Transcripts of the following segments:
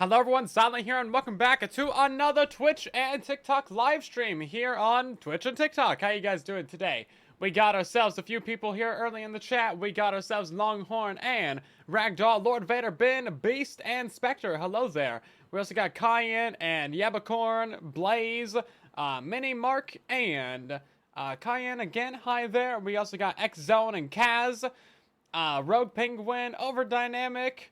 Hello everyone, Silent here, and welcome back to another Twitch and TikTok live stream here on Twitch and TikTok. How you guys doing today? We got ourselves a few people here early in the chat. We got ourselves Longhorn and Ragdoll, Lord Vader, Ben, Beast, and Spectre. Hello there. We also got Cayenne and Yabacorn, Blaze, Mini Mark, and Cayenne again. Hi there. We also got X-Zone and Kaz, Rogue Penguin, Overdynamic.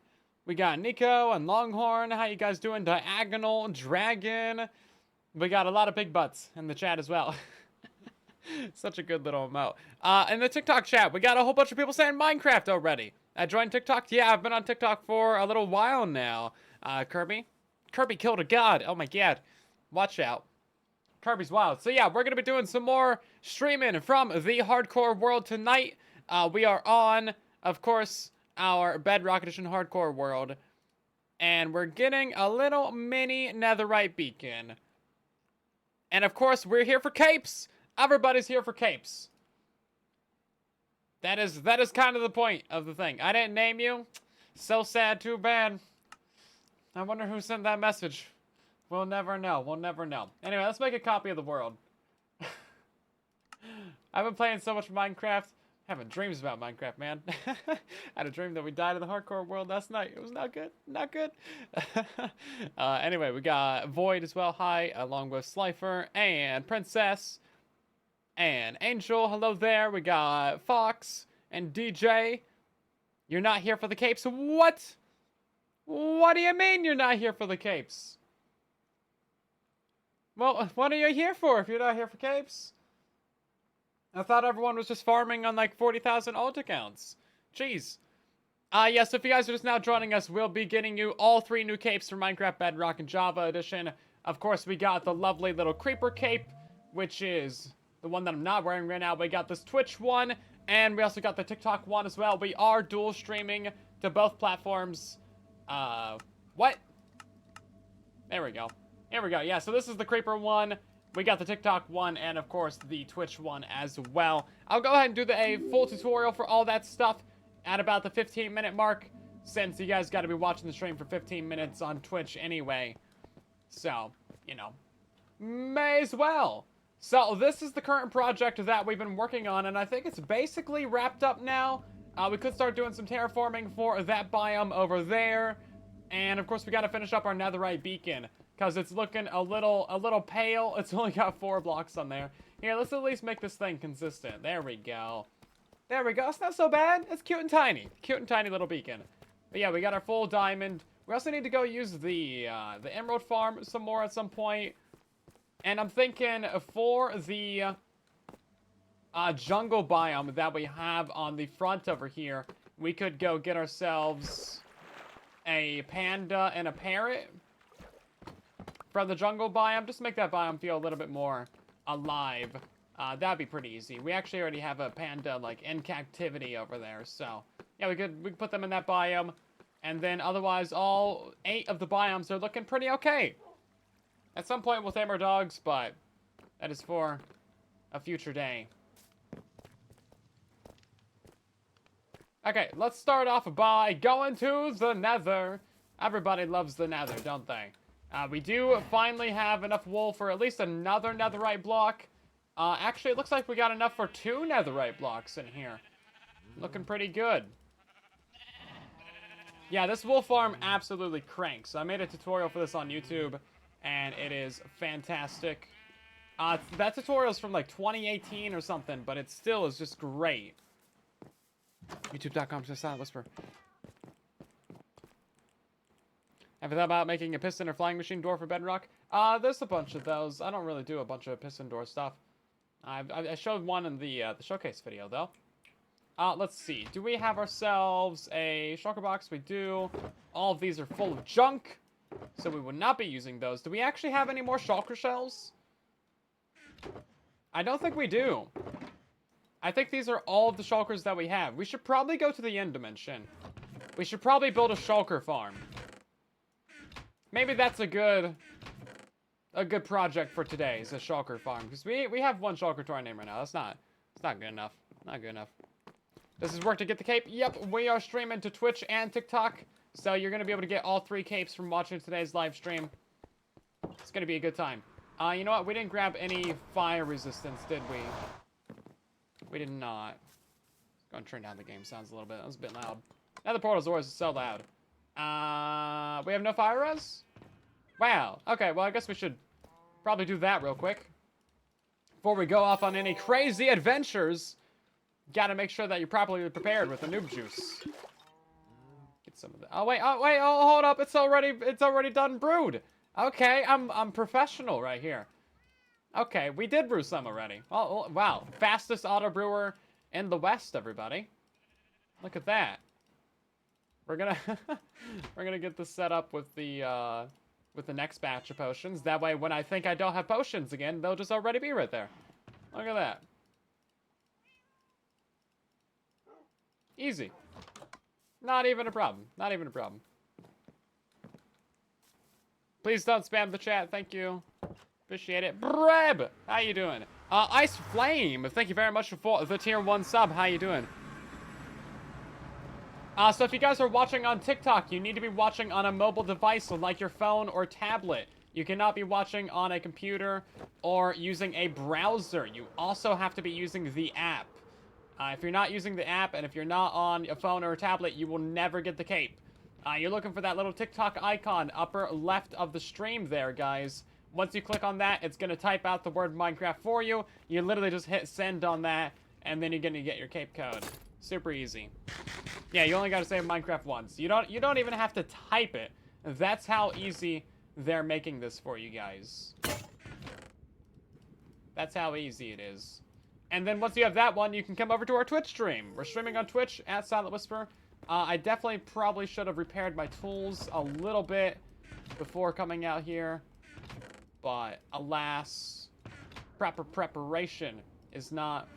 We got Nico and Longhorn. How you guys doing? Diagonal, Dragon. We got a lot of big butts in the chat as well. Such a good little emote. In the TikTok chat, we got a whole bunch of people saying Minecraft already. I joined TikTok. Yeah, I've been on TikTok for a little while now. Kirby killed a god. Oh my god. Watch out. Kirby's wild. So yeah, we're going to be doing some more streaming from the hardcore world tonight. We are on, of course, our Bedrock Edition hardcore world, and we're getting a little mini netherite beacon. And of course, we're here for capes. Everybody's here for capes. That is kind of the point of the thing. I didn't name you. So sad, too bad. I wonder who sent that message. We'll never know. We'll never know. Anyway, let's make a copy of the world. I've been playing so much Minecraft. Having dreams about Minecraft, man. I had a dream that we died in the hardcore world last night. It was not good. Not good. Anyway, we got Void as well. Hi. Along with Slifer and Princess and Angel. Hello there. We got Fox and DJ. You're not here for the capes? What? What do you mean you're not here for the capes? Well, what are you here for if you're not here for capes? I thought everyone was just farming on like 40,000 alt accounts. Jeez. Yes, if you guys are just now joining us, we'll be getting you all 3 new capes for Minecraft Bedrock and Java Edition. Of course, we got the lovely little Creeper cape, which is the one that I'm not wearing right now. We got this Twitch one, and we also got the TikTok one as well. We are dual streaming to both platforms. What? There we go. Here we go. Yeah, so this is the Creeper one. We got the TikTok one, and of course, the Twitch one as well. I'll go ahead and do a full tutorial for all that stuff at about the 15-minute mark, since you guys got to be watching the stream for 15 minutes on Twitch anyway. So, you know, may as well. So, this is the current project that we've been working on, and I think it's basically wrapped up now. We could start doing some terraforming for that biome over there. And, of course, we got to finish up our netherite beacon, because it's looking a little pale. It's only got 4 blocks on there. Here, let's at least make this thing consistent. There we go. There we go. It's not so bad. It's cute and tiny. Cute and tiny little beacon. But yeah, we got our full diamond. We also need to go use the emerald farm some more at some point. And I'm thinking for the jungle biome that we have on the front over here, we could go get ourselves a panda and a parrot from the jungle biome, just to make that biome feel a little bit more alive. That'd be pretty easy. We actually already have a panda, like, in captivity over there, so yeah, we could put them in that biome, and then otherwise all 8 of the biomes are looking pretty okay. At some point we'll tame our dogs, but that is for a future day. Okay, let's start off by going to the nether. Everybody loves the nether, don't they? We do finally have enough wool for at least another netherite block. Actually, it looks like we got enough for 2 netherite blocks in here. Looking pretty good. Yeah, this wool farm absolutely cranks. I made a tutorial for this on YouTube, and it is fantastic. That tutorial is from like 2018 or something, but it still is just great. YouTube.com/silentwhisper. Have you thought about making a piston or flying machine door for Bedrock? There's a bunch of those. I don't really do a bunch of piston door stuff. I showed one in the showcase video, though. Let's see. Do we have ourselves a shulker box? We do. All of these are full of junk, so we would not be using those. Do we actually have any more shulker shells? I don't think we do. I think these are all of the shulkers that we have. We should probably go to the end dimension. We should probably build a shulker farm. Maybe that's a good project for today, is a shulker farm. Because we have 1 shulker to our name right now. It's not good enough. Not good enough. Does this work to get the cape? Yep, we are streaming to Twitch and TikTok. So you're going to be able to get all 3 capes from watching today's live stream. It's going to be a good time. You know what? We didn't grab any fire resistance, did we? We did not. Going to turn down the game sounds a little bit. That was a bit loud. Nether portals always so loud. We have no fire res? Wow. Okay, well, I guess we should probably do that real quick. Before we go off on any crazy adventures, gotta make sure that you're properly prepared with the noob juice. Get some of that. Oh, wait, hold up. It's already done brewed. Okay, I'm professional right here. Okay, we did brew some already. Oh, wow. Fastest auto brewer in the West, everybody. Look at that. We're gonna we're gonna get this set up with the next batch of potions. That way, when I think I don't have potions again, they'll just already be right there. Look at that. Easy. Not even a problem. Not even a problem. Please don't spam the chat. Thank you. Appreciate it. Breb! How you doing? Ice Flame, thank you very much for the tier 1 sub. How you doing? So if you guys are watching on TikTok, you need to be watching on a mobile device like your phone or tablet. You cannot be watching on a computer or using a browser. You also have to be using the app. If you're not using the app and if you're not on a phone or a tablet, you will never get the cape. You're looking for that little TikTok icon upper left of the stream there, guys. Once you click on that, it's going to type out the word Minecraft for you. You literally just hit send on that, and then you're going to get your cape code. Super easy. Yeah, you only got to say Minecraft once. You don't even have to type it. That's how easy they're making this for you guys. That's how easy it is. And then once you have that one, you can come over to our Twitch stream. We're streaming on Twitch at Silent Whisper. I definitely probably should have repaired my tools a little bit before coming out here. But alas, proper preparation is not...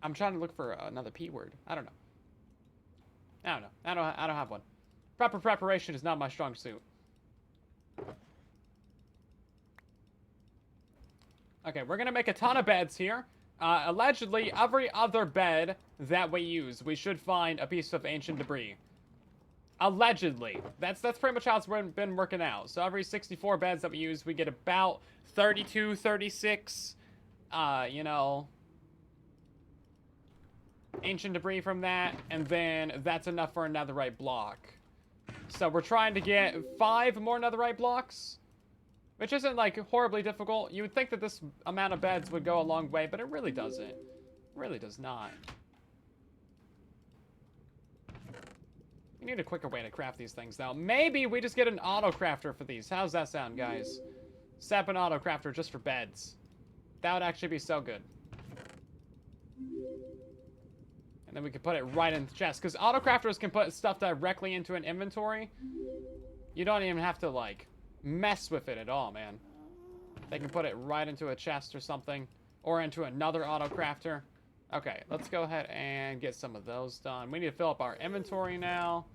I'm trying to look for another P word. I don't know. I don't have one. Proper preparation is not my strong suit. Okay, we're gonna make a ton of beds here. Allegedly, every other bed that we use, we should find a piece of ancient debris. Allegedly. That's pretty much how it's been working out. So every 64 beds that we use, we get about 32, 36, you know, ancient debris from that, and then that's enough for a netherite block. So we're trying to get 5 more netherite blocks, which isn't, like, horribly difficult. You would think that this amount of beds would go a long way, but it really doesn't. It really does not. We need a quicker way to craft these things, though. Maybe we just get an auto-crafter for these. How's that sound, guys? Set up an auto-crafter just for beds. That would actually be so good. And then we could put it right in the chest. Because auto-crafters can put stuff directly into an inventory. You don't even have to, like, mess with it at all, man. They can put it right into a chest or something. Or into another auto-crafter. Okay, let's go ahead and get some of those done. We need to fill up our inventory now.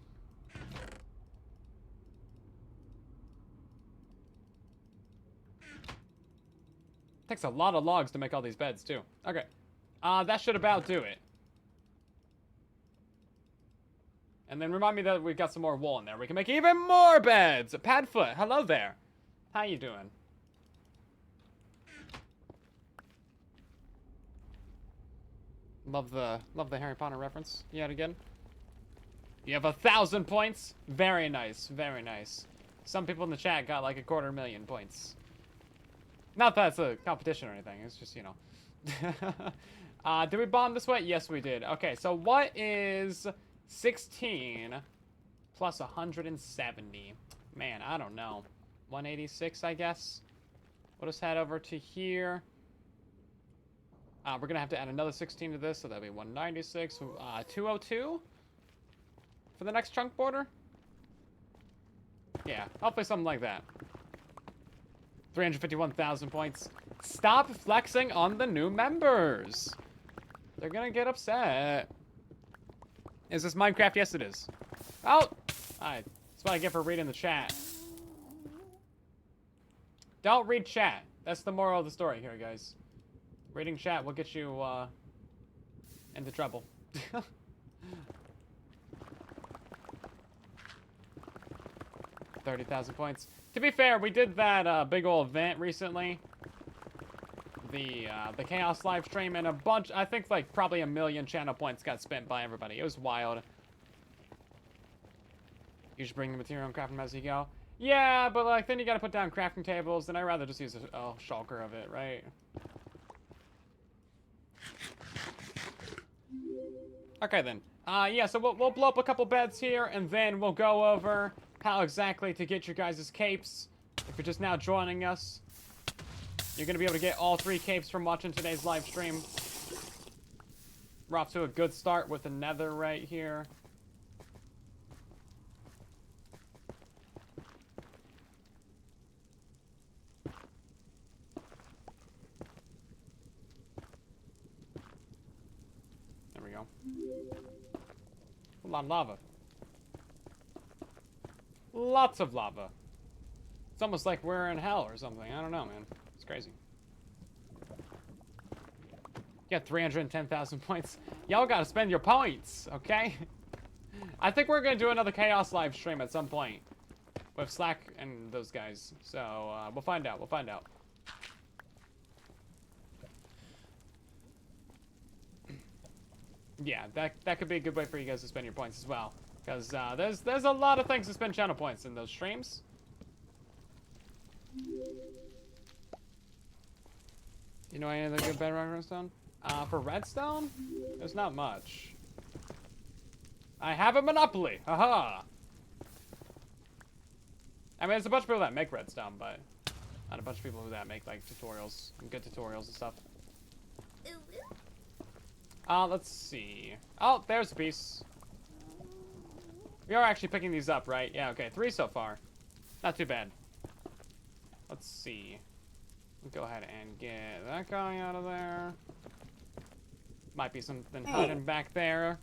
Takes a lot of logs to make all these beds, too. Okay. That should about do it. And then remind me that we've got some more wool in there. We can make even more beds! Padfoot, hello there. How you doing? Love the Harry Potter reference yet again. You have 1,000 points. Very nice, very nice. Some people in the chat got like 250,000 points. Not that it's a competition or anything. It's just, you know. Did we bond this way? Yes, we did. Okay, so what is 16 plus 170? Man, I don't know. 186, I guess. We'll just head over to here. We're going to have to add another 16 to this, so that'll be 196. 202 for the next chunk border? Yeah, hopefully something like that. 351,000 points. Stop flexing on the new members. They're going to get upset. Is this Minecraft? Yes, it is. Oh! Alright, that's what I get for reading the chat. Don't read chat. That's the moral of the story here, guys. Reading chat will get you, into trouble. 30,000 points. To be fair, we did that big old event recently. The Chaos live stream, and a bunch, I think like probably 1 million channel points got spent by everybody. It was wild. You should bring the material and craft them as you go. Yeah, but like then you gotta put down crafting tables, and I'd rather just use a shulker of it, right? Okay then. Yeah, so we'll blow up a couple beds here, and then we'll go over how exactly to get your guys' capes. If you're just now joining us, you're going to be able to get all 3 capes from watching today's live stream. We're off to a good start with the netherite here. There we go. A lot of lava. Lots of lava. It's almost like we're in hell or something. I don't know, man. It's crazy. You got 310,000 points. Y'all gotta spend your points, okay? I think we're gonna do another Chaos live stream at some point. With Slack and those guys. So, we'll find out. We'll find out. Yeah, that could be a good way for you guys to spend your points as well. Because there's a lot of things to spend channel points in those streams. You know any other good bedrock redstone? For redstone, there's not much. I have a monopoly. Haha. I mean, there's a bunch of people that make redstone, but not a bunch of people that make like tutorials and good tutorials and stuff. Let's see. Oh, there's a piece. We are actually picking these up, right? Yeah, okay. 3 so far. Not too bad. Let's see. Go ahead and get that guy out of there. Might be something hiding back there.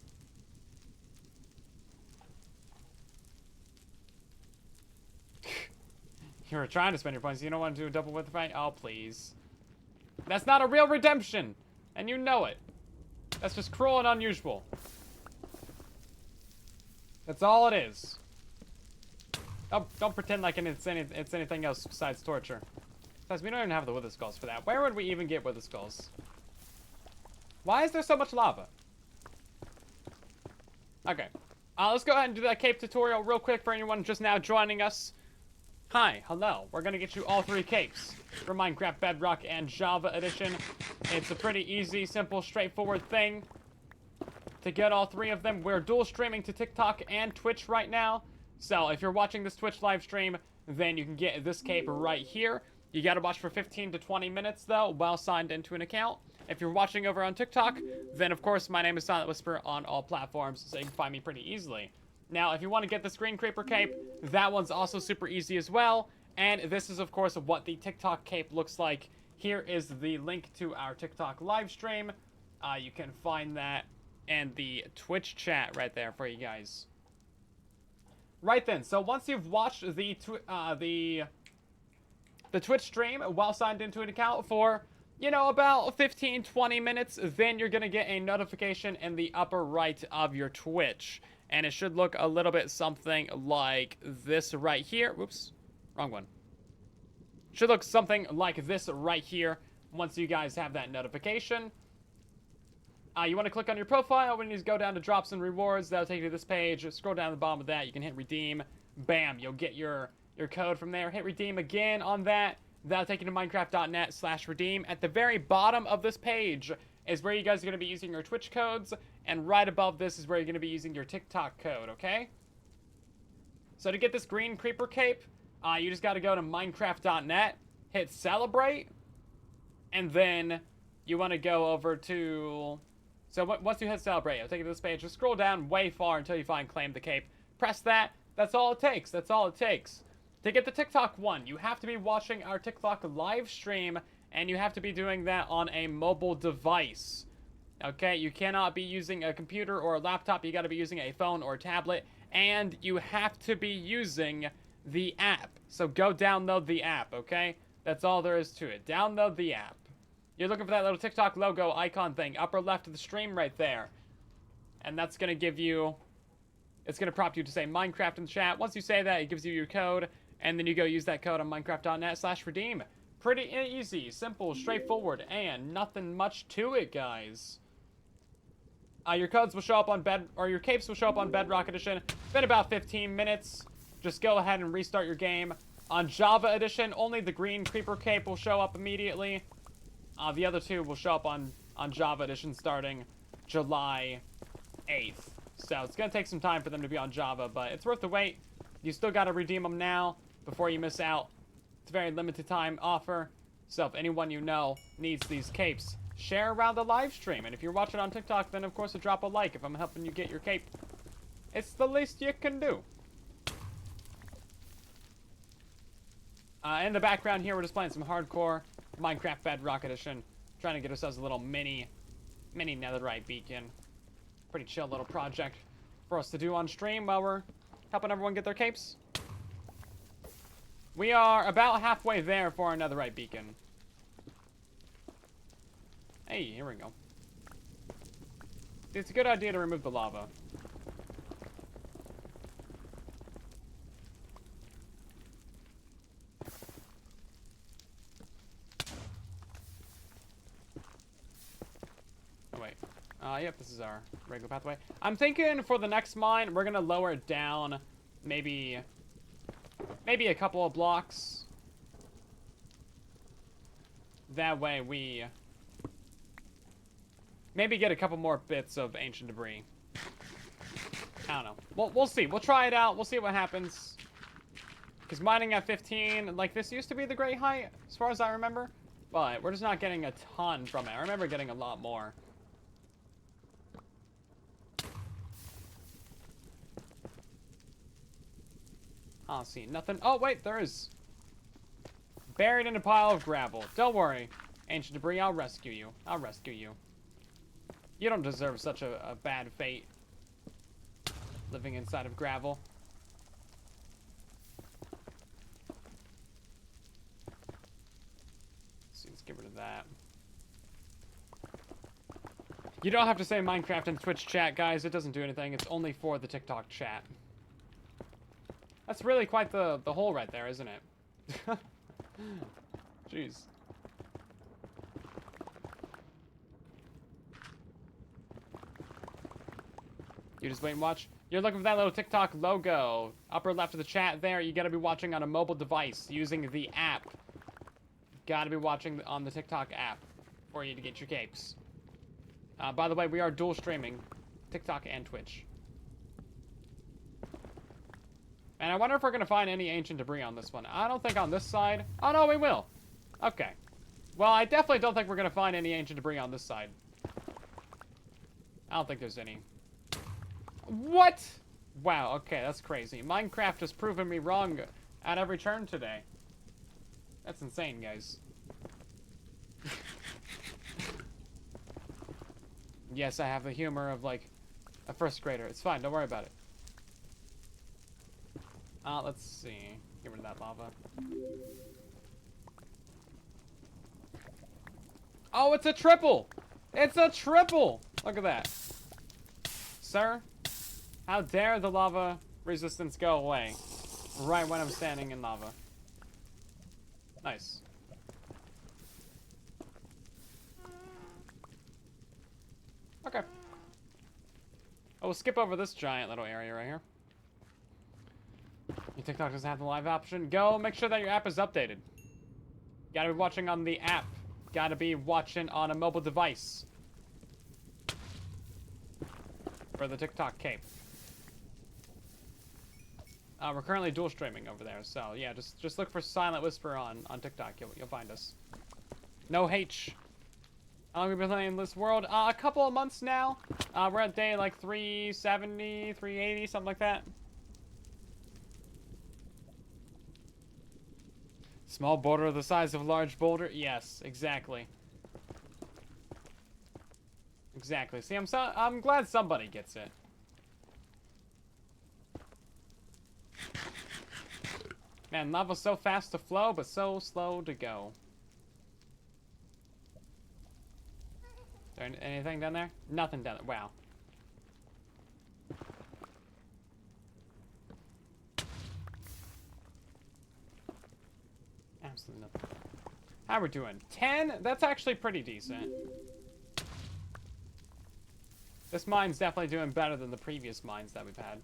You were trying to spend your points. You don't want to do a double with the fight? Oh, please. That's not a real redemption. And you know it. That's just cruel and unusual. That's all it is. Don't pretend like it's anything else besides torture. Besides, we don't even have the wither skulls for that. Where would we even get wither skulls? Why is there so much lava? Okay. Let's go ahead and do that cape tutorial real quick for anyone just now joining us. Hi, hello. We're gonna get you all 3 capes for Minecraft Bedrock and Java Edition. It's a pretty easy, simple, straightforward thing to get all 3 of them. We're dual streaming to TikTok and Twitch right now. So if you're watching this Twitch live stream, then you can get this cape right here. You gotta watch for 15 to 20 minutes though, while signed into an account. If you're watching over on TikTok, then of course my name is Silent Whisper on all platforms, so you can find me pretty easily. Now, if you want to get the Screen Creeper cape, that one's also super easy as well. And this is, of course, what the TikTok cape looks like. Here is the link to our TikTok live stream. You can find that in the Twitch chat right there for you guys. Right then, so once you've watched the Twitch stream while signed into an account for, you know, about 15-20 minutes, then you're going to get a notification in the upper right of your Twitch. And it should look a little bit something like this right here. Whoops, wrong one. Should look something like this right here once you guys have that notification. You want to click on your profile. When you go down to drops and rewards, that'll take you to this page. Scroll down to the bottom of that. You can hit redeem. Bam, you'll get your code from there. Hit redeem again on that. That'll take you to minecraft.net/redeem. At the very bottom of this page is where you guys are going to be using your Twitch codes. And right above this is where you're going to be using your TikTok code, okay? So to get this green creeper cape, you just got to go to minecraft.net, hit celebrate, and then you want to go over to... So once you hit celebrate, it'll take you to this page. Just scroll down way far until you find claim the cape. Press that. That's all it takes. That's all it takes. To get the TikTok one, you have to be watching our TikTok live stream, and you have to be doing that on a mobile device. Okay, you cannot be using a computer or a laptop. You got to be using a phone or a tablet, and you have to be using the app. So go download the app, okay? That's all there is to it. Download the app. You're looking for that little TikTok logo icon thing, upper left of the stream right there. And that's going to give you it's going to prompt you to say Minecraft in the chat. Once you say that, it gives you your code, and then you go use that code on minecraft.net/redeem. Pretty easy, simple, straightforward, and nothing much to it, guys. Your codes will show up on your capes will show up on Bedrock Edition. Been about 15 minutes. Just go ahead and restart your game. On Java Edition, only the green creeper cape will show up immediately. The other two will show up on Java Edition starting July 8th. So it's going to take some time for them to be on Java, but it's worth the wait. You still got to redeem them now before you miss out. It's a very limited time offer. So if anyone you know needs these capes, share around the live stream. And if you're watching on TikTok, then of course drop a like if I'm helping you get your cape. It's the least you can do. In the background here, we're just playing some hardcore Minecraft Bedrock Edition. Trying to get ourselves a little mini netherite beacon. Pretty chill little project for us to do on stream while we're helping everyone get their capes. We are about halfway there for our netherite beacon. Hey, here we go. It's a good idea to remove the lava. Oh, wait. Yep, this is our regular pathway. I'm thinking for the next mine, we're gonna lower it down maybe a couple of blocks. That way we maybe get a couple more bits of ancient debris. I don't know. We'll see. We'll try it out. We'll see what happens. Because mining at 15, like, this used to be the great height, as far as I remember. But we're just not getting a ton from it. I remember getting a lot more. I don't see nothing. Oh, wait, there is. Buried in a pile of gravel. Don't worry. Ancient debris, I'll rescue you. I'll rescue you. You don't deserve such a bad fate. Living inside of gravel. Let's get rid of that. You don't have to say Minecraft in Twitch chat, guys. It doesn't do anything. It's only for the TikTok chat. That's really quite the hole right there, isn't it? Jeez. You just wait and watch. You're looking for that little TikTok logo. Upper left of the chat there. You gotta be watching on a mobile device using the app. Gotta be watching on the TikTok app for you to get your capes. By the way, we are dual streaming TikTok and Twitch. And I wonder if we're gonna find any ancient debris on this one. I don't think on this side. Oh no, we will. Okay. Well, I definitely don't think we're gonna find any ancient debris on this side. I don't think there's any. What? Wow, okay, that's crazy. Minecraft has proven me wrong at every turn today. That's insane, guys. Yes, I have the humor of, like, a first grader. It's fine, don't worry about it. Let's see. Get rid of that lava. Oh, it's a triple! It's a triple! Look at that. Sir, how dare the lava resistance go away right when I'm standing in lava. Nice. Okay. Oh, we'll skip over this giant little area right here. Your TikTok doesn't have the live option. Go make sure that your app is updated. Gotta be watching on the app. Gotta be watching on a mobile device. For the TikTok cape. We're currently dual streaming over there, so yeah, just look for Silent Whisper on TikTok. You'll find us. No H. How long have we been playing this world? A couple of months now. We're at day like 370, 380, something like that. Small boulder the size of a large boulder? Yes, exactly. Exactly. See, I'm glad somebody gets it. Man, lava's so fast to flow, but so slow to go. Is there anything down there? Nothing down there. Wow. absolutely nothing. How we doing? 10? That's actually pretty decent. This mine's definitely doing better than the previous mines that we've had.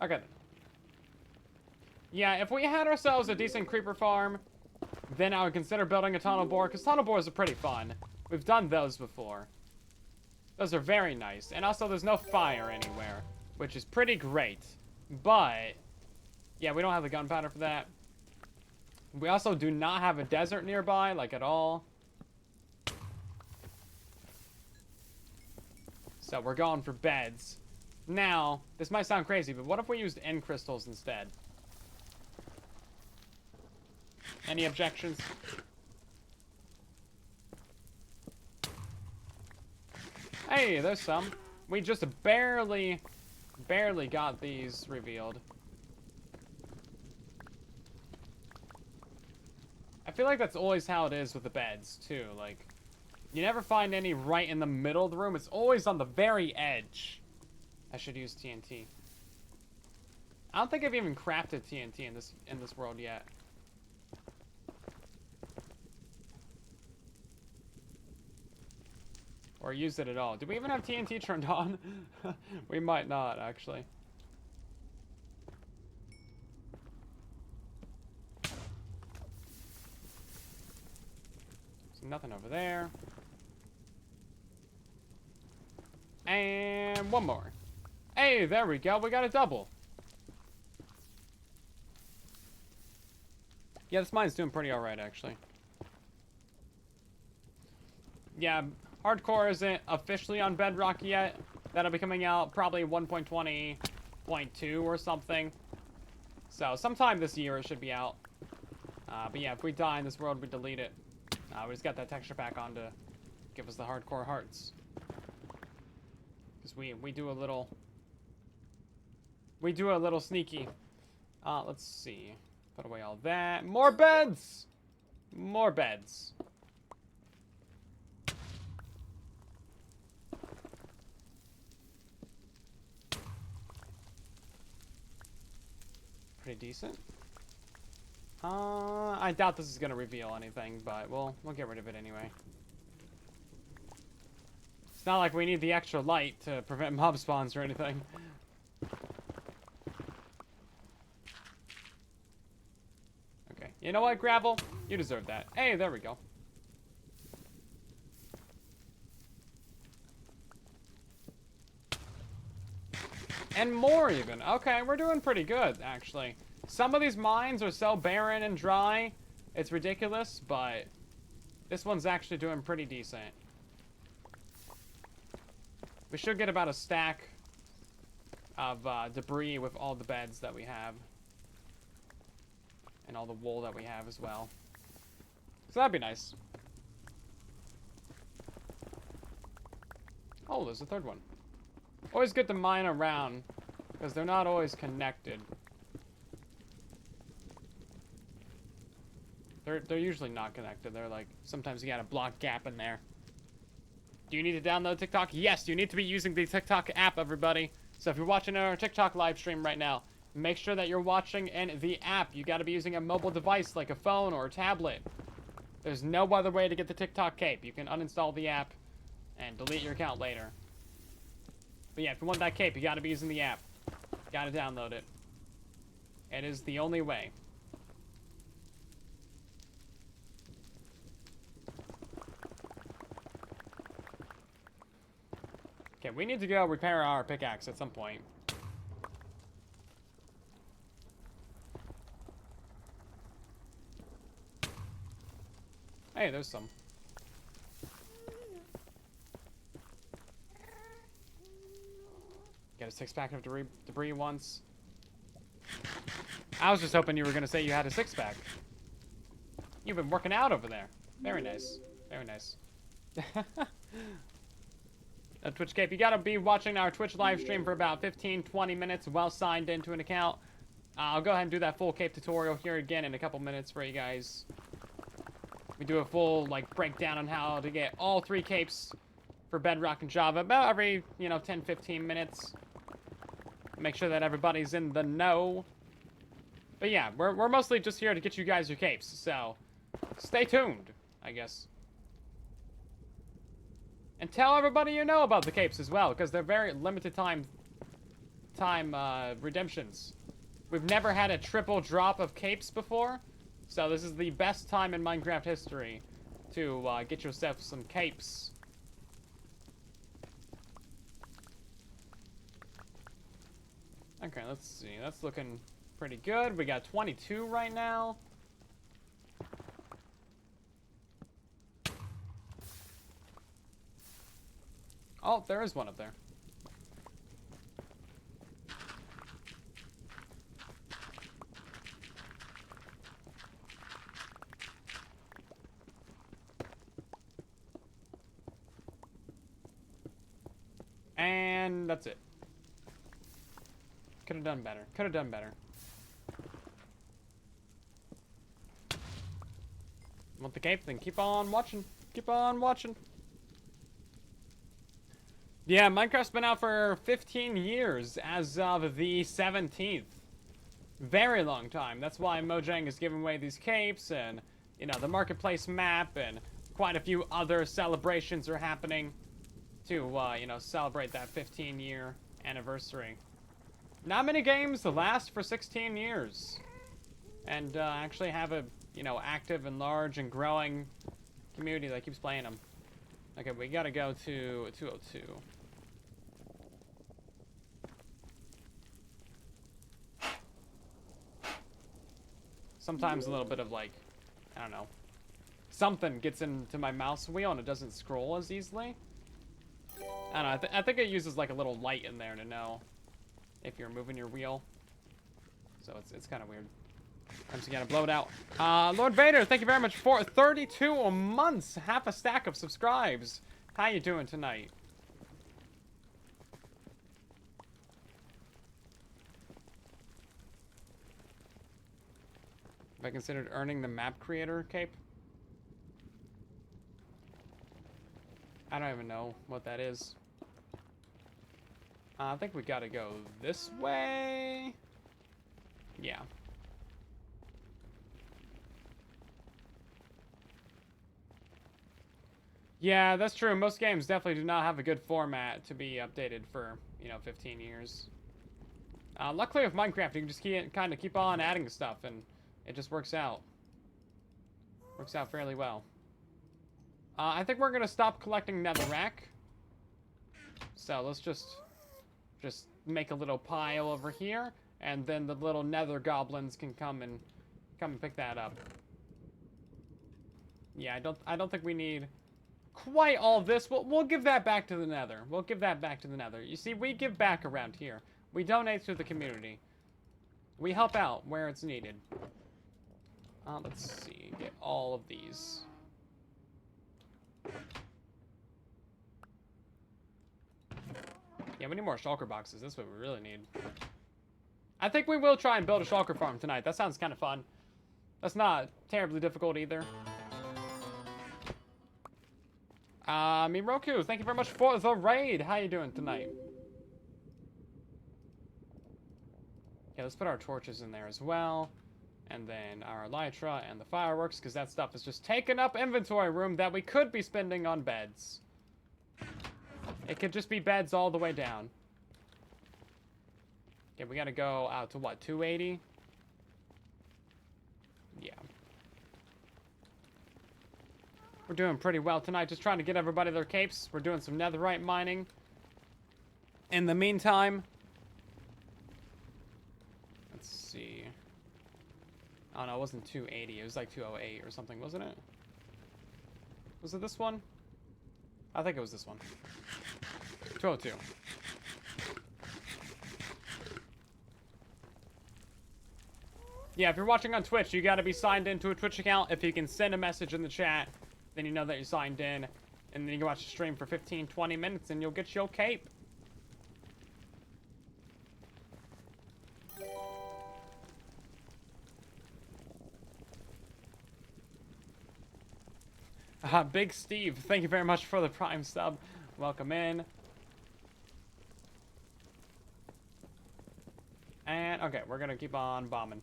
Okay. Yeah, if we had ourselves a decent creeper farm, then I would consider building a tunnel bore, because tunnel bores are pretty fun. We've done those before. Those are very nice. And also, there's no fire anywhere, which is pretty great. But, yeah, we don't have the gunpowder for that. We also do not have a desert nearby, like, at all. So, we're going for beds. Now, this might sound crazy, but what if we used end crystals instead? Any objections? Hey, there's some. We just barely got these revealed. I feel like that's always how it is with the beds, too. Like, you never find any right in the middle of the room. It's always on the very edge. I should use TNT. I don't think I've even crafted TNT in this world yet. Or used it at all. Do we even have TNT turned on? We might not, actually. So nothing over there. And one more. Hey, there we go. We got a double. Yeah, this mine's doing pretty alright, actually. Yeah, Hardcore isn't officially on Bedrock yet. That'll be coming out probably 1.20.2 or something. So, sometime this year it should be out. But yeah, if we die in this world, we delete it. We just got that texture pack on to give us the hardcore hearts. Because we do a little... We do a little sneaky. Let's see. Put away all that. More beds! More beds. Pretty decent. I doubt this is gonna reveal anything, but we'll get rid of it anyway. It's not like we need the extra light to prevent mob spawns or anything. Okay, you know what, gravel? You deserve that. Hey, there we go. And more even. Okay, we're doing pretty good, actually. Some of these mines are so barren and dry, it's ridiculous, but this one's actually doing pretty decent. We should get about a stack of debris with all the beds that we have. And all the wool that we have as well. So that'd be nice. Oh, there's a third one. Always good to mine around, because they're not always connected. They're usually not connected. They're like, sometimes you got a block gap in there. Do you need to download TikTok? Yes, you need to be using the TikTok app, everybody. So if you're watching our TikTok live stream right now, make sure that you're watching in the app. You got to be using a mobile device like a phone or a tablet. There's no other way to get the TikTok cape. You can uninstall the app and delete your account later. But yeah, if you want that cape, you got to be using the app. You got to download it. It is the only way. Okay, we need to go repair our pickaxe at some point. Hey, there's some. Get a 6-pack of debris once. I was just hoping you were going to say you had a 6-pack. You've been working out over there. Very nice. Very nice. A Twitch cape. You gotta be watching our Twitch live stream for about 15-20 minutes while signed into an account. I'll go ahead and do that full cape tutorial here again in a couple minutes for you guys. We do a full, like, breakdown on how to get all 3 capes for Bedrock and Java about every, 10, 15 minutes. Make sure that everybody's in the know. But yeah, we're mostly just here to get you guys your capes, so stay tuned, I guess. And tell everybody you know about the capes as well, because they're very limited time redemptions. We've never had a triple drop of capes before, so this is the best time in Minecraft history to get yourself some capes. Okay, let's see. That's looking pretty good. We got 22 right now. Oh, there is one up there. And that's it. Could have done better. Could have done better. Want the cape? Then keep on watching. Keep on watching. Yeah, Minecraft's been out for 15 years as of the 17th. Very long time. That's why Mojang is giving away these capes and, the marketplace map and quite a few other celebrations are happening to, celebrate that 15-year anniversary. Not many games last for 16 years. And actually have a, active and large and growing community that keeps playing them. Okay, we gotta go to 202. Sometimes a little bit of, like, I don't know. Something gets into my mouse wheel and it doesn't scroll as easily. I don't know, I think it uses, like, a little light in there to know if you're moving your wheel. So it's kind of weird. I'm just gonna blow it out. Lord Vader, thank you very much for 32 months. Half a stack of subscribes. How you doing tonight? Have I considered earning the map creator cape? I don't even know what that is. I think we gotta go this way. Yeah. Yeah, that's true. Most games definitely do not have a good format to be updated for, 15 years. Luckily with Minecraft, you can just kind of keep on adding stuff, and it just works out. Works out fairly well. I think we're going to stop collecting netherrack. So let's just make a little pile over here, and then the little nether goblins can come and pick that up. Yeah, I don't think we need quite all this. We'll give that back to the nether. We'll give that back to the nether. You see, we give back around here. We donate to the community. We help out where it's needed. Let's see. Get all of these. Yeah, we need more shulker boxes. That's what we really need. I think we will try and build a shulker farm tonight. That sounds kind of fun. That's not terribly difficult either. Miroku, thank you very much for the raid. How you doing tonight? Okay, let's put our torches in there as well. And then our elytra and the fireworks, because that stuff is just taking up inventory room that we could be spending on beds. It could just be beds all the way down. Okay, we gotta go out to what, 280? Yeah. We're doing pretty well tonight, just trying to get everybody their capes. We're doing some netherite mining. In the meantime, let's see. Oh no, it wasn't 280, it was like 208 or something, wasn't it? Was it this one? I think it was this one. 202. Yeah, if you're watching on Twitch, you gotta be signed into a Twitch account. If you can send a message in the chat, then you know that you're signed in. And then you can watch the stream for 15, 20 minutes and you'll get your cape. Big Steve, thank you very much for the Prime sub. Welcome in. And, okay, we're gonna keep on bombing.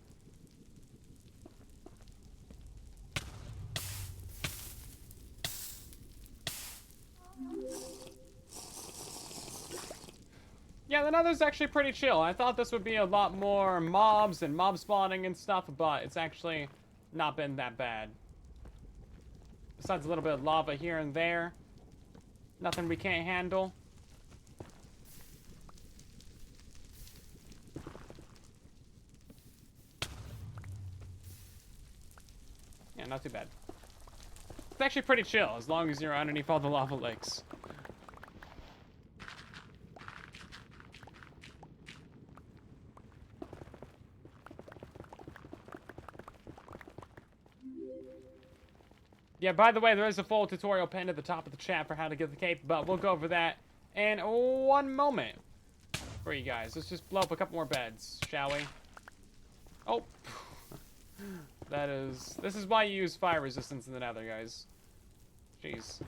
Yeah, the Nether's actually pretty chill. I thought this would be a lot more mobs and mob spawning and stuff, but it's actually not been that bad. Besides a little bit of lava here and there. Nothing we can't handle. Yeah, not too bad. It's actually pretty chill, as long as you're underneath all the lava lakes. Yeah, by the way, there is a full tutorial pinned at the top of the chat for how to get the cape, but we'll go over that in one moment for you guys. Let's just blow up a couple more beds, shall we? Oh. This is why you use fire resistance in the Nether, guys. Jeez.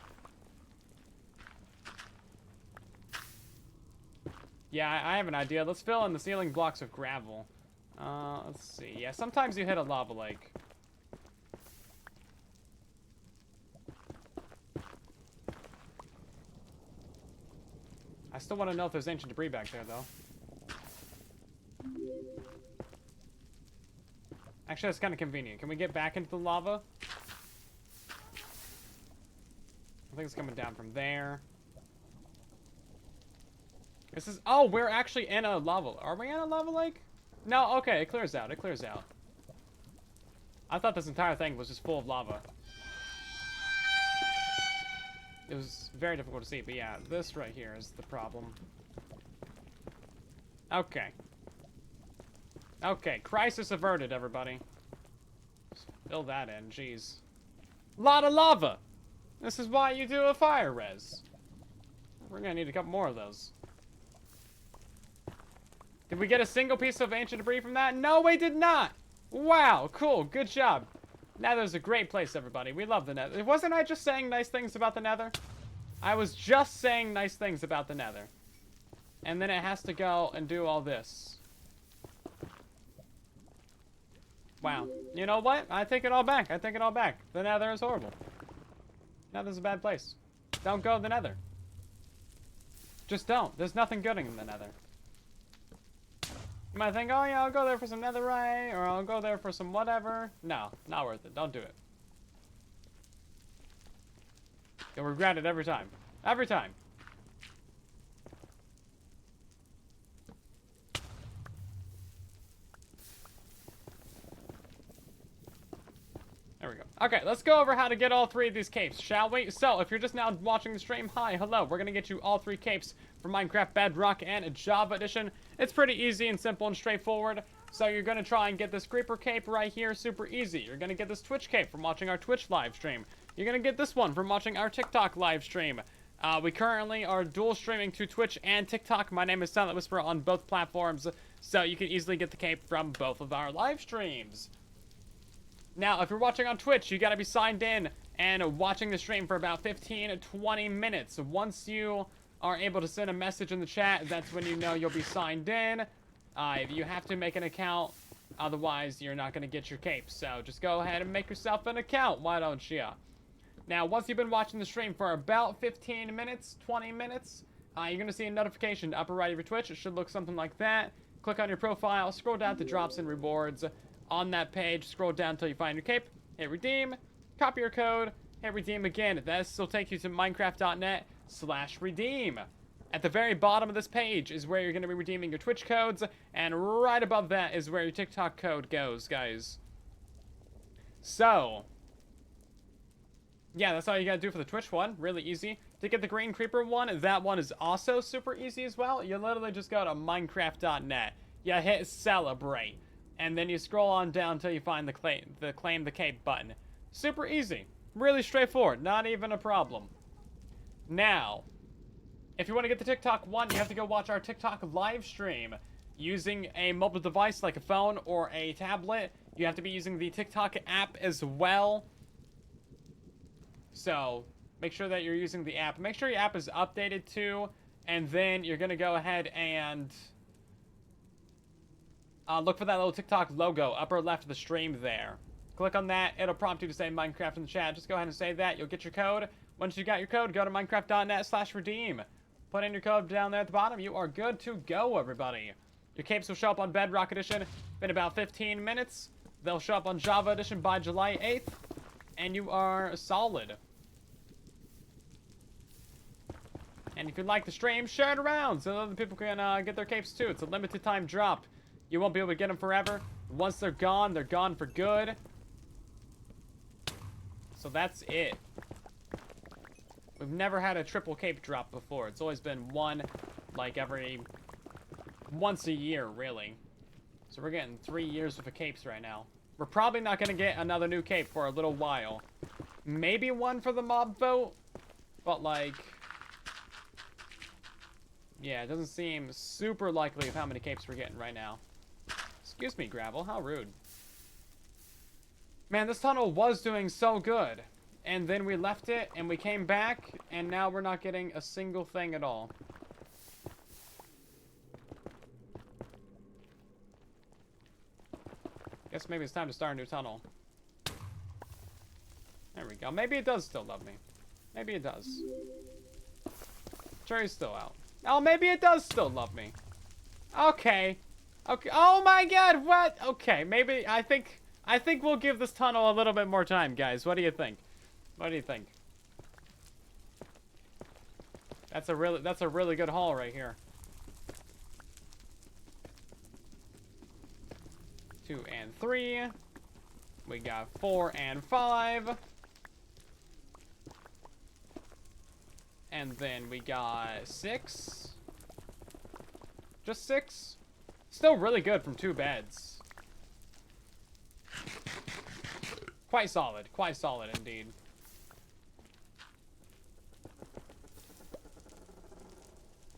Yeah, I have an idea. Let's fill in the ceiling blocks with gravel. Let's see. Yeah, sometimes you hit a lava lake. I still want to know if there's ancient debris back there, though. Actually, that's kind of convenient. Can we get back into the lava? I think it's coming down from there. This is... Oh, we're actually in a lava... Are we in a lava lake? No, okay, it clears out. It clears out. I thought this entire thing was just full of lava. It was very difficult to see, but yeah, this right here is the problem. Okay. Okay, crisis averted, everybody. Just fill that in, jeez. Lot of lava! This is why you do a fire res. We're gonna need a couple more of those. Did we get a single piece of ancient debris from that? No, we did not! Wow, cool, good job. Nether's a great place, everybody. We love the Nether. Wasn't I just saying nice things about the Nether? I was just saying nice things about the Nether. And then it has to go and do all this. Wow. You know what? I take it all back. I take it all back. The Nether is horrible. Nether's a bad place. Don't go to the Nether. Just don't. There's nothing good in the Nether. You might think, oh yeah, I'll go there for some netherite, or I'll go there for some whatever. No, not worth it. Don't do it. You'll regret it every time. Every time. There we go. Okay, let's go over how to get all three of these capes, shall we? So, if you're just now watching the stream, hi, hello. We're gonna get you all three capes for Minecraft Bedrock and Java Edition. It's pretty easy and simple and straightforward. So you're gonna try and get this creeper cape right here, super easy. You're gonna get this Twitch cape from watching our Twitch live stream. You're gonna get this one from watching our TikTok live stream. We currently are dual streaming to Twitch and TikTok. My name is Silent Whisperer on both platforms, so you can easily get the cape from both of our live streams. Now, if you're watching on Twitch, you gotta be signed in and watching the stream for about 15 to 20 minutes. Once you are able to send a message in the chat, that's when you know you'll be signed in. You have to make an account, otherwise you're not gonna get your cape. So just go ahead and make yourself an account, why don't you? Now, once you've been watching the stream for about 15 minutes, 20 minutes, you're gonna see a notification upper right of your Twitch. It should look something like that. Click on your profile, scroll down to drops and rewards. On that page, scroll down until you find your cape, hit redeem, copy your code, hit redeem again. This will take you to minecraft.net/redeem. At the very bottom of this page is where you're going to be redeeming your Twitch codes, and right above that is where your TikTok code goes, guys. So, yeah, that's all you got to do for the Twitch one. Really easy. To get the green creeper one, that one is also super easy as well. You literally just go to minecraft.net. You hit celebrate. And then you scroll on down until you find the claim the cape button. Super easy. Really straightforward. Not even a problem. Now, if you want to get the TikTok one, you have to go watch our TikTok live stream. Using a mobile device like a phone or a tablet. You have to be using the TikTok app as well. So make sure that you're using the app. Make sure your app is updated too. And then you're going to go ahead and look for that little TikTok logo, upper left of the stream there. Click on that. It'll prompt you to say Minecraft in the chat. Just go ahead and say that. You'll get your code. Once you got your code, go to minecraft.net/redeem. Put in your code down there at the bottom. You are good to go, everybody. Your capes will show up on Bedrock Edition in about 15 minutes. They'll show up on Java Edition by July 8th. And you are solid. And if you like the stream, share it around so other people can get their capes too. It's a limited time drop. You won't be able to get them forever. Once they're gone for good. So that's it. We've never had a triple cape drop before. It's always been one, like once a year, really. So we're getting 3 years worth of capes right now. We're probably not going to get another new cape for a little while. Maybe one for the mob vote. But, like, yeah, it doesn't seem super likely of how many capes we're getting right now. Excuse me, Gravel. How rude. Man, this tunnel was doing so good. And then we left it, and we came back, and now we're not getting a single thing at all. Guess maybe it's time to start a new tunnel. There we go. Maybe it does still love me. Maybe it does. Cherry's still out. Oh, maybe it does still love me. Okay. Okay. Oh my god, what? Okay, maybe I think we'll give this tunnel a little bit more time, guys. What do you think? What do you think? That's a really good haul right here. 2 and 3. We got 4 and 5. And then we got 6. Just 6. Still really good from 2 beds. Quite solid indeed.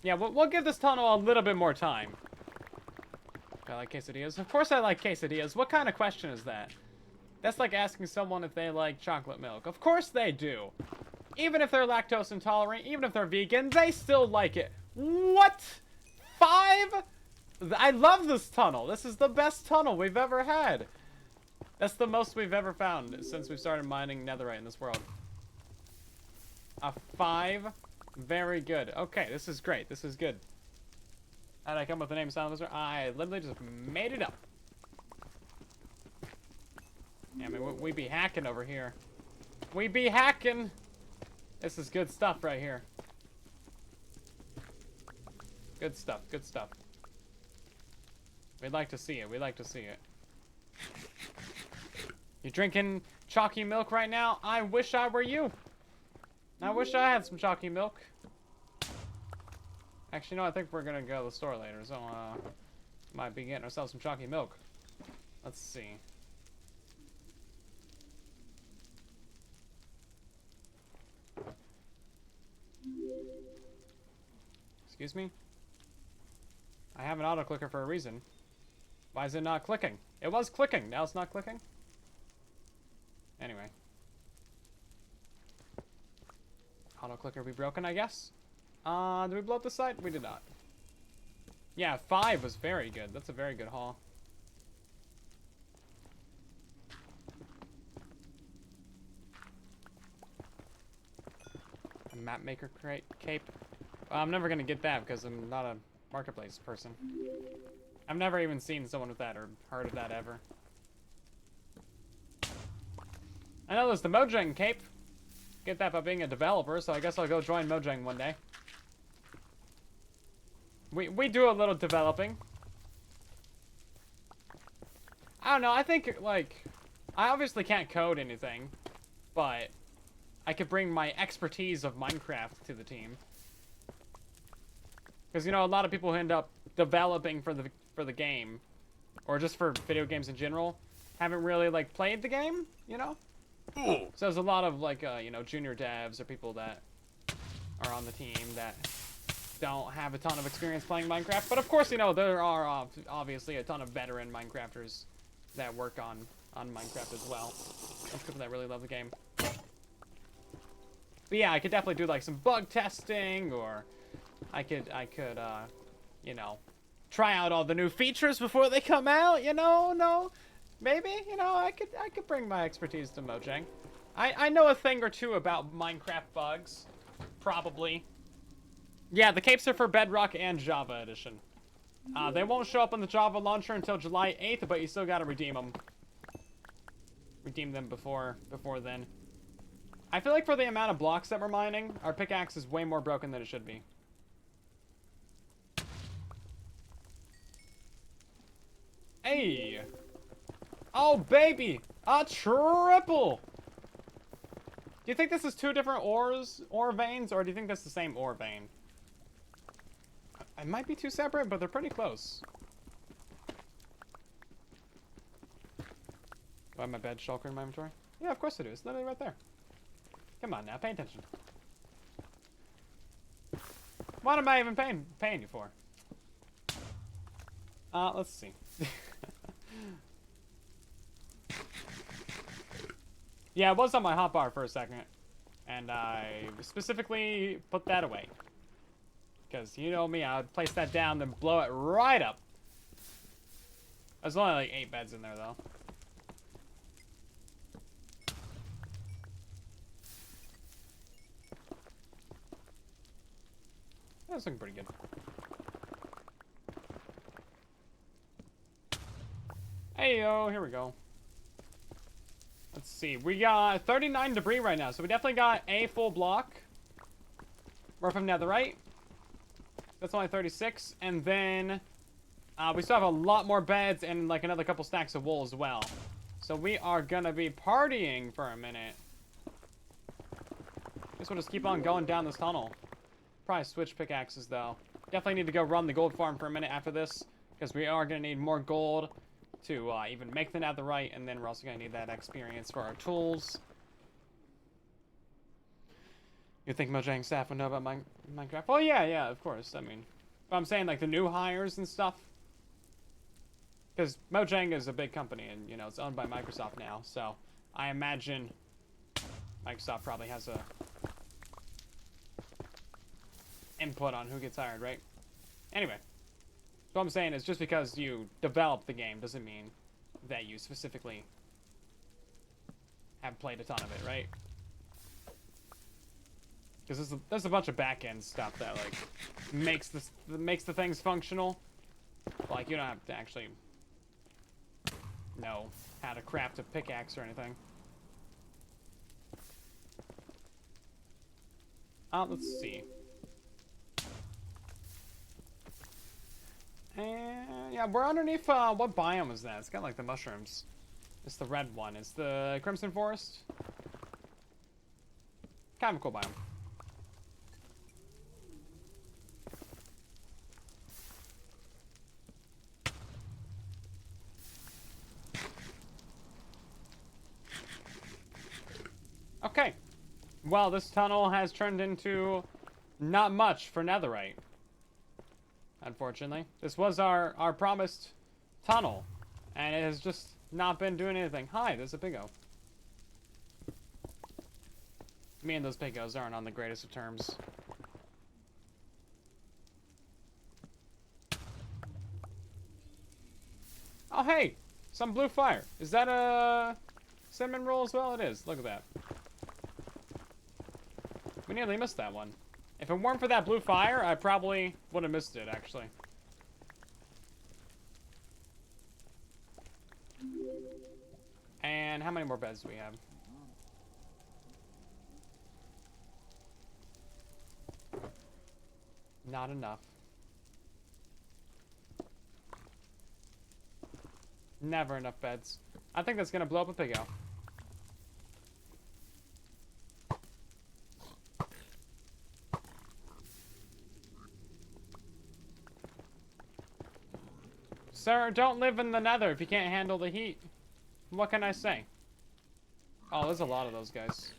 Yeah, we'll give this tunnel a little bit more time. I like quesadillas. Of course I like quesadillas. What kind of question is that? That's like asking someone if they like chocolate milk. Of course they do. Even if they're lactose intolerant, even if they're vegan, they still like it. What? 5? I love this tunnel. This is the best tunnel we've ever had. That's the most we've ever found since we started mining netherite in this world. A 5? Very good. Okay, this is great. This is good. How did I come up with the name Silent Wizard? I literally just made it up. Yeah, I mean, we be hacking over here. We be hacking! This is good stuff right here. Good stuff, good stuff. We'd like to see it, we'd like to see it. You drinking chalky milk right now? I wish I were you. I wish I had some chalky milk. Actually, no, I think we're gonna go to the store later, so, might be getting ourselves some chalky milk. Let's see. Excuse me? I have an auto clicker for a reason. Why is it not clicking? It was clicking, now it's not clicking? Anyway. Auto clicker be broken, I guess? Did we blow up the site? We did not. Yeah, 5 was very good. That's a very good haul. A map maker crate cape. I'm never gonna get that because I'm not a marketplace person. I've never even seen someone with that or heard of that ever. I know there's the Mojang cape. Get that by being a developer, so I guess I'll go join Mojang one day. We do a little developing. I don't know, I think, like, I obviously can't code anything, but I could bring my expertise of Minecraft to the team. Because, you know, a lot of people who end up developing for the game, or just for video games in general, haven't really, like, played the game, you know? So there's a lot of, like, you know, junior devs or people that are on the team that don't have a ton of experience playing Minecraft. But, of course, you know, there are obviously a ton of veteran Minecrafters that work on Minecraft as well. There's people that really love the game. But yeah, I could definitely do like some bug testing, or I could, you know, try out all the new features before they come out. You know, no, maybe, you know, I could bring my expertise to Mojang. I know a thing or two about Minecraft bugs, probably. Yeah, the capes are for Bedrock and Java Edition. They won't show up on the Java launcher until July 8th, but you still gotta redeem them. Redeem them before then. I feel like for the amount of blocks that we're mining, our pickaxe is way more broken than it should be. Hey! Oh, baby! A triple! Do you think this is two different ore veins, or do you think that's the same ore vein? It might be two separate, but they're pretty close. Do I have my bed shulker in my inventory? Yeah, of course I do. It's literally right there. Come on now, pay attention. What am I even paying you for? Let's see. Yeah, it was on my hotbar for a second. And I specifically put that away. Because you know me, I would place that down, then blow it right up. There's only like 8 beds in there, though. That's looking pretty good. Hey, yo, here we go. Let's see. We got 39 debris right now, so we definitely got a full block worth of netherite. That's only 36, and then we still have a lot more beds and like another couple stacks of wool as well. So we are gonna be partying for a minute. Guess we'll just keep on going down this tunnel. Probably switch pickaxes though. Definitely need to go run the gold farm for a minute after this, because we are gonna need more gold to even make the netherite, and then we're also gonna need that experience for our tools. You think Mojang staff would know about Minecraft? Well, yeah, of course. I mean, but I'm saying like the new hires and stuff, because Mojang is a big company, and you know it's owned by Microsoft now. So I imagine Microsoft probably has a input on who gets hired, right? Anyway, so what I'm saying is just because you develop the game doesn't mean that you specifically have played a ton of it, right? Because there's a bunch of back-end stuff that like makes the things functional. Like you don't have to actually know how to craft a pickaxe or anything. Let's see. And yeah, we're underneath, what biome is that? It's got like the mushrooms. It's the red one. It's the Crimson Forest. Kind of a cool biome. Okay. Well, this tunnel has turned into not much for netherite. Unfortunately. This was our promised tunnel, and it has just not been doing anything. Hi, there's a piggo. Me and those piggos aren't on the greatest of terms. Oh, hey! Some blue fire. Is that a cinnamon roll as well? It is. Look at that. We nearly missed that one. If it weren't for that blue fire, I probably would have missed it, actually. And how many more beds do we have? Not enough. Never enough beds. I think that's gonna blow up a piggo. Sir, don't live in the nether if you can't handle the heat. What can I say? Oh, there's a lot of those guys.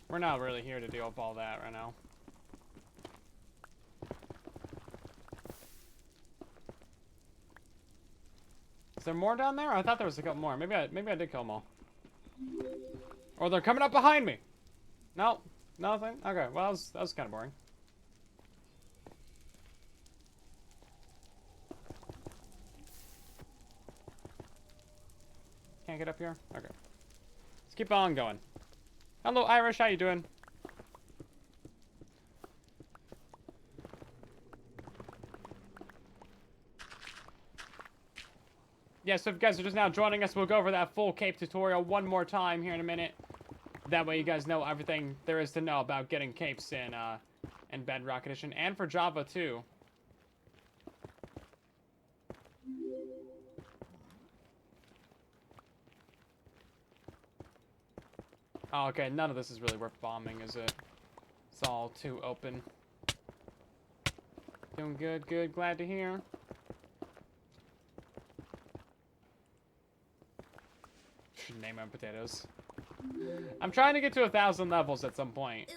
We're not really here to deal with all that right now. there more down there? I thought there was a couple more. Maybe I did kill them all. Or they're coming up behind me. No, nothing. Okay, well that was kind of boring. Can't get up here? Okay. Let's keep on going. Hello, Irish. How you doing? Yeah, so if you guys are just now joining us, we'll go over that full cape tutorial one more time here in a minute. That way you guys know everything there is to know about getting capes in Bedrock Edition, and for Java too. Oh, okay, none of this is really worth bombing, is it? It's all too open. Doing good, good, glad to hear. Should name our potatoes. I'm trying to get to 1,000 levels at some point.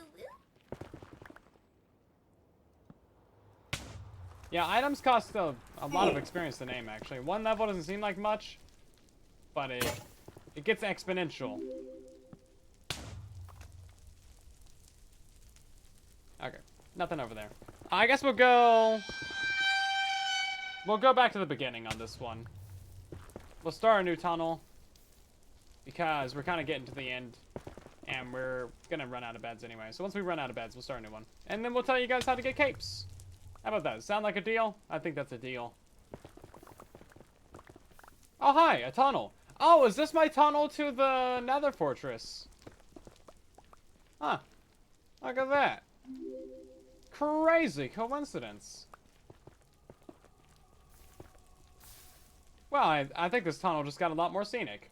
Yeah, items cost a lot of experience to name, actually. One level doesn't seem like much, but it gets exponential. Okay, nothing over there. I guess we'll go back to the beginning on this one. We'll start a new tunnel, because we're kind of getting to the end, and we're gonna run out of beds anyway. So once we run out of beds, we'll start a new one. And then we'll tell you guys how to get capes. How about that? Sound like a deal? I think that's a deal. Oh, hi, a tunnel. Oh, is this my tunnel to the Nether Fortress? Huh. Look at that. Crazy coincidence. Well, I think this tunnel just got a lot more scenic.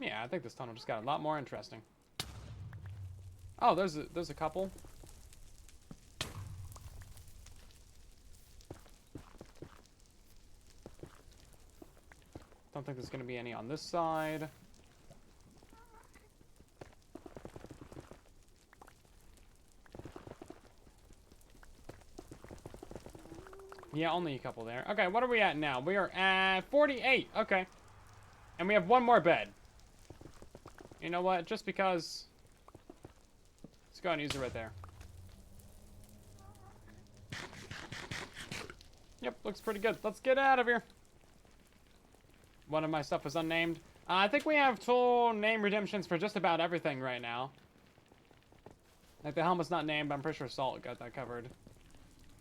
Yeah, I think this tunnel just got a lot more interesting. Oh, there's a couple. Don't think there's gonna be any on this side. Yeah, only a couple there. Okay, what are we at now? We are at 48. Okay. And we have one more bed. You know what? Just because... Let's go ahead and use it right there. Yep, looks pretty good. Let's get out of here. One of my stuff was unnamed. I think we have full name redemptions for just about everything right now. Like, the helmet's not named, but I'm pretty sure Salt got that covered.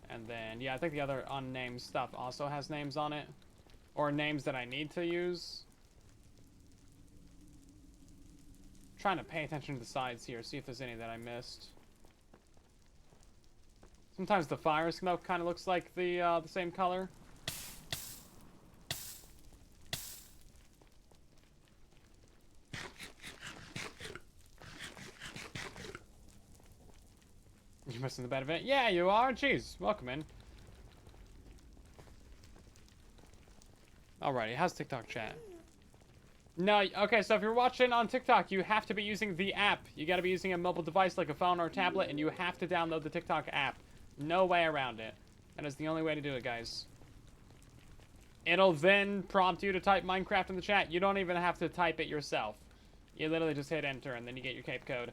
And then, yeah, I think the other unnamed stuff also has names on it. Or names that I need to use. Trying to pay attention to the sides here, see if there's any that I missed. Sometimes the fire smoke kind of looks like the same color. You're missing the bed event? Yeah, you are. Jeez, welcome in. Alrighty, how's TikTok chat? No, okay, so if you're watching on TikTok, you have to be using the app. You gotta be using a mobile device like a phone or a tablet, and you have to download the TikTok app. No way around it. That is the only way to do it, guys. It'll then prompt you to type Minecraft in the chat. You don't even have to type it yourself. You literally just hit enter, and then you get your cape code.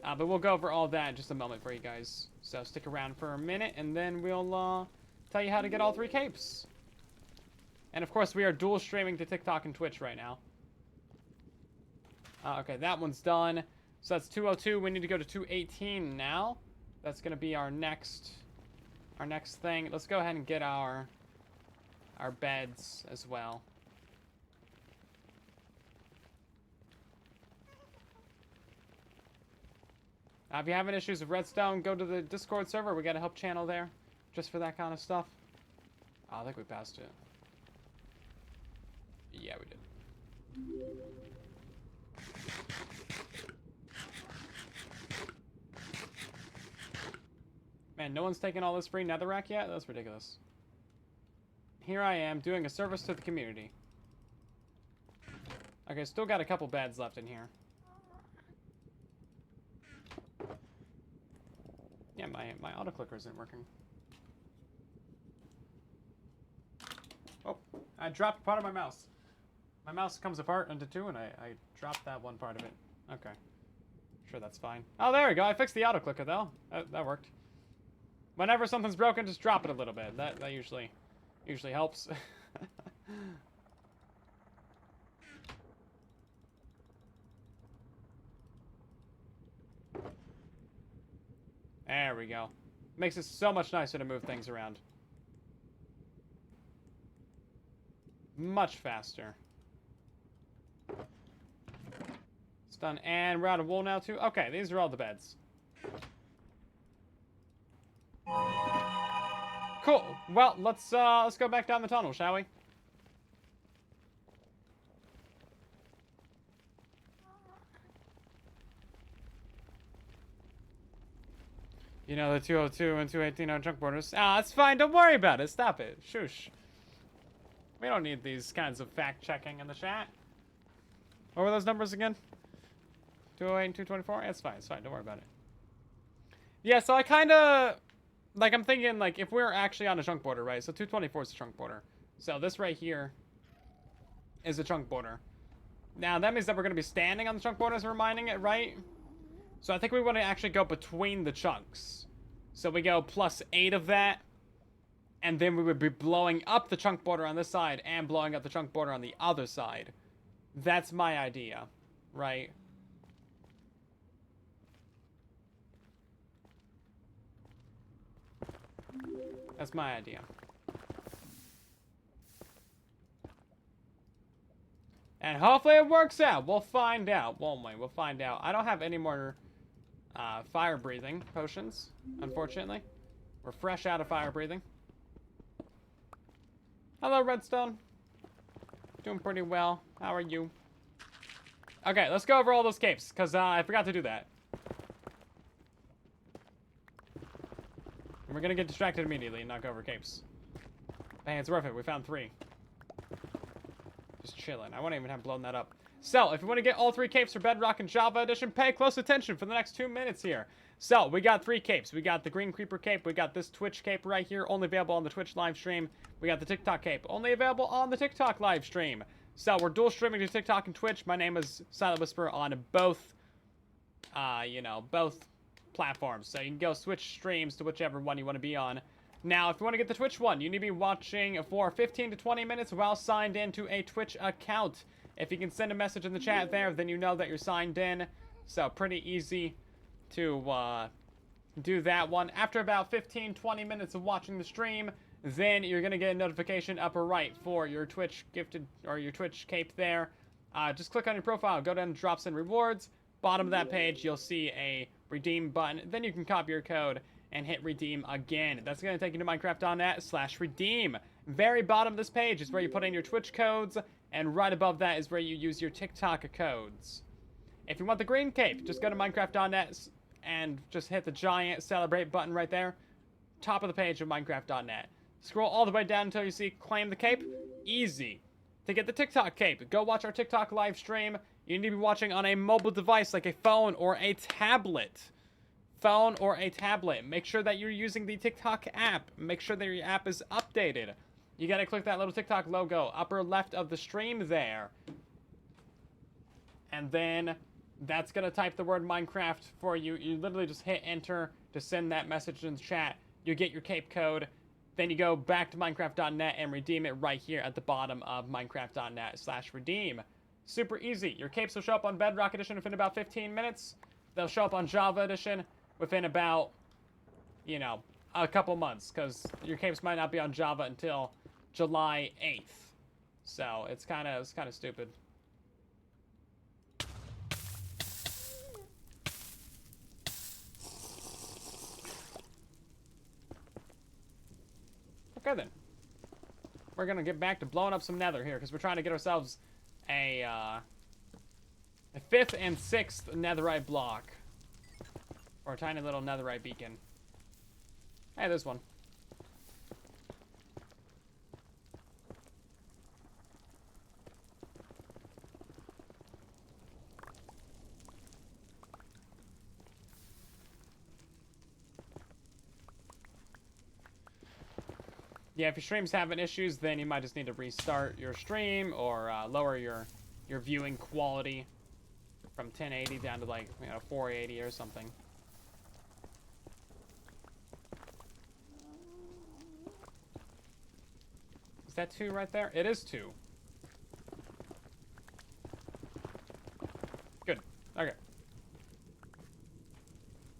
But we'll go over all that in just a moment for you guys. So stick around for a minute, and then we'll tell you how to get all 3 capes. And of course, we are dual streaming to TikTok and Twitch right now. Okay, that one's done. So that's 202. We need to go to 218 now. That's gonna be our next thing. Let's go ahead and get our beds as well. If you're having issues with redstone, go to the Discord server. We got a help channel there, just for that kind of stuff. Oh, I think we passed it. Yeah, we did. Man, no one's taken all this free netherrack yet? That's ridiculous. Here I am, doing a service to the community. Okay, still got a couple beds left in here. my auto clicker isn't working. Oh, I dropped part of my mouse. My mouse comes apart into two, and I dropped that one part of it. Okay. Sure, that's fine. Oh, there we go. I fixed the auto clicker, though. That worked. Whenever something's broken, just drop it a little bit. That usually helps. There we go. Makes it so much nicer to move things around. Much faster. It's done, and we're out of wool now too. Okay, these are all the beds. Cool. Well, let's go back down the tunnel, shall we? You know, the 202 and 218 are junk borders. Ah, it's fine. Don't worry about it. Stop it. Shush. We don't need these kinds of fact-checking in the chat. What were those numbers again? 208 and 224? It's fine. It's fine. Don't worry about it. Yeah, so I kind of... Like, I'm thinking, like, if we're actually on a chunk border, right? So 224 is a chunk border. So this right here is a chunk border. Now, that means that we're going to be standing on the chunk border as we're mining it, right? So I think we want to actually go between the chunks. So we go +8 of that. And then we would be blowing up the chunk border on this side and blowing up the chunk border on the other side. That's my idea, right? That's my idea. And hopefully it works out. We'll find out, won't we? We'll find out. I don't have any more fire breathing potions, unfortunately. We're fresh out of fire breathing. Hello, Redstone. Doing pretty well. How are you? Okay, let's go over all those capes, because I forgot to do that. And we're going to get distracted immediately and not go over capes. Hey, it's worth it. We found 3. Just chilling. I won't even have blown that up. So, if you want to get all 3 capes for Bedrock and Java Edition, pay close attention for the next 2 minutes here. So, we got 3 capes. We got the Green Creeper cape. We got this Twitch cape right here, only available on the Twitch live stream. We got the TikTok cape, only available on the TikTok live stream. So, we're dual streaming to TikTok and Twitch. My name is Silent Whisper on both, both platforms. So, you can go switch streams to whichever one you want to be on. Now, if you want to get the Twitch one, you need to be watching for 15 to 20 minutes while signed into a Twitch account. If you can send a message in the chat there, then you know that you're signed in. So, pretty easy to do that one. After about 15-20 minutes of watching the stream, then you're going to get a notification upper right for your Twitch gifted, or your Twitch cape there. Just click on your profile, go down to drops and rewards. Bottom of that page, you'll see a redeem button. Then you can copy your code and hit redeem again. That's going to take you to minecraft.net/redeem. Very bottom of this page is where you put in your Twitch codes, and right above that is where you use your TikTok codes. If you want the green cape, just go to minecraft.net and just hit the giant celebrate button right there. Top of the page of minecraft.net. Scroll all the way down until you see claim the cape. Easy. To get the TikTok cape, go watch our TikTok live stream. You need to be watching on a mobile device like a phone or a tablet. Phone or a tablet. Make sure that you're using the TikTok app. Make sure that your app is updated. You gotta click that little TikTok logo upper left of the stream there. And then that's gonna type the word Minecraft for you. You literally just hit enter to send that message in the chat. You get your cape code. Then you go back to minecraft.net and redeem it right here at the bottom of minecraft.net/redeem. Super easy. Your capes will show up on Bedrock Edition within about 15 minutes. They'll show up on Java Edition within about, a couple months, because your capes might not be on Java until July 8th. So it's kind of stupid. Okay then. We're gonna get back to blowing up some nether here, because we're trying to get ourselves a 5th and 6th netherite block. Or a tiny little netherite beacon. Hey, there's one. Yeah, if your stream's having issues, then you might just need to restart your stream or lower your viewing quality from 1080 down to like 480 or something. Is that 2 right there? It is 2. Good. Okay.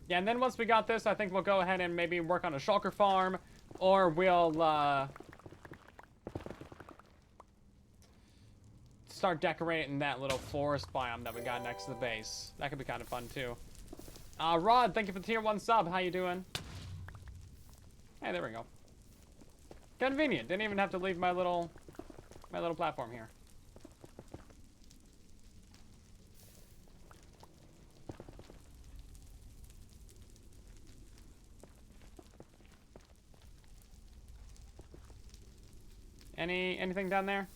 Yeah, and then once we got this, I think we'll go ahead and maybe work on a shulker farm, or we'll start decorating that little forest biome that we got next to the base. That could be kind of fun too. Rod, thank you for the tier 1 sub. How you doing? Hey, there we go. Convenient. Didn't even have to leave my little platform here. Anything down there?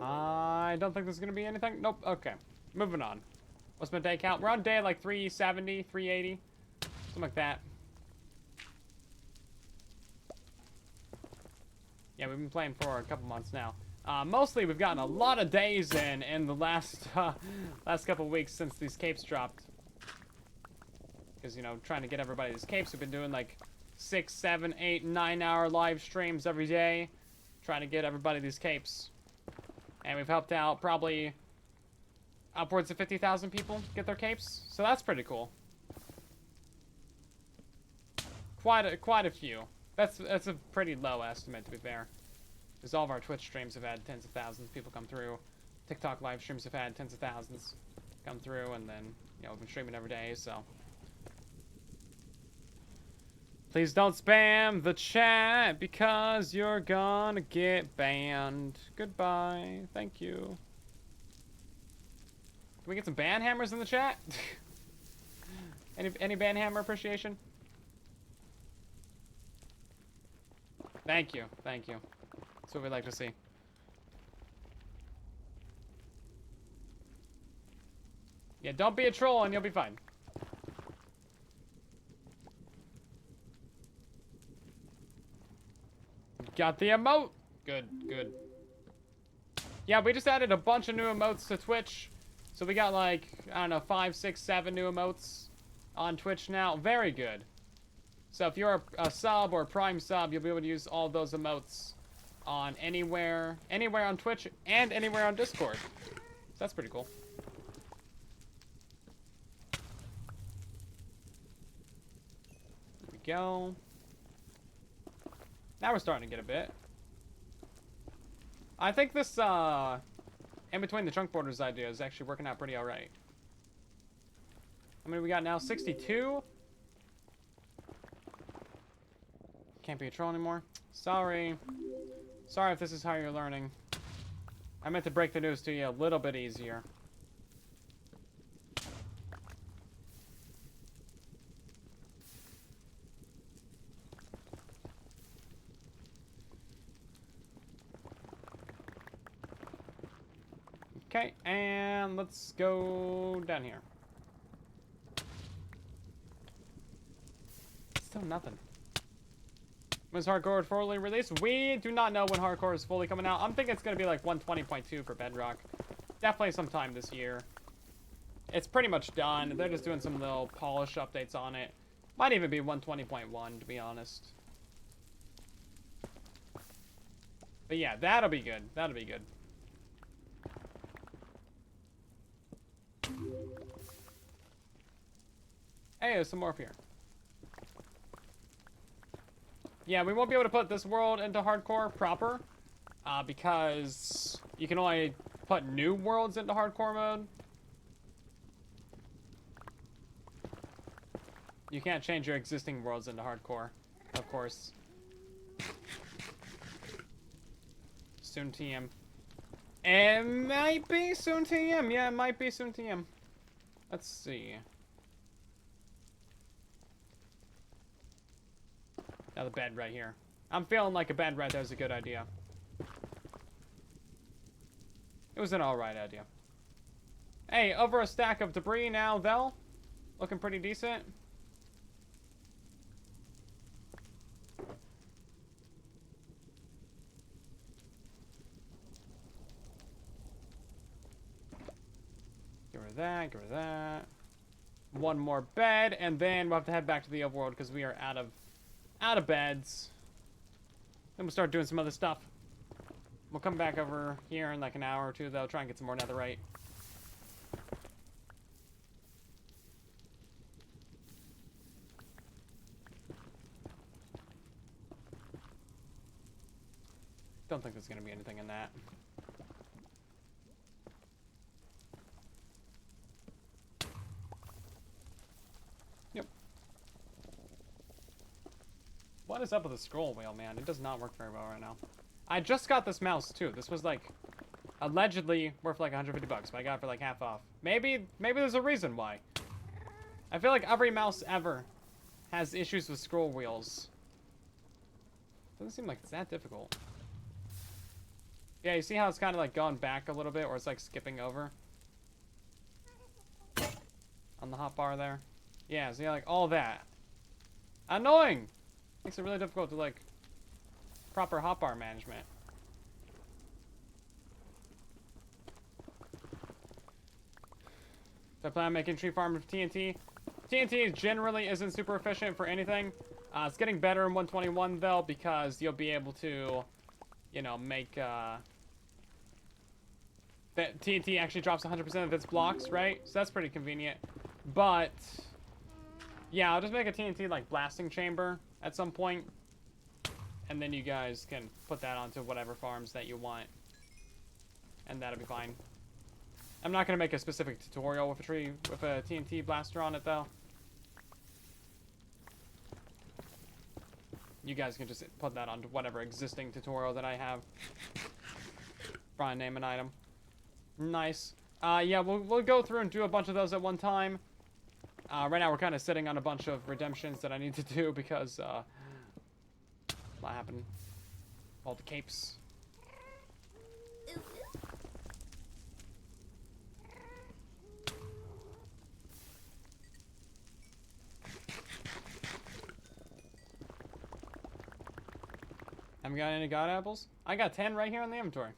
I don't think there's gonna be anything. Nope. Okay. Moving on. What's my day count? We're on day like 370, 380. Something like that. Yeah, we've been playing for a couple months now. Mostly we've gotten a lot of days in the last couple weeks since these capes dropped. Because, trying to get everybody these capes, we've been doing like 6, 7, 8, 9-hour live streams every day. Trying to get everybody these capes. And we've helped out probably upwards of 50,000 people get their capes. So that's pretty cool. Quite a few. That's a pretty low estimate, to be fair. Because all of our Twitch streams have had tens of thousands of people come through. TikTok live streams have had tens of thousands come through. And then, we've been streaming every day, so. Please don't spam the chat because you're gonna get banned. Goodbye. Thank you. Can we get some ban hammers in the chat? Any ban hammer appreciation? Thank you. Thank you. That's what we'd like to see. Yeah, don't be a troll and you'll be fine. Got the emote. Good, good. Yeah, we just added a bunch of new emotes to Twitch. So we got like, I don't know, 5, 6, 7 new emotes on Twitch now. Very good. So if you're a sub or a prime sub, you'll be able to use all those emotes on anywhere on Twitch and anywhere on Discord. So that's pretty cool. There we go. Now we're starting to get a bit. I think this, in between the chunk borders idea is actually working out pretty alright. How many we got now? 62? Can't be a troll anymore. Sorry. Sorry if this is how you're learning. I meant to break the news to you a little bit easier. Okay, and let's go down here. Still nothing. When's Hardcore fully released? We do not know when Hardcore is fully coming out. I'm thinking it's going to be like 120.2 for Bedrock. Definitely sometime this year. It's pretty much done. They're just doing some little polish updates on it. Might even be 120.1 to be honest. But yeah, that'll be good. That'll be good. Hey, there's some more up here. Yeah, we won't be able to put this world into hardcore proper, because you can only put new worlds into hardcore mode. You can't change your existing worlds into hardcore, of course. Soon TM. It might be soon TM. Yeah, it might be soon TM. Let's see. Now the bed right here. I'm feeling like a bed right there is a good idea. It was an alright idea. Hey, over a stack of debris now, though. Looking pretty decent. Get rid of that, get rid of that. One more bed, and then we'll have to head back to the overworld because we are out of beds. Then we'll start doing some other stuff. We'll come back over here in like an hour or two, though. Try and get some more netherite. Don't think there's going to be anything in that. Yep. What is up with the scroll wheel, man? It does not work very well right now. I just got this mouse, too. This was, like, allegedly worth, like, 150 bucks, but I got it for, like, half off. Maybe there's a reason why. I feel like every mouse ever has issues with scroll wheels. Doesn't seem like it's that difficult. Yeah, you see how it's kind of, like, gone back a little bit, or it's, like, skipping over? On the hotbar there. Yeah, see, like, all that. Annoying! Makes it really difficult to, like, proper hotbar management. So I plan on making tree farm with TNT. TNT generally isn't super efficient for anything. It's getting better in 121 though, because you'll be able to, you know, make that TNT actually drops 100% of its blocks, right? So that's pretty convenient. But yeah, I'll just make a TNT like blasting chamber at some point. And then you guys can put that onto whatever farms that you want. And that'll be fine. I'm not going to make a specific tutorial with a TNT blaster on it, though. You guys can just put that onto whatever existing tutorial that I have. Try and name an item. Nice. Yeah, we'll go through and do a bunch of those at one time. Right now we're kind of sitting on a bunch of redemptions that I need to do because, what happened? All the capes. Haven't got any god apples? I got 10 right here in the inventory.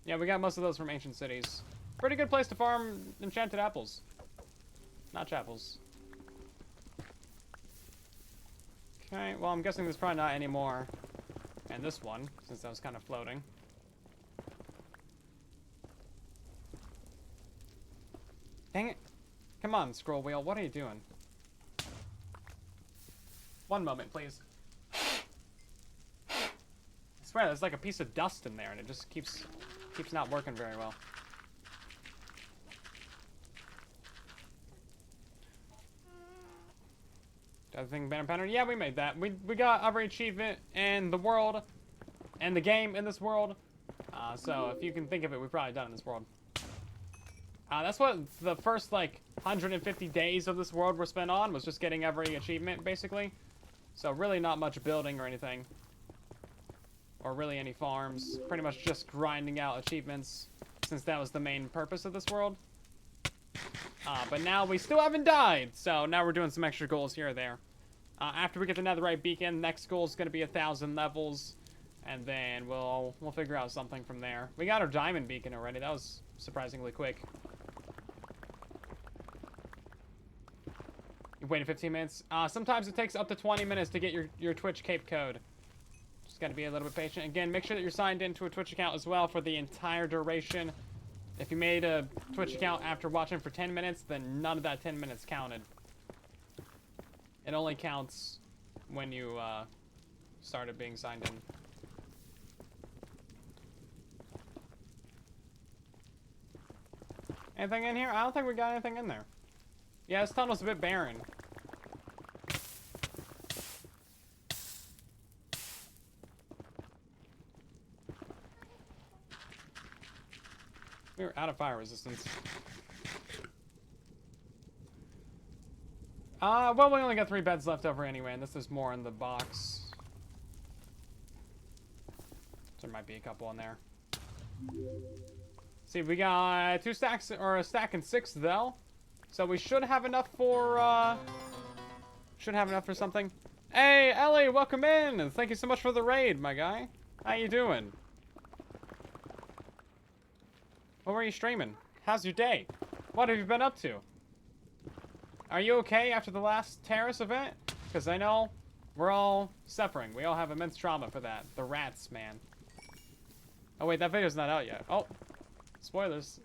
Yeah, we got most of those from ancient cities. Pretty good place to farm enchanted apples. Not chapels. Okay, well, I'm guessing there's probably not any more in this one, since that was kind of floating. Dang it. Come on, scroll wheel, what are you doing? One moment, please. I swear, there's like a piece of dust in there, and it just keeps not working very well. Other thing, banner pattern. Yeah, we made that. We got every achievement in the world, and the game in this world. So if you can think of it, we've probably done in this world. That's what the first like 150 days of this world were spent on, was just getting every achievement basically. So really not much building or anything, or really any farms. Pretty much just grinding out achievements, since that was the main purpose of this world. But now we still haven't died, so now we're doing some extra goals here or there. After we get the netherite beacon, next goal is going to be 1,000 levels, and then we'll figure out something from there. We got our diamond beacon already. That was surprisingly quick. You waited 15 minutes. Sometimes it takes up to 20 minutes to get your Twitch cape code. Just got to be a little bit patient. Again, make sure that you're signed into a Twitch account as well for the entire duration. If you made a Twitch account after watching for 10 minutes, then none of that 10 minutes counted. It only counts when you started being signed in. Anything in here? I don't think we got anything in there. Yeah, this tunnel's a bit barren. We're out of fire resistance. Well, we only got 3 beds left over anyway, and this is more in the box. There might be a couple in there. See, we got 2 stacks, or a stack and 6 though. So we should have enough for, something. Hey, Ellie, welcome in! Thank you so much for the raid, my guy. How you doing? What were you streaming? How's your day? What have you been up to? Are you okay after the last terrace event? Because I know we're all suffering. We all have immense trauma for that. The rats, man. Oh, wait, that video's not out yet. Oh, spoilers.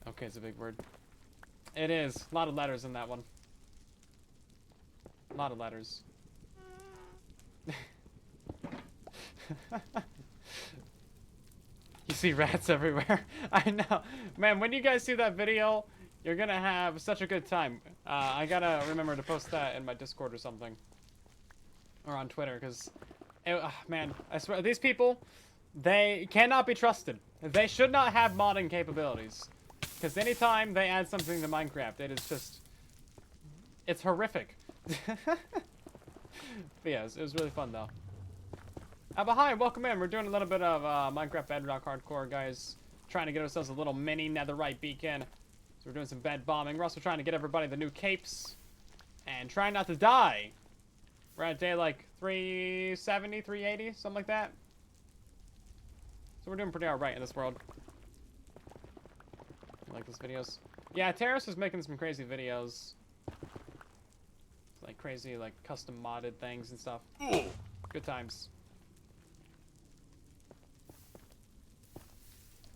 Okay, it's a big word. It is. A lot of letters in that one. A lot of letters. You see rats everywhere. I know. Man, when you guys see that video, you're gonna have such a good time. I gotta remember to post that in my Discord or something. Or on Twitter, because... man, I swear, these people, they cannot be trusted. They should not have modding capabilities. Because anytime they add something to Minecraft, it is just... It's horrific. But yeah, it was really fun, though. But hi, welcome in. We're doing a little bit of Minecraft Bedrock Hardcore, guys. Trying to get ourselves a little mini netherite beacon. So we're doing some bed bombing. We're also trying to get everybody the new capes. And trying not to die. We're at day like 370, 380, something like that. So we're doing pretty alright in this world. You like these videos? Yeah, Terrace is making some crazy videos. Like crazy, like custom modded things and stuff. Good times.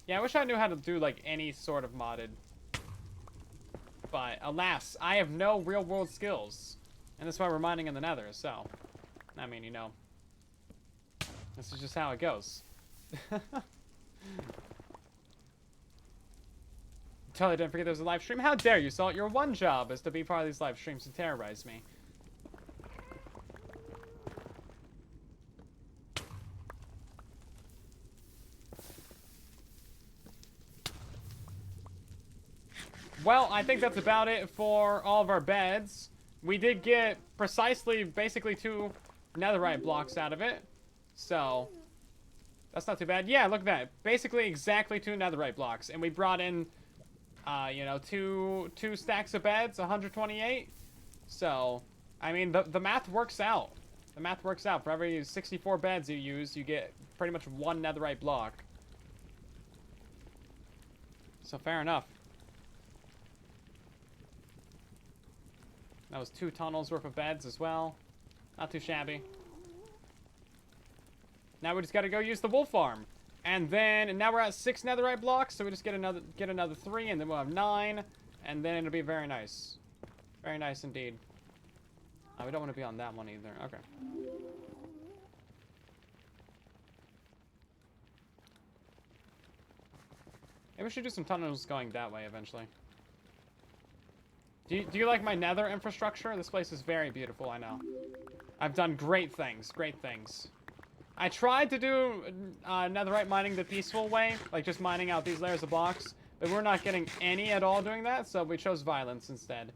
Yeah, I wish I knew how to do, like, any sort of modded. But, alas, I have no real-world skills. And that's why we're mining in the nether, so... I mean, you know... This is just how it goes. Totally didn't forget there was a live stream. How dare you, Salt? Your one job is to be part of these live streams to terrorize me. Well, I think that's about it for all of our beds. We did get precisely, basically 2 netherite blocks out of it. So, that's not too bad. Yeah, look at that. Basically exactly 2 netherite blocks. And we brought in, you know, two stacks of beds, 128. So, I mean, the math works out. The math works out. For every 64 beds you use, you get pretty much 1 netherite block. So, fair enough. That was 2 tunnels worth of beds as well. Not too shabby. Now we just gotta go use the wool farm. And now we're at 6 netherite blocks, so we just get another 3, and then we'll have 9. And then it'll be very nice. Very nice indeed. We don't want to be on that one either. Okay. Maybe we should do some tunnels going that way eventually. Do you like my nether infrastructure? This place is very beautiful, I know. I've done great things, great things. I tried to do netherite mining the peaceful way, like just mining out these layers of blocks, but we're not getting any at all doing that, so we chose violence instead.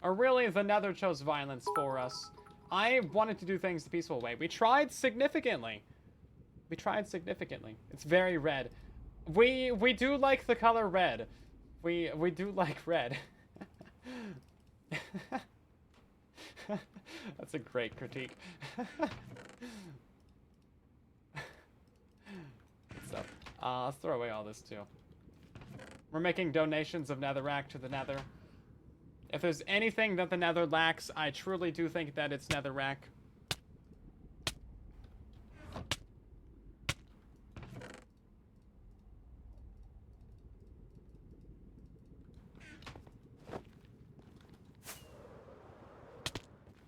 Or really, the nether chose violence for us. I wanted to do things the peaceful way. We tried significantly. We tried significantly. It's very red. We do like the color red. We do like red. That's a great critique. So, let's throw away all this too. We're making donations of netherrack to the nether. If there's anything that the nether lacks, I truly do think that it's netherrack.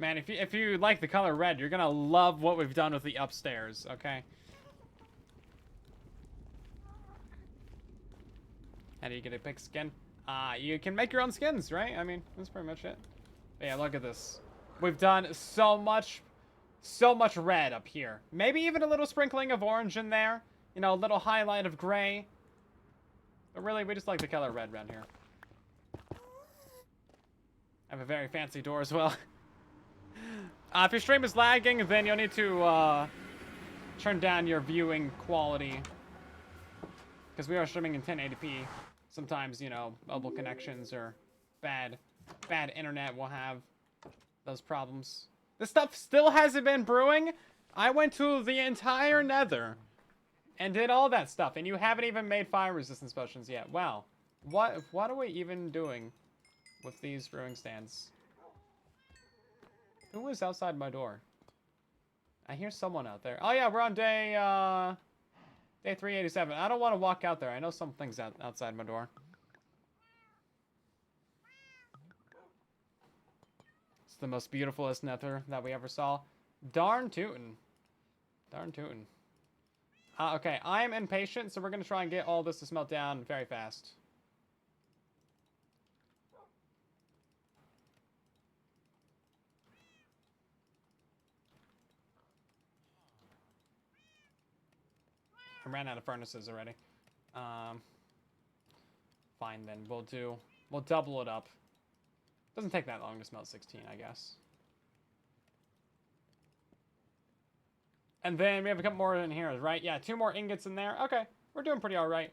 Man, if you like the color red, you're gonna love what we've done with the upstairs, okay? How do you get a pig skin? You can make your own skins, right? I mean, that's pretty much it. But yeah, look at this. We've done so much red up here. Maybe even a little sprinkling of orange in there. You know, a little highlight of gray. But really, we just like the color red around here. I have a very fancy door as well. If your stream is lagging, then you'll need to turn down your viewing quality. Because we are streaming in 1080p. Sometimes, you know, mobile connections or bad internet will have those problems. This stuff still hasn't been brewing. I went to the entire Nether and did all that stuff, and you haven't even made fire resistance potions yet. Wow. What are we even doing with these brewing stands? Who is outside my door? I hear someone out there. Oh yeah, we're on day 387. I don't want to walk out there. I know something's outside my door. It's the most beautifulest nether that we ever saw. Darn tootin'. Darn tootin'. Okay, I'm impatient, so we're going to try and get all this to smelt down very fast. I ran out of furnaces already. Fine then, we'll double it up. Doesn't take that long to smelt 16, I guess. And then we have a couple more in here, right? Yeah, 2 more ingots in there. Okay, we're doing pretty all right.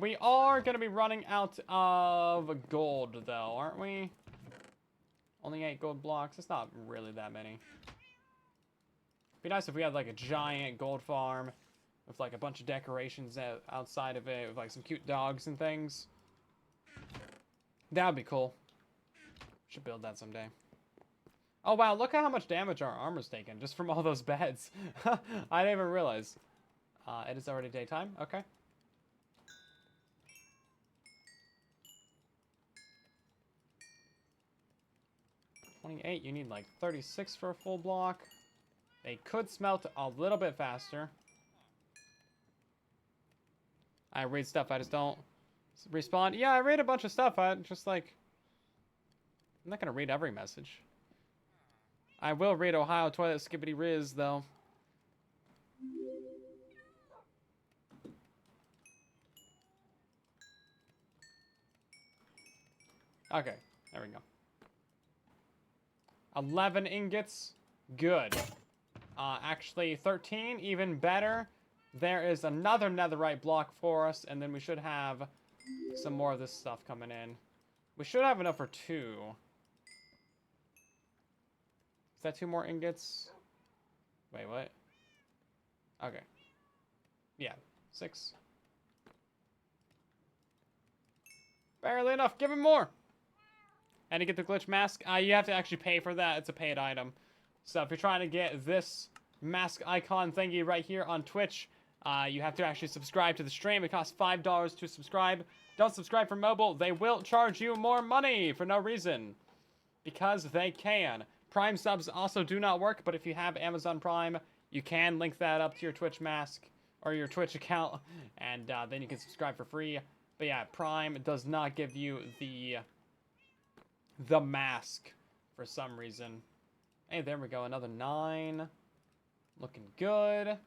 We are going to be running out of gold, though, aren't we? Only 8 gold blocks. It's not really that many. Be nice if we had, like, a giant gold farm with, like, a bunch of decorations outside of it with, like, some cute dogs and things. That would be cool. Should build that someday. Oh, wow, look at how much damage our armor's taken just from all those beds. I didn't even realize. It is already daytime. Okay. $28. You need, like, 36 for a full block. They could smelt a little bit faster. I read stuff, I just don't respond. Yeah, I read a bunch of stuff. I just, like... I'm not going to read every message. I will read Ohio Toilet Skibbity Riz, though. Okay, there we go. 11 ingots. Good. Actually, 13, even better. There is another netherite block for us, and then we should have some more of this stuff coming in. We should have enough for 2. Is that 2 more ingots? Wait, what? Okay. Yeah, 6. Barely enough. Give him more. And to get the glitch mask, you have to actually pay for that. It's a paid item. So if you're trying to get this mask icon thingy right here on Twitch, you have to actually subscribe to the stream. It costs $5 to subscribe. Don't subscribe for mobile. They will charge you more money for no reason. Because they can. Prime subs also do not work, but if you have Amazon Prime, you can link that up to your Twitch mask or your Twitch account, and then you can subscribe for free. But yeah, Prime does not give you the mask for some reason. Hey, there we go. Another 9. Looking good.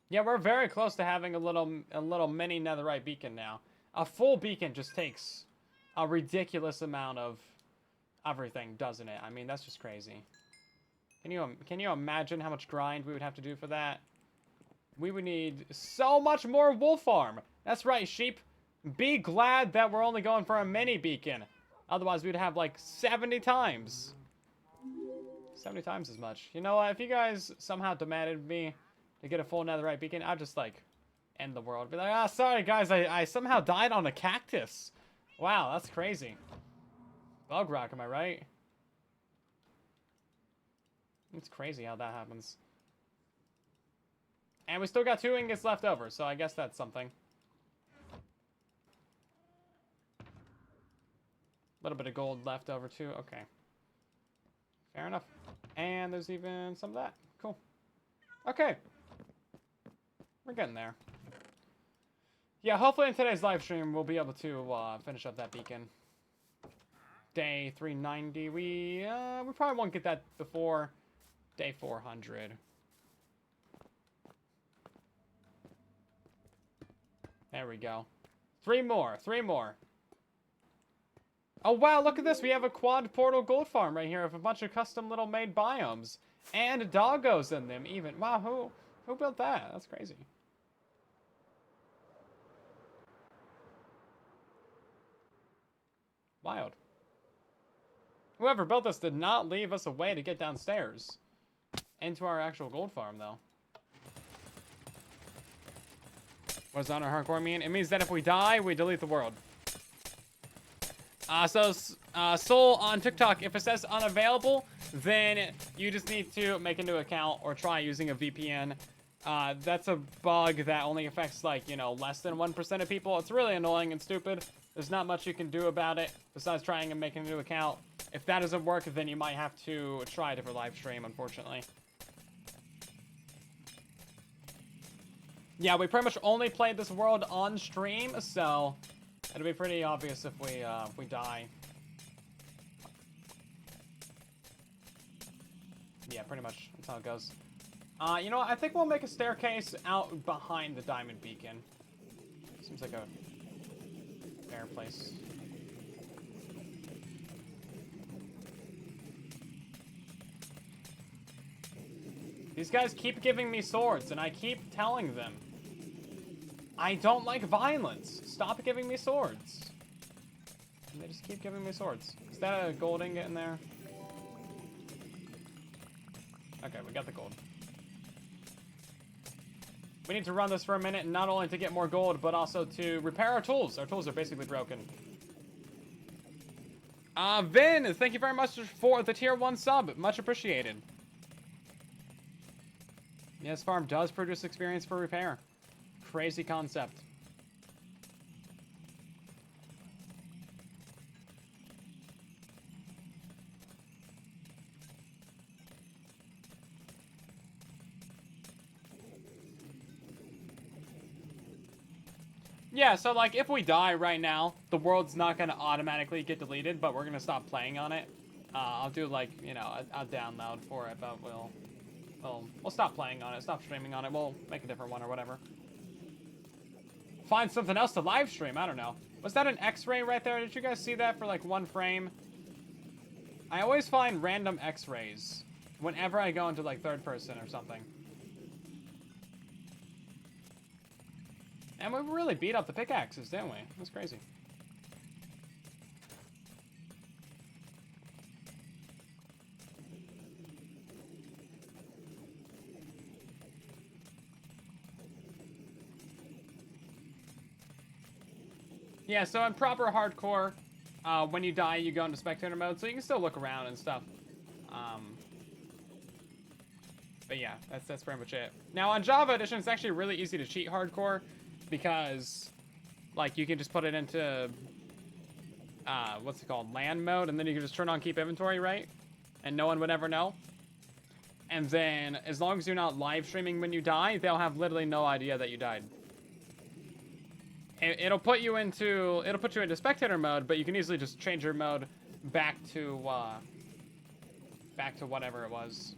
Yeah, we're very close to having a little mini netherite beacon now. A full beacon just takes a ridiculous amount of everything, doesn't it? I mean, that's just crazy. Can you imagine how much grind we would have to do for that? We would need so much more wool farm. That's right, sheep. Be glad that we're only going for a mini beacon. Otherwise, we'd have like 70 times. 70 times as much. You know what? If you guys somehow demanded me to get a full netherite beacon, I'd just like end the world. Be like, sorry guys, I somehow died on a cactus. Wow, that's crazy. Bug rock, am I right? It's crazy how that happens. And we still got 2 ingots left over, so I guess that's something. A little bit of gold left over too. Okay. Fair enough. And there's even some of that. Cool. Okay. We're getting there. Yeah, hopefully in today's live stream we'll be able to finish up that beacon. Day 390. We probably won't get that before day 400. There we go. 3 more. 3 more. Oh wow, look at this. We have a quad portal gold farm right here with a bunch of custom little made biomes. And doggos in them even. Wow, who built that? That's crazy. Wild. Whoever built this did not leave us a way to get downstairs. Into our actual gold farm, though. What does honor hardcore mean? It means that if we die, we delete the world. Soul on TikTok, if it says unavailable, then you just need to make a new account or try using a VPN. That's a bug that only affects, like, you know, less than 1% of people. It's really annoying and stupid. There's not much you can do about it besides trying and making a new account. If that doesn't work, then you might have to try a different live stream, unfortunately. Yeah, we pretty much only played this world on stream, so it'll be pretty obvious if we die. Yeah, pretty much. That's how it goes. You know what? I think we'll make a staircase out behind the diamond beacon. Seems like a fair place. These guys keep giving me swords, and I keep telling them, I don't like violence. Stop giving me swords. And they just keep giving me swords. Is that a gold ingot in there? Okay, we got the gold. We need to run this for a minute, not only to get more gold, but also to repair our tools. Our tools are basically broken. Vin, thank you very much for the tier 1 sub. Much appreciated. Yes, farm does produce experience for repair. Crazy concept. Yeah, so like if we die right now, the world's not going to automatically get deleted, but we're going to stop playing on it. I'll do like, you know, a download for it, but we'll stop playing on it, stop streaming on it. We'll make a different one or whatever. Find something else to live stream. I don't know. Was that an X-ray right there? Did you guys see that for like 1 frame? I always find random X-rays whenever I go into like 3rd person or something. And we really beat up the pickaxes, didn't we? That's crazy. Yeah, so in proper hardcore, when you die, you go into spectator mode, so you can still look around and stuff. But yeah, that's pretty much it. Now, on Java Edition, it's actually really easy to cheat hardcore, because, like, you can just put it into, what's it called, LAN mode, and then you can just turn on keep inventory, right? And no one would ever know. And then, as long as you're not live streaming when you die, they'll have literally no idea that you died. It'll put you into spectator mode, but you can easily just change your mode back to whatever it was.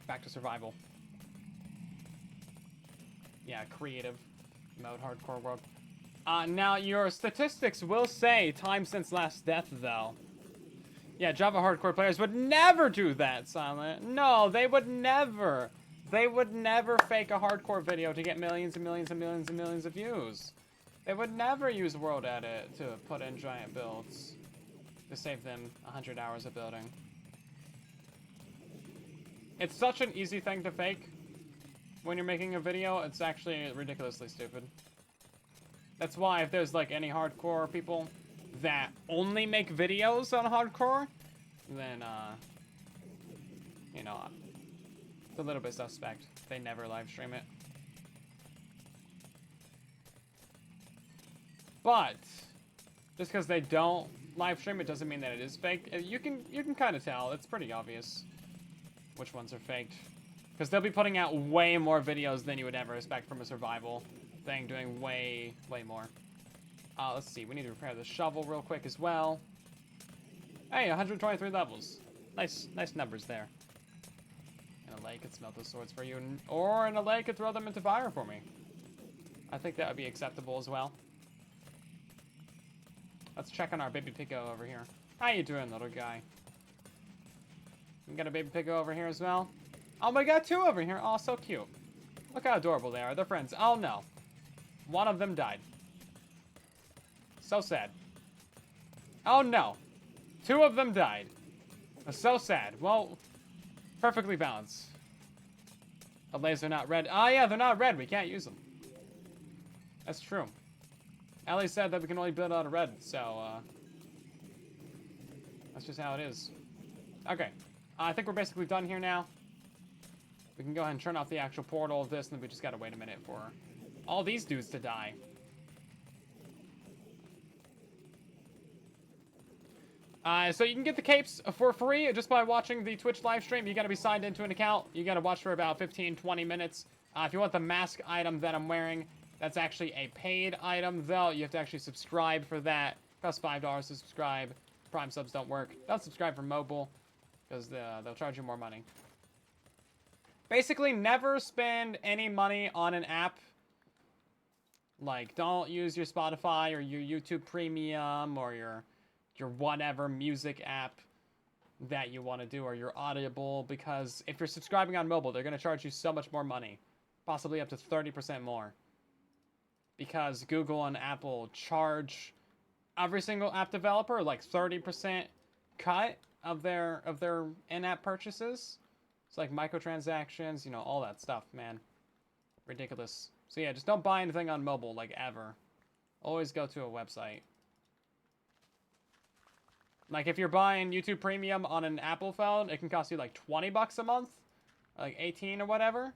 Back to survival. Yeah, creative mode, hardcore world. Now your statistics will say time since last death, though. Yeah, Java hardcore players would never do that, Silent. No, they would never. They would never fake a hardcore video to get millions and millions and millions and millions of views. They would never use World Edit to put in giant builds to save them 100 hours of building. It's such an easy thing to fake when you're making a video. It's actually ridiculously stupid. That's why if there's like any hardcore people that only make videos on hardcore, then you know, it's a little bit suspect. They never live stream it. But just because they don't live stream it doesn't mean that it is fake. You can kind of tell. It's pretty obvious which ones are faked, because they'll be putting out way more videos than you would ever expect from a survival thing, doing way more. Let's see. We need to repair the shovel real quick as well. Hey, 123 levels. Nice numbers there. And a lake could smelt those swords for you, or in a lake could throw them into fire for me. I think that would be acceptable as well. Let's check on our baby piggo over here. How you doing, little guy? We got a baby piggo over here as well. Oh, we got 2 over here. Oh, so cute. Look how adorable they are. They're friends. Oh, no. One of them died. So sad. Oh, no. 2 of them died. That's so sad. Well, perfectly balanced. The laser not red. Oh, yeah, they're not red. We can't use them. That's true. Ellie said that we can only build out of red, so, that's just how it is. Okay. I think we're basically done here now. We can go ahead and turn off the actual portal of this, and then we just gotta wait a minute for all these dudes to die. So you can get the capes for free just by watching the Twitch live stream. You gotta be signed into an account. You gotta watch for about 15-20 minutes. If you want the mask item that I'm wearing, that's actually a paid item, though. You have to actually subscribe for that. It costs $5 to subscribe. Prime subs don't work. Don't subscribe for mobile, because they'll charge you more money. Basically, never spend any money on an app. Like, don't use your Spotify or your YouTube Premium or your whatever music app that you want to do, or your Audible, because if you're subscribing on mobile, they're going to charge you so much more money. Possibly up to 30% more. Because Google and Apple charge every single app developer like 30% cut of their in-app purchases. It's like microtransactions, you know, all that stuff, man. Ridiculous. So yeah, just don't buy anything on mobile, like, ever. Always go to a website. Like, if you're buying YouTube Premium on an Apple phone, it can cost you like 20 bucks a month. Like 18 or whatever.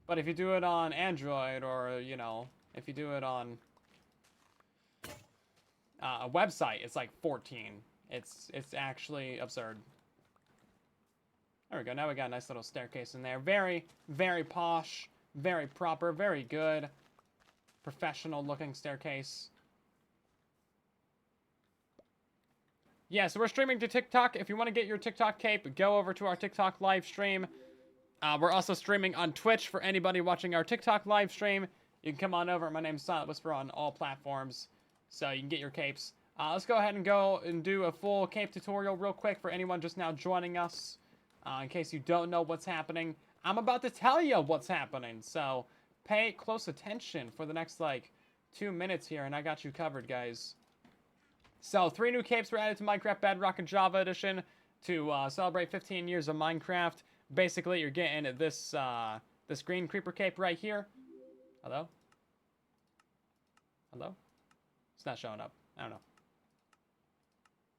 But if you do it on Android, or, you know, if you do it on a website, it's like 14. It's actually absurd. There we go. Now we got a nice little staircase in there. Very, very posh. Very proper. Very good. Professional looking staircase. Yeah, so we're streaming to TikTok. If you want to get your TikTok cape, go over to our TikTok live stream. We're also streaming on Twitch for anybody watching our TikTok live stream. You can come on over. My name's Silent Whisper on all platforms, so you can get your capes. Let's go ahead and go and do a full cape tutorial real quick for anyone just now joining us. In case you don't know what's happening, I'm about to tell you what's happening, so pay close attention for the next, like, 2 minutes here, and I got you covered, guys. So, 3 new capes were added to Minecraft Bedrock and Java Edition to celebrate 15 years of Minecraft. Basically, you're getting this this green creeper cape right here. Hello? Hello? It's not showing up. I don't know.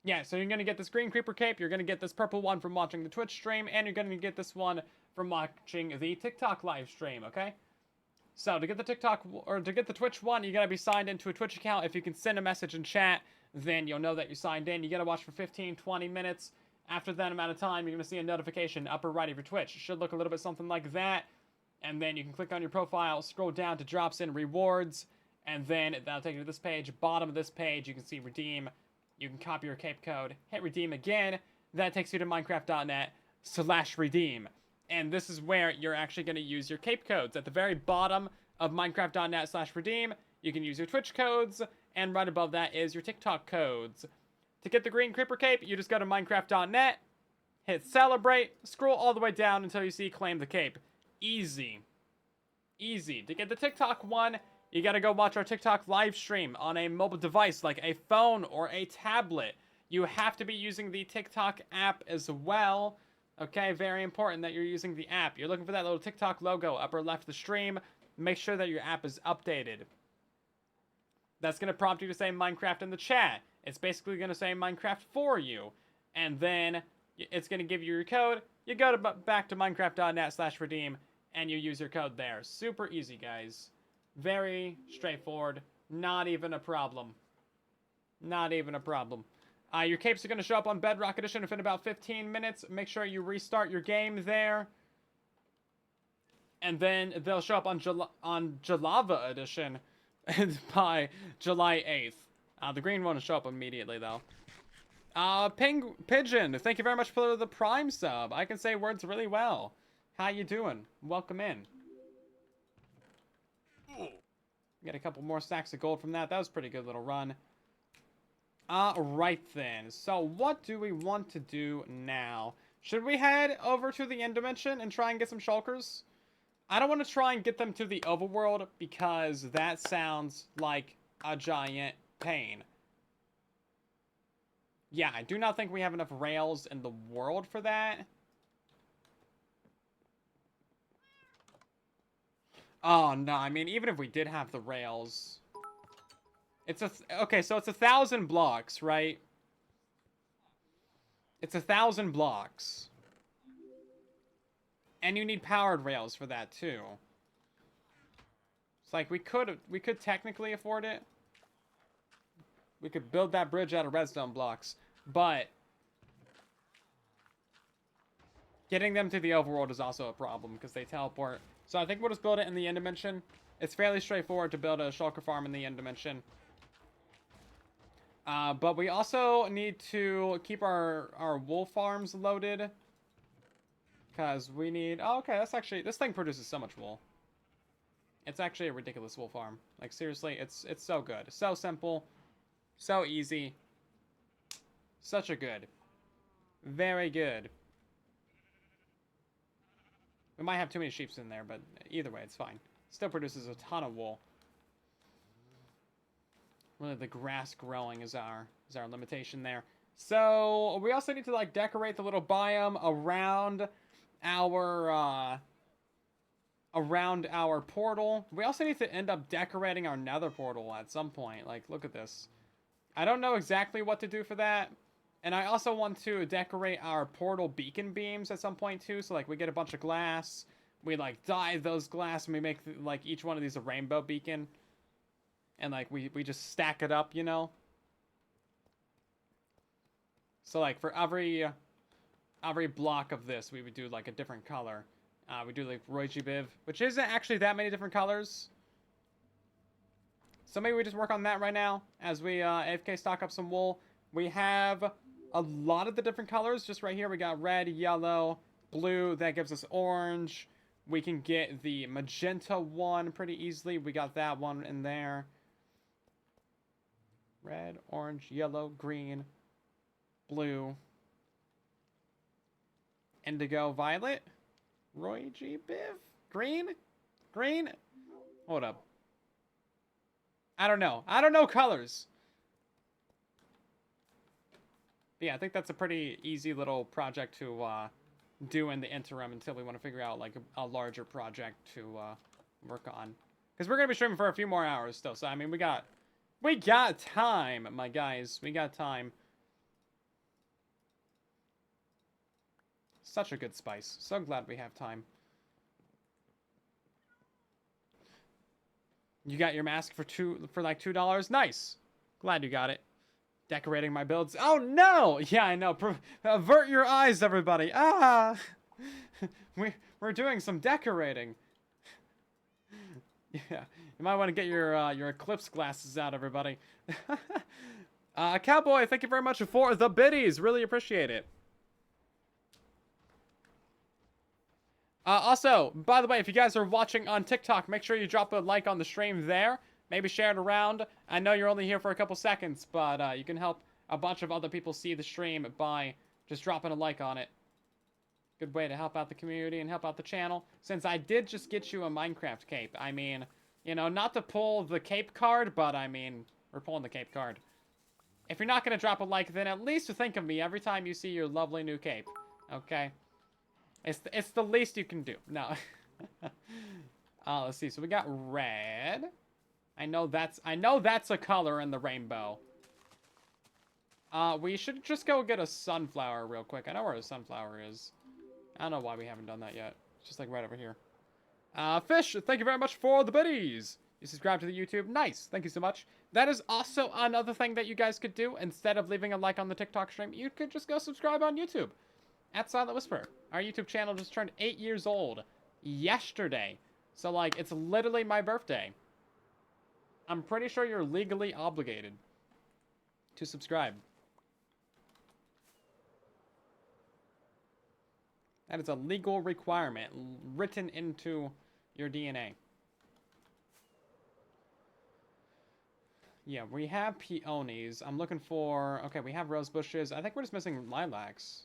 Yeah, so you're going to get this green creeper cape, you're going to get this purple one from watching the Twitch stream, and you're going to get this one from watching the TikTok live stream, okay? So, to get the TikTok, or to get the Twitch one, you got to be signed into a Twitch account. If you can send a message in chat, then you'll know that you're signed in. You got to watch for 15-20 minutes. After that amount of time, you're going to see a notification upper right of your Twitch. It should look a little bit something like that. And then you can click on your profile, scroll down to drops in rewards, and then that'll take you to this page. Bottom of this page, you can see redeem. You can copy your cape code, hit redeem again. That takes you to minecraft.net/redeem. And this is where you're actually going to use your cape codes. At the very bottom of minecraft.net/redeem, you can use your Twitch codes, and right above that is your TikTok codes. To get the green creeper cape, you just go to minecraft.net, hit celebrate, scroll all the way down until you see claim the cape. Easy. Easy. To get the TikTok one, you gotta go watch our TikTok live stream on a mobile device like a phone or a tablet. You have to be using the TikTok app as well. Okay, very important that you're using the app. You're looking for that little TikTok logo upper left of the stream. Make sure that your app is updated. That's going to prompt you to say Minecraft in the chat. It's basically going to say Minecraft for you. And then it's going to give you your code. You go to back to minecraft.net/redeem and you use your code there. Super easy, guys. Very straightforward. Not even a problem. Not even a problem. Your capes are going to show up on Bedrock Edition within about 15 minutes. Make sure you restart your game there. And then they'll show up on Jalava Edition by July 8th. The green one will show up immediately, though. Pigeon, thank you very much for the Prime sub. I can say words really well. How you doing? Welcome in. Get a couple more stacks of gold from that. That was a pretty good little run. Right then. So what do we want to do now? Should we head over to the end dimension and try and get some shulkers? I don't want to try and get them to the overworld because that sounds like a giant pain. Yeah, I do not think we have enough rails in the world for that. Oh, no, I mean, even if we did have the rails... It's okay, so it's 1,000 blocks, right? It's 1,000 blocks. And you need powered rails for that, too. It's like, we could technically afford it. We could build that bridge out of redstone blocks. But getting them to the overworld is also a problem, because they teleport. So I think we'll just build it in the end dimension. It's fairly straightforward to build a shulker farm in the end dimension. But we also need to keep our wool farms loaded. Because we need... Oh, okay, that's actually... This thing produces so much wool. It's actually a ridiculous wool farm. Like, seriously, it's so good. So simple. So easy. Such a good. Very good. We might have too many sheeps in there, but either way, it's fine. Still produces a ton of wool. Really, the grass growing is our limitation there. So we also need to like decorate the little biome around our portal. We also need to end up decorating our nether portal at some point. Like, look at this. I don't know exactly what to do for that. And I also want to decorate our portal beacon beams at some point too. So like we get a bunch of glass. We like dye those glass and we make like each one of these a rainbow beacon. And like we just stack it up, you know? So like for every block of this, we would do like a different color. We do like Roichi Biv, which isn't actually that many different colors. So maybe we just work on that right now as we AFK stock up some wool. We have a lot of the different colors just right here. We got red, yellow, blue. That gives us orange. We can get the magenta one pretty easily. We got that one in there. Red, orange, yellow, green, blue, indigo, violet, Roy G. Biv, green, hold up. I don't know colors. But yeah, I think that's a pretty easy little project to do in the interim until we want to figure out like a larger project to work on. Because we're going to be streaming for a few more hours still. So, I mean, we got time, my guys. We got time. Such a good spice. So glad we have time. You got your mask for like $2? Nice. Glad you got it. Decorating my builds. Oh no! Yeah, I know. Avert your eyes, everybody. Ah! We're doing some decorating. Yeah. You might want to get your eclipse glasses out, everybody. Cowboy, thank you very much for the biddies. Really appreciate it. Also, by the way, if you guys are watching on TikTok, make sure you drop a like on the stream there. Maybe share it around. I know you're only here for a couple seconds, but you can help a bunch of other people see the stream by just dropping a like on it. Good way to help out the community and help out the channel. Since I did just get you a Minecraft cape. I mean, you know, not to pull the cape card, but I mean, we're pulling the cape card. If you're not going to drop a like, then at least think of me every time you see your lovely new cape. Okay? It's the least you can do. No. Let's see. So we got red. I know that's a color in the rainbow. We should just go get a sunflower real quick. I know where a sunflower is. I don't know why we haven't done that yet. It's just like right over here. Fish, thank you very much for the biddies. You subscribe to the YouTube. Nice. Thank you so much. That is also another thing that you guys could do. Instead of leaving a like on the TikTok stream, you could just go subscribe on YouTube. At Silent Whisper. Our YouTube channel just turned 8 years old yesterday. So, like, it's literally my birthday. I'm pretty sure you're legally obligated to subscribe. That is a legal requirement written into your DNA. Yeah, we have peonies. I'm looking for... Okay, we have rose bushes. I think we're just missing lilacs.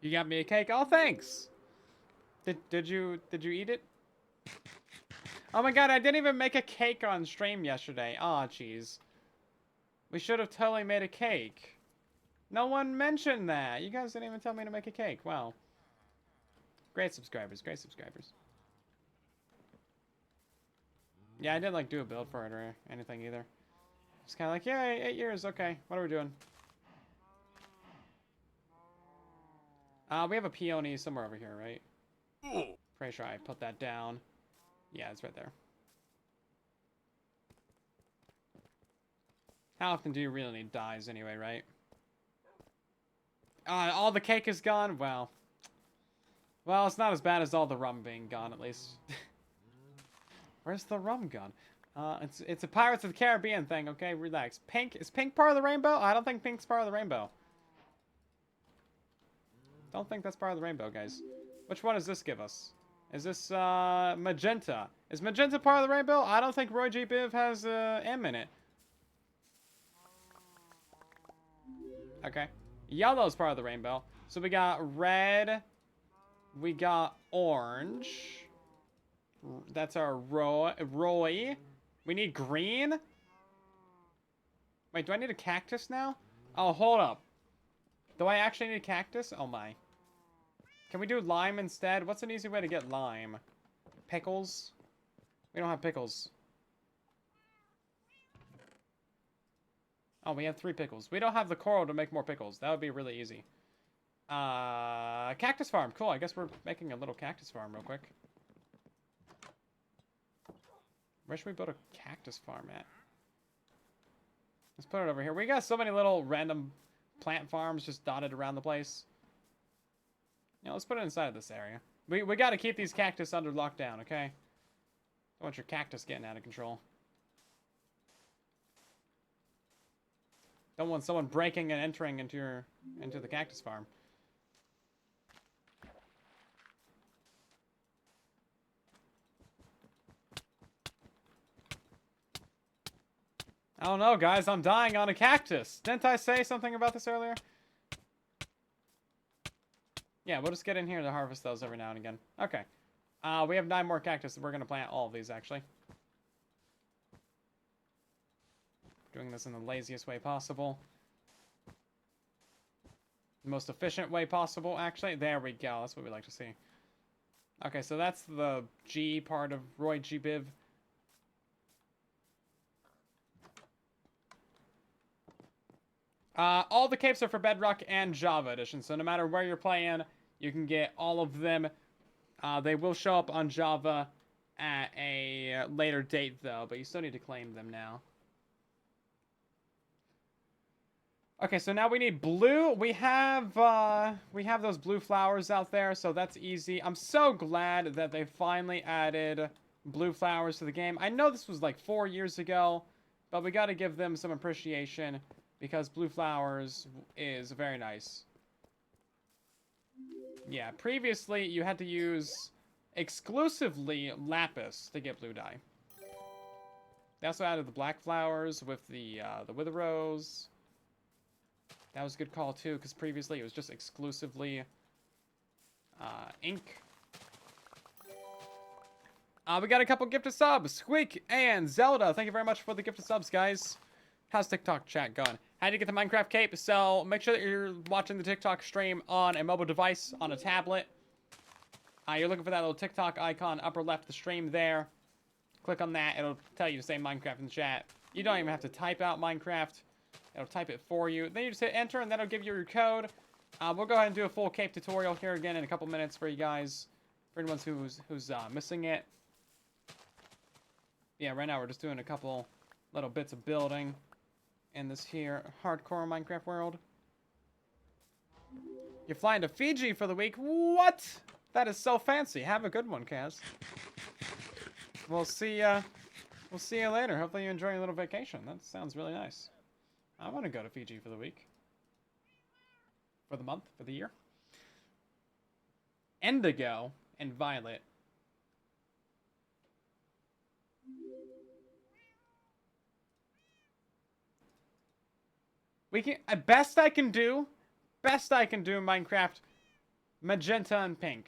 You got me a cake? Oh, thanks! Did you eat it? Oh my god, I didn't even make a cake on stream yesterday. Aw, jeez. We should have totally made a cake. No one mentioned that. You guys didn't even tell me to make a cake. Wow. Great subscribers. Great subscribers. Yeah, I didn't like do a build for it or anything either. Just kind of like, yay, 8 years. Okay, what are we doing? We have a peony somewhere over here, right? Pretty sure I put that down. Yeah, it's right there. How often do you really need dyes anyway, right? All the cake is gone? Well, it's not as bad as all the rum being gone, at least. Where's the rum gone? It's a Pirates of the Caribbean thing, okay? Relax. Pink? Is pink part of the rainbow? I don't think pink's part of the rainbow. Don't think that's part of the rainbow, guys. Which one does this give us? Is this, magenta? Is magenta part of the rainbow? I don't think Roy G. Biv has, M in it. Okay. Yellow's part of the rainbow. So we got red. We got orange. That's our Roy. We need green? Wait, do I need a cactus now? Oh, hold up. Do I actually need a cactus? Oh my. Can we do lime instead? What's an easy way to get lime? Pickles? We don't have pickles. Oh, we have 3 pickles. We don't have the coral to make more pickles. That would be really easy. Cactus farm. Cool. I guess we're making a little cactus farm real quick. Where should we build a cactus farm at? Let's put it over here. We got so many little random plant farms just dotted around the place. Yeah, let's put it inside of this area. We got to keep these cactus under lockdown, okay? Don't want your cactus getting out of control. Don't want someone breaking and entering into the cactus farm. I don't know, guys. I'm dying on a cactus. Didn't I say something about this earlier? Yeah, we'll just get in here to harvest those every now and again. Okay. We have 9 more cactus. We're going to plant all of these, actually. Doing this in the laziest way possible. The most efficient way possible, actually. There we go. That's what we like to see. Okay, so that's the G part of Roy G. Biv. All the capes are for Bedrock and Java Edition, so no matter where you're playing, you can get all of them. They will show up on Java at a later date, though, but you still need to claim them now. Okay, so now we need blue. We have those blue flowers out there, so that's easy. I'm so glad that they finally added blue flowers to the game. I know this was like 4 years ago, but we got to give them some appreciation because blue flowers is very nice. Yeah, previously you had to use exclusively lapis to get blue dye. They also added the black flowers with the wither rose. That was a good call, too, because previously it was just exclusively ink. We got a couple gifted subs. Squeak and Zelda. Thank you very much for the gifted subs, guys. How's TikTok chat going? How do you get the Minecraft cape? So make sure that you're watching the TikTok stream on a mobile device, on a tablet. You're looking for that little TikTok icon upper left of the stream there. Click on that. It'll tell you to say Minecraft in the chat. You don't even have to type out Minecraft. It'll type it for you. Then you just hit enter, and that'll give you your code. We'll go ahead and do a full cape tutorial here again in a couple minutes for you guys. For anyone who's missing it. Yeah, right now we're just doing a couple little bits of building in this here hardcore Minecraft world. You're flying to Fiji for the week? What? That is so fancy. Have a good one, Kaz. We'll see you later. Hopefully you enjoy your little vacation. That sounds really nice. I want to go to Fiji for the week. For the month, for the year. indigo, and violet. We can, best I can do Minecraft, magenta and pink.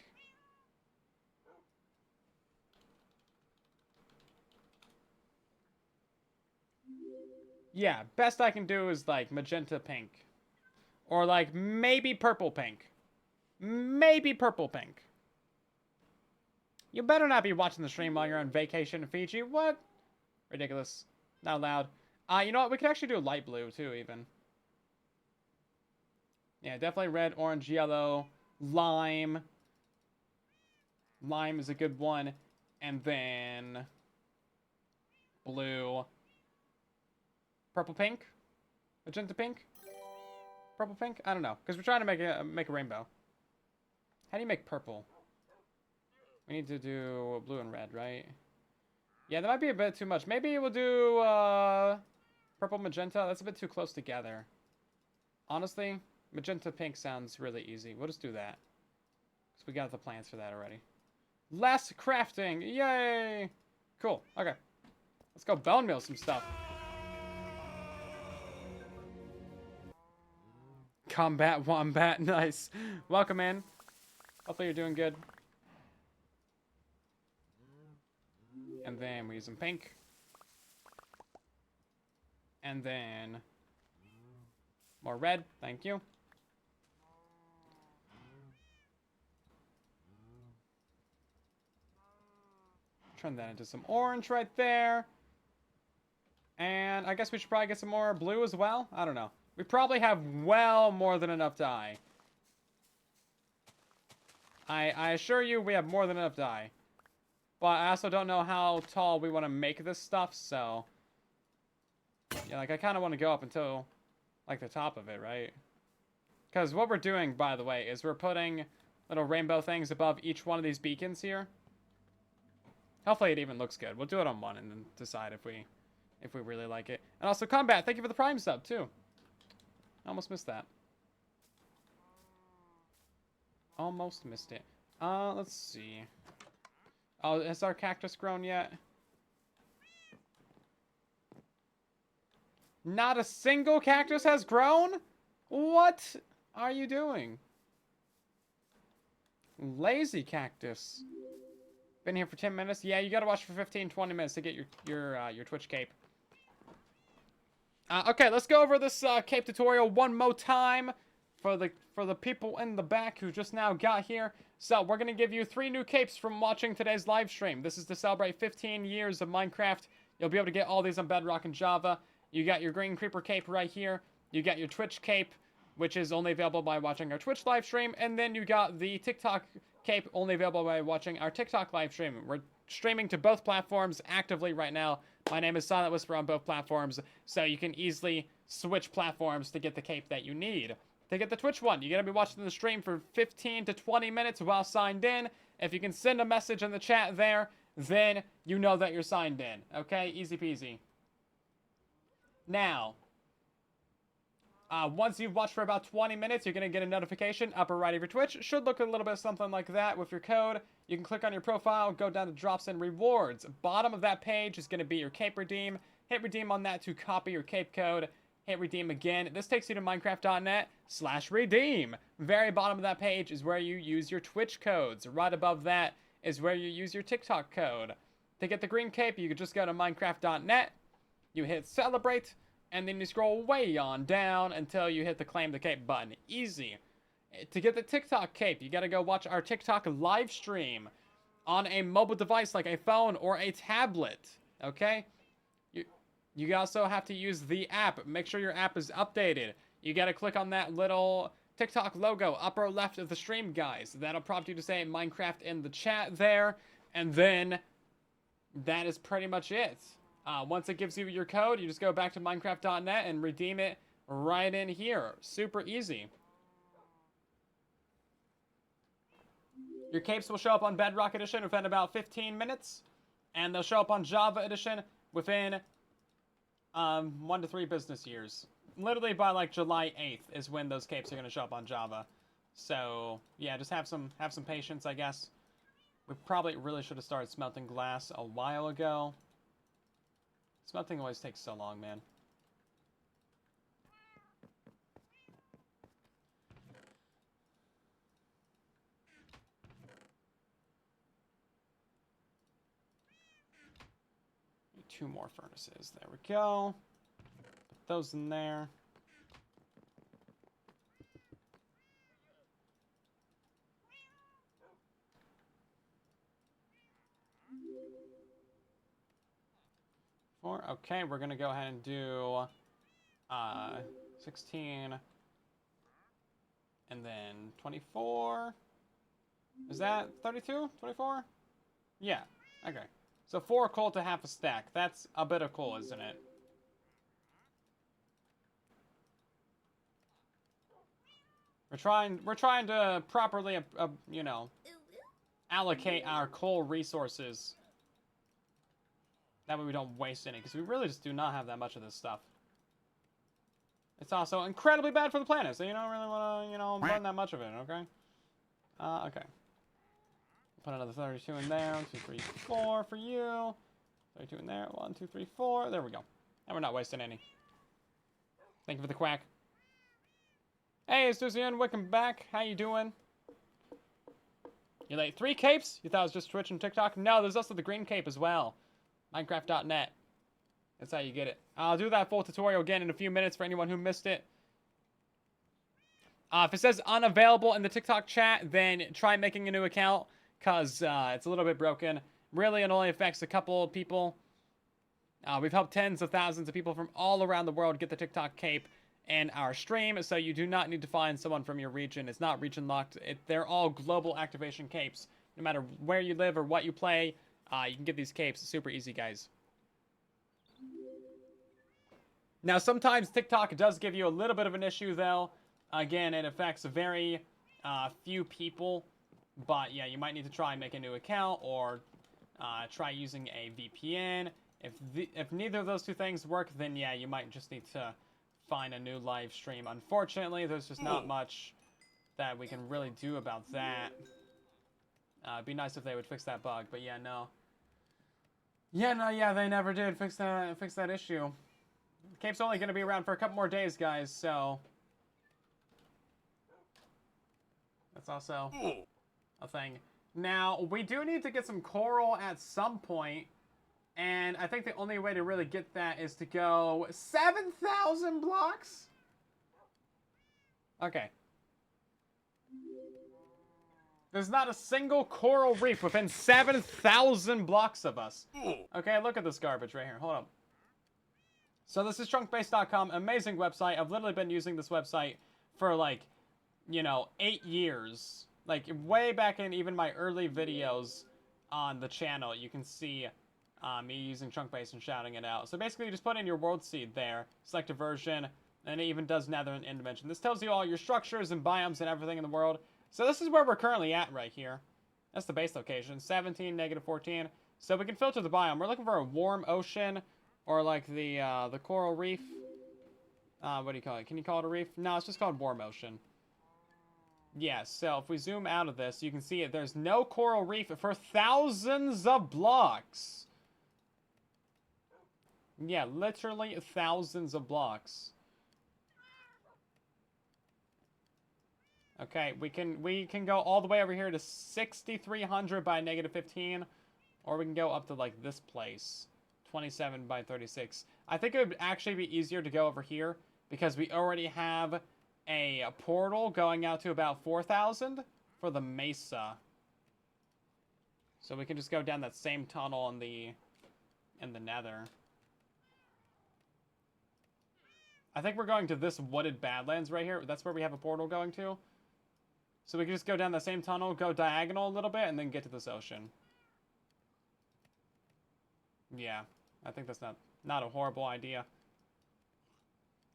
Yeah, best I can do is like magenta pink. Or like maybe purple pink. Maybe purple pink. You better not be watching the stream while you're on vacation in Fiji. What? Ridiculous. Not allowed. You know what? We could actually do light blue too, even. Yeah, definitely red, orange, yellow, lime. Lime is a good one. And then blue. Purple pink? Magenta pink? Purple pink? I don't know. Because we're trying to make a rainbow. How do you make purple? We need to do blue and red, right? Yeah, that might be a bit too much. Maybe we'll do purple magenta. That's a bit too close together. Honestly, magenta pink sounds really easy. We'll just do that. Because we got the plans for that already. Less crafting! Yay! Cool. Okay. Let's go bone meal some stuff. Combat Wombat. Nice. Welcome in. Hopefully you're doing good. And then we use some pink. And then more red. Thank you. Turn that into some orange right there. And I guess we should probably get some more blue as well. I don't know. We probably have well more than enough dye. I assure you we have more than enough dye. But I also don't know how tall we want to make this stuff, so... Yeah, like, I kind of want to go up until, like, the top of it, right? Because what we're doing, by the way, is we're putting little rainbow things above each one of these beacons here. Hopefully it even looks good. We'll do it on one and then decide if we really like it. And also, Combat, thank you for the Prime sub, too. I almost missed that. Almost missed it. Let's see. Oh, has our cactus grown yet? Not a single cactus has grown? What are you doing? Lazy cactus. Been here for 10 minutes? Yeah, you gotta watch for 15, 20 minutes to get your Twitch cape. Okay, let's go over this cape tutorial one more time for the people in the back who just now got here. So, we're going to give you 3 new capes from watching today's live stream. This is to celebrate 15 years of Minecraft. You'll be able to get all these on Bedrock and Java. You got your Green Creeper cape right here. You got your Twitch cape, which is only available by watching our Twitch live stream. And then you got the TikTok cape, only available by watching our TikTok live stream. We're streaming to both platforms actively right now. My name is Silent Whisper on both platforms, so you can easily switch platforms to get the cape that you need. To get the Twitch one, you're going to be watching the stream for 15 to 20 minutes while signed in. If you can send a message in the chat there, then you know that you're signed in. Okay? Easy peasy. Now, once you've watched for about 20 minutes, you're going to get a notification upper right of your Twitch. Should look a little bit something like that with your code. You can click on your profile, go down to drops and rewards. Bottom of that page is going to be your cape redeem. Hit redeem on that to copy your cape code. Hit redeem again. This takes you to minecraft.net/redeem. Very bottom of that page is where you use your Twitch codes. Right above that is where you use your TikTok code. To get the green cape, you can just go to minecraft.net. You hit celebrate. And then you scroll way on down until you hit the claim the cape button. Easy. To get the TikTok cape, you gotta go watch our TikTok live stream on a mobile device like a phone or a tablet. Okay? You also have to use the app. Make sure your app is updated. You gotta click on that little TikTok logo upper left of the stream, guys. That'll prompt you to say Minecraft in the chat there. And then that is pretty much it. Once it gives you your code, you just go back to minecraft.net and redeem it right in here. Super easy. Your capes will show up on Bedrock Edition within about 15 minutes. And they'll show up on Java Edition within 1 to 3 business years. Literally by like July 8th is when those capes are going to show up on Java. So yeah, just have some patience, I guess. We probably really should have started smelting glass a while ago. Smelting always takes so long, man. Two more furnaces. There we go. Put those in there. Okay, we're gonna go ahead and do 16 and then 24. Is that 32? 24? Yeah. Okay. So 4 coal to half a stack. That's a bit of coal, isn't it? We're trying to properly, you know, allocate our coal resources. That way we don't waste any, because we really just do not have that much of this stuff. It's also incredibly bad for the planet, so you don't really want to, you know, burn that much of it, okay? Okay. Put another 32 in there. 1, 2, 3, 4 for you. 32 in there. 1, 2, 3, 4. There we go. And we're not wasting any. Thank you for the quack. Hey, it's Susan. Welcome back. How you doing? You like 3 capes? You thought it was just Twitch and TikTok? No, there's also the green cape as well. Minecraft.net. That's how you get it. I'll do that full tutorial again in a few minutes for anyone who missed it. If it says unavailable in the TikTok chat, then try making a new account, because it's a little bit broken. Really, it only affects a couple of people. We've helped tens of thousands of people from all around the world get the TikTok cape in our stream, so you do not need to find someone from your region. It's not region locked. They're all global activation capes. No matter where you live or what you play, you can get these capes. It's super easy, guys. Now, sometimes TikTok does give you a little bit of an issue, though. Again, it affects very few people. But, yeah, you might need to try and make a new account or try using a VPN. If neither of those two things work, then, yeah, you might just need to find a new live stream. Unfortunately, there's just not much that we can really do about that. It'd be nice if they would fix that bug, but, yeah, no. Yeah, they never did fix that issue. The cape's only going to be around for a couple more days, guys, so... That's also a thing. Now, we do need to get some coral at some point, and I think the only way to really get that is to go 7,000 blocks? Okay. There's not a single coral reef within 7,000 blocks of us. Okay, look at this garbage right here. Hold up. So this is chunkbase.com, amazing website. I've literally been using this website for like, you know, 8 years. Like way back in even my early videos on the channel, you can see me using chunkbase and shouting it out. So basically you just put in your world seed there, select a version, and it even does nether and end dimension. This tells you all your structures and biomes and everything in the world. So this is where we're currently at right here. That's the base location, 17, -14. So we can filter the biome. We're looking for a warm ocean, or like the coral reef. What do you call it? Can you call it a reef? No, it's just called warm ocean. Yeah, so if we zoom out of this, you can see it. There's no coral reef for thousands of blocks. Yeah, literally thousands of blocks. Okay, we can go all the way over here to 6,300 by -15, or we can go up to like this place, 27 by 36. I think it would actually be easier to go over here because we already have a portal going out to about 4,000 for the mesa. So we can just go down that same tunnel in the nether. I think we're going to this wooded badlands right here. That's where we have a portal going to. So we can just go down the same tunnel, go diagonal a little bit, and then get to this ocean. Yeah, I think that's not a horrible idea.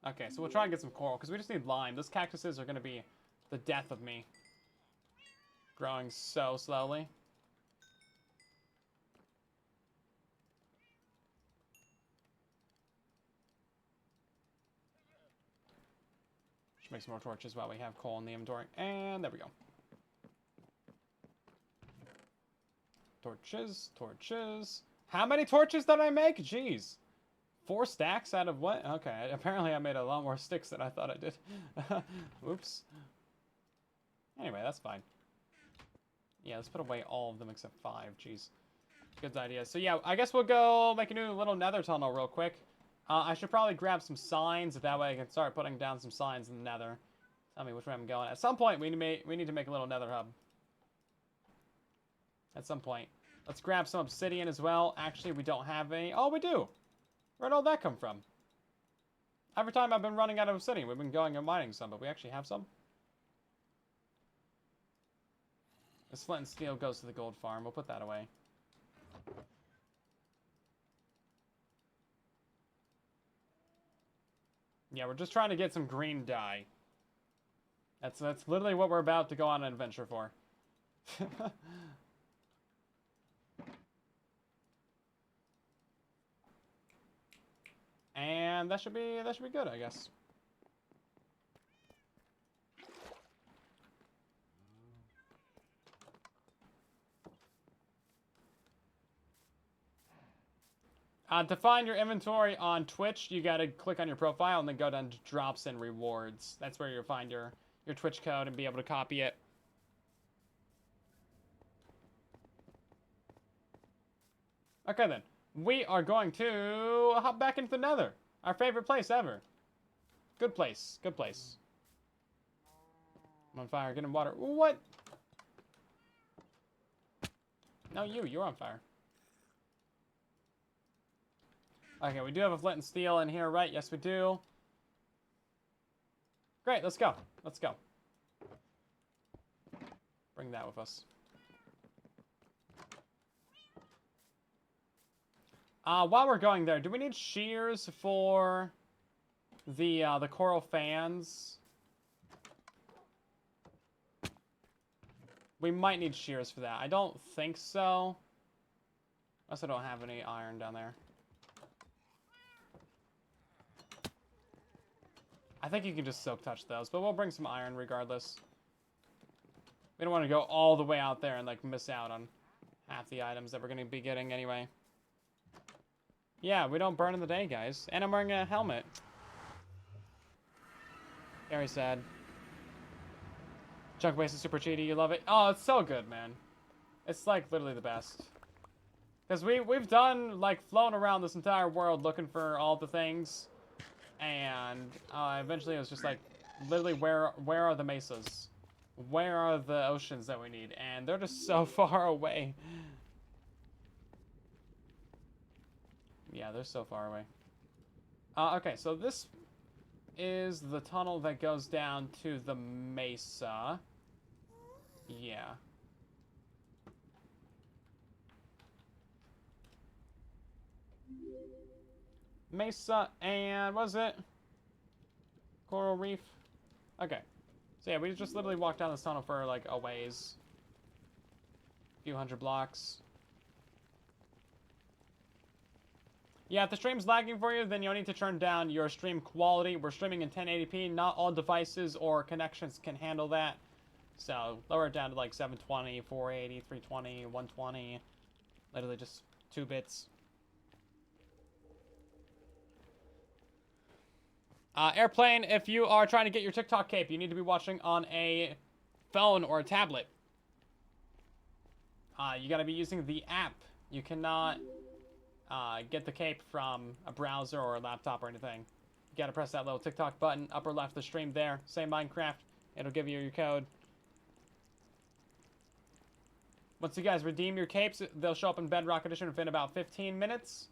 Okay, so we'll try and get some coral, because we just need lime. Those cactuses are going to be the death of me. Growing so slowly. Should make some more torches while we have coal in the inventory. And there we go. Torches, torches. How many torches did I make? Jeez. 4 stacks out of what? Okay, apparently I made a lot more sticks than I thought I did. Oops. Anyway, that's fine. Yeah, let's put away all of them except 5. Jeez. Good idea. So yeah, I guess we'll go make a new little nether tunnel real quick. I should probably grab some signs. That way I can start putting down some signs in the nether. Tell me which way I'm going. At some point, we need to make a little nether hub. At some point. Let's grab some obsidian as well. Actually, we don't have any. Oh, we do. Where'd all that come from? Every time I've been running out of obsidian, we've been going and mining some, but we actually have some. This flint and steel goes to the gold farm. We'll put that away. Yeah, we're just trying to get some green dye. That's literally what we're about to go on an adventure for. And that should be good, I guess. To find your inventory on Twitch, you gotta click on your profile and then go down to drops and rewards. That's where you'll find your Twitch code and be able to copy it. Okay then, we are going to hop back into the nether. Our favorite place ever. Good place, good place. I'm on fire, getting water. What? No, you're on fire. Okay, we do have a flint and steel in here, right? Yes, we do. Great, let's go. Let's go. Bring that with us. While we're going there, do we need shears for the coral fans? We might need shears for that. I don't think so. Unless I don't have any iron down there. I think you can just silk touch those, but we'll bring some iron regardless. We don't want to go all the way out there and like miss out on half the items that we're going to be getting anyway. Yeah, we don't burn in the day, guys. And I'm wearing a helmet. Very sad. Chunk base is super cheaty. You love it? Oh, it's so good, man. It's like literally the best. Because we've done like flown around this entire world looking for all the things. And eventually it was just like, literally, where are the mesas? Where are the oceans that we need? And they're just so far away. Yeah, they're so far away. Okay, so this is the tunnel that goes down to the mesa. Yeah. Mesa and, what was it? Coral Reef? Okay. So yeah, we just literally walked down this tunnel for like a ways. A few hundred blocks. Yeah, if the stream's lagging for you, then you'll need to turn down your stream quality. We're streaming in 1080p. Not all devices or connections can handle that. So lower it down to like 720, 480, 320, 120. Literally just 2 bits. Airplane, if you are trying to get your TikTok cape, you need to be watching on a phone or a tablet. You gotta be using the app. You cannot get the cape from a browser or a laptop or anything. You gotta press that little TikTok button, upper left of the stream there. Say Minecraft, it'll give you your code. Once you guys redeem your capes, they'll show up in Bedrock Edition within about 15 minutes.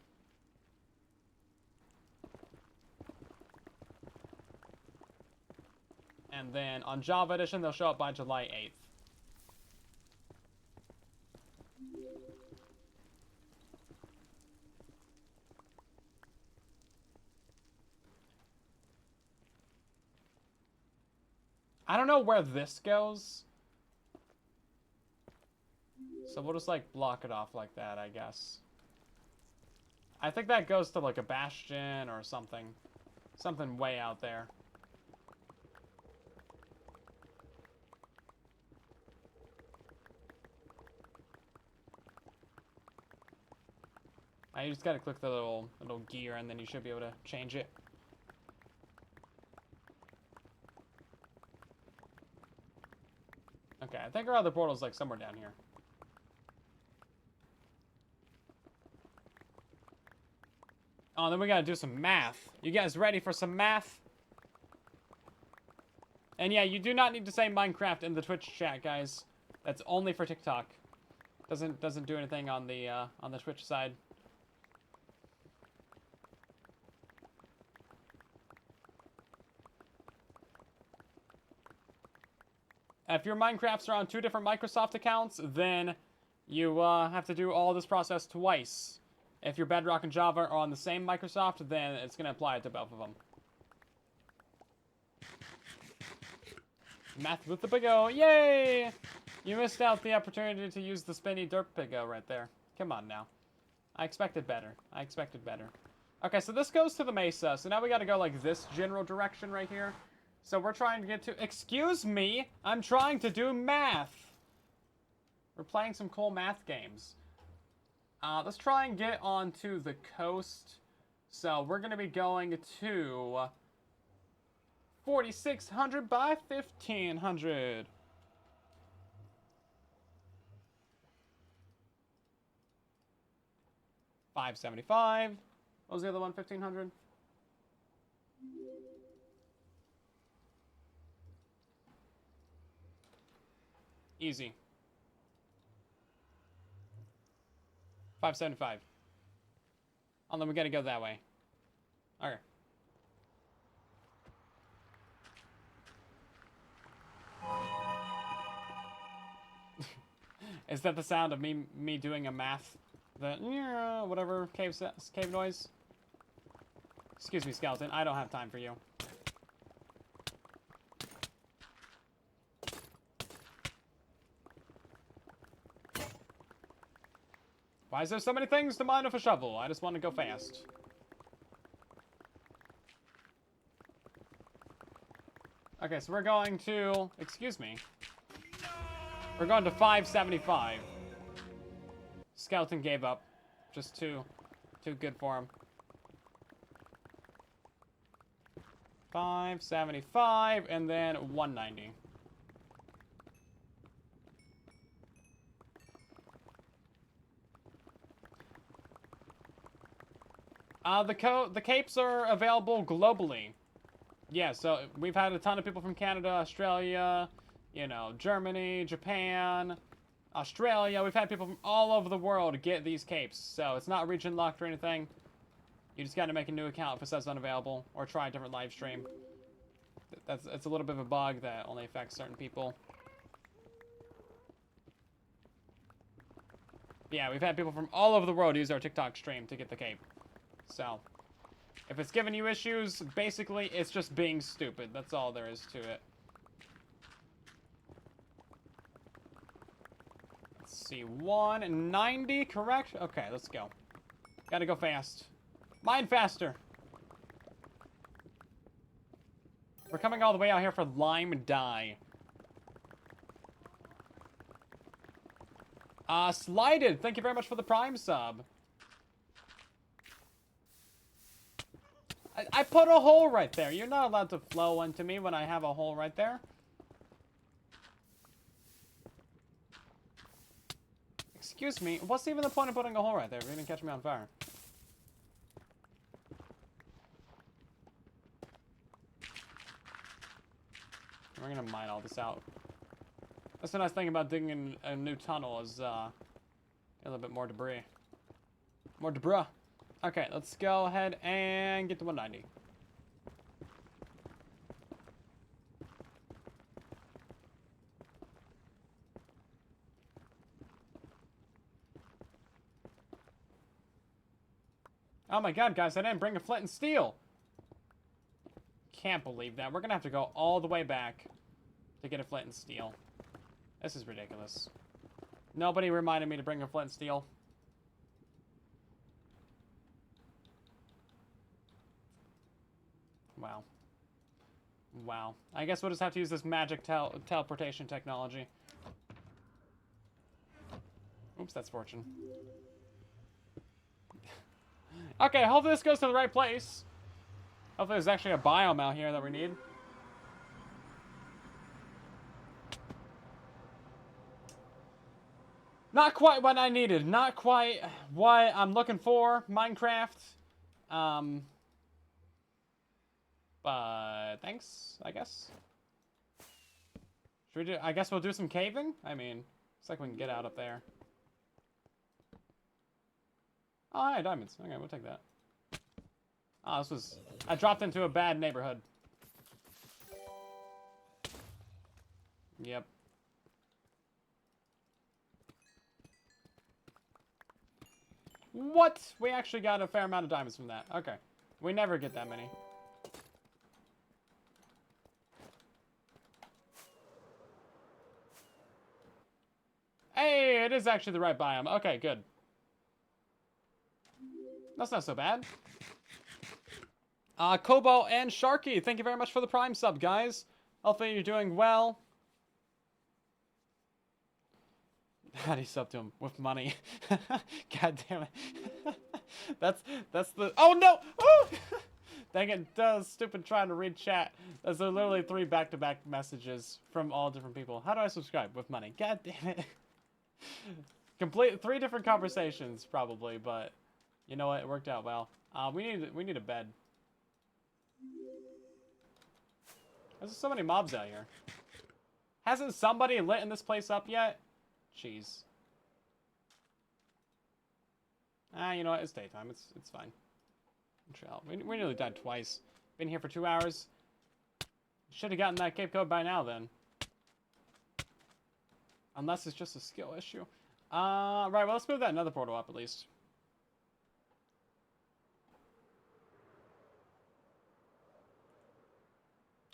And then on Java Edition, they'll show up by July 8th. I don't know where this goes. So we'll just like block it off like that, I guess. I think that goes to like a bastion or something. Something way out there. You just gotta click the little gear, and then you should be able to change it. Okay, I think our other portal's like somewhere down here. Oh, then we gotta do some math. You guys ready for some math? And yeah, you do not need to say Minecraft in the Twitch chat, guys. That's only for TikTok. Doesn't do anything on the Twitch side. If your Minecrafts are on 2 different Microsoft accounts, then you have to do all this process twice. If your Bedrock and Java are on the same Microsoft, then it's going to apply to both of them. Math with the Piggo, yay! You missed out the opportunity to use the spinny dirt Piggo right there. Come on now. I expected better. I expected better. Okay, so this goes to the mesa. So now we got to go like this general direction right here. So we're trying to get to... Excuse me! I'm trying to do math! We're playing some cool math games. Let's try and get onto the coast. So we're going to be going to 4,600 by 1,500. $575. What was the other one? 1,500. Easy. 575. Oh, then we gotta go that way. Okay. Is that the sound of me doing a math? The whatever cave noise? Excuse me, skeleton. I don't have time for you. Why is there so many things to mine with a shovel? I just want to go fast. Okay, so we're going to... Excuse me. We're going to 575. Skeleton gave up. Just too good for him. 575, and then 190. The capes are available globally. Yeah, so we've had a ton of people from Canada, Australia, you know, Germany, Japan, Australia. We've had people from all over the world get these capes. So it's not region locked or anything. You just got to make a new account if it says unavailable, or try a different live stream. It's a little bit of a bug that only affects certain people. Yeah, we've had people from all over the world use our TikTok stream to get the cape. So, if it's giving you issues, basically, it's just being stupid. That's all there is to it. Let's see, 190, correct? Okay, let's go. Gotta go fast. Mine faster. We're coming all the way out here for lime dye. Slided, thank you very much for the Prime sub. I put a hole right there. You're not allowed to flow into me when I have a hole right there. Excuse me, what's even the point of putting a hole right there if you're gonna catch me on fire? We're gonna mine all this out. That's the nice thing about digging a new tunnel is a little bit more debris. More debris. Okay, let's go ahead and get to 190. Oh my god, guys, I didn't bring a flint and steel. Can't believe that. We're gonna have to go all the way back to get a flint and steel. This is ridiculous. Nobody reminded me to bring a flint and steel. Wow. Wow. I guess we'll just have to use this magic teleportation technology. Oops, that's fortune. Okay, hopefully this goes to the right place. Hopefully there's actually a biome out here that we need. Not quite what I needed. Not quite what I'm looking for. Minecraft. But thanks, I guess. Should we do? I guess we'll do some caving. I mean, it's like we can get out up there. Oh, hey, diamonds. Okay, we'll take that. Oh, this was... I dropped into a bad neighborhood. Yep. What? We actually got a fair amount of diamonds from that. Okay. We never get that many. Hey, it is actually the right biome. Okay, good. That's not so bad. Kobo and Sharky, thank you very much for the Prime sub, guys. Hopefully you're doing well. How do you sub to him? With money. God damn it. that's the... Oh, no! Oh! Dang it, stupid trying to read chat. Those are literally 3 back-to-back messages from all different people. How do I subscribe? With money. God damn it. Complete 3 different conversations, probably, but... You know what? It worked out well. We need a bed. There's so many mobs out here. Hasn't somebody lit in this place up yet? Jeez. You know what? It's daytime. It's fine. We nearly died twice. Been here for 2 hours. Should have gotten that cape code by now then. Unless it's just a skill issue. Right, well, let's move that nether portal up at least.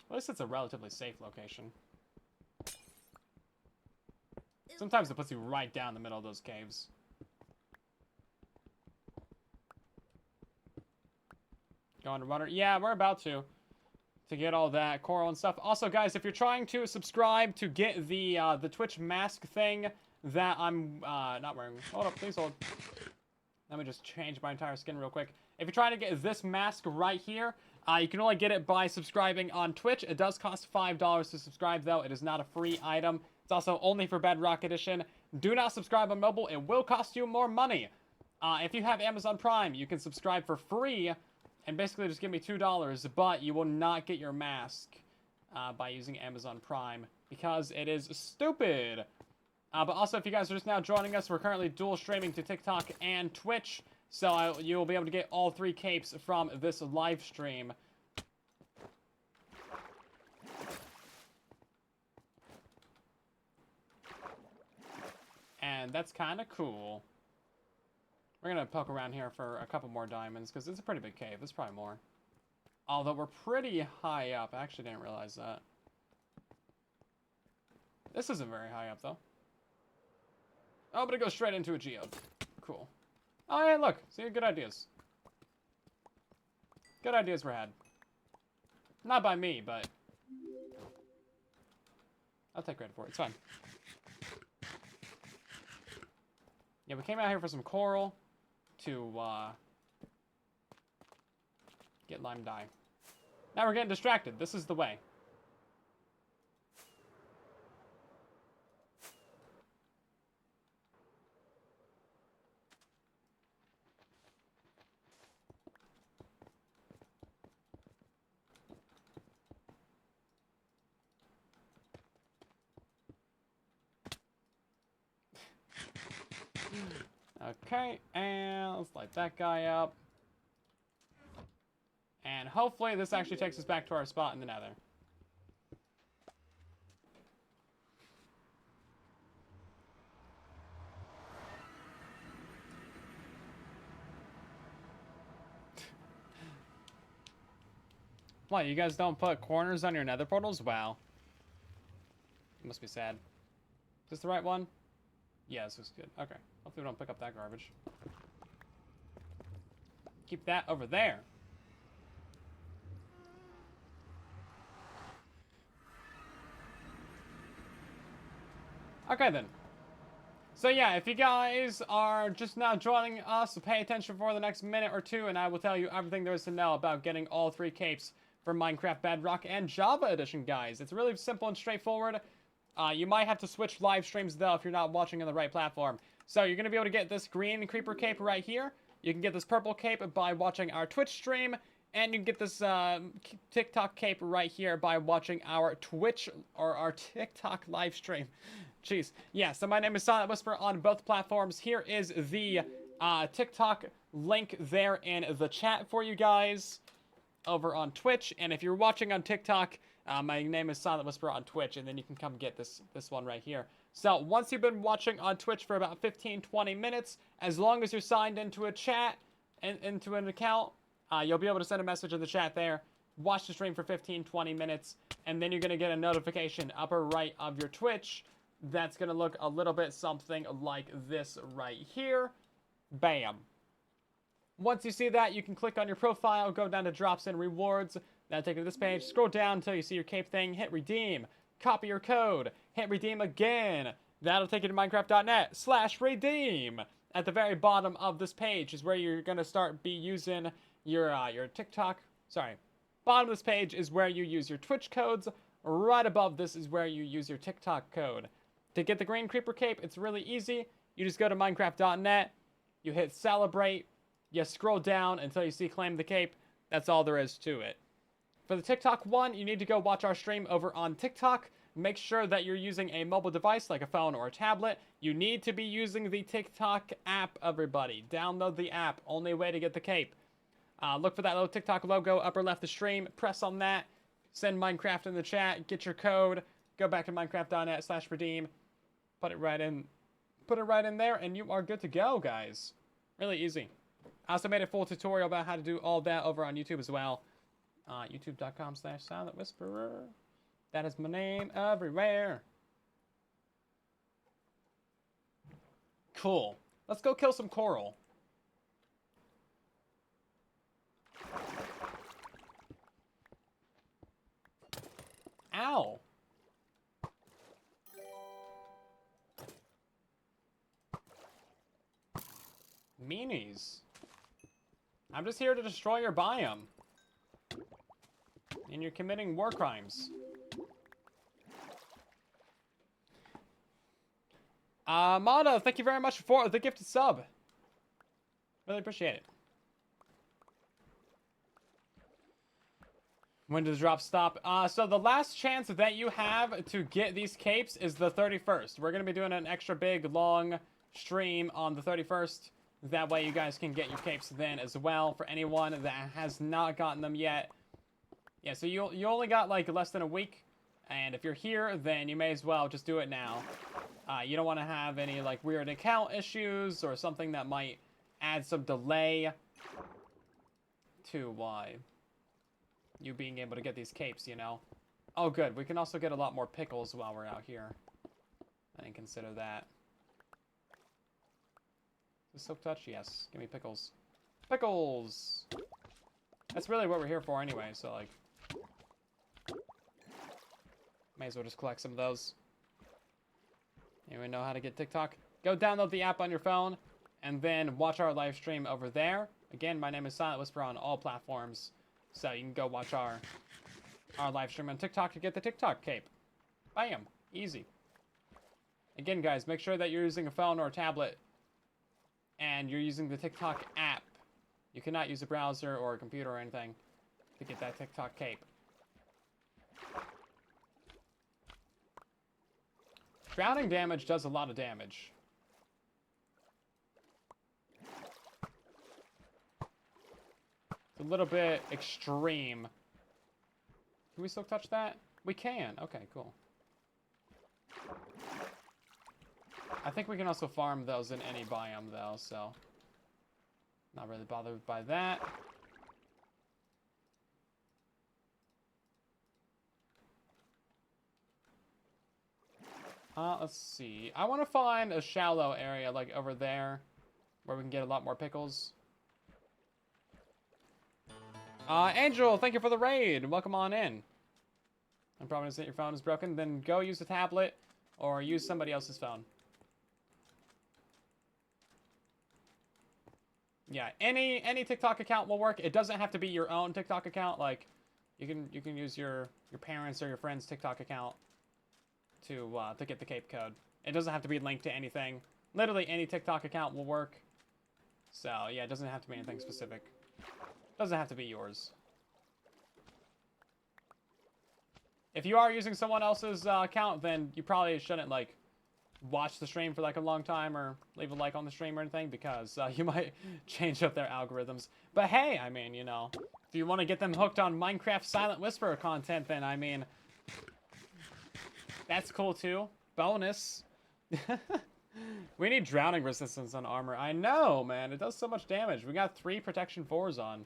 At least it's a relatively safe location. Sometimes it puts you right down the middle of those caves. Go underwater. Yeah, we're about to get all that coral and stuff. Also, guys, if you're trying to subscribe to get the Twitch mask thing that I'm not wearing. Hold up, please hold. Let me just change my entire skin real quick. If you're trying to get this mask right here, you can only get it by subscribing on Twitch. It does cost $5 to subscribe, though. It is not a free item. It's also only for Bedrock Edition. Do not subscribe on mobile. It will cost you more money. If you have Amazon Prime, you can subscribe for free and basically just give me $2, but you will not get your mask by using Amazon Prime because it is stupid. But also, if you guys are just now joining us, we're currently dual streaming to TikTok and Twitch. So you will be able to get all 3 capes from this live stream. And that's kind of cool. We're going to poke around here for a couple more diamonds, because it's a pretty big cave. There's probably more. Although we're pretty high up. I actually didn't realize that. This isn't very high up, though. Oh, but it goes straight into a geode. Cool. Oh, yeah, look. See, good ideas. Good ideas were had. Not by me, but... I'll take credit for it. It's fine. Yeah, we came out here for some coral to, get lime dye. Now we're getting distracted. This is the way. Okay, and let's light that guy up. And hopefully this actually takes us back to our spot in the nether. What, you guys don't put corners on your nether portals? Wow. You must be sad. Is this the right one? Yeah, this is good. Okay. Hopefully we don't pick up that garbage. Keep that over there. Okay, then. So yeah, if you guys are just now joining us, pay attention for the next minute or two, and I will tell you everything there is to know about getting all 3 capes for Minecraft Bedrock and Java Edition, guys. It's really simple and straightforward. You might have to switch live streams, though, if you're not watching on the right platform. So you're going to be able to get this green creeper cape right here. You can get this purple cape by watching our Twitch stream. And you can get this TikTok cape right here by watching our Twitch or our TikTok live stream. Jeez. Yeah, so my name is Silent Whisper on both platforms. Here is the TikTok link there in the chat for you guys over on Twitch. And if you're watching on TikTok, my name is Silent Whisper on Twitch, and then you can come get this one right here. So once you've been watching on Twitch for about 15-20 minutes, as long as you're signed into a chat and into an account, you'll be able to send a message in the chat there, watch the stream for 15-20 minutes, and then you're going to get a notification upper right of your Twitch that's going to look a little bit something like this right here. Bam. Once you see that, you can click on your profile, go down to drops and rewards. That'll take you to this page. Scroll down until you see your cape thing. Hit redeem. Copy your code. Hit redeem again. That'll take you to minecraft.net/redeem. At the very bottom of this page is where you're going to start using your TikTok. Sorry. Bottom of this page is where you use your Twitch codes. Right above this is where you use your TikTok code. To get the green creeper cape, it's really easy. You just go to minecraft.net. You hit celebrate. You scroll down until you see claim the cape. That's all there is to it. For the TikTok one, you need to go watch our stream over on TikTok. Make sure that you're using a mobile device like a phone or a tablet. You need to be using the TikTok app, everybody. Download the app. Only way to get the cape. Look for that little TikTok logo upper left of the stream. Press on that. Send Minecraft in the chat. Get your code. Go back to minecraft.net/redeem. Put it right in there, and you are good to go, guys. Really easy. I also made a full tutorial about how to do all that over on YouTube as well. YouTube.com/Silent Whisperer. That is my name everywhere. Cool. Let's go kill some coral. Ow. Meanies. I'm just here to destroy your biome. And you're committing war crimes. Mata, thank you very much for the gifted sub. Really appreciate it. When does drop stop? So the last chance that you have to get these capes is the 31st. We're going to be doing an extra big, long stream on the 31st. That way you guys can get your capes then as well for anyone that has not gotten them yet. Yeah, so you only got like less than a week. And if you're here, then you may as well just do it now. You don't want to have any like weird account issues or something that might add some delay to you being able to get these capes, you know. Oh, good. We can also get a lot more pickles while we're out here. I didn't consider that. Is Silk Touch? Yes. Give me pickles. Pickles! That's really what we're here for anyway, so like... May as well just collect some of those. Anyone know how to get TikTok? Go download the app on your phone, and then watch our live stream over there. Again, my name is Silent Whisper on all platforms, so you can go watch our live stream on TikTok to get the TikTok cape. Bam! Easy. Again, guys, make sure that you're using a phone or a tablet, and you're using the TikTok app. You cannot use a browser or a computer or anything to get that TikTok cape. Drowning damage does a lot of damage. It's a little bit extreme. Can we still touch that? We can. Okay, cool. I think we can also farm those in any biome, though, so... Not really bothered by that. Let's see. I want to find a shallow area, like over there, where we can get a lot more pickles. Angel, thank you for the raid. Welcome on in. I'm probably going to say your phone is broken. Then go use a tablet or use somebody else's phone. Yeah, any TikTok account will work. It doesn't have to be your own TikTok account. Like, you can use your parents' or your friend's TikTok account to get the cape code. It doesn't have to be linked to anything. Literally any TikTok account will work. So yeah, it doesn't have to be anything specific. Doesn't have to be yours. If you are using someone else's account, then you probably shouldn't like watch the stream for like a long time or leave a like on the stream or anything, because you might change up their algorithms. But hey, I mean, you know, if you want to get them hooked on Minecraft Silent Whisperer content, then I mean, that's cool too. Bonus. We need drowning resistance on armor. I know, man. It does so much damage. We got 3 protection 4s on.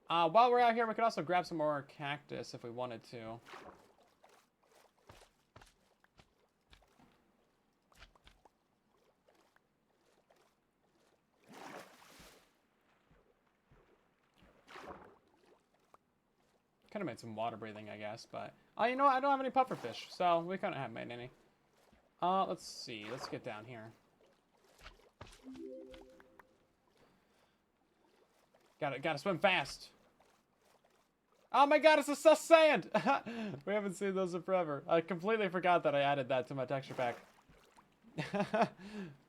While we're out here, we could also grab some more cactus if we wanted to. Could have made some water breathing, I guess, but... you know what? I don't have any pufferfish, so we couldn't have made any. Let's see. Let's get down here. Gotta swim fast. Oh my god, it's a sus sand! We haven't seen those in forever. I completely forgot that I added that to my texture pack.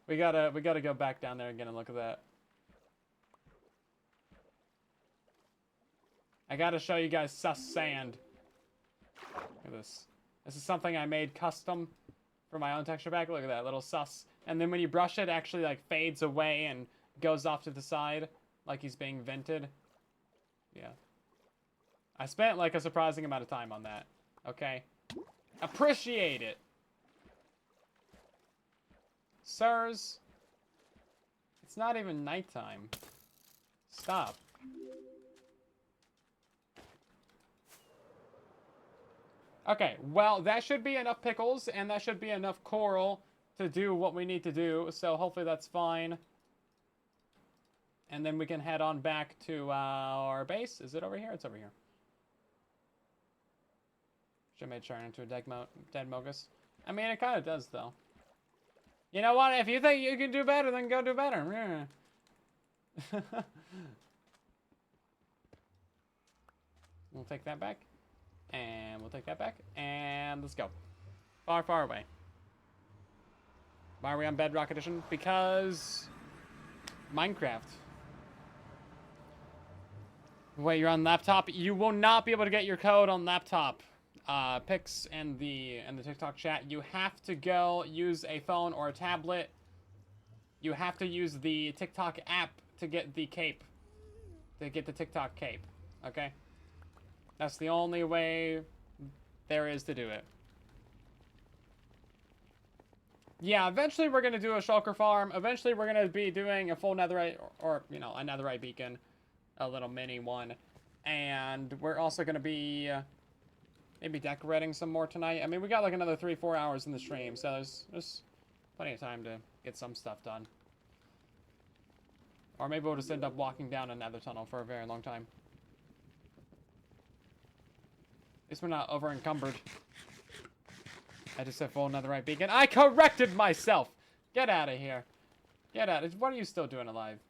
we gotta go back down there again and look at that. I gotta show you guys sus sand. Look at this. This is something I made custom for my own texture pack. Look at that little sus. And then when you brush it, it actually like fades away and goes off to the side like he's being vented. Yeah. I spent like a surprising amount of time on that. Okay. Appreciate it. Sirs. It's not even nighttime. Stop. Okay, well, that should be enough pickles, and that should be enough coral to do what we need to do, so hopefully that's fine. And then we can head on back to our base. Is it over here? It's over here. Should have made sure into a dead mogus. I mean, it kind of does, though. You know what? If you think you can do better, then go do better. We'll take that back. And we'll take that back. And let's go. Far, far away. Why are we on Bedrock Edition? Because... Minecraft. Wait, you're on laptop? You will not be able to get your code on laptop. Pix and the TikTok chat. You have to go use a phone or a tablet. You have to use the TikTok app to get the cape. To get the TikTok cape. Okay? That's the only way there is to do it. Yeah, eventually we're going to do a shulker farm. Eventually we're going to be doing a full netherite, or, you know, a netherite beacon. A little mini one. And we're also going to be maybe decorating some more tonight. I mean, we got like another 3-4 hours in the stream, so there's plenty of time to get some stuff done. Or maybe we'll just end up walking down another tunnel for a very long time. At least we're not over encumbered. I just said full netherite beacon. I corrected myself! Get out of here. Get out. What are you still doing alive?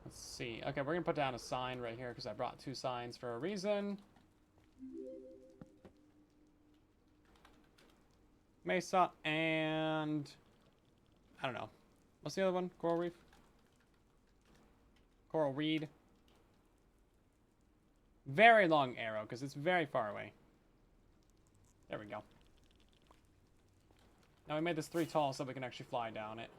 Let's see. Okay, we're gonna put down a sign right here because I brought 2 signs for a reason. Mesa and... I don't know. What's the other one? Coral Reef? Coral Reed. Very long arrow because it's very far away. There we go. Now we made this 3 tall so we can actually fly down it.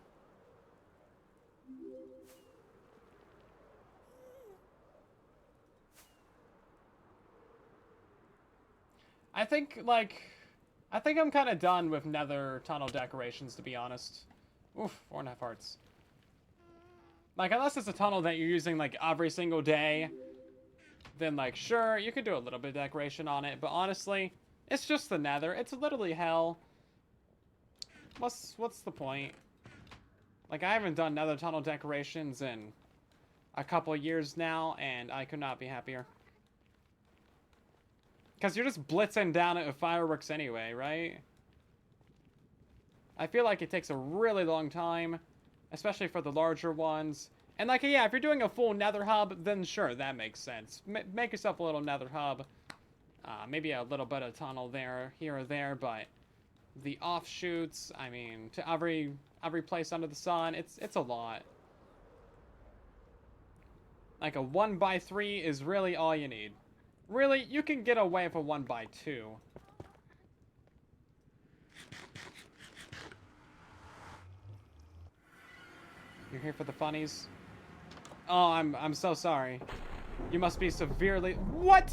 I think, like... I think I'm kind of done with nether tunnel decorations, to be honest. Oof, 4.5 hearts. Like, unless it's a tunnel that you're using, like, every single day, then, like, sure, you could do a little bit of decoration on it. But honestly, it's just the nether. It's literally hell. What's the point? Like, I haven't done nether tunnel decorations in a couple years now, and I could not be happier. Because you're just blitzing down it with fireworks anyway, right? I feel like it takes a really long time, especially for the larger ones. And like, yeah, if you're doing a full nether hub, then sure, that makes sense. Make yourself a little nether hub. Maybe a little bit of tunnel there, here or there, but the offshoots, I mean, to every place under the sun, it's a lot. Like a 1x3 is really all you need. Really, you can get away with a 1x2. You're here for the funnies? Oh, I'm so sorry. You must be severely... What?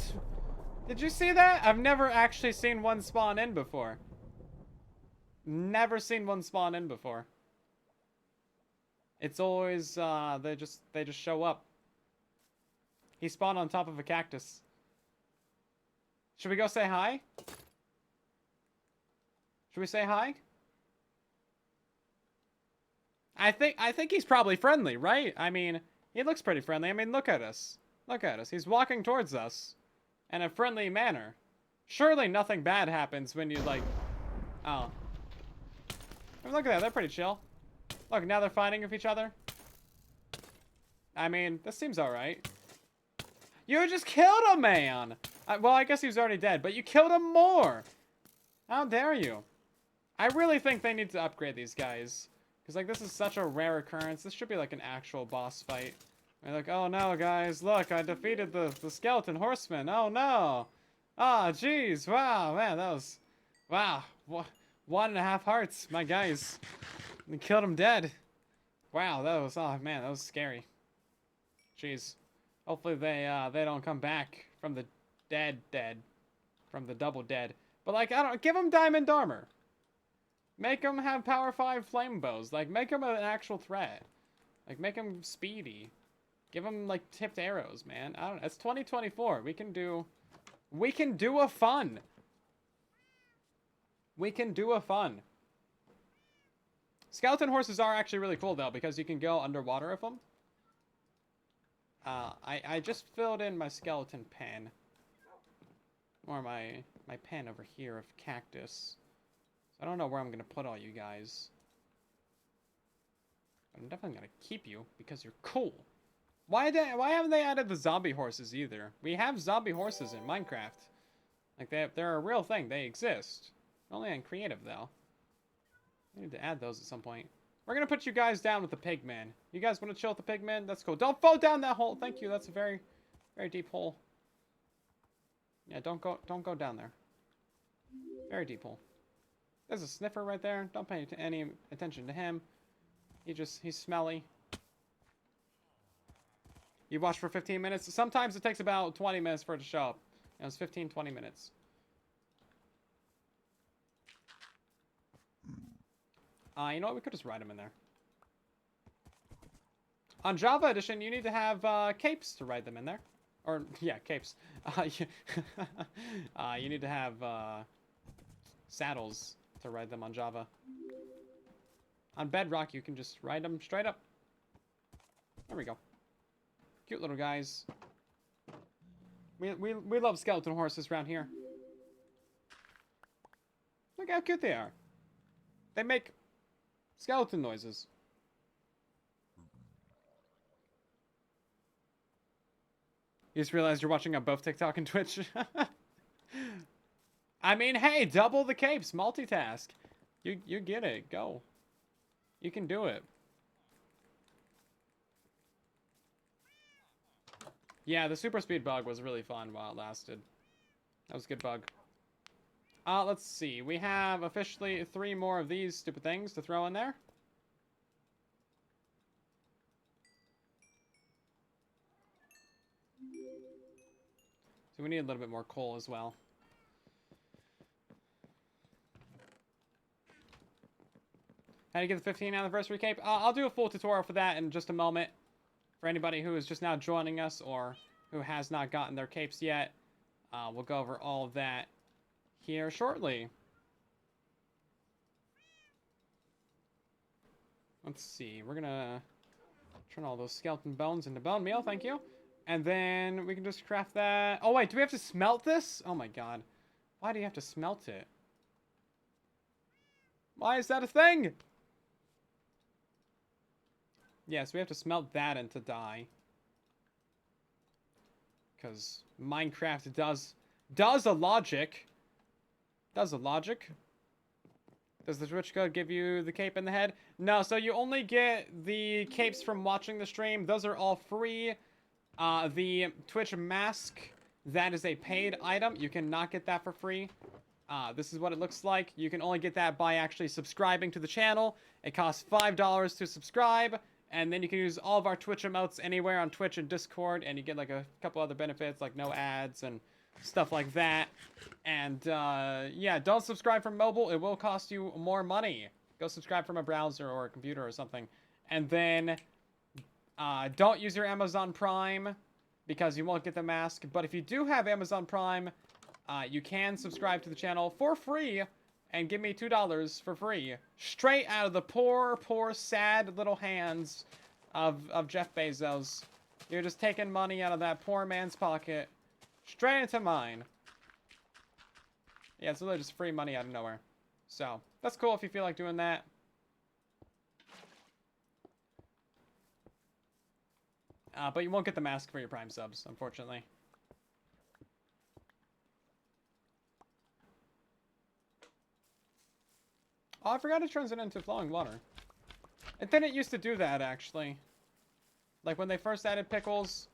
Did you see that? I've never actually seen one spawn in before. Never seen one spawn in before. It's always, they just show up. He spawned on top of a cactus. Should we go say hi? Should we say hi? I think he's probably friendly, right? I mean, he looks pretty friendly. I mean, look at us. Look at us. He's walking towards us in a friendly manner. Surely nothing bad happens when you, like... Oh. I mean, look at that. They're pretty chill. Look, now they're fighting with each other. I mean, this seems alright. You just killed a man! Well, I guess he was already dead, but you killed him more! How dare you? I really think they need to upgrade these guys. Because, like, this is such a rare occurrence. This should be, like, an actual boss fight. They're like, oh no, guys, look, I defeated the skeleton horseman. Oh no! Ah, jeez, wow, man, that was... Wow, 1.5 hearts, my guys. We killed him dead. Wow, that was... Oh, man, that was scary. Jeez. Hopefully they don't come back from the dead. From the double dead. But, like, I don't... Give them diamond armor. Make them have power 5 flame bows. Like, make them an actual threat. Like, make them speedy. Give them, like, tipped arrows, man. I don't know. It's 2024. We can do a fun. We can do a fun. Skeleton horses are actually really cool, though, because you can go underwater with them. I just filled in my skeleton pen. Or my pen over here of cactus. So I don't know where I'm going to put all you guys. But I'm definitely going to keep you, because you're cool. Why haven't they added the zombie horses either? We have zombie horses in Minecraft. Like, they're a real thing. They exist. Only on creative, though. We need to add those at some point. We're going to put you guys down with the pigmen. You guys want to chill with the pigmen? That's cool. Don't fall down that hole. Thank you. That's a very, very deep hole. Yeah, don't go down there. Very deep hole. There's a sniffer right there. Don't pay any attention to him. He's smelly. You watch for 15 minutes. Sometimes it takes about 20 minutes for it to show up. You know, it's 15, 20 minutes. You know what? We could just ride them in there. On Java Edition, you need to have capes to ride them in there. Or, yeah, capes. You need to have saddles to ride them on Java. On Bedrock, you can just ride them straight up. There we go. Cute little guys. We love skeleton horses around here. Look how cute they are. They make skeleton noises. You just realized you're watching on both TikTok and Twitch. I mean, hey, double the capes, multitask. You get it. Go. You can do it. Yeah, the super speed bug was really fun while it lasted. That was a good bug. Let's see. We have officially 3 more of these stupid things to throw in there. So we need a little bit more coal as well. How to get the 15th anniversary cape? I'll do a full tutorial for that in just a moment. For anybody who is just now joining us or who has not gotten their capes yet, we'll go over all of that here shortly. Let's see. We're gonna Turn all those skeleton bones into bone meal, thank you. And then we can just craft that. Oh wait, do we have to smelt this? Oh my god. Why do you have to smelt it? Why is that a thing? Yes, we have to smelt that into dye. Because Minecraft does a logic. Does a logic. Does the Twitch code give you the cape in the head? No, so you only get the capes from watching the stream. Those are all free. The Twitch mask, that is a paid item. You cannot get that for free. This is what it looks like. You can only get that by actually subscribing to the channel. It costs $5 to subscribe. And then you can use all of our Twitch emotes anywhere on Twitch and Discord. And you get like a couple other benefits like no ads and stuff like that. And yeah, don't subscribe from mobile. It will cost you more money. Go subscribe from a browser or a computer or something. And then don't use your Amazon Prime because you won't get the mask. But if you do have Amazon Prime, you can subscribe to the channel for free and give me $2 for free. Straight out of the poor, sad little hands of Jeff Bezos. You're just taking money out of that poor man's pocket straight into mine. Yeah, it's literally just free money out of nowhere. So, that's cool if you feel like doing that. But you won't get the mask for your Prime subs, unfortunately. Oh, I forgot it turns it into flowing water. It didn't used to do that, actually. Like, when they first added pickles,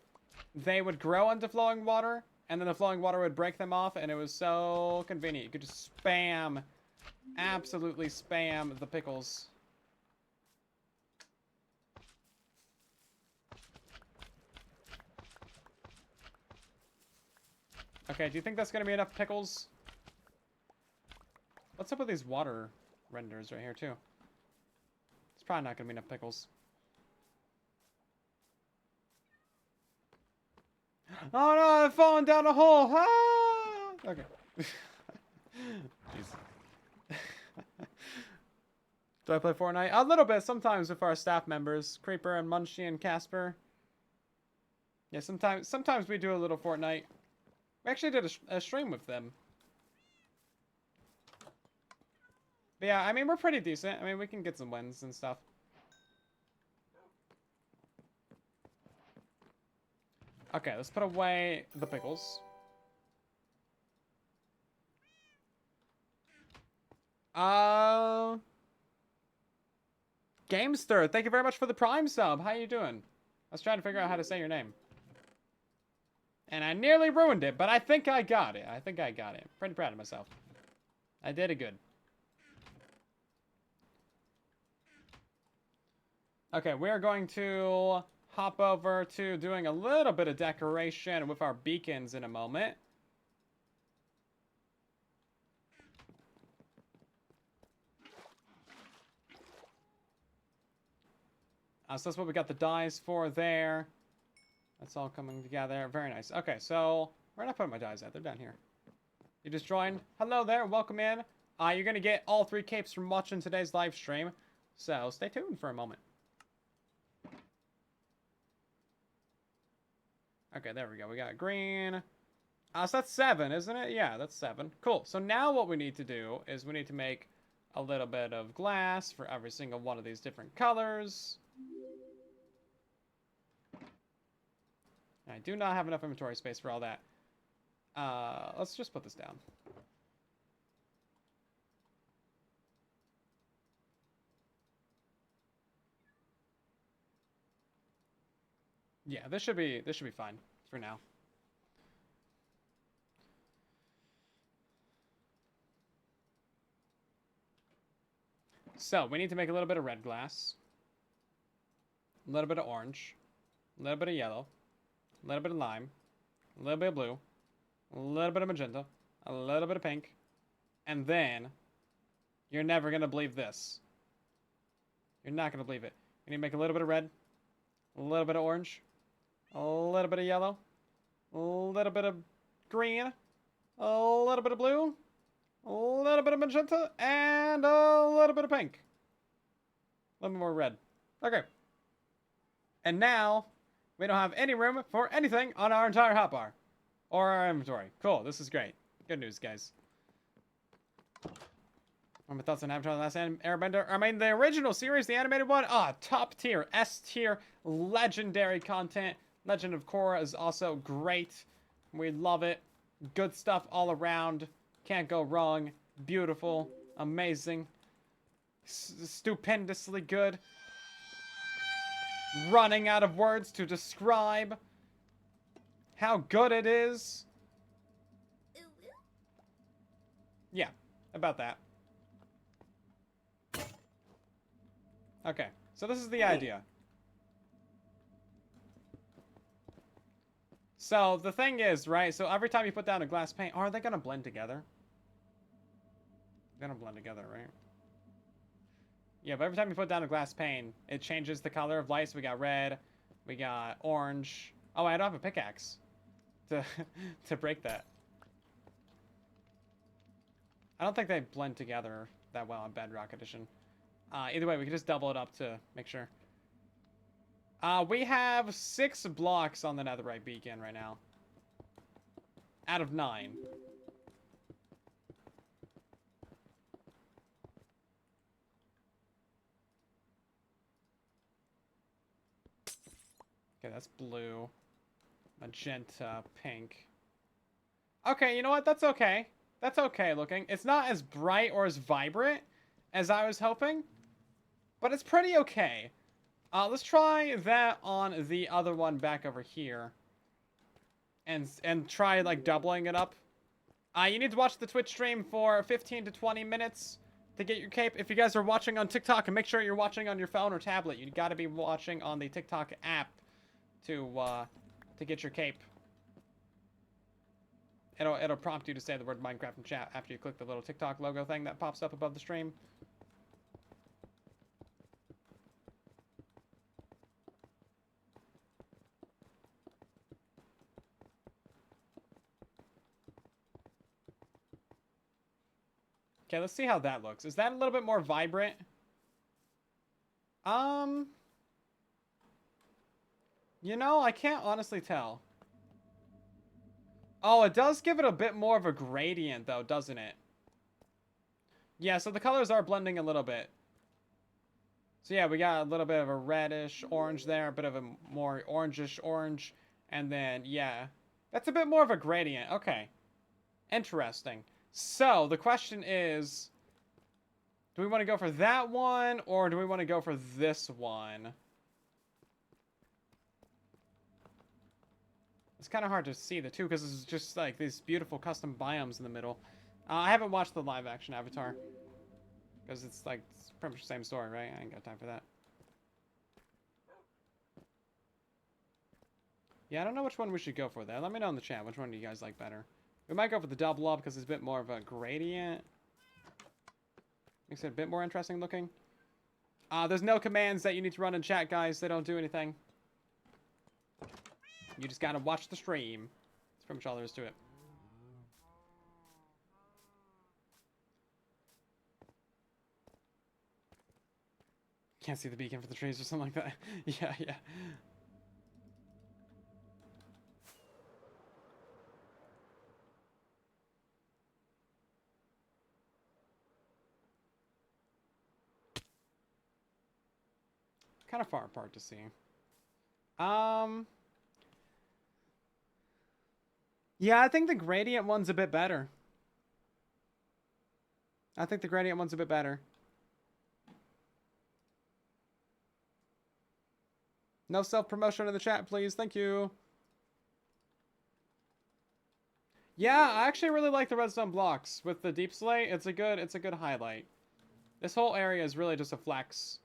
they would grow into flowing water, and then the flowing water would break them off, and it was so convenient. You could just spam, absolutely spam the pickles. Okay, do you think that's going to be enough pickles? What's up with these water renders right here, too? It's probably not going to be enough pickles. Oh no, I've fallen down a hole! Ah! Okay. Jeez. Do I play Fortnite? A little bit, sometimes with our staff members. Creeper and Munchie and Casper. Yeah, sometimes we do a little Fortnite. We actually did a stream with them. But yeah, I mean, we're pretty decent. I mean, we can get some wins and stuff. Okay, let's put away the pickles. Gamester, thank you very much for the Prime sub. How you doing? I was trying to figure out how to say your name. And I nearly ruined it, but I think I got it. I think I got it. Pretty proud of myself. I did it good. Okay, we're going to hop over to doing a little bit of decoration with our beacons in a moment. So that's what we got the dyes for there. That's all coming together. Very nice. Okay, so where did I put my dyes at? They're down here. You just joined. Hello there. Welcome in. You're going to get all 3 capes from watching today's live stream. So stay tuned for a moment. Okay, there we go. We got green. So that's 7, isn't it? Yeah, that's 7. Cool. So now what we need to do is we need to make a little bit of glass for every single one of these different colors. I do not have enough inventory space for all that. Let's just put this down. Yeah, this should be fine for now. So, we need to make a little bit of red glass. A little bit of orange. A little bit of yellow. A little bit of lime. A little bit of blue. A little bit of magenta. A little bit of pink. And then, you're never going to believe this. You're not going to believe it. You need to make a little bit of red. A little bit of orange. A little bit of yellow. A little bit of green. A little bit of blue. A little bit of magenta. And a little bit of pink. A little bit more red. Okay. And now, we don't have any room for anything on our entire hotbar. Or our inventory. Cool, this is great. Good news, guys. What are my thoughts on Avatar: The Last Airbender? I mean, the original series, the animated one, top tier, S tier, legendary content. Legend of Korra is also great. We love it. Good stuff all around. Can't go wrong. Beautiful. Amazing. Stupendously good. Running out of words to describe how good it is. Yeah, about that. Okay, so this is the idea. So the thing is, right, so every time you put down a glass pane, are they gonna blend together? They're gonna blend together, right? Yeah, but every time you put down a glass pane, it changes the color of light. So we got red, we got orange. Oh, I don't have a pickaxe to to break that. I don't think they blend together that well in Bedrock Edition. Either way, we can just double it up to make sure. We have 6 blocks on the netherite beacon right now. Out of 9. Okay, that's blue. Magenta, pink. Okay, you know what? That's okay. That's okay looking. It's not as bright or as vibrant as I was hoping, but it's pretty okay. Let's try that on the other one back over here. And try, like, doubling it up. You need to watch the Twitch stream for 15 to 20 minutes to get your cape. If you guys are watching on TikTok, and make sure you're watching on your phone or tablet. You gotta be watching on the TikTok app to get your cape. It'll prompt you to say the word Minecraft in chat after you click the little TikTok logo thing that pops up above the stream. Okay, let's see how that looks. Is that a little bit more vibrant? You know, I can't honestly tell. Oh, it does give it a bit more of a gradient, though, doesn't it? Yeah, so the colors are blending a little bit. So yeah, we got a little bit of a reddish orange there, a bit of a more orangish orange. And then, yeah, that's a bit more of a gradient. Okay. Interesting. So, the question is, do we want to go for that one, or do we want to go for this one? It's kind of hard to see the two, because it's just, like, these beautiful custom biomes in the middle. I haven't watched the live-action Avatar, because it's, like, it's pretty much the same story, right? I ain't got time for that. Yeah, I don't know which one we should go for there. Let me know in the chat which one do you guys like better. We might go for the double up because it's a bit more of a gradient. Makes it a bit more interesting looking. There's no commands that you need to run in chat, guys. They don't do anything. You just gotta watch the stream. That's pretty much all there is to it. Can't see the beacon for the trees or something like that. Yeah, yeah. Kind of far apart to see. Yeah, I think the gradient one's a bit better. I think the gradient one's a bit better. No self-promotion in the chat, please. Thank you. Yeah, I actually really like the redstone blocks with the deep slate. It's a good highlight. This whole area is really just a flex,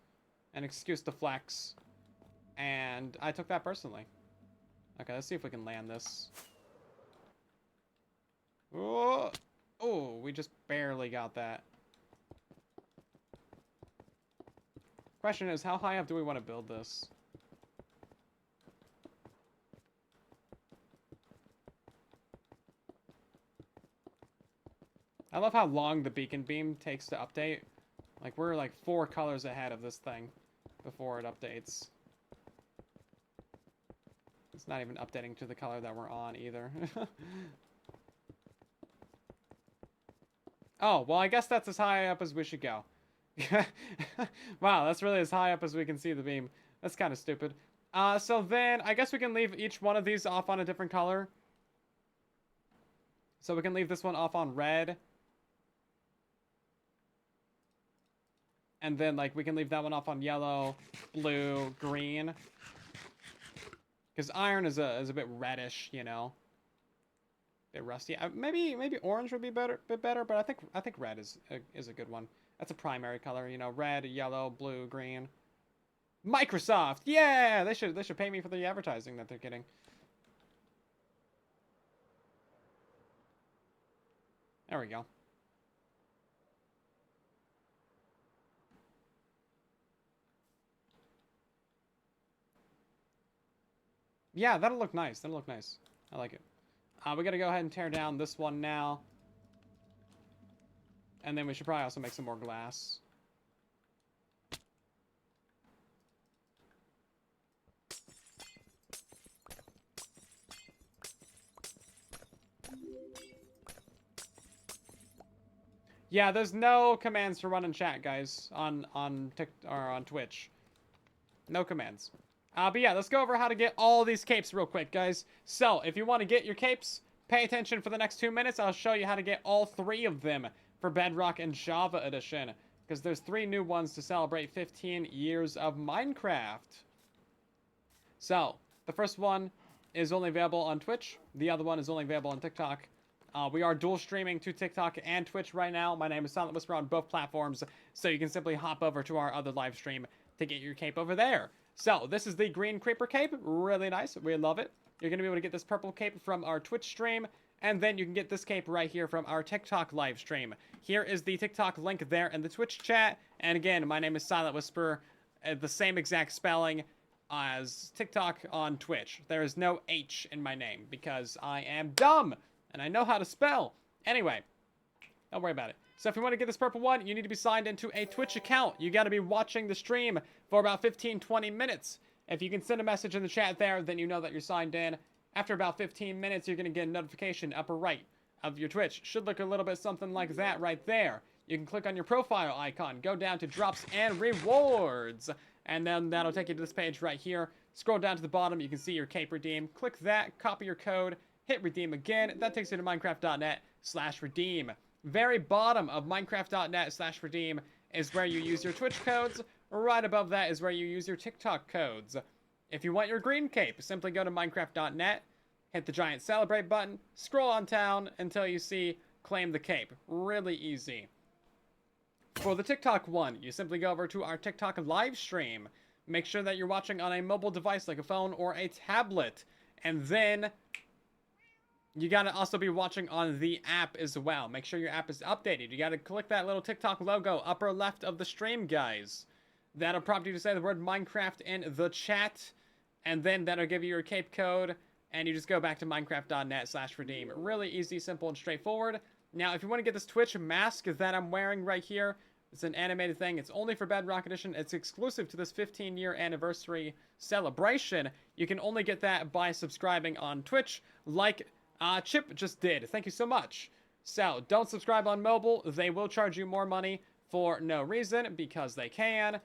an excuse to flex, and I took that personally. Okay, let's see if we can land this. Oh, oh, we just barely got that. Question is, how high up do we want to build this? I love how long the beacon beam takes to update. Like, we're like 4 colors ahead of this thing before it updates. It's not even updating to the color that we're on either. Oh, well, I guess that's as high up as we should go. Wow, that's really as high up as we can see the beam. That's kind of stupid. So then, I guess we can leave each one of these off on a different color. So we can leave this one off on red. And then, like, we can leave that one off on yellow, blue, green. Because iron is a bit reddish, you know. A bit rusty. Maybe orange would be bit better, but I think red is a good one. That's a primary color, you know, red, yellow, blue, green. Microsoft, yeah, they should pay me for the advertising that they're getting. There we go. Yeah, that'll look nice. That'll look nice. I like it. We gotta go ahead and tear down this one now. And then we should probably also make some more glass. Yeah, there's no commands to run in chat, guys, on Twitch. No commands. But yeah, let's go over how to get all these capes real quick, guys. So, if you want to get your capes, pay attention for the next 2 minutes. I'll show you how to get all 3 of them for Bedrock and Java Edition. Because there's 3 new ones to celebrate 15 years of Minecraft. So, the first one is only available on Twitch. The other one is only available on TikTok. We are dual streaming to TikTok and Twitch right now. My name is Silent Whisper on both platforms. So you can simply hop over to our other live stream to get your cape over there. So, this is the green creeper cape. Really nice. We love it. You're going to be able to get this purple cape from our Twitch stream. And then you can get this cape right here from our TikTok live stream. Here is the TikTok link there in the Twitch chat. And again, my name is Silent Whisper. The same exact spelling as TikTok on Twitch. There is no H in my name because I am dumb. And I know how to spell. Anyway, don't worry about it. So if you want to get this purple one, you need to be signed into a Twitch account. You got to be watching the stream for about 15-20 minutes. If you can send a message in the chat there, then you know that you're signed in. After about 15 minutes, you're going to get a notification upper right of your Twitch. Should look a little bit something like that right there. You can click on your profile icon, go down to drops and rewards. And then that'll take you to this page right here. Scroll down to the bottom, you can see your cape redeem. Click that, copy your code, hit redeem again. That takes you to minecraft.net/redeem. Very bottom of minecraft.net/redeem is where you use your Twitch codes. Right above that is where you use your TikTok codes. If you want your green cape, simply go to minecraft.net, hit the giant celebrate button, scroll on down until you see claim the cape. Really easy. For the TikTok one, you simply go over to our TikTok live stream. Make sure that you're watching on a mobile device like a phone or a tablet. And then you gotta also be watching on the app as well. Make sure your app is updated. You gotta click that little TikTok logo upper left of the stream, guys. That'll prompt you to say the word Minecraft in the chat. And then that'll give you your cape code. And you just go back to minecraft.net/redeem. Really easy, simple, and straightforward. Now, if you want to get this Twitch mask that I'm wearing right here, it's an animated thing. It's only for Bedrock Edition. It's exclusive to this 15-year anniversary celebration. You can only get that by subscribing on Twitch, like Chip just did. Thank you so much. So, don't subscribe on mobile. They will charge you more money for no reason, because they can.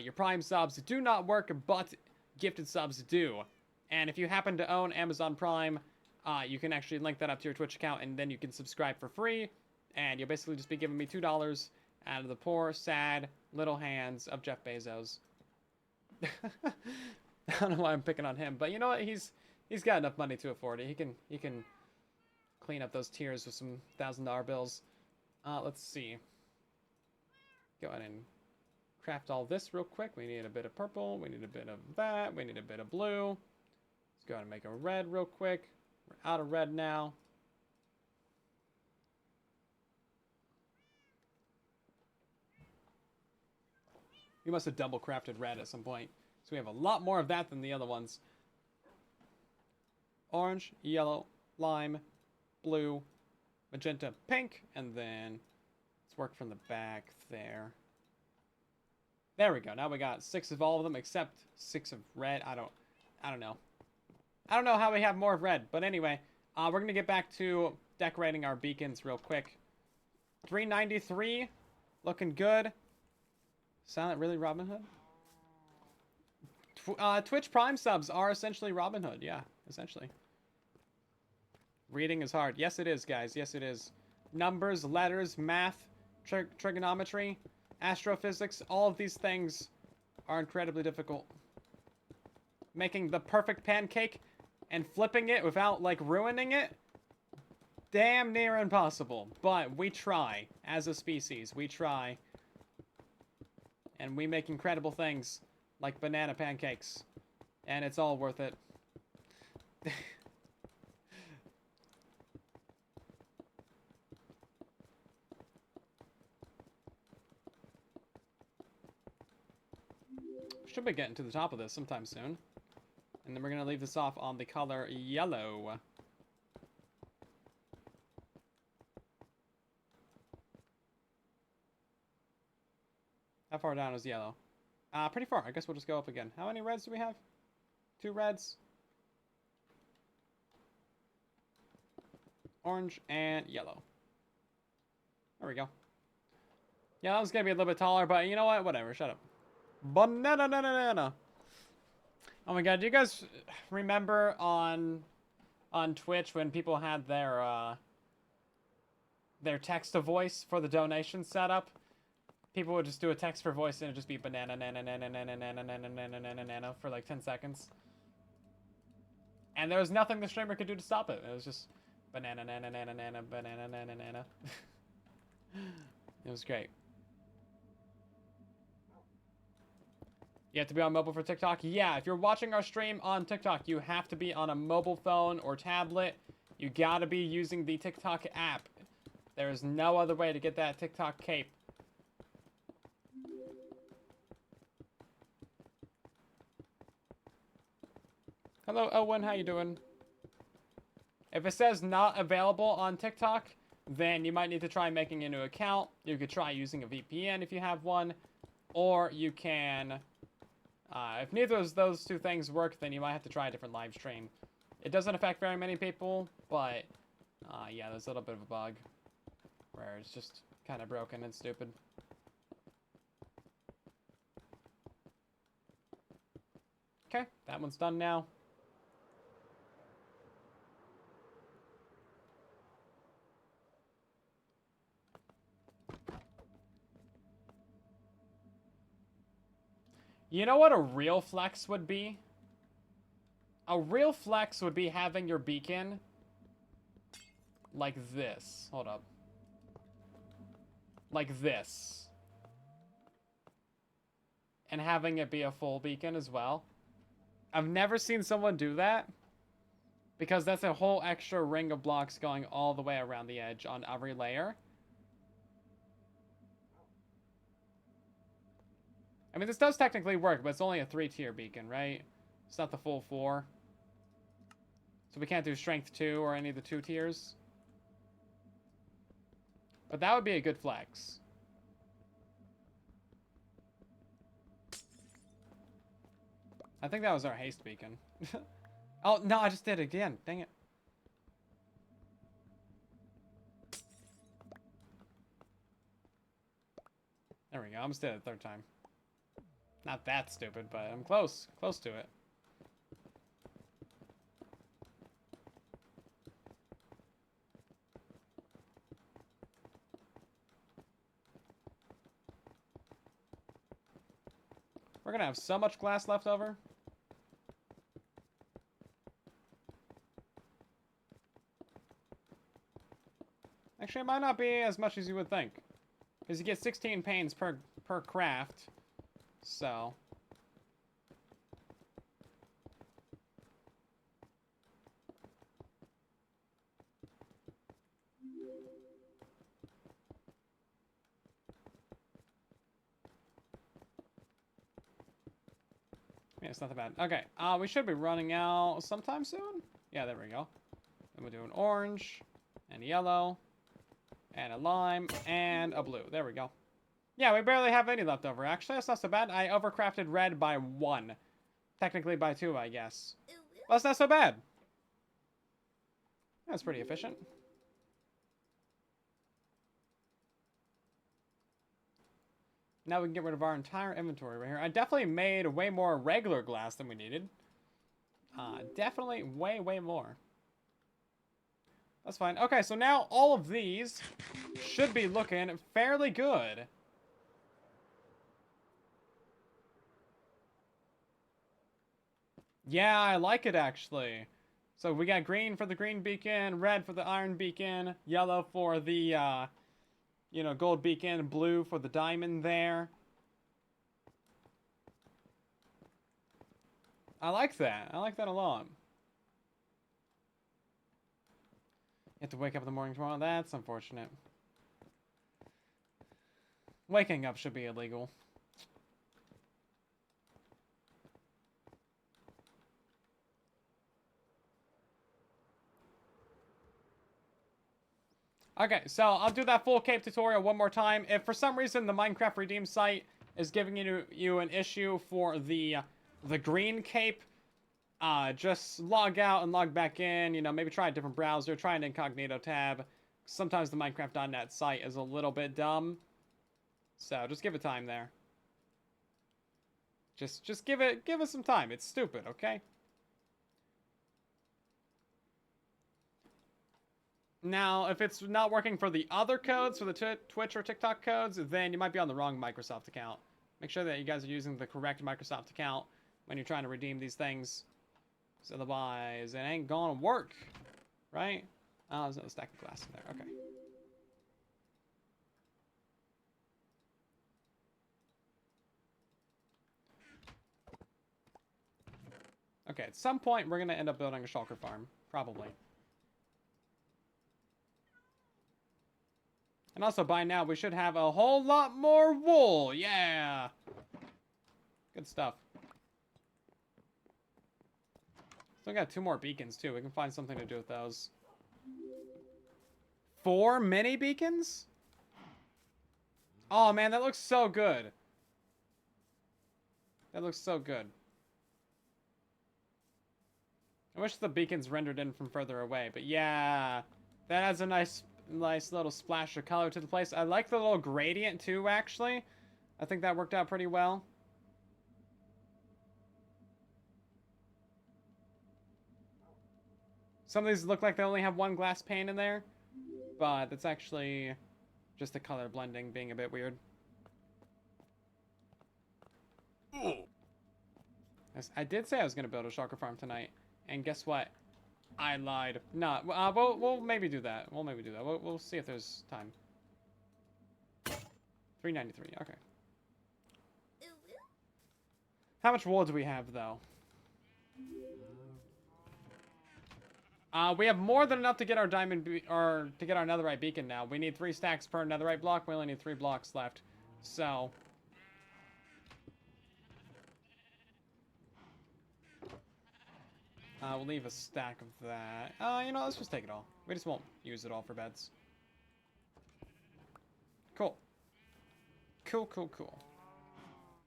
Your Prime subs do not work, but gifted subs do. And if you happen to own Amazon Prime, you can actually link that up to your Twitch account, and then you can subscribe for free. And you'll basically just be giving me $2 out of the poor, sad, little hands of Jeff Bezos. I don't know why I'm picking on him, but you know what? He's got enough money to afford it. He can clean up those tiers with some $1,000 bills. Let's see. Go ahead and craft all this real quick. We need a bit of purple. We need a bit of that. We need a bit of blue. Let's go ahead and make a red real quick. We're out of red now. We must have double crafted red at some point. So we have a lot more of that than the other ones. Orange, yellow, lime, blue, magenta, pink, and then let's work from the back there. There we go. Now we got 6 of all of them except 6 of red. I don't know. I don't know how we have more of red, but anyway, we're going to get back to decorating our beacons real quick. 393, looking good. Sound really Robin Hood? Twitch Prime subs are essentially Robin Hood, yeah, essentially. Reading is hard. Yes, it is, guys. Yes, it is. Numbers, letters, math, trigonometry, astrophysics, all of these things are incredibly difficult. Making the perfect pancake and flipping it without, like, ruining it, damn near impossible. But we try. As a species, we try. And we make incredible things, like banana pancakes. And it's all worth it. Should be getting to the top of this sometime soon. And then we're going to leave this off on the color yellow. How far down is yellow? Pretty far. I guess we'll just go up again. How many reds do we have? 2 reds. Orange and yellow. There we go. Yeah, that was going to be a little bit taller, but you know what? Whatever. Shut up. Banana. Oh my god, do you guys remember on Twitch when people had their text to voice for the donation setup? People would just do a text for voice and it'd just be banana for like 10 seconds. And there was nothing the streamer could do to stop it. It was just banana. It was great. You have to be on mobile for TikTok? Yeah, if you're watching our stream on TikTok, you have to be on a mobile phone or tablet. You gotta be using the TikTok app. There is no other way to get that TikTok cape. Hello, Owen, how you doing? If it says not available on TikTok, then you might need to try making a new account. You could try using a VPN if you have one. Or you can... if neither of those two things work, then you might have to try a different live stream. It doesn't affect very many people, but yeah, there's a little bit of a bug where it's just kind of broken and stupid. Okay, that one's done now. You know what a real flex would be? A real flex would be having your beacon like this. Hold up. Like this. And having it be a full beacon as well. I've never seen someone do that. Because that's a whole extra ring of blocks going all the way around the edge on every layer. I mean, this does technically work, but it's only a 3-tier beacon, right? It's not the full 4. So we can't do strength 2 or any of the 2 tiers. But that would be a good flex. I think that was our haste beacon. Oh, no, I just did it again. Dang it. There we go. I almost did it a 3rd time. Not that stupid, but I'm close. Close to it. We're gonna have so much glass left over. Actually, it might not be as much as you would think. Because you get 16 panes per craft. So. Yeah, it's not that bad. Okay, we should be running out sometime soon. Yeah, there we go. Then we'll do an orange, and a yellow, and a lime, and a blue. There we go. Yeah, we barely have any left over. Actually, that's not so bad. I overcrafted red by 1. Technically by 2, I guess. Well, that's not so bad. That's pretty efficient. Now we can get rid of our entire inventory right here. I definitely made way more regular glass than we needed. Definitely way more. That's fine. Okay, so now all of these should be looking fairly good. Yeah, I like it actually. So we got green for the green beacon, red for the iron beacon, yellow for the, you know, gold beacon, blue for the diamond there. I like that. I like that a lot. You have to wake up in the morning tomorrow. That's unfortunate. Waking up should be illegal. Okay, so I'll do that full cape tutorial one more time. If for some reason the Minecraft Redeem site is giving you an issue for the green cape, just log out and log back in. You know, maybe try a different browser, try an incognito tab. Sometimes the Minecraft.net site is a little bit dumb, so just give it time there. Just give it some time. It's stupid, okay? Now, if it's not working for the other codes, for the Twitch or TikTok codes, then you might be on the wrong Microsoft account. Make sure that you guys are using the correct Microsoft account when you're trying to redeem these things. So otherwise, it ain't gonna work, right? Oh, there's another stack of glass in there. Okay. Okay, at some point, we're gonna end up building a shulker farm. Probably. And also, by now, we should have a whole lot more wool. Yeah! Good stuff. Still got 2 more beacons, too. We can find something to do with those. 4 mini beacons? Oh, man, that looks so good. That looks so good. I wish the beacons rendered in from further away, but yeah. That adds a nice little splash of color to the place. I like the little gradient, too, actually. I think that worked out pretty well. Some of these look like they only have 1 glass pane in there, but that's actually just the color blending being a bit weird. I did say I was going to build a shulker farm tonight, and guess what? I lied. No, we'll maybe do that. We'll see if there's time. 393. Okay. How much wool do we have, though? We have more than enough to get our to get our netherite beacon now. We need 3 stacks per netherite block. We only need 3 blocks left. So we'll leave a stack of that. You know, let's just take it all. We just won't use it all for beds. Cool. Cool.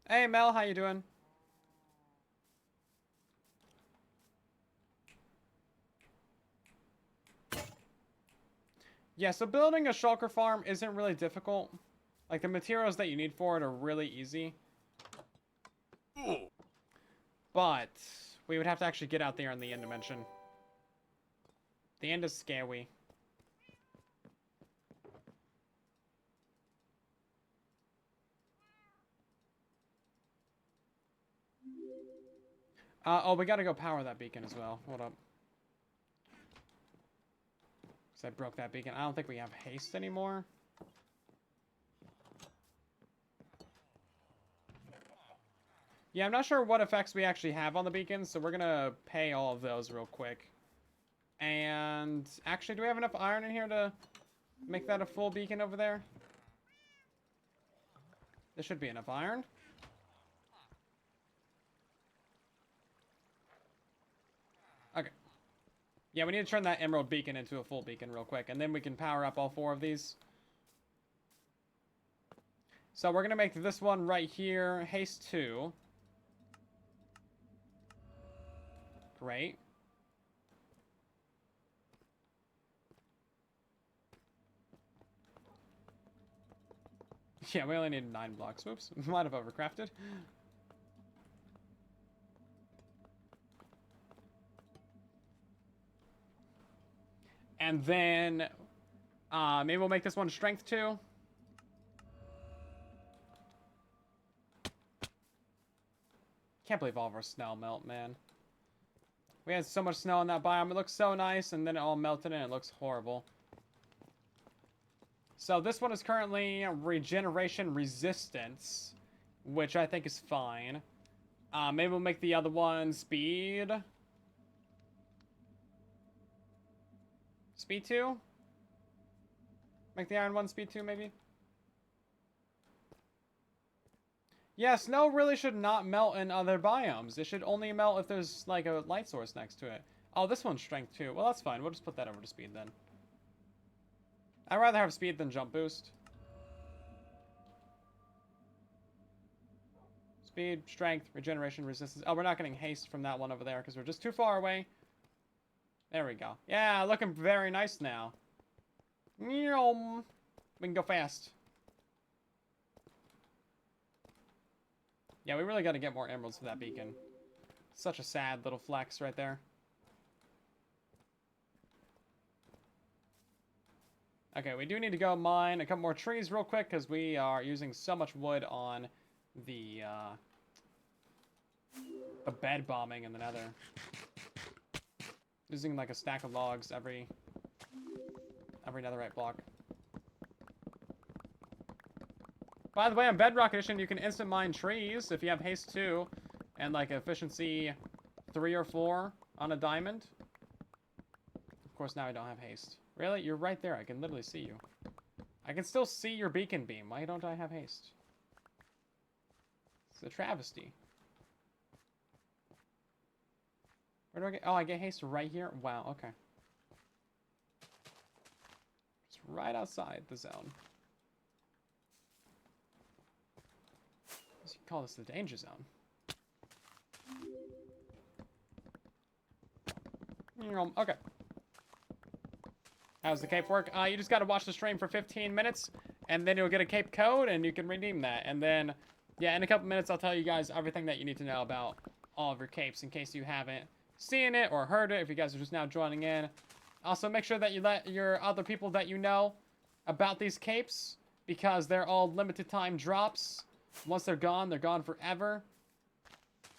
Hey, Mel, how you doing? Yeah, so building a shulker farm isn't really difficult. Like, the materials that you need for it are really easy. But we would have to actually get out there in the end dimension. The end is scary. Oh, we gotta go power that beacon as well. Hold up. Because I broke that beacon. I don't think we have haste anymore. Yeah, I'm not sure what effects we actually have on the beacons, so we're gonna pay all of those real quick. And actually, do we have enough iron in here to make that a full beacon over there? There should be enough iron. Okay. Yeah, we need to turn that emerald beacon into a full beacon real quick, and then we can power up all 4 of these. So we're gonna make this one right here haste 2. Great. Yeah, we only need 9 blocks. Whoops, might have overcrafted. And then, maybe we'll make this one strength 2. Can't believe all of our snow melt, man. We had so much snow in that biome. It looks so nice, and then it all melted and it looks horrible. So this one is currently regeneration resistance, which I think is fine. Maybe we'll make the other one speed. Speed 2? Make the iron one speed 2, maybe? Yeah, snow really should not melt in other biomes. It should only melt if there's, like, a light source next to it. Oh, this one's strength 2. Well, that's fine. We'll just put that over to speed, then. I'd rather have speed than jump boost. Speed, strength, regeneration, resistance. Oh, we're not getting haste from that one over there because we're just too far away. There we go. Yeah, looking very nice now. We can go fast. Yeah, we really got to get more emeralds for that beacon. Such a sad little flex right there. Okay, we do need to go mine a couple more trees real quick because we are using so much wood on the bed bombing in the nether. Using like a stack of logs every netherite block. By the way, on Bedrock Edition, you can instant mine trees if you have haste 2 and like efficiency 3 or 4 on a diamond. Of course, now I don't have haste. Really? You're right there. I can literally see you. I can still see your beacon beam. Why don't I have haste? It's a travesty. Where do I get... Oh, I get haste right here? Wow, okay. It's right outside the zone. You can call this the danger zone. Okay. How's the cape work? You just gotta watch the stream for 15 minutes, and then you'll get a cape code, and you can redeem that. And then, yeah, in a couple minutes, I'll tell you guys everything that you need to know about all of your capes, in case you haven't seen it or heard it, if you guys are just now joining in. Also, make sure that you let your other people that you know about these capes, because they're all limited time drops. Once they're gone forever.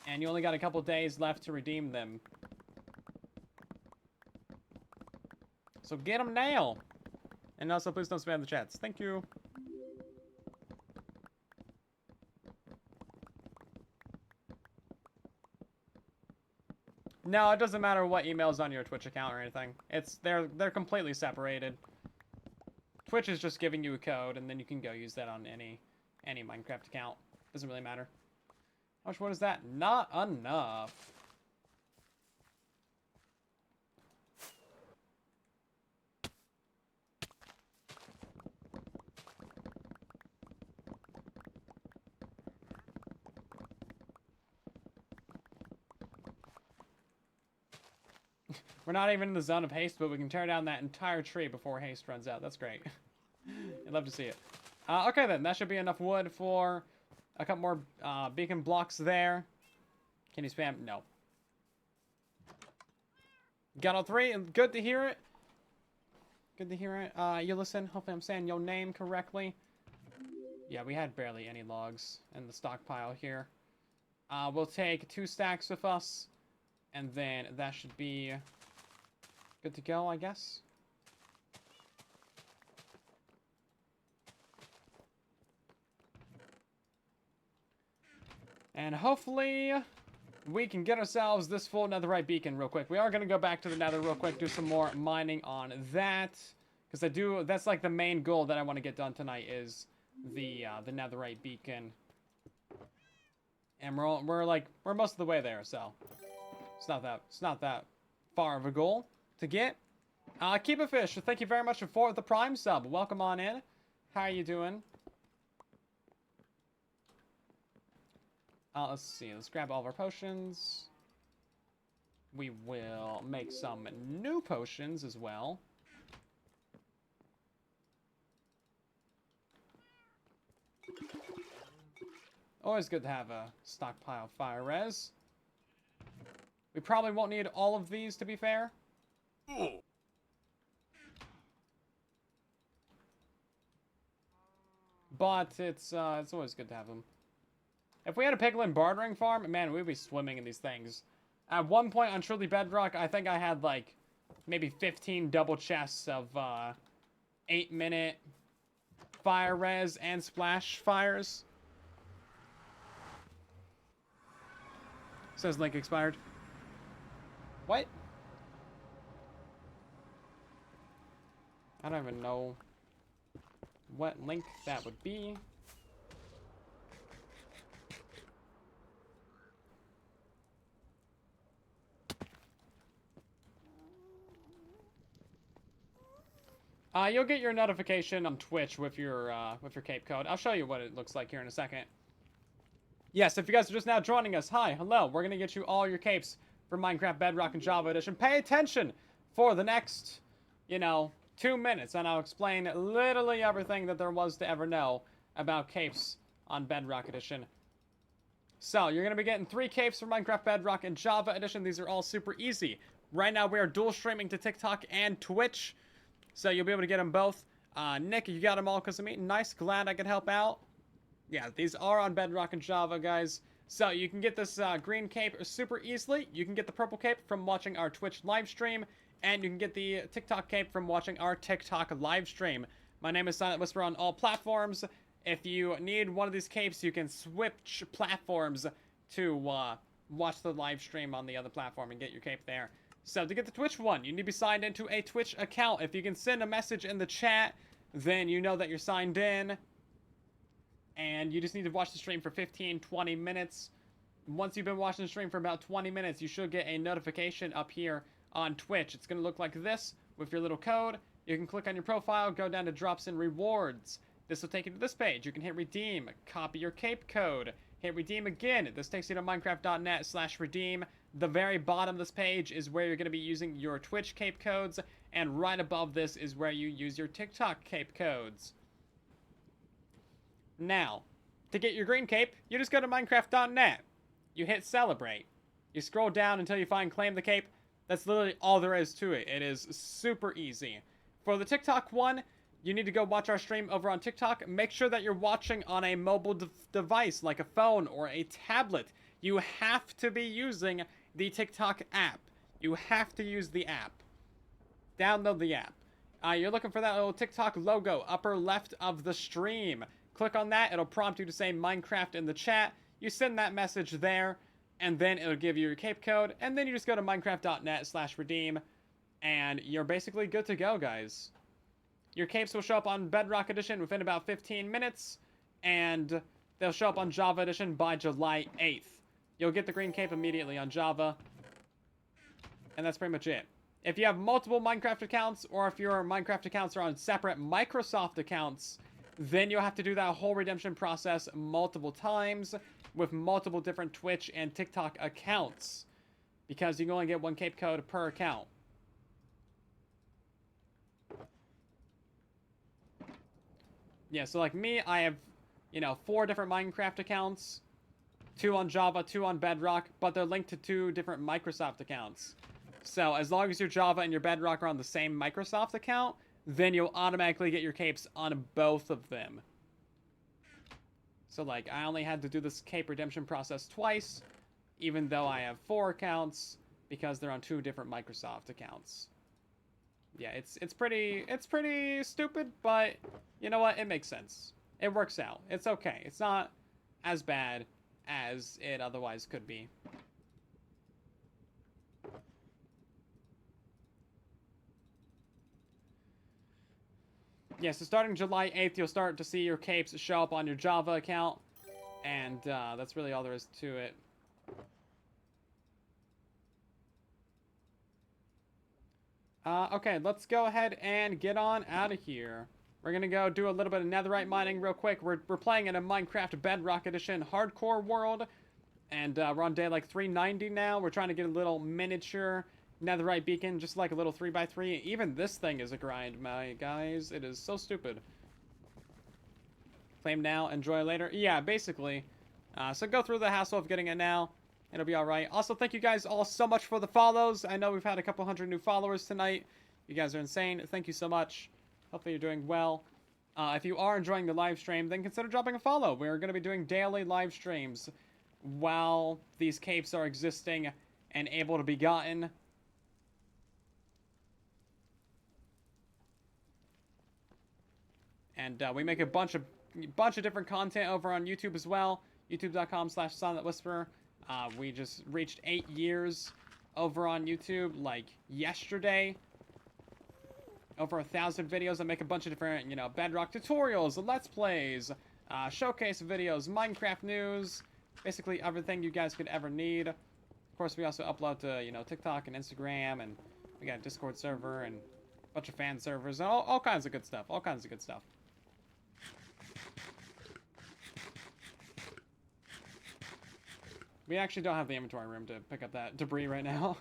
And you only got a couple days left to redeem them. So get them now. And also, please don't spam the chats. Thank you. No, it doesn't matter what email's on your Twitch account or anything. They're completely separated. Twitch is just giving you a code, and then you can go use that on any Minecraft account. Doesn't really matter. How much wood is that? Not enough. We're not even in the zone of haste, but we can tear down that entire tree before haste runs out. That's great. I'd love to see it. Okay then, that should be enough wood for a couple more beacon blocks there. Can you spam? No. Got all 3. Good to hear it. Good to hear it. You listen. Hopefully I'm saying your name correctly. Yeah, we had barely any logs in the stockpile here. We'll take 2 stacks with us. And then that should be good to go, I guess. And hopefully we can get ourselves this full netherite beacon real quick. We are going to go back to the nether real quick, do some more mining on that. Because that's like the main goal that I want to get done tonight is the netherite beacon. And we're most of the way there, so it's not that far of a goal to get. Keep it fish. Thank you very much for the Prime sub. Welcome on in. How are you doing? Let's see. Let's grab all of our potions. We will make some new potions as well. Always good to have a stockpile of fire res. We probably won't need all of these, to be fair. But it's always good to have them. If we had a piglin bartering farm, man, we'd be swimming in these things. At one point on Truly Bedrock, I think I had like maybe 15 double chests of 8-minute fire res and splash fires. Says link expired. What? I don't even know what link that would be. You'll get your notification on Twitch with your cape code. I'll show you what it looks like here in a second. Yes, if you guys are just now joining us, hi, hello. We're gonna get you all your capes for Minecraft Bedrock and Java Edition. Pay attention for the next, 2 minutes, and I'll explain literally everything that there was to ever know about capes on Bedrock Edition. So, you're going to be getting 3 capes for Minecraft Bedrock and Java Edition. These are all super easy. Right now, we are dual streaming to TikTok and Twitch, so you'll be able to get them both. Nick, you got them all because of me. Nice, glad I could help out. Yeah, these are on Bedrock and Java, guys. So, you can get this green cape super easily. You can get the purple cape from watching our Twitch live stream. And you can get the TikTok cape from watching our TikTok live stream. My name is Silent Whisper on all platforms. If you need one of these capes, you can switch platforms to watch the live stream on the other platform and get your cape there. So to get the Twitch one, you need to be signed into a Twitch account. If you can send a message in the chat, then you know that you're signed in. And you just need to watch the stream for 15-20 minutes. Once you've been watching the stream for about 20 minutes, you should get a notification up here on Twitch. It's going to look like this with your little code. You can click on your profile, go down to drops and rewards. This will take you to this page. You can hit redeem, copy your cape code, hit redeem again. This takes you to minecraft.net/redeem. The very bottom of this page is where you're going to be using your Twitch cape codes, and right above this is where you use your TikTok cape codes. Now, to get your green cape, you just go to minecraft.net. You hit celebrate. You scroll down until you find claim the cape. That's literally all there is to it. It is super easy. For the TikTok one, you need to go watch our stream over on TikTok. Make sure that you're watching on a mobile device like a phone or a tablet. You have to be using the TikTok app. You have to use the app. Download the app. You're looking for that little TikTok logo upper left of the stream. Click on that. It'll prompt you to say Minecraft in the chat. You send that message there. And then it'll give you your cape code, and then you just go to minecraft.net/redeem, and you're basically good to go, guys. Your capes will show up on Bedrock Edition within about 15 minutes, and they'll show up on Java Edition by July 8th. You'll get the green cape immediately on Java, and that's pretty much it. If you have multiple Minecraft accounts, or if your Minecraft accounts are on separate Microsoft accounts, then you'll have to do that whole redemption process multiple times, with multiple different Twitch and TikTok accounts, because you can only get 1 cape code per account. Yeah, so like me, I have, 4 different Minecraft accounts, 2 on Java, 2 on Bedrock, but they're linked to 2 different Microsoft accounts. So as long as your Java and your Bedrock are on the same Microsoft account, then you'll automatically get your capes on both of them. So, like, I only had to do this cape redemption process twice, even though I have 4 accounts, because they're on 2 different Microsoft accounts. Yeah, it's pretty stupid, but you know what? It makes sense. It works out. It's okay. It's not as bad as it otherwise could be. Yeah, so starting July 8th, you'll start to see your capes show up on your Java account. And that's really all there is to it. Okay, let's go ahead and get on out of here. We're going to go do a little bit of netherite mining real quick. We're playing in a Minecraft Bedrock Edition hardcore world. And we're on day like 390 now. We're trying to get a little miniature netherite beacon, just like a little 3x3. Even this thing is a grind, my guys. It is so stupid. Claim now, enjoy later. Yeah, basically. So go through the hassle of getting it now. It'll be alright. Also, thank you guys all so much for the follows. I know we've had a couple hundred new followers tonight. You guys are insane. Thank you so much. Hopefully you're doing well. If you are enjoying the live stream, then consider dropping a follow. We're going to be doing daily live streams while these capes are existing and able to be gotten. And we make a bunch of different content over on YouTube as well. YouTube.com/SilentWhisperer. We just reached 8 years over on YouTube, like, yesterday. Over 1,000 videos. I make a bunch of different, you know, Bedrock tutorials, Let's Plays, showcase videos, Minecraft news, basically everything you guys could ever need. Of course, we also upload to, you know, TikTok and Instagram, and we got a Discord server and a bunch of fan servers, and all kinds of good stuff. All kinds of good stuff. We actually don't have the inventory room to pick up that debris right now.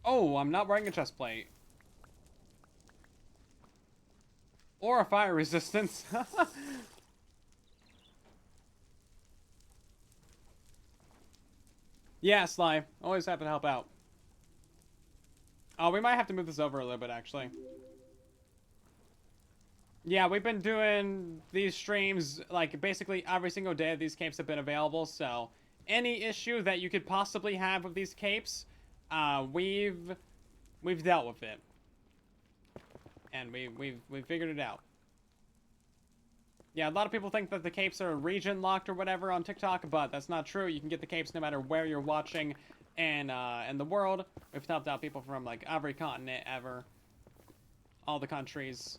Oh, I'm not wearing a chest plate. Or a fire resistance. Yeah, Sly. Always happy to help out. Oh, we might have to move this over a little bit, actually. Yeah, we've been doing these streams, like, basically every single day these capes have been available, so any issue that you could possibly have with these capes, we've dealt with it. And we've figured it out. Yeah, a lot of people think that the capes are region locked or whatever on TikTok, but that's not true. You can get the capes no matter where you're watching in the world. We've helped out people from, like, every continent ever. All the countries.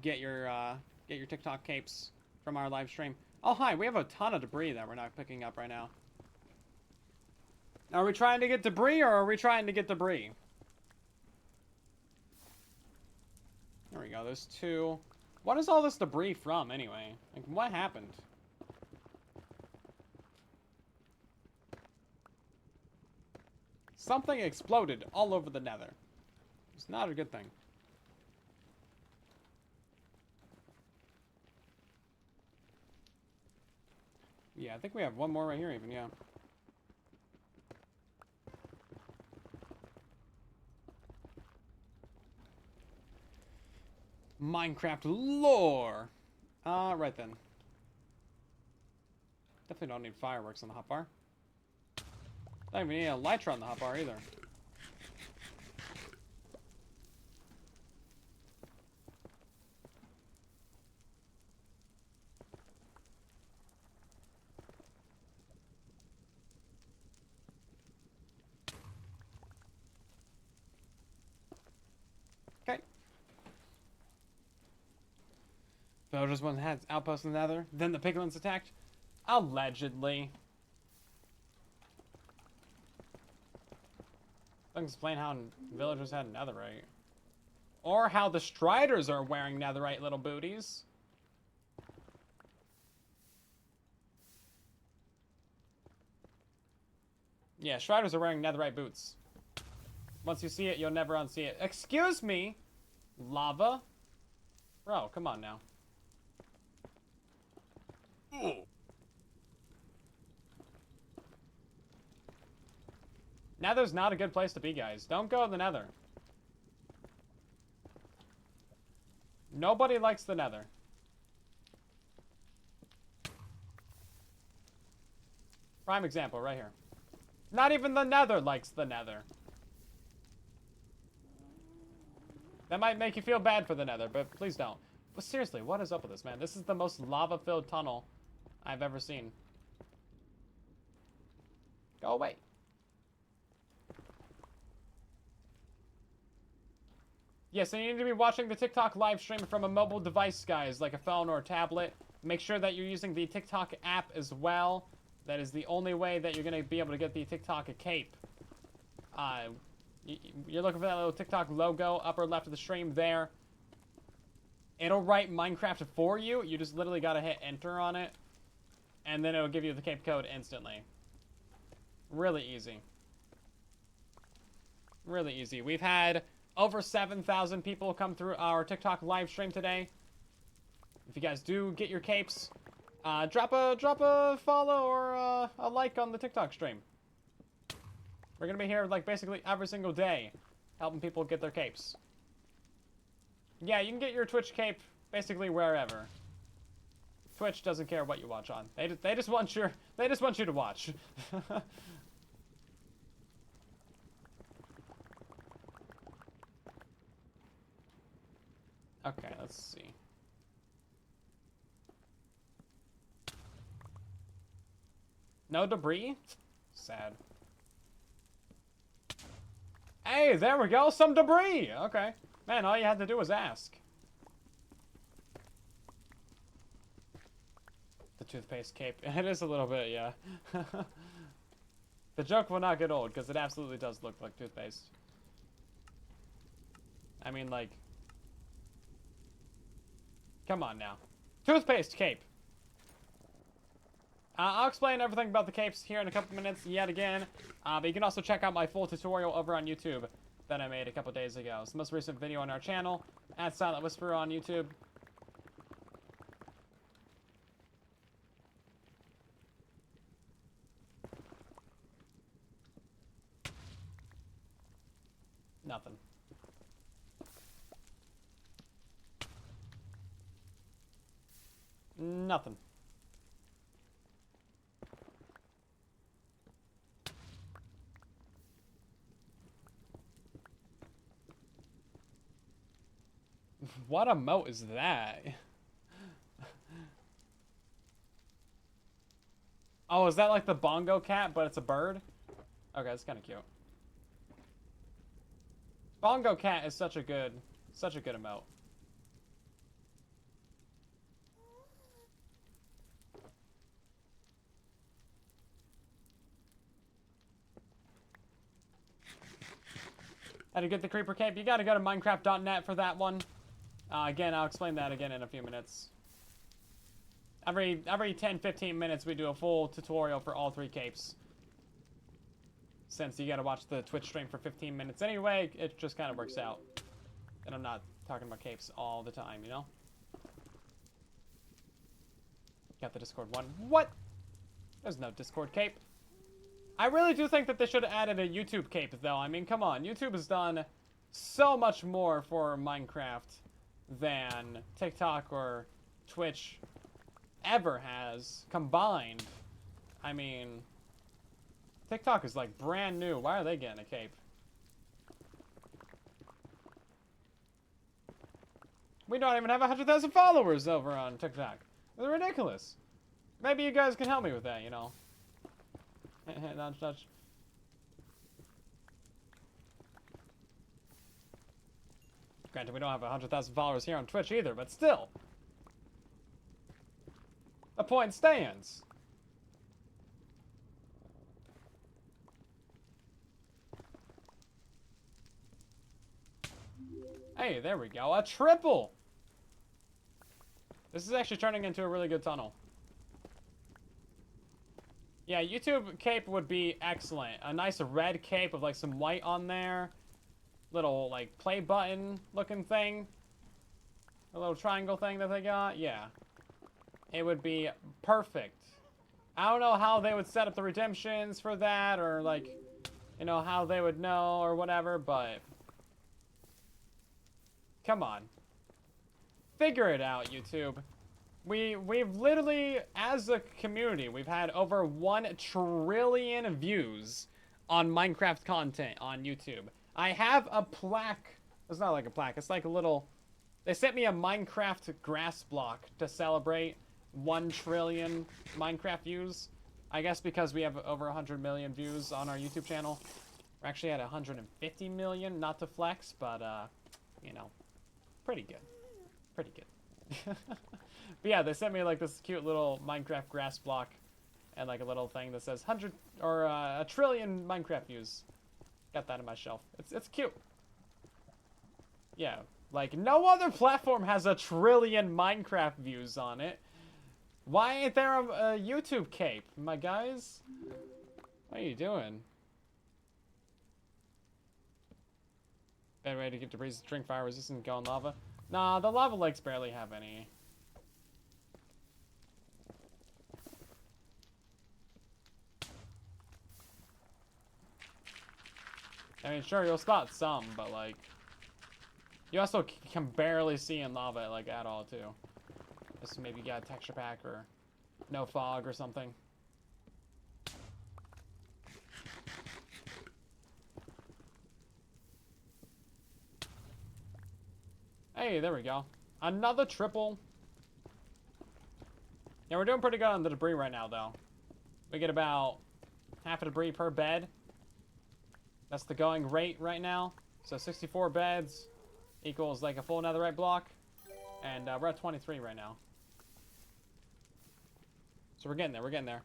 Get your TikTok capes from our live stream. Oh, hi, we have a ton of debris that we're not picking up right now. Are we trying to get debris, or are we trying to get debris? There we go, there's 2. What is all this debris from, anyway? Like, what happened? Something exploded all over the nether. It's not a good thing. Yeah, I think we have one more right here even, yeah. Minecraft lore! Right then. Definitely don't need fireworks on the hotbar. Don't even need a elytra on the hotbar either. Okay. Villagers once had outposts in the nether, then the piglins attacked? Allegedly. Doesn't explain how villagers had netherite. Or how the striders are wearing netherite little booties. Yeah, striders are wearing netherite boots. Once you see it, you'll never unsee it. Excuse me! Lava? Bro, come on now. Ooh. Nether's not a good place to be, guys. Don't go to the nether. Nobody likes the nether. Prime example right here. Not even the nether likes the nether. That might make you feel bad for the nether, but please don't. But seriously, what is up with this, man? This is the most lava-filled tunnel I've ever seen. Go away. Yes, and you need to be watching the TikTok live stream from a mobile device, guys, like a phone or a tablet. Make sure that you're using the TikTok app as well. That is the only way that you're going to be able to get the TikTok cape. You're looking for that little TikTok logo, upper left of the stream there. It'll write Minecraft for you. You just literally got to hit enter on it. And then it'll give you the cape code instantly. Really easy. Really easy. We've had over 7,000 people come through our TikTok live stream today. If you guys do get your capes, drop a follow or a like on the TikTok stream. We're gonna be here like basically every single day, helping people get their capes. Yeah, you can get your Twitch cape basically wherever. Twitch doesn't care what you watch on. They just want you to watch. Okay, let's see. No debris? Sad. Hey, there we go, some debris! Okay. Man, all you had to do was ask. The toothpaste cape. It is a little bit, yeah. The joke will not get old, because it absolutely does look like toothpaste. I mean, like... Come on now. Toothpaste cape! I'll explain everything about the capes here in a couple minutes yet again. But you can also check out my full tutorial over on YouTube that I made a couple days ago. It's the most recent video on our channel, at Silent Whisperer on YouTube. Nothing. Nothing. What emote is that? Oh, is that like the bongo cat, but it's a bird? Okay, that's kind of cute. Bongo cat is such a good emote. How to get the creeper cape? You gotta go to Minecraft.net for that one. Again, I'll explain that again in a few minutes. Every 10-15 minutes we do a full tutorial for all 3 capes. Since you gotta watch the Twitch stream for 15 minutes anyway, it just kind of works out. And I'm not talking about capes all the time, you know? Got the Discord one. What? There's no Discord cape. I really do think that they should have added a YouTube cape, though. I mean, come on. YouTube has done so much more for Minecraft than TikTok or Twitch ever has combined. I mean, TikTok is like brand new. Why are they getting a cape? We don't even have 100,000 followers over on TikTok. They're ridiculous. Maybe you guys can help me with that, you know. Nudge, nudge. Granted, we don't have 100,000 followers here on Twitch either, but still. The point stands. Hey, there we go. A triple! This is actually turning into a really good tunnel. Yeah, YouTube cape would be excellent. A nice red cape with like some white on there. Little like play button looking thing. A little triangle thing that they got. Yeah. It would be perfect. I don't know how they would set up the redemptions for that or like, you know, how they would know or whatever, but come on. Figure it out, YouTube. We've literally, as a community, we've had over 1 trillion views on Minecraft content on YouTube. I have a plaque. It's not like a plaque. It's like a little... They sent me a Minecraft grass block to celebrate 1 trillion Minecraft views. I guess because we have over 100 million views on our YouTube channel. We're actually at 150 million, not to flex, but, you know, pretty good. Pretty good. But yeah, they sent me like this cute little Minecraft grass block and like a little thing that says 100 or a trillion Minecraft views. Got that in my shelf. It's cute. Yeah, like no other platform has 1 trillion Minecraft views on it. Why ain't there a YouTube cape, my guys? What are you doing? Better way to get debris drink fire resistant going lava. Nah, the lava lakes barely have any. I mean, sure, you'll spot some, but like, you also can barely see in lava like at all too. Just maybe you got a texture pack or no fog or something. Hey, there we go. Another triple. Yeah, we're doing pretty good on the debris right now, though. We get about half a debris per bed. That's the going rate right now. So 64 beds equals like a full netherite block. And we're at 23 right now. So we're getting there, we're getting there.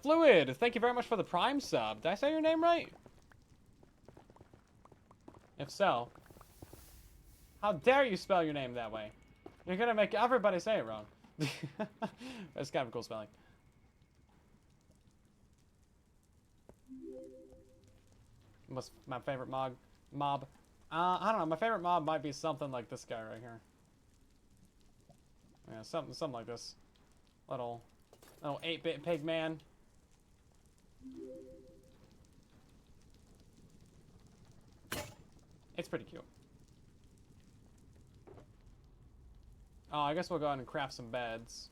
Fluid, thank you very much for the Prime sub. Did I say your name right? If so, how dare you spell your name that way? You're gonna make everybody say it wrong. That's kind of a cool spelling. What's my favorite mob? I don't know. My favorite mob might be something like this guy right here. Yeah, something like this. Little 8-bit pig man. It's pretty cute. Oh, I guess we'll go ahead and craft some beds.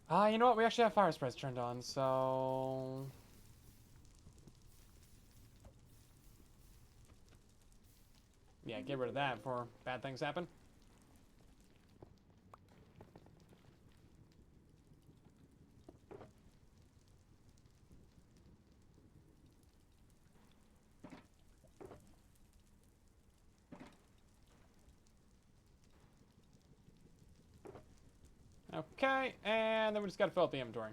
You know what? We actually have fire spreads turned on, so... yeah, get rid of that before bad things happen. Okay, and then we just gotta fill up the inventory.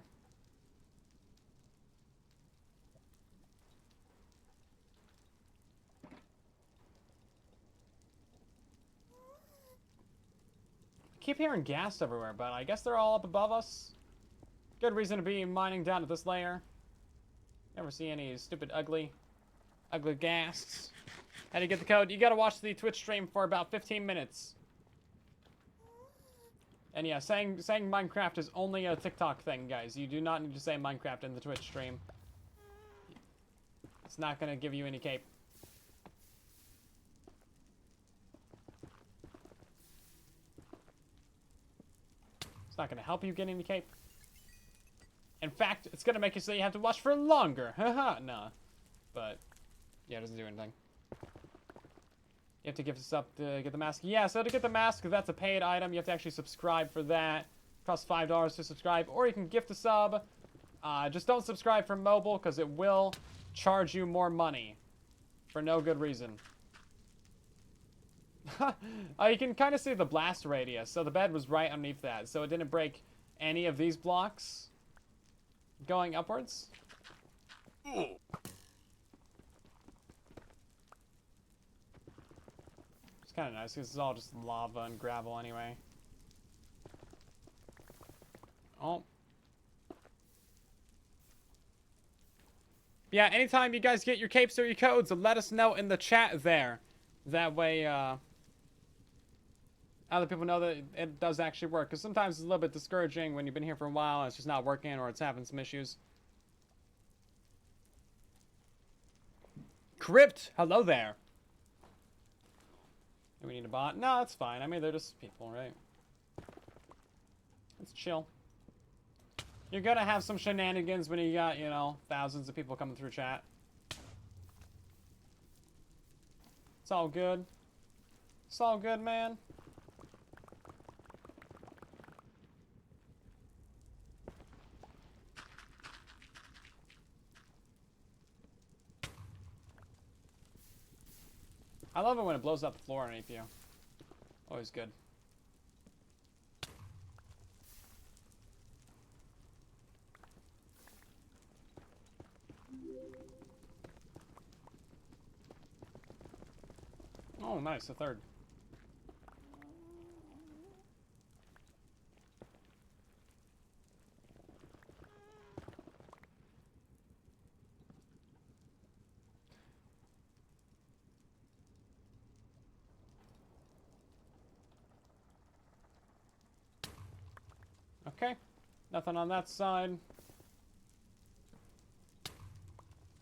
Keep hearing gas everywhere, but I guess they're all up above us. Good reason to be mining down at this layer. Never see any stupid ugly ghasts. How do you get the code? You gotta watch the Twitch stream for about 15 minutes. And yeah, saying Minecraft is only a TikTok thing, guys. You do not need to say Minecraft in the Twitch stream. It's not gonna give you any cape. It's not gonna help you get any cape. In fact, it's gonna make you so you have to watch for longer. Haha, nah. But yeah, it doesn't do anything. You have to give this up to get the mask. Yeah, so to get the mask, that's a paid item. You have to actually subscribe for that. It costs $5 to subscribe, or you can gift a sub. Just don't subscribe for mobile, because it will charge you more money for no good reason. You can kind of see the blast radius. So the bed was right underneath that, so it didn't break any of these blocks going upwards. It's kind of nice because it's all just lava and gravel anyway. Oh. Yeah, anytime you guys get your capes or your codes, let us know in the chat there. That way, other people know that it does actually work. Because sometimes it's a little bit discouraging when you've been here for a while and it's just not working or it's having some issues. Crypt, hello there. Do we need a bot? No, that's fine. I mean, they're just people, right? Let's chill. You're gonna have some shenanigans when you got, you know, thousands of people coming through chat. It's all good. It's all good, man. I love it when it blows up the floor underneath you. Always good. Oh, nice, a third. Okay. Nothing on that side.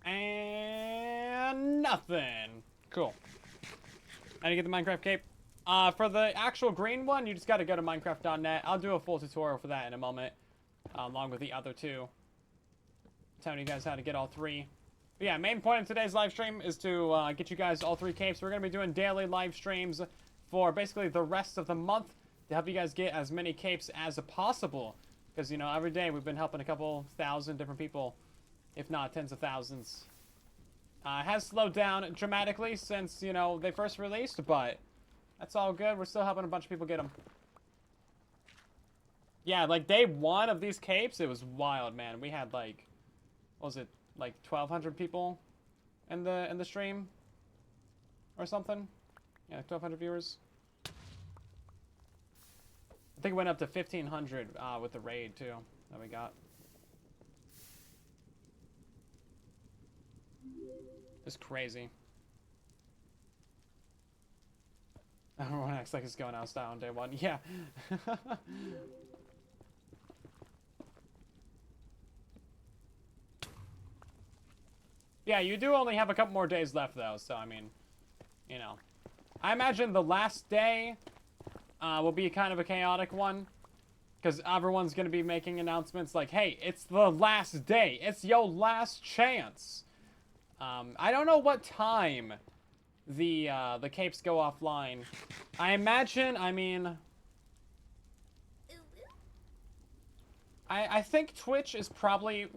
And nothing. Cool. And you get the Minecraft cape. For the actual green one, you just got to go to Minecraft.net. I'll do a full tutorial for that in a moment, along with the other two. Telling you guys how to get all three. But yeah, main point of today's live stream is to get you guys all three capes. We're going to be doing daily live streams for basically the rest of the month to help you guys get as many capes as possible. Because, you know, every day we've been helping a couple thousand different people, if not tens of thousands. It has slowed down dramatically since, you know, they first released, but that's all good. We're still helping a bunch of people get them. Yeah, like day one of these capes, it was wild, man. We had like, what was it, like 1,200 people in the stream or something? Yeah, 1,200 viewers. I think it went up to 1,500 with the raid too that we got. It's crazy. Everyone acts like it's going out of style on day one. Yeah. Yeah, you do only have a couple more days left though, so I mean, you know. I imagine the last day will be kind of a chaotic one. Because everyone's going to be making announcements like, hey, it's the last day. It's your last chance. I don't know what time the capes go offline. I imagine, I mean... I think Twitch is probably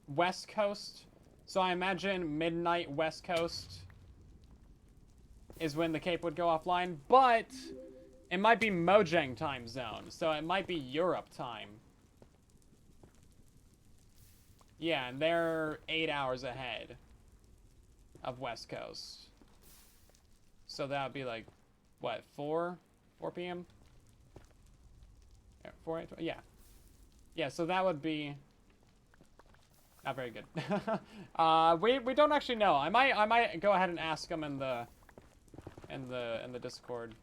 West Coast. So I imagine midnight West Coast is when the cape would go offline. But it might be Mojang time zone. So it might be Europe time. Yeah, and they're 8 hours ahead of West Coast. So that would be like, what, 4 p.m.? Yeah, 4, 8, yeah. Yeah, so that would be not very good. We don't actually know. I might go ahead and ask them in the Discord.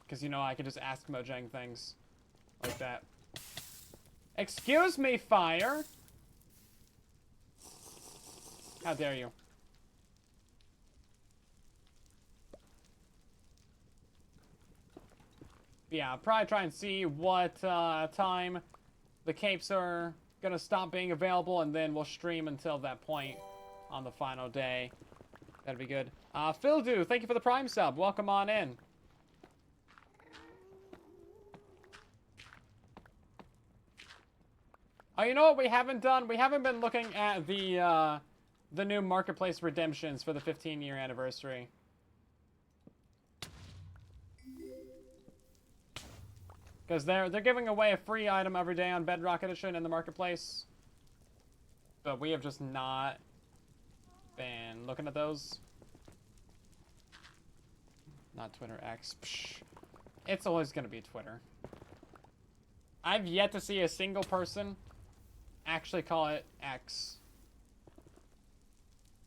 Because, you know, I can just ask Mojang things like that. Excuse me, fire! How dare you? Yeah, I'll probably try and see what time the capes are gonna stop being available, and then we'll stream until that point on the final day. That'd be good. Phildu, thank you for the Prime sub. Welcome on in. Oh, you know what we haven't done? We haven't been looking at the new marketplace redemptions for the 15-year anniversary. Because they're giving away a free item every day on Bedrock Edition in the marketplace. But we have just not been looking at those. Not Twitter, X. Psh. It's always going to be Twitter. I've yet to see a single person actually call it X.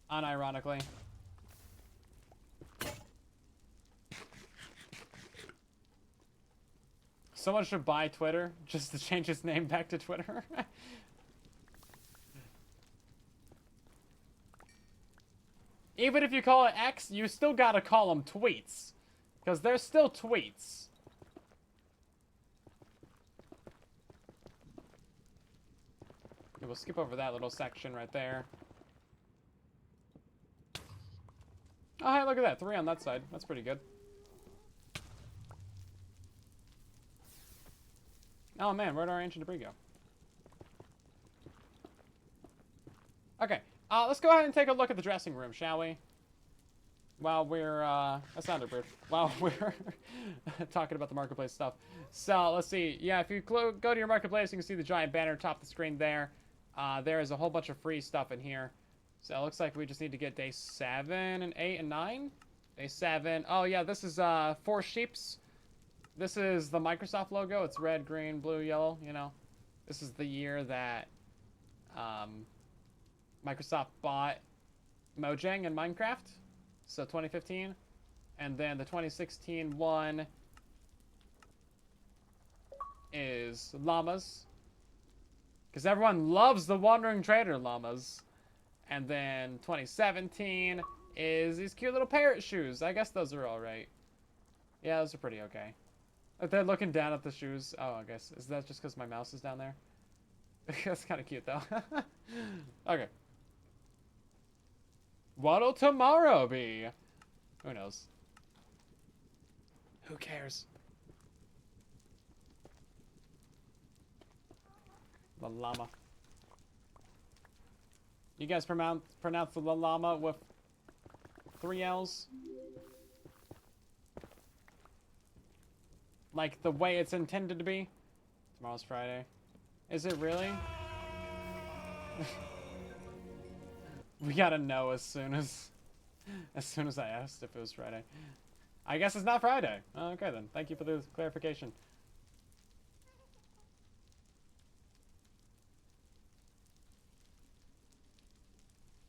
Unironically. Someone should buy Twitter just to change its name back to Twitter. Even if you call it X, you still gotta call them tweets. Because they're still tweets. Okay, we'll skip over that little section right there. Oh, hey, look at that. 3 on that side. That's pretty good. Oh man, where'd our ancient debris go? Okay, let's go ahead and take a look at the dressing room, shall we? While we're, that sounded weird. While we're talking about the marketplace stuff. So, let's see. Yeah, if you go to your marketplace, you can see the giant banner top of the screen there. There is a whole bunch of free stuff in here. So, it looks like we just need to get day 7 and 8 and 9. Day 7. Oh, yeah, this is, 4 sheeps. This is the Microsoft logo. It's red, green, blue, yellow, you know. This is the year that Microsoft bought Mojang and Minecraft. So 2015. And then the 2016 one is llamas. Because everyone loves the Wandering Trader llamas. And then 2017 is these cute little parrot shoes. I guess those are alright. Yeah, those are pretty okay. If they're looking down at the shoes. Oh, I guess. Is that just because my mouse is down there? That's kind of cute, though. Okay. What'll tomorrow be? Who knows? Who cares? The llama. You guys pronounce the llama with 3 L's? Like the way it's intended to be? Tomorrow's Friday. Is it really? We gotta know as soon as I asked if it was Friday. I guess it's not Friday. Okay then. Thank you for the clarification.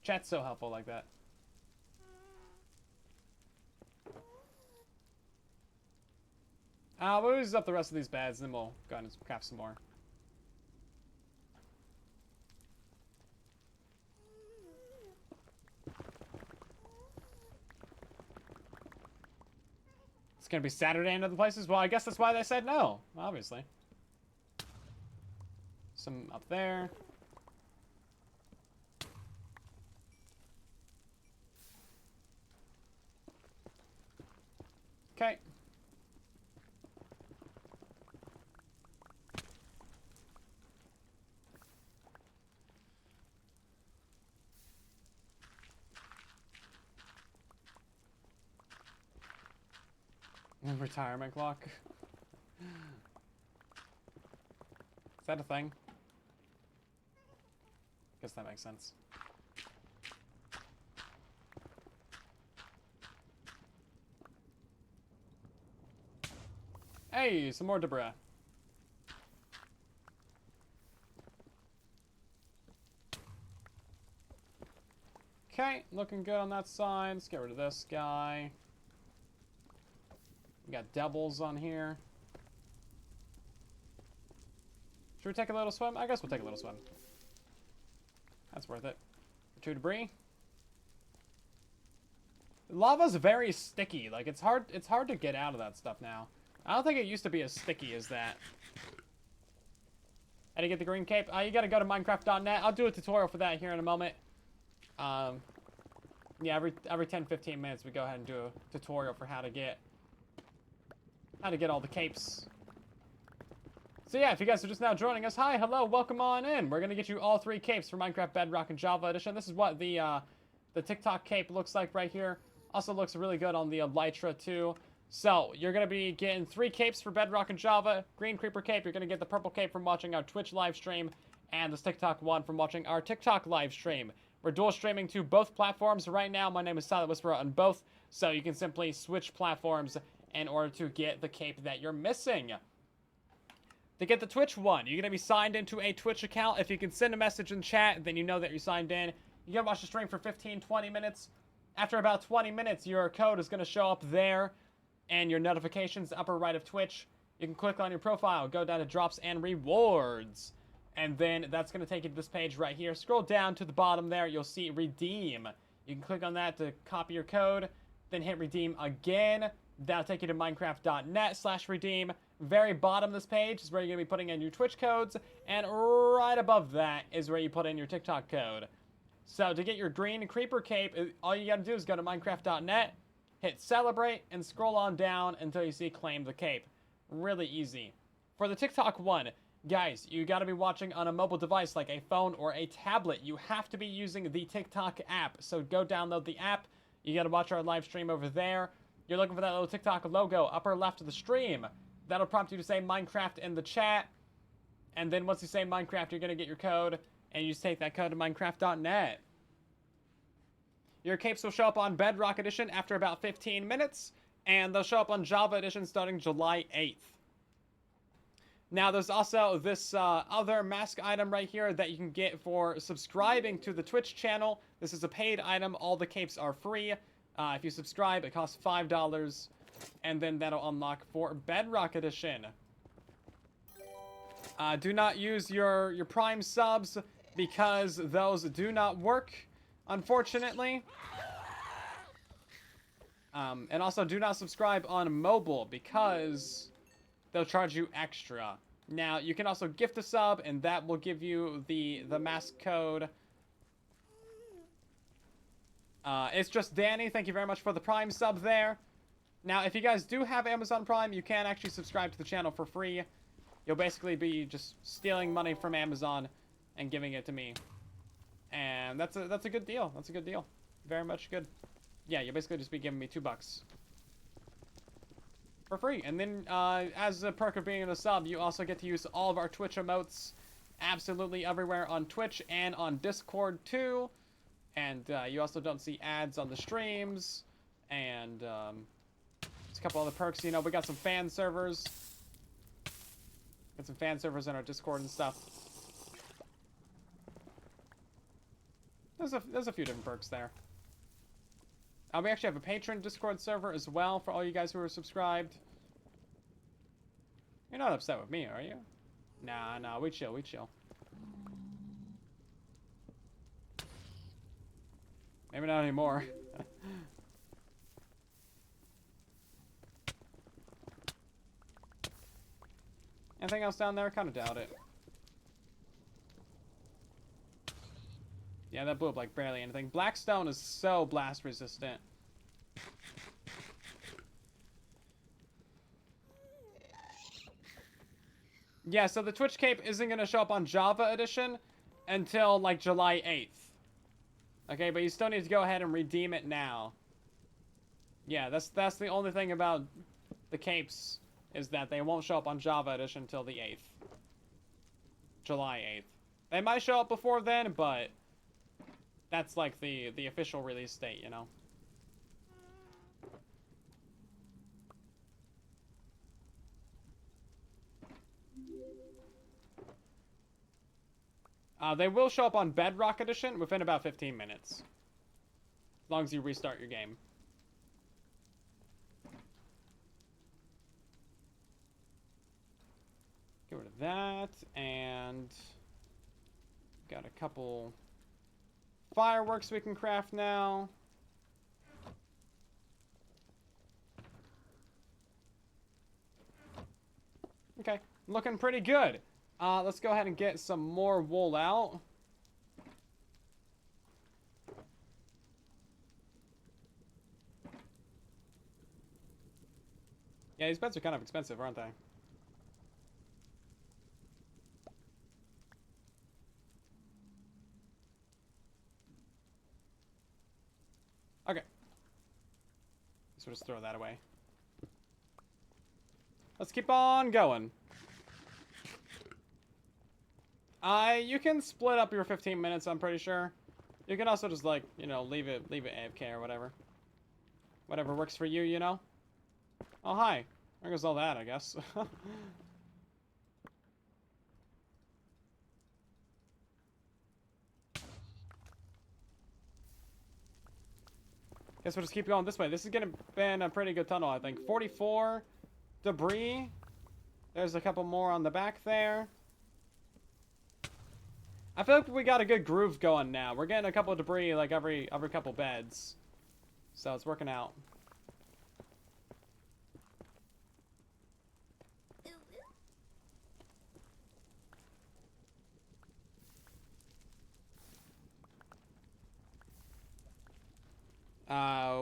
Chat's so helpful like that. We'll use up the rest of these beds, and then we'll go ahead and craft some more. It's gonna be Saturday in other places? Well, I guess that's why they said no, obviously. Some up there. Okay. Retirement clock. Is that a thing? Guess that makes sense. Hey, some more debris. Okay, looking good on that side. Let's get rid of this guy. We got doubles on here. Should we take a little swim? I guess we'll take a little swim. That's worth it. For 2 debris. Lava's very sticky. Like it's hard to get out of that stuff now. I don't think it used to be as sticky as that. How to get the green cape? You gotta go to Minecraft.net. I'll do a tutorial for that here in a moment. Yeah, every 10-15 minutes we go ahead and do a tutorial for how to get all the capes. So yeah, if you guys are just now joining us, hi, hello, welcome on in. We're gonna get you all 3 capes for Minecraft Bedrock and Java Edition. This is what the TikTok cape looks like right here. Also looks really good on the Elytra too. So you're gonna be getting 3 capes for Bedrock and Java. Green Creeper cape. You're gonna get the purple cape from watching our Twitch live stream, and this TikTok one from watching our TikTok live stream. We're dual streaming to both platforms right now. My name is Silent Whisperer on both, so you can simply switch platforms in order to get the cape that you're missing. To get the Twitch one, you're going to be signed into a Twitch account. If you can send a message in chat, then you know that you're signed in. You're going to watch the stream for 15-20 minutes. After about 20 minutes, your code is going to show up there and your notifications upper right of Twitch. You can click on your profile, go down to drops and rewards. And then that's going to take you to this page right here. Scroll down to the bottom there, you'll see redeem. You can click on that to copy your code, then hit redeem again. That'll take you to minecraft.net/redeem. Very bottom of this page is where you're going to be putting in your Twitch codes. And right above that is where you put in your TikTok code. So to get your green creeper cape, all you got to do is go to minecraft.net, hit celebrate, and scroll on down until you see claim the cape. Really easy. For the TikTok one, guys, you got to be watching on a mobile device like a phone or a tablet. You have to be using the TikTok app. So go download the app. You got to watch our live stream over there. You're looking for that little TikTok logo upper left of the stream. That'll prompt you to say Minecraft in the chat. And then once you say Minecraft, you're going to get your code. And you just take that code to Minecraft.net. Your capes will show up on Bedrock Edition after about 15 minutes. And they'll show up on Java Edition starting July 8th. Now, there's also this other mask item right here that you can get for subscribing to the Twitch channel. This is a paid item. All the capes are free. If you subscribe, it costs $5, and then that'll unlock for Bedrock Edition. Do not use your Prime subs because those do not work, unfortunately. And also do not subscribe on mobile because they'll charge you extra. Now, you can also gift a sub, and that will give you the mask code. It's just Danny. Thank you very much for the Prime sub there. Now, if you guys do have Amazon Prime, you can actually subscribe to the channel for free. You'll basically be just stealing money from Amazon and giving it to me. And that's a good deal. That's a good deal. Very much good. Yeah, you'll basically just be giving me $2 for free. And then, as a perk of being a sub, you also get to use all of our Twitch emotes absolutely everywhere on Twitch and on Discord too. And you also don't see ads on the streams. And there's a couple other perks. You know, we got some fan servers. Got some fan servers in our Discord and stuff. There's a few different perks there. We actually have a patron Discord server as well for all you guys who are subscribed. You're not upset with me, are you? Nah, we chill, we chill. Maybe not anymore. Anything else down there? Kind of doubt it. Yeah, that blew up like barely anything. Blackstone is so blast resistant. Yeah, so the Twitch cape isn't going to show up on Java Edition until like July 8th. Okay, but you still need to go ahead and redeem it now. Yeah, that's the only thing about the capes, is that they won't show up on Java Edition until the 8th. July 8th. They might show up before then, but that's like the official release date, you know? They will show up on Bedrock Edition within about 15 minutes. As long as you restart your game. Get rid of that, and got a couple fireworks we can craft now. Okay, looking pretty good. Let's go ahead and get some more wool out. Yeah, these beds are kind of expensive, aren't they? Okay. So just throw that away. Let's keep on going. You can split up your 15 minutes, I'm pretty sure. You can also just, like, you know, leave it AFK or whatever. Whatever works for you, you know? Oh, hi. There goes all that, I guess. Guess we'll just keep going this way. This is gonna be a pretty good tunnel, I think. 44 debris. There's a couple more on the back there. I feel like we got a good groove going now. We're getting a couple of debris like every couple beds. So it's working out.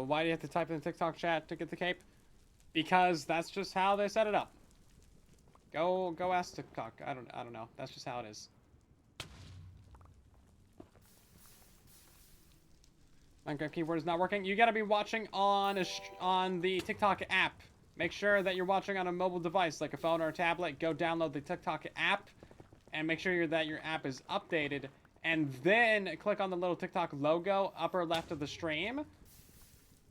Why do you have to type in the TikTok chat to get the cape? Because that's just how they set it up. Go ask TikTok. I don't know. That's just how it is. Minecraft keyboard is not working. You gotta be watching on the TikTok app. Make sure that you're watching on a mobile device like a phone or a tablet. Go download the TikTok app and make sure that your app is updated. And then click on the little TikTok logo upper left of the stream.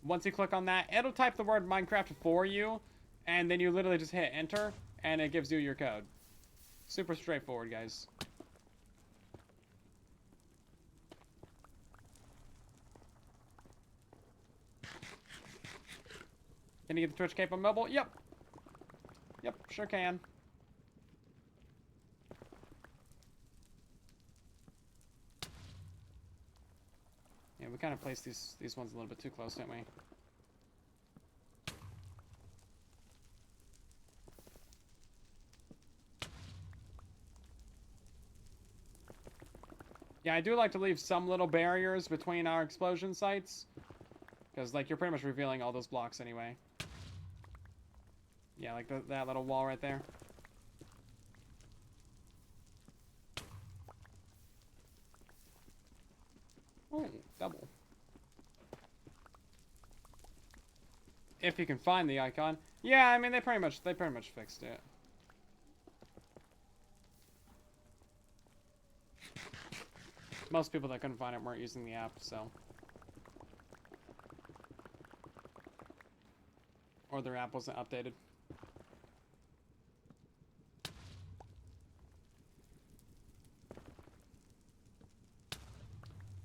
Once you click on that, it'll type the word Minecraft for you. And then you literally just hit enter and it gives you your code. Super straightforward, guys. Can you get the Twitch cape on mobile? Yep. Yep, sure can. Yeah, we kind of placed these ones a little bit too close, didn't we? Yeah, I do like to leave some little barriers between our explosion sites. Because, like, you're pretty much revealing all those blocks anyway. Yeah, like that little wall right there. Oh, double. If you can find the icon. Yeah, I mean, they pretty much fixed it. Most people that couldn't find it weren't using the app, so. Or their app wasn't updated.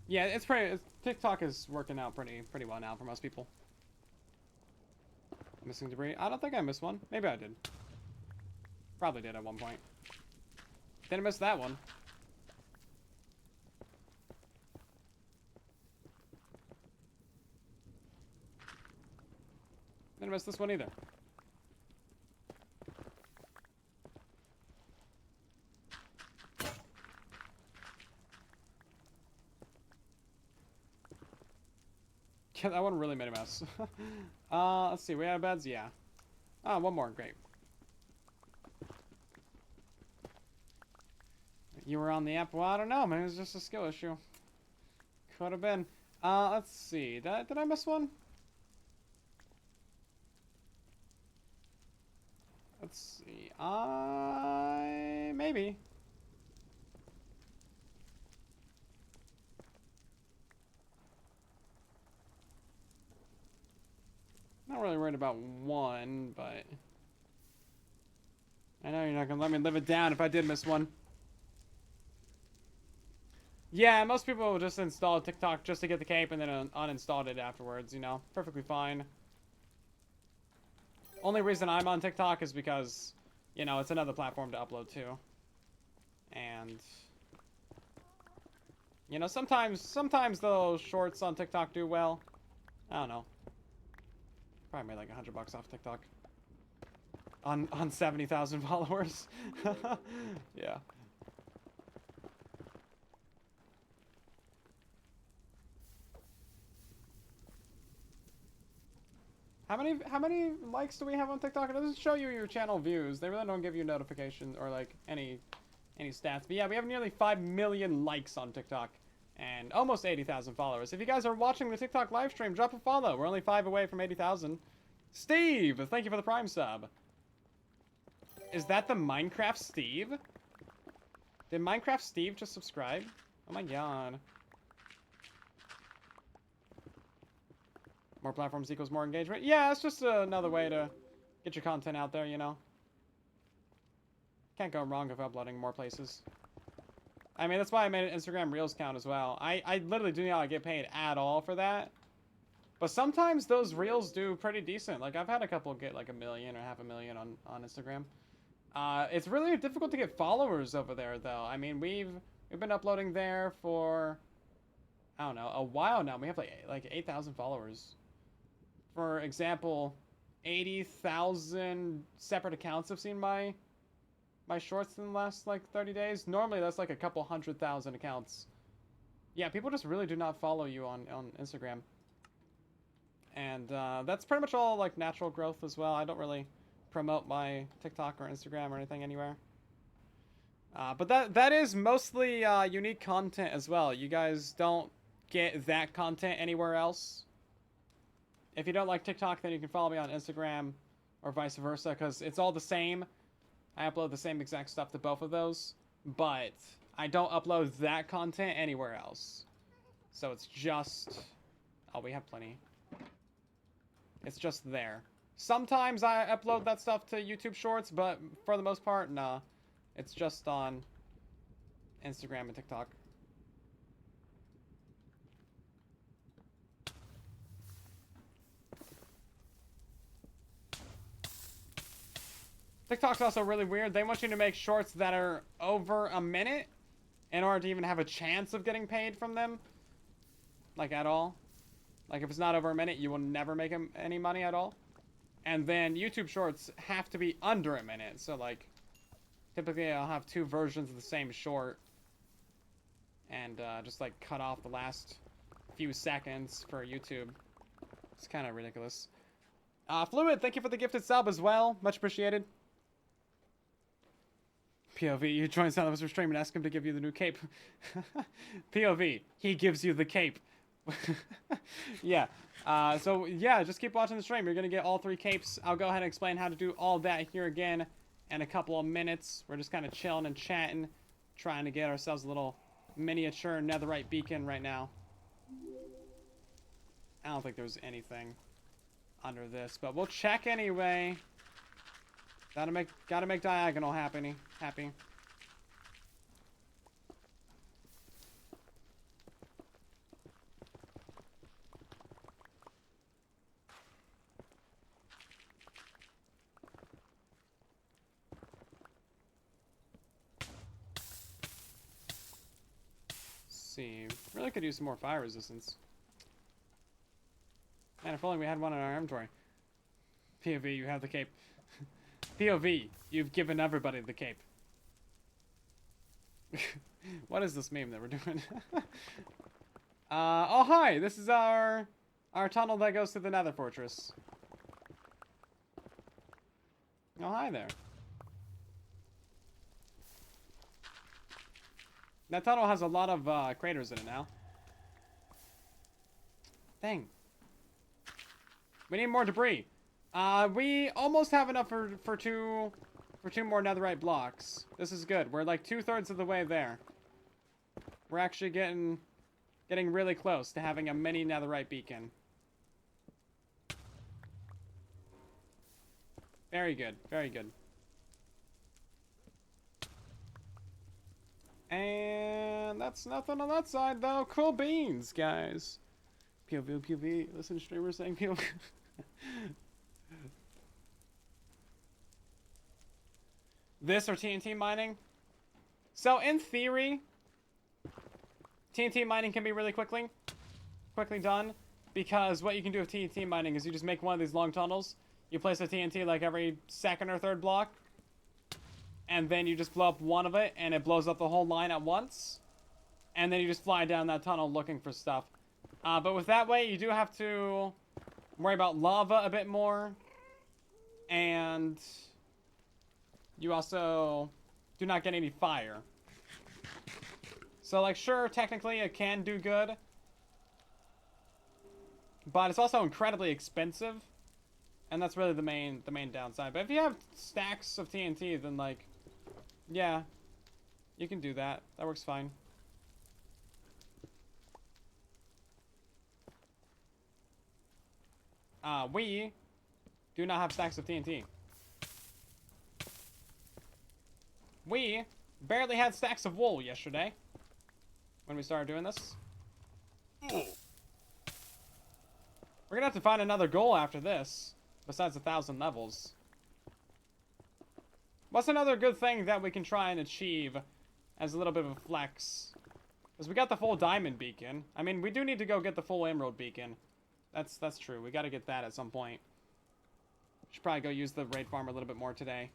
Yeah, TikTok is working out pretty well now for most people. Missing debris. I don't think I missed one. Maybe I did. Probably did at one point. Didn't miss that one. Didn't miss this one either. Yeah, that one really made a mess. Let's see. We had beds? Yeah. Ah, one more. Great. You were on the app? Well, I don't know, man. It was just a skill issue. Could have been. Let's see. Did I miss one? Let's see. Maybe. Not really worried about one, but I know you're not gonna let me live it down if I did miss one. Yeah, most people will just install TikTok just to get the cape and then uninstalled it afterwards, you know? Perfectly fine. Only reason I'm on TikTok is because, you know, it's another platform to upload to. And, you know, sometimes those shorts on TikTok do well. I don't know. Probably made like $100 off TikTok. On 70,000 followers. Yeah. How many likes do we have on TikTok? It doesn't show you your channel views. They really don't give you notifications or like any stats. But yeah, we have nearly 5 million likes on TikTok and almost 80,000 followers. If you guys are watching the TikTok live stream, drop a follow. We're only 5 away from 80,000. Steve, thank you for the Prime sub. Is that the Minecraft Steve? Did Minecraft Steve just subscribe? Oh my god. More platforms equals more engagement. Yeah, it's just another way to get your content out there, you know. Can't go wrong with uploading more places. I mean, that's why I made an Instagram Reels count as well. I literally do not get paid at all for that. But sometimes those Reels do pretty decent. Like, I've had a couple get like 1 million or 500,000 on Instagram. It's really difficult to get followers over there, though. I mean, we've been uploading there for, I don't know, a while now. We have like 8,000 followers. For example, 80,000 separate accounts have seen my shorts in the last like 30 days. Normally that's like a couple 100,000 accounts. Yeah, people just really do not follow you on Instagram. And that's pretty much all like natural growth as well. I don't really promote my TikTok or Instagram or anything anywhere. But that is mostly unique content as well. You guys don't get that content anywhere else. If you don't like TikTok, then you can follow me on Instagram or vice versa, because it's all the same. I upload the same exact stuff to both of those, but I don't upload that content anywhere else. So it's just... Oh, we have plenty. It's just there. Sometimes I upload that stuff to YouTube Shorts, but for the most part, nah. It's just on Instagram and TikTok. TikTok's also really weird. They want you to make shorts that are over a minute in order to even have a chance of getting paid from them. like at all. Like if it's not over a minute, you will never make any money at all. And then YouTube Shorts have to be under a minute. So like, typically I'll have 2 versions of the same short. And just like cut off the last few seconds for YouTube. It's kind of ridiculous. Fluid, thank you for the gifted sub as well. Much appreciated. POV, you join Silent stream and ask him to give you the new cape. POV, he gives you the cape. Yeah. So yeah, just keep watching the stream. You're gonna get all 3 capes. I'll go ahead and explain how to do all that here again in a couple of minutes. We're just kind of chilling and chatting, trying to get ourselves a little miniature netherite beacon right now. I don't think there's anything under this, but we'll check anyway. Gotta make diagonal happy. See, really could use some more fire resistance. Man, if only we had one in our inventory. POV, you have the cape. POV, you've given everybody the cape. What is this meme that we're doing? Oh hi, this is our tunnel that goes to the Nether Fortress. Oh hi there. That tunnel has a lot of craters in it now. Dang. We need more debris. We almost have enough for two more netherite blocks. This is good. We're like 2/3 of the way there. We're actually getting really close to having a mini netherite beacon. Very good. Very good. And that's nothing on that side, though. Cool beans, guys. POV. Listen to streamers saying POV. This or TNT mining? So, in theory, TNT mining can be really quickly done. Because what you can do with TNT mining is you just make one of these long tunnels. You place a TNT like every 2nd or 3rd block. And then you just blow up one of it, and it blows up the whole line at once. And then you just fly down that tunnel looking for stuff. But with that way, you do have to worry about lava a bit more. And you also do not get any fire. So, like, sure, technically it can do good. But it's also incredibly expensive. And that's really the main downside. But if you have stacks of TNT, then, like, yeah, you can do that. That works fine. We do not have stacks of TNT. We barely had stacks of wool yesterday when we started doing this. We're gonna have to find another goal after this, besides 1,000 levels. What's another good thing that we can try and achieve as a little bit of a flex? Because we got the full diamond beacon. I mean, we do need to go get the full emerald beacon. That's true. We got to get that at some point. Should probably go use the raid farm a little bit more today.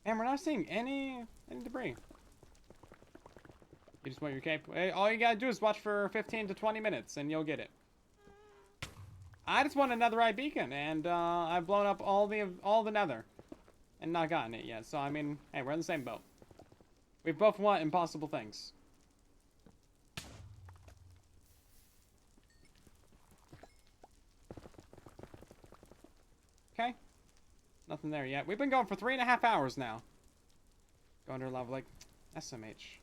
And we're not seeing any debris. You just want your cape. All you gotta do is watch for 15 to 20 minutes, and you'll get it. I just want a netherite beacon, and I've blown up all the nether, and not gotten it yet. So I mean, hey, we're in the same boat. We both want impossible things. Okay. Nothing there yet. We've been going for 3.5 hours now. Go under lava like SMH.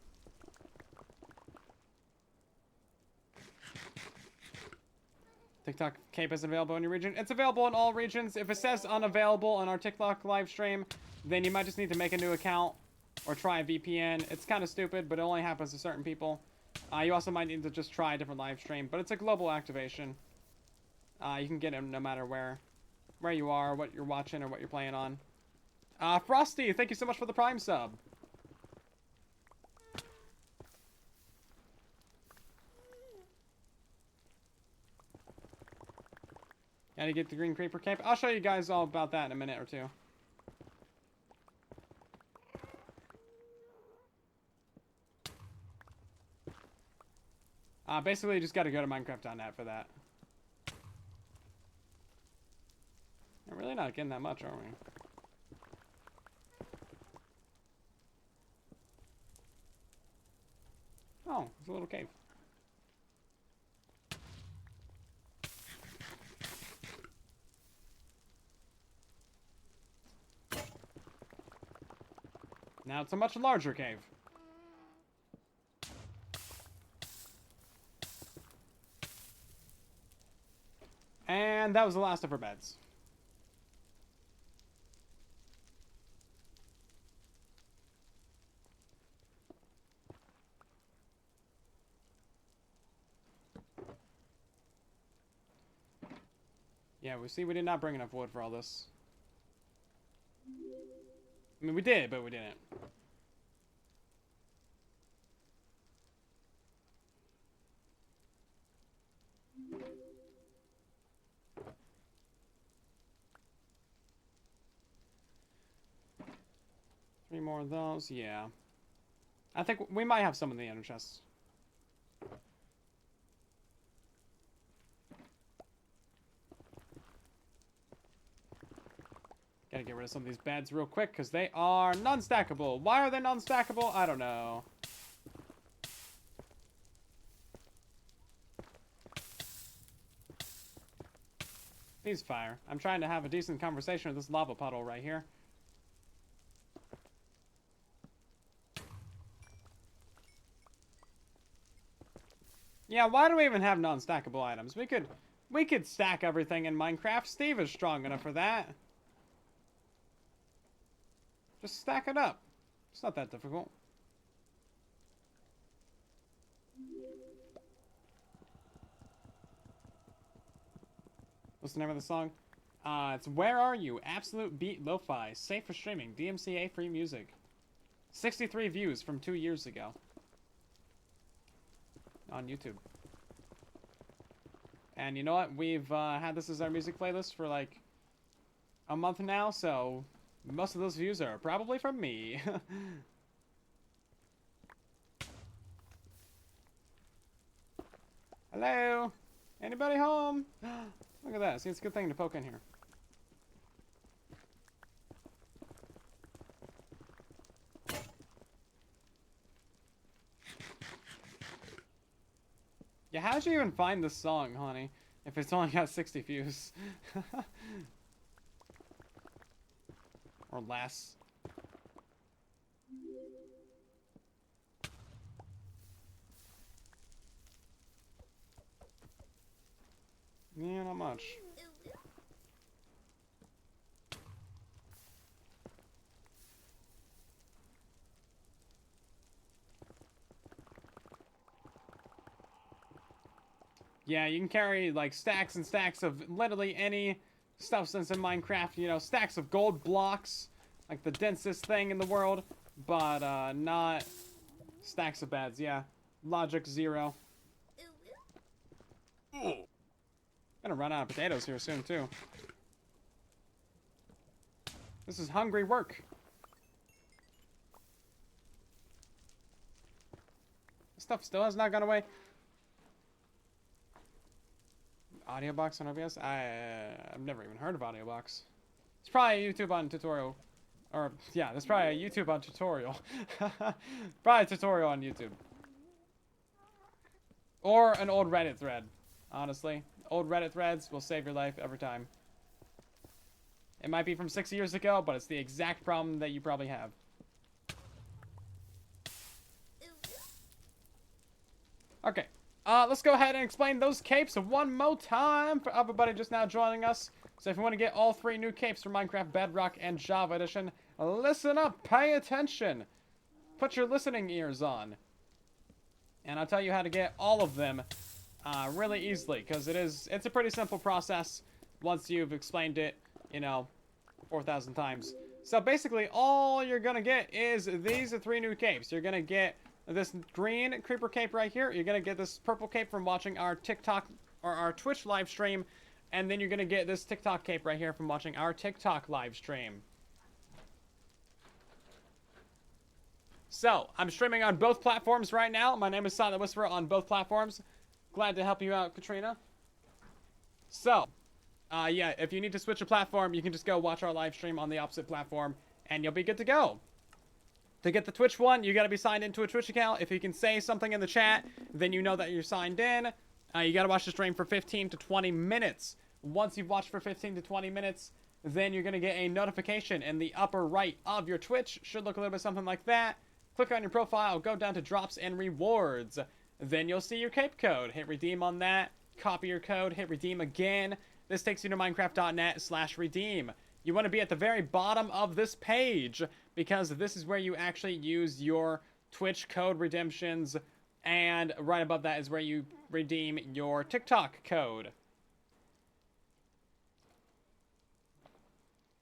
TikTok cape isn't available in your region. It's available in all regions. If it says unavailable on our TikTok live stream, then you might just need to make a new account or try a VPN. It's kind of stupid, but it only happens to certain people. You also might need to just try a different live stream, but it's a global activation. You can get it no matter where. where you are, what you're watching, or what you're playing on. Frosty, thank you so much for the Prime sub. Gotta get the Green Creeper cape. I'll show you guys all about that in a minute or two. Basically, you just gotta go to Minecraft.net for that. We're really not getting that much, are we? Oh, it's a little cave. Now it's a much larger cave. And that was the last of her beds. Yeah, we see we did not bring enough wood for all this. I mean, we did, but we didn't. Three more of those, yeah. I think we might have some in the ender chests. Gotta get rid of some of these beds real quick, because they are non-stackable. Why are they non-stackable? I don't know. Please fire. I'm trying to have a decent conversation with this lava puddle right here. Yeah, why do we even have non-stackable items? We could stack everything in Minecraft. Steve is strong enough for that. Just stack it up. It's not that difficult. What's the name of the song? It's Where Are You? Absolute Beat Lo-Fi. Safe for streaming. DMCA free music. 63 views from 2 years ago. On YouTube. And you know what? We've had this as our music playlist for like a month now, so most of those views are probably from me. Hello? Anybody home? Look at that. See, it's a good thing to poke in here. Yeah, how'd you even find this song, honey? If it's only got 60 views. Or less. Yeah, not much. Yeah, you can carry like stacks and stacks of literally any substance in Minecraft. You know, stacks of gold blocks, like the densest thing in the world, but not stacks of beds. Yeah, logic 0. Gonna run out of potatoes here soon too. This is hungry work. This stuff still has not gone away. Audio box on OBS? I've never even heard of audio box. It's probably a YouTube on tutorial. Or, yeah, there's probably a YouTube on tutorial. Probably a tutorial on YouTube. Or an old Reddit thread, honestly. Old Reddit threads will save your life every time. It might be from 6 years ago, but it's the exact problem that you probably have. Okay. Let's go ahead and explain those capes one more time for everybody just now joining us. So if you want to get all 3 new capes for Minecraft Bedrock and Java Edition, listen up, pay attention. Put your listening ears on. And I'll tell you how to get all of them really easily, because it's a pretty simple process once you've explained it you know, 4,000 times. So basically, all you're gonna get is these 3 new capes. You're gonna get this green creeper cape right here. You're gonna get this purple cape from watching our TikTok or our Twitch live stream. And then you're gonna get this TikTok cape right here from watching our TikTok live stream. So, I'm streaming on both platforms right now. My name is Silent Whisperer on both platforms. Glad to help you out, Katrina. So, yeah, if you need to switch a platform, you can just go watch our live stream on the opposite platform, and you'll be good to go. To get the Twitch one, you gotta be signed into a Twitch account. If you can say something in the chat, then you know that you're signed in. You gotta watch the stream for 15 to 20 minutes. Once you've watched for 15 to 20 minutes, then you're gonna get a notification in the upper right of your Twitch. Should look a little bit something like that. Click on your profile, go down to drops and rewards. Then you'll see your cape code. Hit redeem on that, copy your code, hit redeem again. This takes you to minecraft.net/redeem. You want to be at the very bottom of this page because this is where you actually use your Twitch code redemptions, and right above that is where you redeem your TikTok code.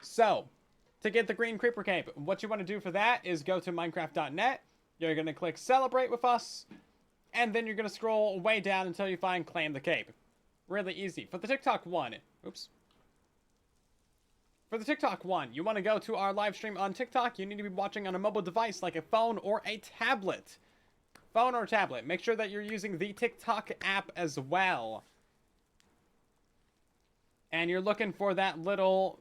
So, to get the green creeper cape, what you want to do for that is go to minecraft.net. You're going to click celebrate with us, and then you're going to scroll way down until you find claim the cape. Really easy. For the TikTok one, For the TikTok one, you want to go to our live stream on TikTok. You need to be watching on a mobile device like a phone or a tablet. Phone or tablet. Make sure that you're using the TikTok app as well. And you're looking for that little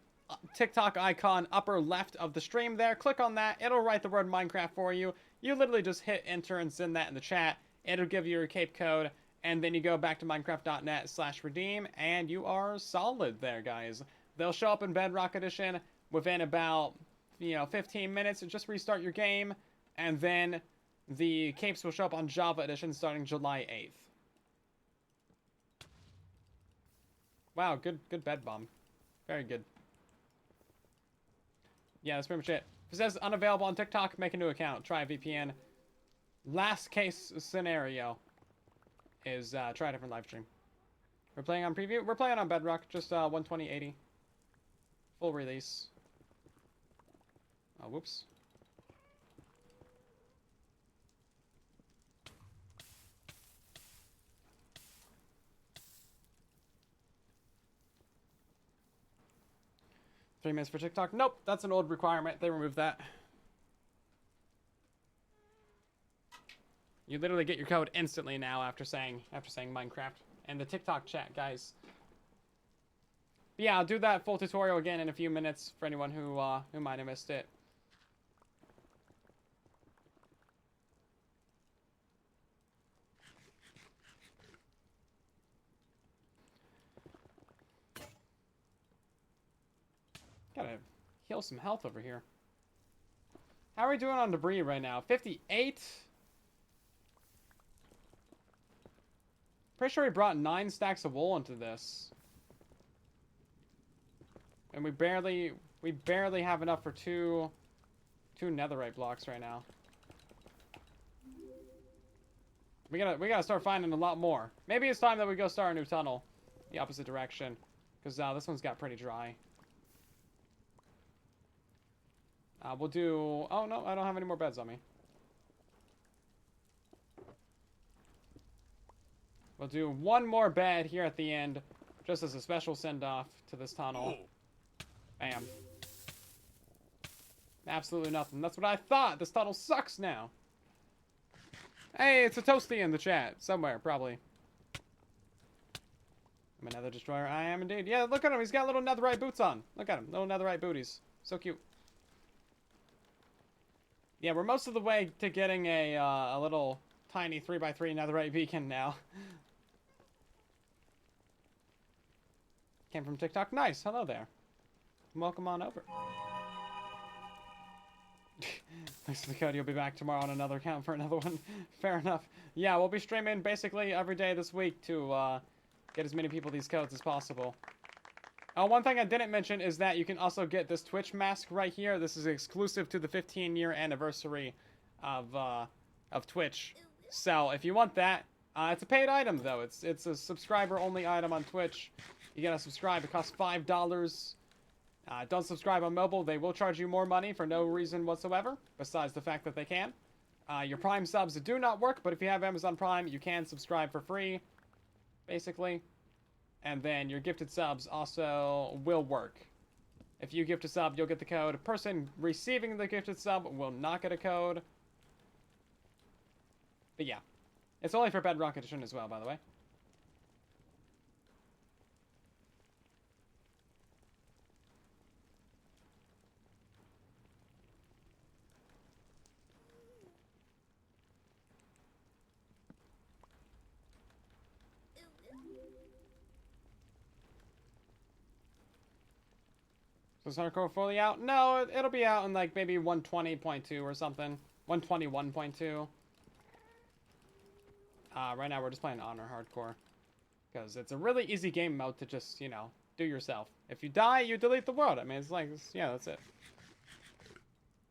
TikTok icon upper left of the stream there. Click on that. It'll write the word Minecraft for you. You literally just hit enter and send that in the chat. It'll give you your cape code. And then you go back to minecraft.net/redeem. And you are solid there, guys. They'll show up in Bedrock Edition within about, 15 minutes. Just restart your game. And then the capes will show up on Java Edition starting July 8th. Wow, good bed bomb. Very good. Yeah, that's pretty much it. If it says unavailable on TikTok, make a new account. Try a VPN. Last case scenario is try a different live stream. We're playing on preview. We're playing on Bedrock, just 120/80. Full release. Oh, whoops. Three minutes for TikTok. Nope, that's an old requirement. They removed that. You literally get your code instantly now after saying Minecraft. And the TikTok chat, guys. But yeah, I'll do that full tutorial again in a few minutes for anyone who might have missed it. Gotta heal some health over here. How are we doing on debris right now? 58? Pretty sure we brought 9 stacks of wool into this. And we barely have enough for two netherite blocks right now. We gotta start finding a lot more. Maybe it's time that we go start a new tunnel. The opposite direction. Because this one's got pretty dry. We'll do... Oh, no, I don't have any more beds on me. We'll do one more bed here at the end, just as a special send-off to this tunnel. Bam. Absolutely nothing. That's what I thought. This tunnel sucks now. Hey, it's a Toasty in the chat. Somewhere, probably. I'm a nether destroyer. I am indeed. Yeah, look at him. He's got little netherite boots on. Look at him. Little netherite booties. So cute. Yeah, we're most of the way to getting a little tiny 3x3 netherite beacon now. Came from TikTok. Nice. Hello there. Welcome on over. Thanks for the code. You'll be back tomorrow on another account for another one. Fair enough. Yeah, we'll be streaming basically every day this week to get as many people these codes as possible. One thing I didn't mention is that you can also get this Twitch mask right here. This is exclusive to the 15-year anniversary of Twitch. So if you want that, it's a paid item though. It's a subscriber-only item on Twitch. You gotta subscribe. It costs $5. Don't subscribe on mobile. They will charge you more money for no reason whatsoever, besides the fact that they can. Your Prime subs do not work, but if you have Amazon Prime, you can subscribe for free, basically. And then your gifted subs also will work. If you gift a sub, you'll get the code. Person receiving the gifted sub will not get a code. But yeah. It's only for Bedrock Edition as well, by the way. So is hardcore fully out? No, it'll be out in like maybe 120.2 or something. 121.2. Right now we're just playing Honor Hardcore. Because it's a really easy game mode to just, you know, do yourself. If you die, you delete the world. I mean, it's like, yeah, that's it.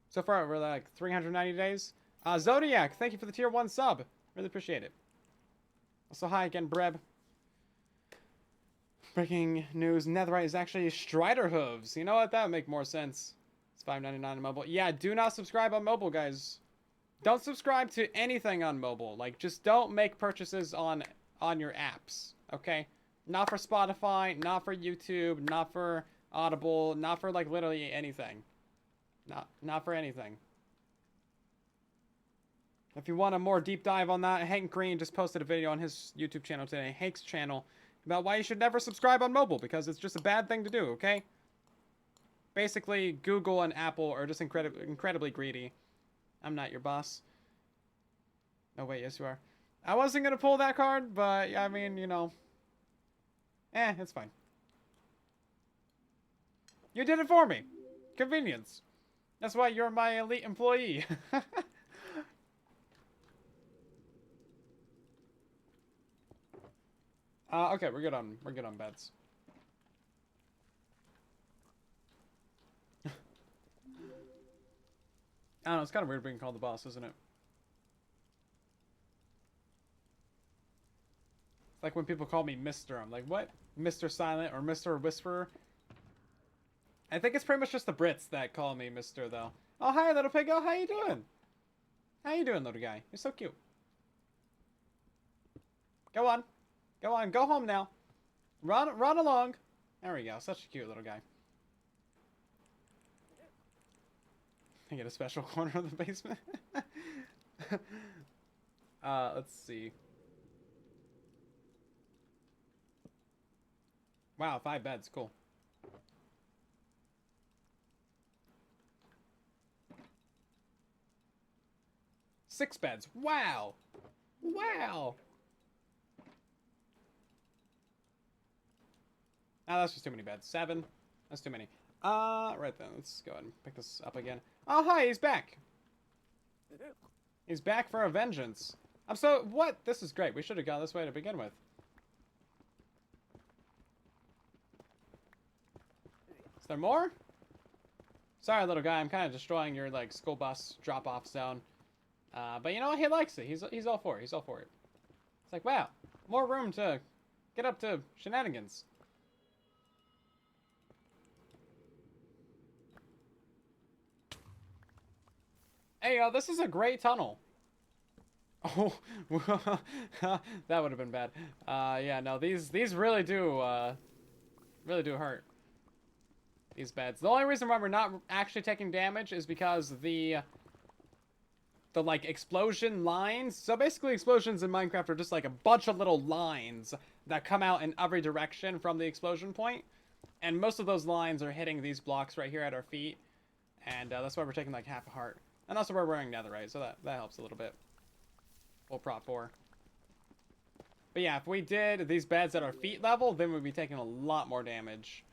So far, we're like 390 days. Zodiac, thank you for the tier 1 sub. Really appreciate it. Also, hi again, Breb. Breaking news, Netherite is actually Strider Hooves. You know what? That would make more sense. It's $5.99 on mobile. Yeah, do not subscribe on mobile, guys. Don't subscribe to anything on mobile. Like, just don't make purchases on your apps, okay? Not for Spotify, not for YouTube, not for Audible, not for, like, literally anything. Not for anything. If you want a more deep dive on that, Hank Green just posted a video on his YouTube channel today, Hank's channel, about why you should never subscribe on mobile, because it's just a bad thing to do, okay? Basically, Google and Apple are just incredibly greedy. I'm not your boss. Oh, wait, yes you are. I wasn't going to pull that card, but, I mean, you know. It's fine. You did it for me. Convenience. That's why you're my elite employee. Okay, we're good on beds. I don't know, it's kind of weird being called the boss, isn't it? It's like when people call me Mr. I'm like, what? Mr. Silent or Mr. Whisperer? I think it's pretty much just the Brits that call me Mr. though. Oh, hi, little pig. Oh, how you doing? How you doing, little guy? You're so cute. Go on. Go on. Go home now. Run along. There we go. Such a cute little guy. I get a special corner of the basement. Let's see. Wow, 5 beds. Cool. Six beds. Wow. Wow. Ah, that's just too many beds. 7. That's too many. Right then. Let's go ahead and pick this up again. Oh, hi. He's back. He's back for a vengeance. I'm so... What? This is great. We should have gone this way to begin with. Is there more? Sorry, little guy. I'm kind of destroying your, like, school bus drop-off zone. But you know what? He likes it. He's all for it. He's all for it. It's like, wow. More room to get up to shenanigans. Hey, this is a great tunnel. Oh, that would have been bad. Yeah, no, these really do hurt. These beds. The only reason why we're not actually taking damage is because the like explosion lines. So basically, explosions in Minecraft are just like a bunch of little lines that come out in every direction from the explosion point, and most of those lines are hitting these blocks right here at our feet, and that's why we're taking like half a heart. And also we're wearing netherite, so that helps a little bit. Full prop 4. But yeah, if we did these beds at our feet level, then we'd be taking a lot more damage.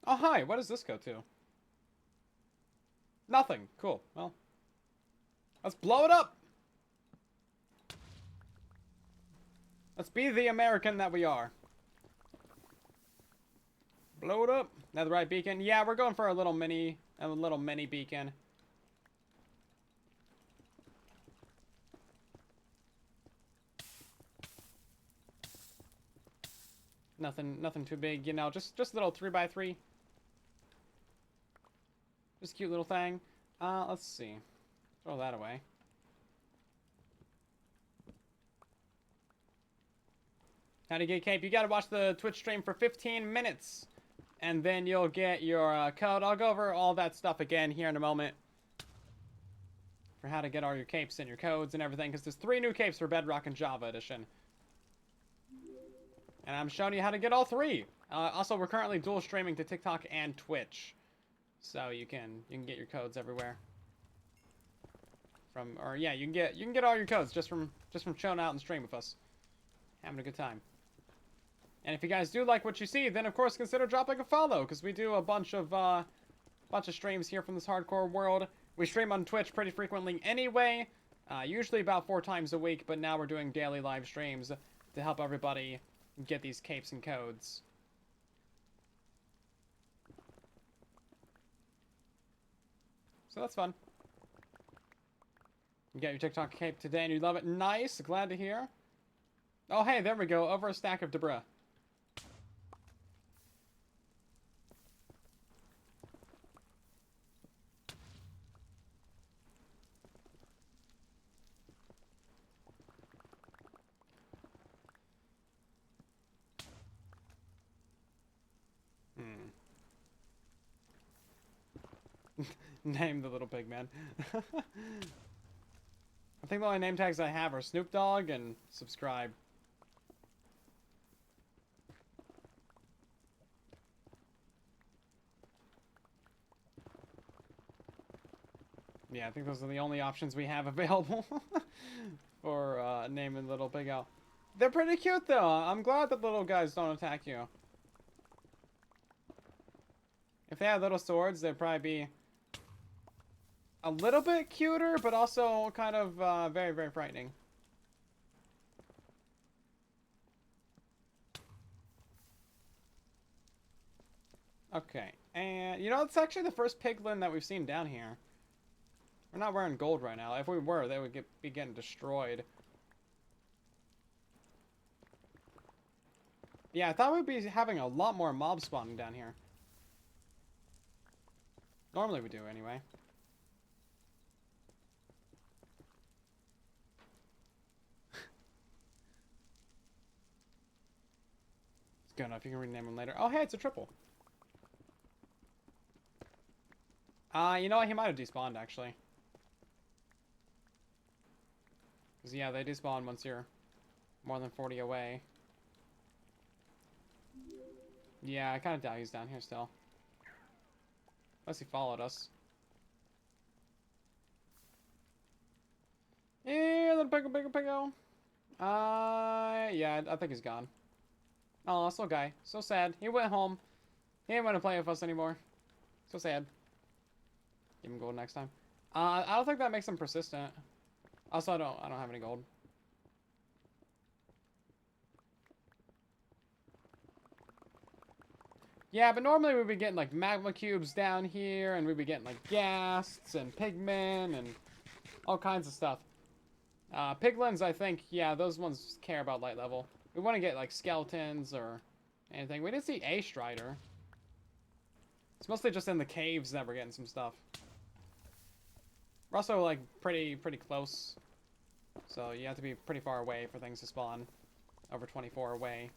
Oh, hi. What does this go to? Nothing. Cool. Well, let's blow it up. Let's be the American that we are. Blow it up. Netherite beacon. Yeah, we're going for a little mini beacon. Nothing too big, you know, just a little 3x3. Just a cute little thing. Let's see. Throw that away. How to get cape? You gotta watch the Twitch stream for 15 minutes. And then you'll get your code. I'll go over all that stuff again here in a moment. For how to get all your capes and your codes and everything. Because there's 3 new capes for Bedrock and Java Edition. And I'm showing you how to get all 3. Also, we're currently dual streaming to TikTok and Twitch. So you can get your codes everywhere. You can get all your codes just from chilling out and stream with us. Having a good time. And if you guys do like what you see, then of course consider dropping a follow, because we do a bunch of streams here from this hardcore world. We stream on Twitch pretty frequently anyway, usually about 4 times a week, but now we're doing daily live streams to help everybody get these capes and codes. So that's fun. You got your TikTok cape today and you love it. Nice, glad to hear. Oh hey, there we go, over a stack of debris. Name the little pig man. I think the only name tags I have are Snoop Dogg and subscribe. Yeah, I think those are the only options we have available for naming little pig out. They're pretty cute though. I'm glad that little guys don't attack you. If they had little swords, they'd probably be a little bit cuter, but also kind of very, very frightening. Okay, and you know, it's actually the first piglin that we've seen down here. We're not wearing gold right now. If we were, they would be getting destroyed. Yeah, I thought we'd be having a lot more mob spawning down here. Normally we do, anyway. It's good enough. You can rename them later. Oh, hey, it's a triple. You know what? He might have despawned, actually. Because, yeah, they despawn once you're more than 40 away. Yeah, I kind of doubt he's down here still. Unless he followed us. Yeah, little piggo. Yeah, I think he's gone. Oh, so guy. So sad. He went home. He didn't want to play with us anymore. So sad. Give him gold next time. I don't think that makes him persistent. Also, I don't have any gold. Yeah, but normally we'd be getting like magma cubes down here, and we'd be getting like ghasts and pigmen and all kinds of stuff. Piglins, I think, yeah, those ones care about light level. We want to get like skeletons or anything. We did see a strider. It's mostly just in the caves that we're getting some stuff. We're also like pretty close, so you have to be pretty far away for things to spawn. Over 24 away.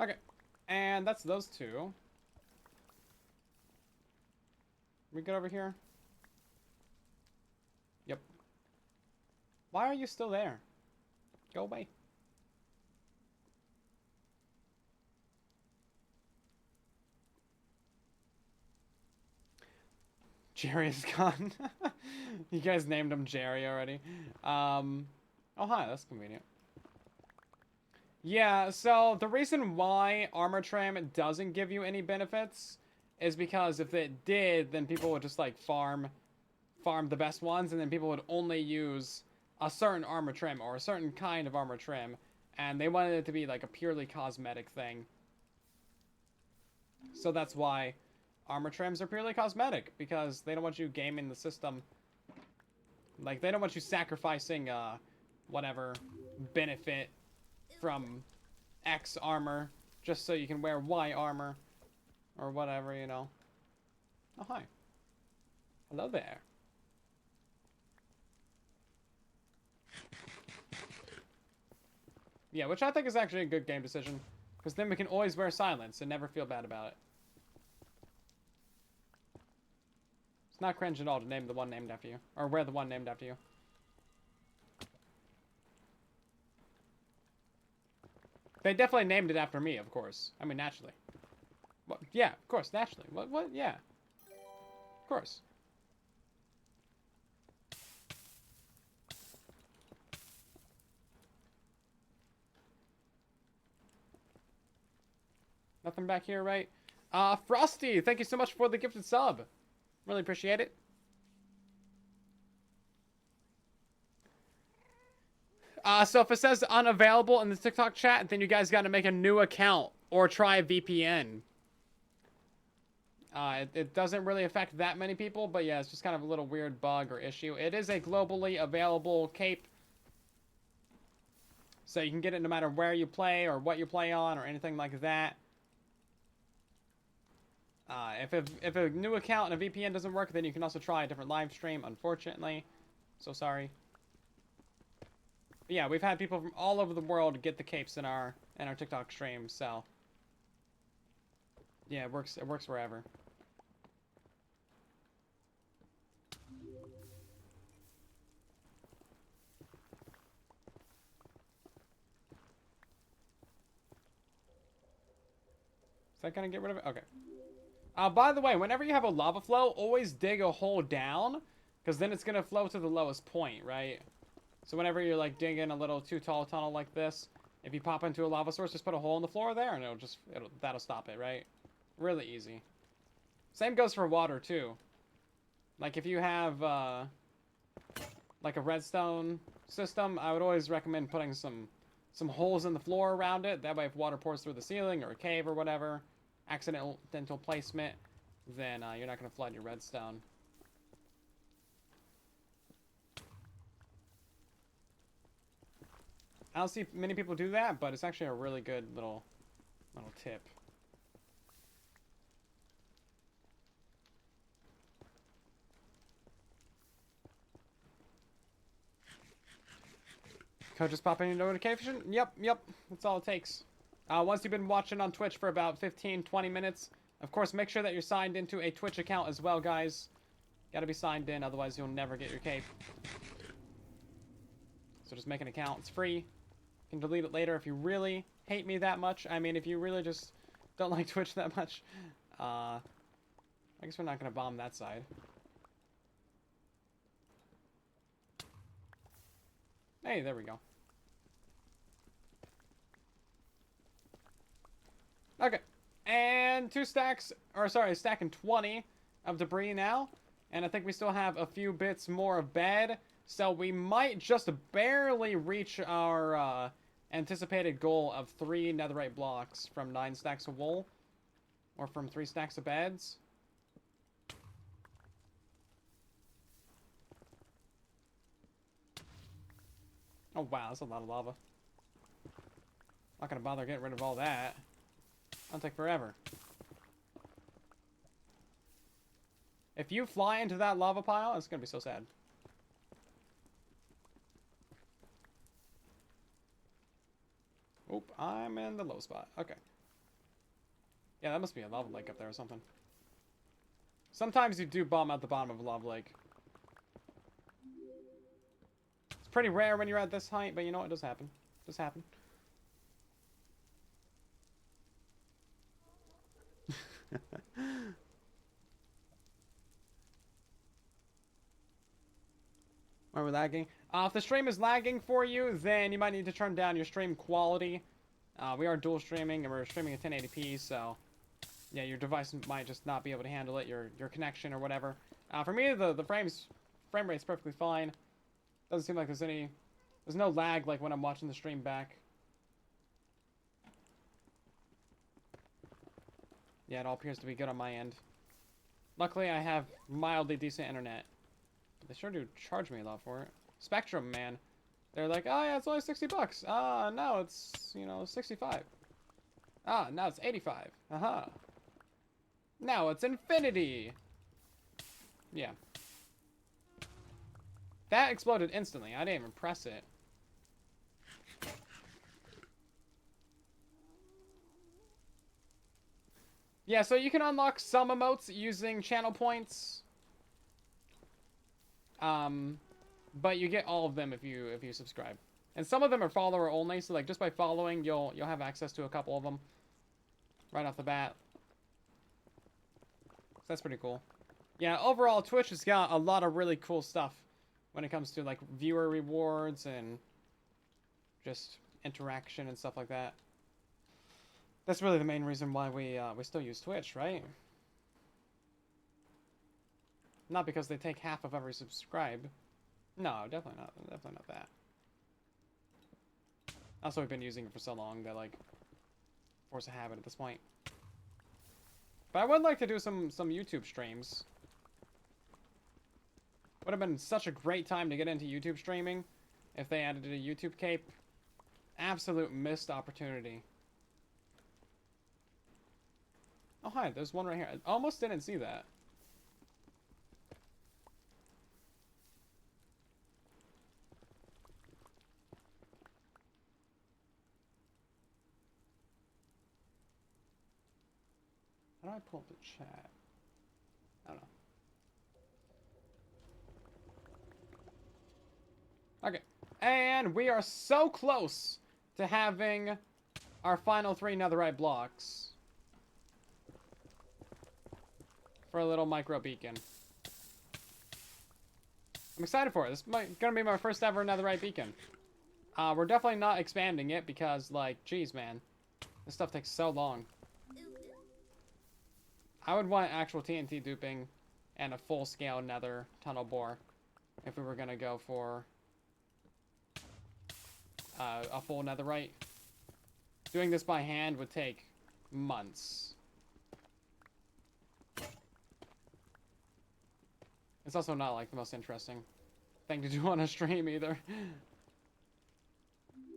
Okay, and that's those two. We good over here? Yep. Why are you still there? Go away. Jerry is gone. You guys named him Jerry already. Oh hi, that's convenient. Yeah, so the reason why armor trim doesn't give you any benefits is because if it did, then people would just like farm the best ones, and then people would only use a certain armor trim or a certain kind of armor trim, and they wanted it to be like a purely cosmetic thing. So that's why armor trims are purely cosmetic because they don't want you gaming the system. Like, they don't want you sacrificing, whatever benefit from X armor just so you can wear Y armor or whatever, you know. Oh, hi. Hello there. Yeah, which I think is actually a good game decision. Because then we can always wear silence and never feel bad about it. It's not cringe at all to name the one named after you. Or wear the one named after you. They definitely named it after me, of course. I mean, naturally. What? Yeah, of course, naturally. What? Yeah. Of course. Nothing back here, right? Frosty, thank you so much for the gifted sub. Really appreciate it. So if it says unavailable in the TikTok chat, then you guys got to make a new account or try a VPN. It doesn't really affect that many people, but yeah, it's just kind of a little weird bug or issue. It is a globally available cape, so you can get it no matter where you play or what you play on or anything like that. If a new account and a VPN doesn't work, then you can also try a different live stream, unfortunately. So sorry. But yeah, we've had people from all over the world get the capes in our TikTok streams, so yeah, it works wherever. Is that gonna get rid of it? Okay. By the way, whenever you have a lava flow, always dig a hole down, because then it's gonna flow to the lowest point, right? So whenever you're like digging a little too tall tunnel like this, if you pop into a lava source, just put a hole in the floor there, and that'll stop it, right? Really easy. Same goes for water too. Like if you have like a redstone system, I would always recommend putting some holes in the floor around it. That way, if water pours through the ceiling or a cave or whatever, accidental placement, then you're not gonna flood your redstone. I don't see many people do that, but it's actually a really good little tip. Code just popping a notification? Yep. That's all it takes. Once you've been watching on Twitch for about 15-20 minutes, of course, make sure that you're signed into a Twitch account as well, guys. Gotta be signed in, otherwise you'll never get your cape. So just make an account. It's free. You can delete it later if you really hate me that much. I mean, if you really just don't like Twitch that much. I guess we're not gonna bomb that side. Hey, there we go. Okay, and a stack and 20 of debris now. And I think we still have a few bits more of bed. So we might just barely reach our anticipated goal of 3 netherite blocks from 9 stacks of wool. Or from 3 stacks of beds. Oh wow, that's a lot of lava. Not gonna bother getting rid of all that. That'll take forever. If you fly into that lava pile, it's gonna be so sad. Oop, I'm in the low spot. Okay. Yeah, that must be a lava lake up there or something. Sometimes you do bomb at the bottom of a lava lake. It's pretty rare when you're at this height, but you know what? It does happen. It does happen. Why are we lagging? If the stream is lagging for you, then you might need to turn down your stream quality. We are dual streaming, and we're streaming at 1080p, so yeah, your device might just not be able to handle it, your connection or whatever. For me, the frame rate's perfectly fine. Doesn't seem like there's no lag like when I'm watching the stream back. Yeah, it all appears to be good on my end. Luckily, I have mildly decent internet. But they sure do charge me a lot for it. Spectrum, man. They're like, oh yeah, it's only 60 bucks. No, it's, you know, 65. Now it's 85. Aha. Now it's infinity. Yeah. That exploded instantly. I didn't even press it. Yeah, so you can unlock some emotes using channel points. But you get all of them if you subscribe. And some of them are follower only, so like just by following, you'll have access to a couple of them right off the bat. So that's pretty cool. Yeah, overall Twitch has got a lot of really cool stuff when it comes to like viewer rewards and just interaction and stuff like that. That's really the main reason why we still use Twitch, right? Not because they take half of every subscribe. No, definitely not. Definitely not that. Also, we've been using it for so long that, like, force a habit at this point. But I would like to do some YouTube streams. Would have been such a great time to get into YouTube streaming if they added a YouTube cape. Absolute missed opportunity. Oh, hi, there's one right here. I almost didn't see that. How do I pull up the chat? I don't know. Okay. And we are so close to having our final 3 netherite blocks for a little micro beacon. I'm excited for it. This is gonna be my first ever netherite beacon. We're definitely not expanding it because, like, geez, man. This stuff takes so long. I would want actual TNT duping and a full-scale nether tunnel bore if we were gonna go for a full netherite. Doing this by hand would take months. It's also not, like, the most interesting thing to do on a stream, either.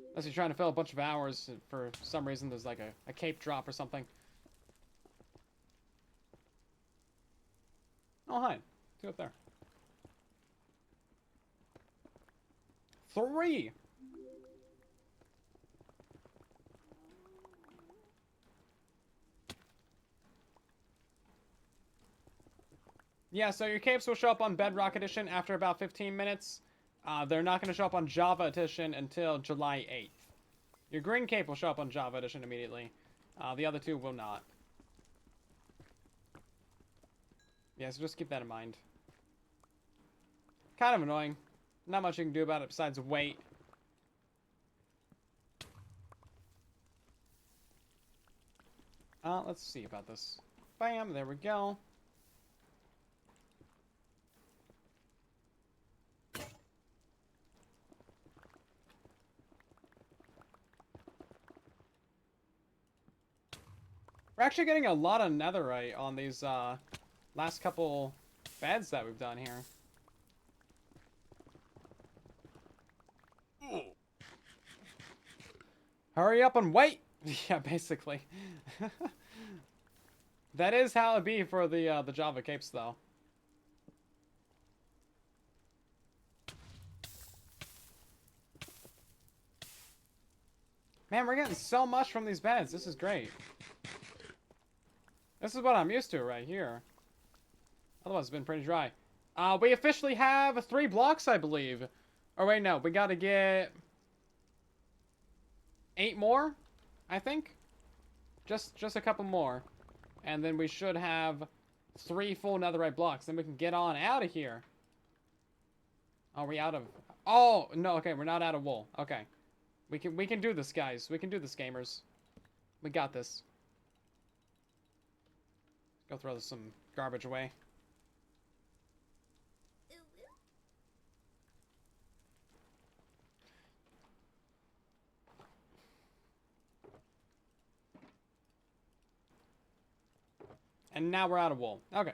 Unless you're trying to fill a bunch of hours, for some reason there's, like, a cape drop or something. Oh, hi. 2 up there. 3! Yeah, so your capes will show up on Bedrock Edition after about 15 minutes. They're not going to show up on Java Edition until July 8th. Your green cape will show up on Java Edition immediately. The other 2 will not. Yeah, so just keep that in mind. Kind of annoying. Not much you can do about it besides wait. Let's see about this. Bam, there we go. We're actually getting a lot of netherite on these last couple beds that we've done here. Hurry up and wait! Yeah, basically. That is how it be for the Java capes, though. Man, we're getting so much from these beds. This is great. This is what I'm used to right here. Otherwise, it's been pretty dry. We officially have 3 blocks, I believe. Or wait, no. We gotta get 8 more, I think. Just a couple more. And then we should have 3 full netherite blocks. Then we can get on out of here. Are we out of... Oh, no, okay. We're not out of wool. Okay. We can do this, guys. We can do this, gamers. We got this. Go throw some garbage away. And now we're out of wool. Okay.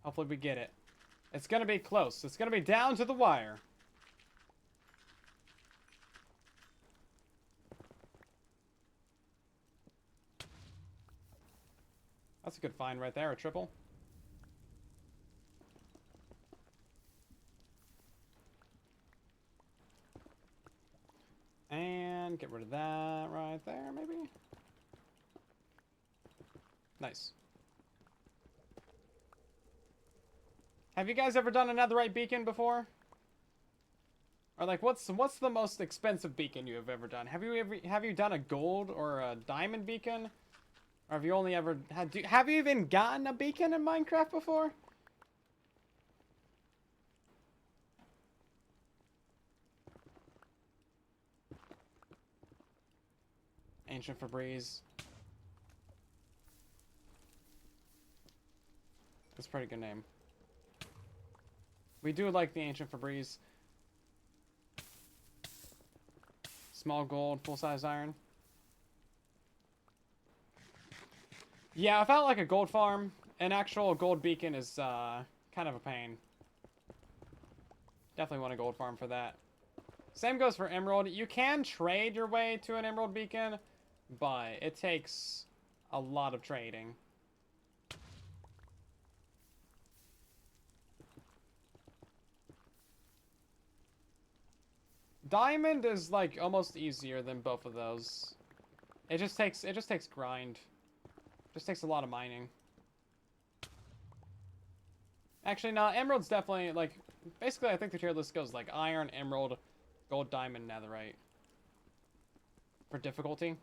Hopefully we get it. It's gonna be close. It's gonna be down to the wire. That's a good find right there, a triple. And get rid of that right there, maybe? Nice. Have you guys ever done a netherite beacon before? Or like, what's the most expensive beacon you have ever done? Have you done a gold or a diamond beacon? Or have you only ever have you even gotten a beacon in Minecraft before? Ancient Febreze. That's a pretty good name. We do like the Ancient Febreze. Small gold, full-size iron. Yeah, I felt like a gold farm. An actual gold beacon is kind of a pain. Definitely want a gold farm for that. Same goes for emerald. You can trade your way to an emerald beacon, but it takes a lot of trading. Diamond is like almost easier than both of those. It just takes grind. Just takes a lot of mining. Actually, no, emerald's definitely like basically I think the tier list goes like iron, emerald, gold, diamond, netherite. For difficulty.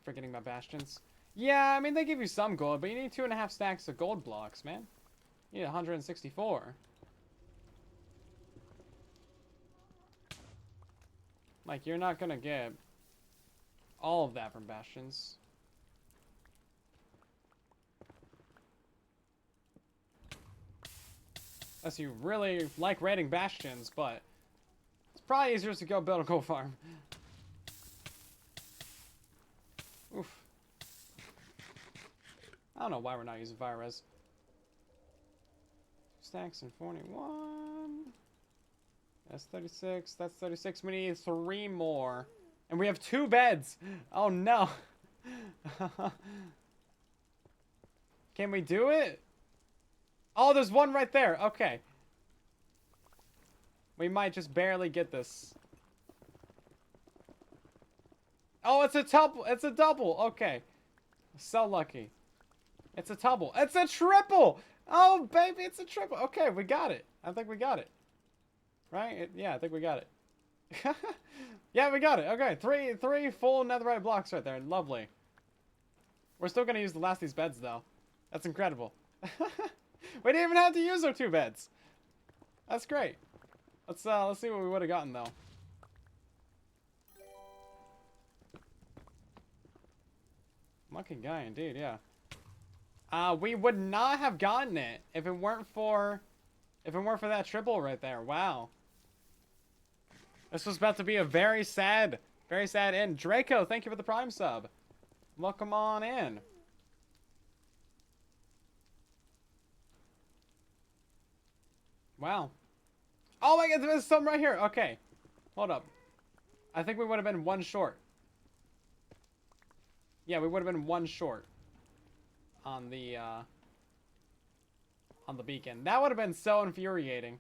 Forgetting my bastions. Yeah, I mean they give you some gold, but you need 2.5 stacks of gold blocks, man. You need 164. Like, you're not gonna get all of that from bastions. Unless you really like raiding bastions, but it's probably easier to go build a gold farm. Oof. I don't know why we're not using fire res. Stacks and 41. That's 36. That's 36. We need 3 more. And we have 2 beds. Oh no. Can we do it? Oh, there's one right there. Okay. We might just barely get this. Oh, it's a double. It's a double. Okay. So lucky. It's a double. It's a triple. Oh, baby, it's a triple. Okay, we got it. I think we got it. Right? Yeah, I think we got it. Yeah, we got it. Okay, three full netherite blocks right there. Lovely. We're still gonna use the last of these beds though. That's incredible. We didn't even have to use our 2 beds. That's great. Let's see what we would have gotten though. Lucky guy indeed, yeah. We would not have gotten it if it weren't for that triple right there. Wow. This was about to be a very sad end. Draco, thank you for the Prime sub. Welcome on in. Wow. Oh my god, there's some right here. Okay. Hold up. I think we would have been 1 short. Yeah, we would have been 1 short on the beacon. That would have been so infuriating.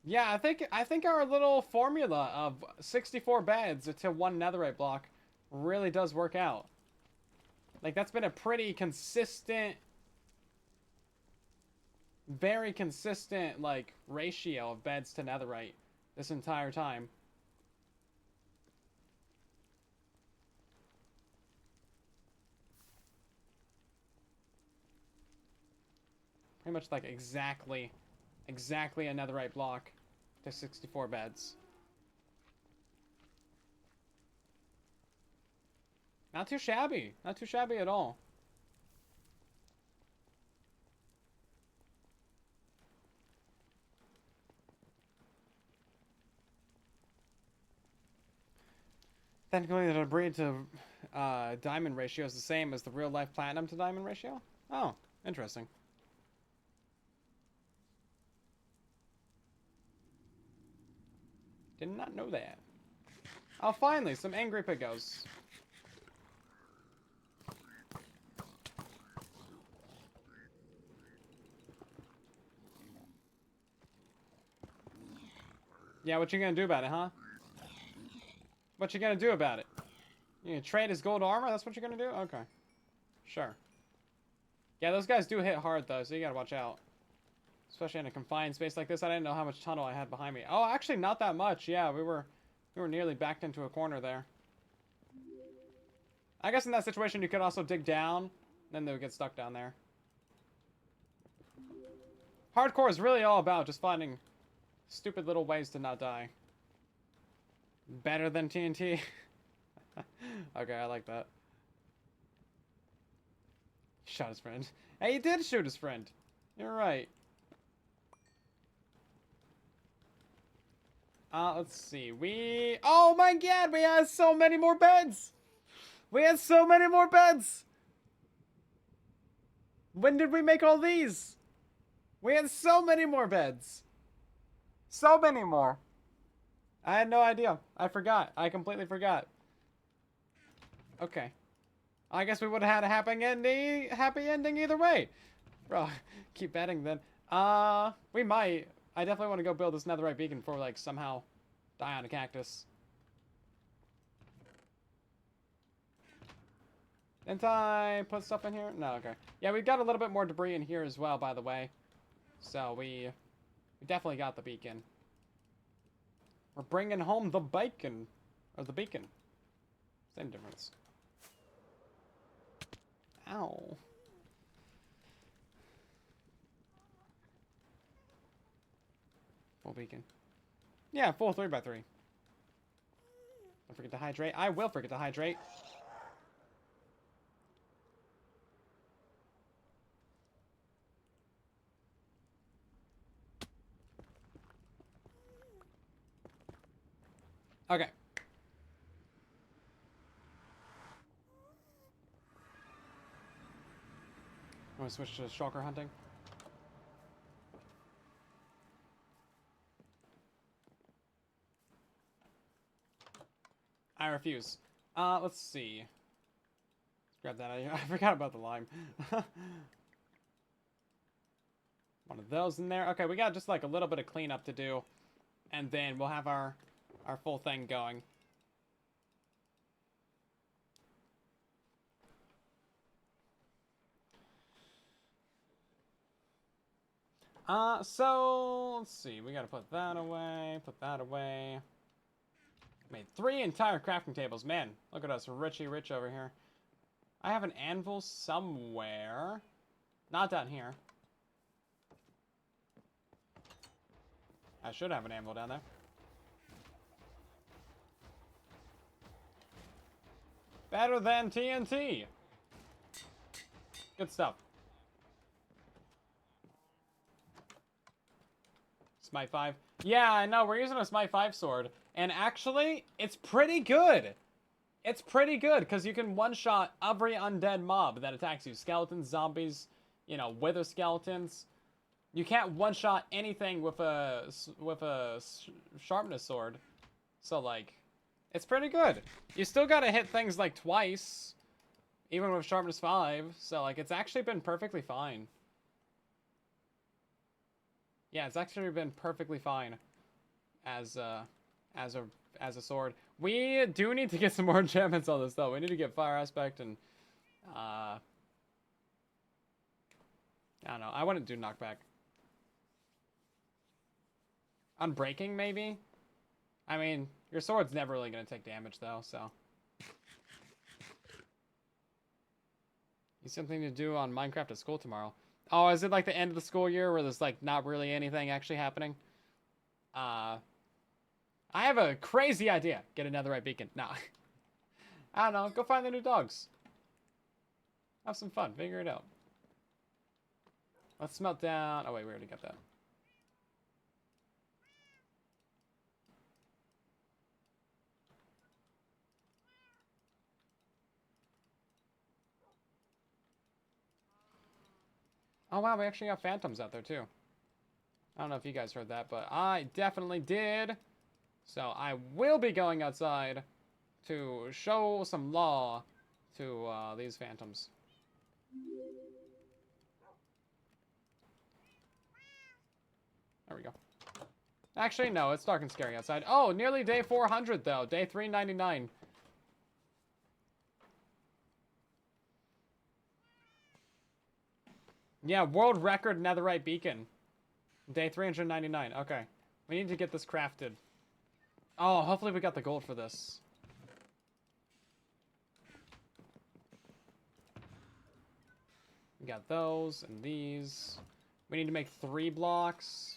Yeah, I think our little formula of 64 beds to 1 netherite block really does work out. Like, that's been a pretty consistent, very consistent, like, ratio of beds to netherite this entire time. Pretty much, like, exactly a netherite block to 64 beds. Not too shabby. Not too shabby at all. Technically, the debris to diamond ratio is the same as the real life platinum to diamond ratio? Oh, interesting. Did not know that. Oh, finally, some angry piggos. Yeah, what you gonna do about it, huh? What you gonna do about it? You gonna trade his gold armor? That's what you're gonna do? Okay. Sure. Yeah, those guys do hit hard, though, so you gotta watch out. Especially in a confined space like this. I didn't know how much tunnel I had behind me. Oh, actually, not that much. Yeah, we were nearly backed into a corner there. I guess in that situation, you could also dig down. Then they would get stuck down there. Hardcore is really all about just finding stupid little ways to not die. Better than TNT. Okay, I like that. Shot his friend. Hey, he did shoot his friend. You're right. Let's see. Oh my god, we had so many more beds! We had so many more beds! When did we make all these? We had so many more beds. So many more. I had no idea. I forgot. I completely forgot. Okay. I guess we would have had a happy ending either way. Bro, keep betting then. We might. I definitely want to go build this netherite beacon before we, like, somehow die on a cactus. Didn't I put stuff in here? No, okay. Yeah, we've got a little bit more debris in here as well, by the way. So we definitely got the beacon. We're bringing home the bacon. Or the beacon. Same difference. Ow. Full beacon. Yeah, full 3x3. Don't forget to hydrate. I will forget to hydrate. Okay. I'm gonna switch to shulker hunting. I refuse. Let's see. Let's grab that out of here. I forgot about the lime. One of those in there. Okay, we got just like a little bit of cleanup to do. And then we'll have our full thing going. So, let's see. We gotta put that away, put that away. Made 3 entire crafting tables. Man, look at us, richy rich over here. I have an anvil somewhere. Not down here. I should have an anvil down there. Better than TNT. Good stuff. Smite 5. Yeah, I know. We're using a Smite 5 sword. And actually, it's pretty good. It's pretty good, because you can one-shot every undead mob that attacks you. Skeletons, zombies, you know, wither skeletons. You can't one-shot anything with a sharpness sword. So, like, it's pretty good. You still gotta hit things, like, twice. Even with sharpness 5. So, like, it's actually been perfectly fine. Yeah, it's actually been perfectly fine as a sword. We do need to get some more enchantments on this, though. We need to get Fire Aspect and, I don't know. I wouldn't do knockback. Unbreaking, maybe? I mean, your sword's never really going to take damage, though, so. It's something to do on Minecraft at school tomorrow. Oh, is it like the end of the school year where there's, like, not really anything actually happening? I have a crazy idea. Get a netherite beacon. Nah. I don't know. Go find the new dogs. Have some fun. Figure it out. Let's smelt down. Oh, wait. We already got that. Oh, wow, we actually got phantoms out there, too. I don't know if you guys heard that, but I definitely did. So I will be going outside to show some law to these phantoms. There we go. Actually, no, it's dark and scary outside. Oh, nearly day 400, though. Day 399. Yeah, world record netherite beacon. Day 399. Okay. We need to get this crafted. Oh, hopefully we got the gold for this. We got those and these. We need to make 3 blocks.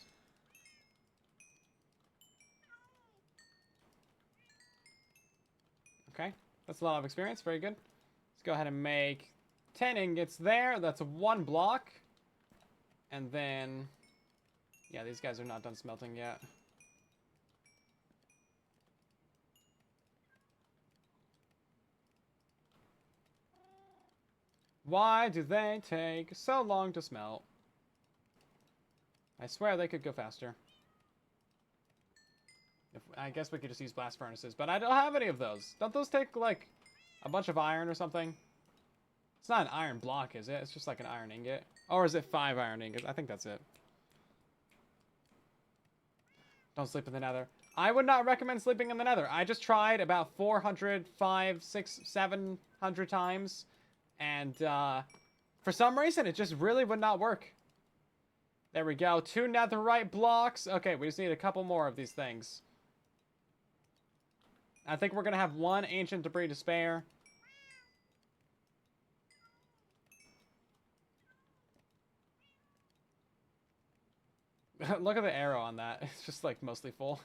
Okay. That's a lot of experience. Very good. Let's go ahead and make 10 ingots there. That's 1 block. And then... yeah, these guys are not done smelting yet. Why do they take so long to smelt? I swear they could go faster. I guess we could just use blast furnaces, but I don't have any of those. Don't those take, like, a bunch of iron or something? It's not an iron block, is it? It's just like an iron ingot. Or is it 5 iron ingots? I think that's it. Don't sleep in the nether. I would not recommend sleeping in the nether. I just tried about 400, 500, 600, 700 times. And for some reason, it just really would not work. There we go. 2 netherite blocks. Okay, we just need a couple more of these things. I think we're going to have 1 ancient debris to spare. Look at the arrow on that. It's just, like, mostly full.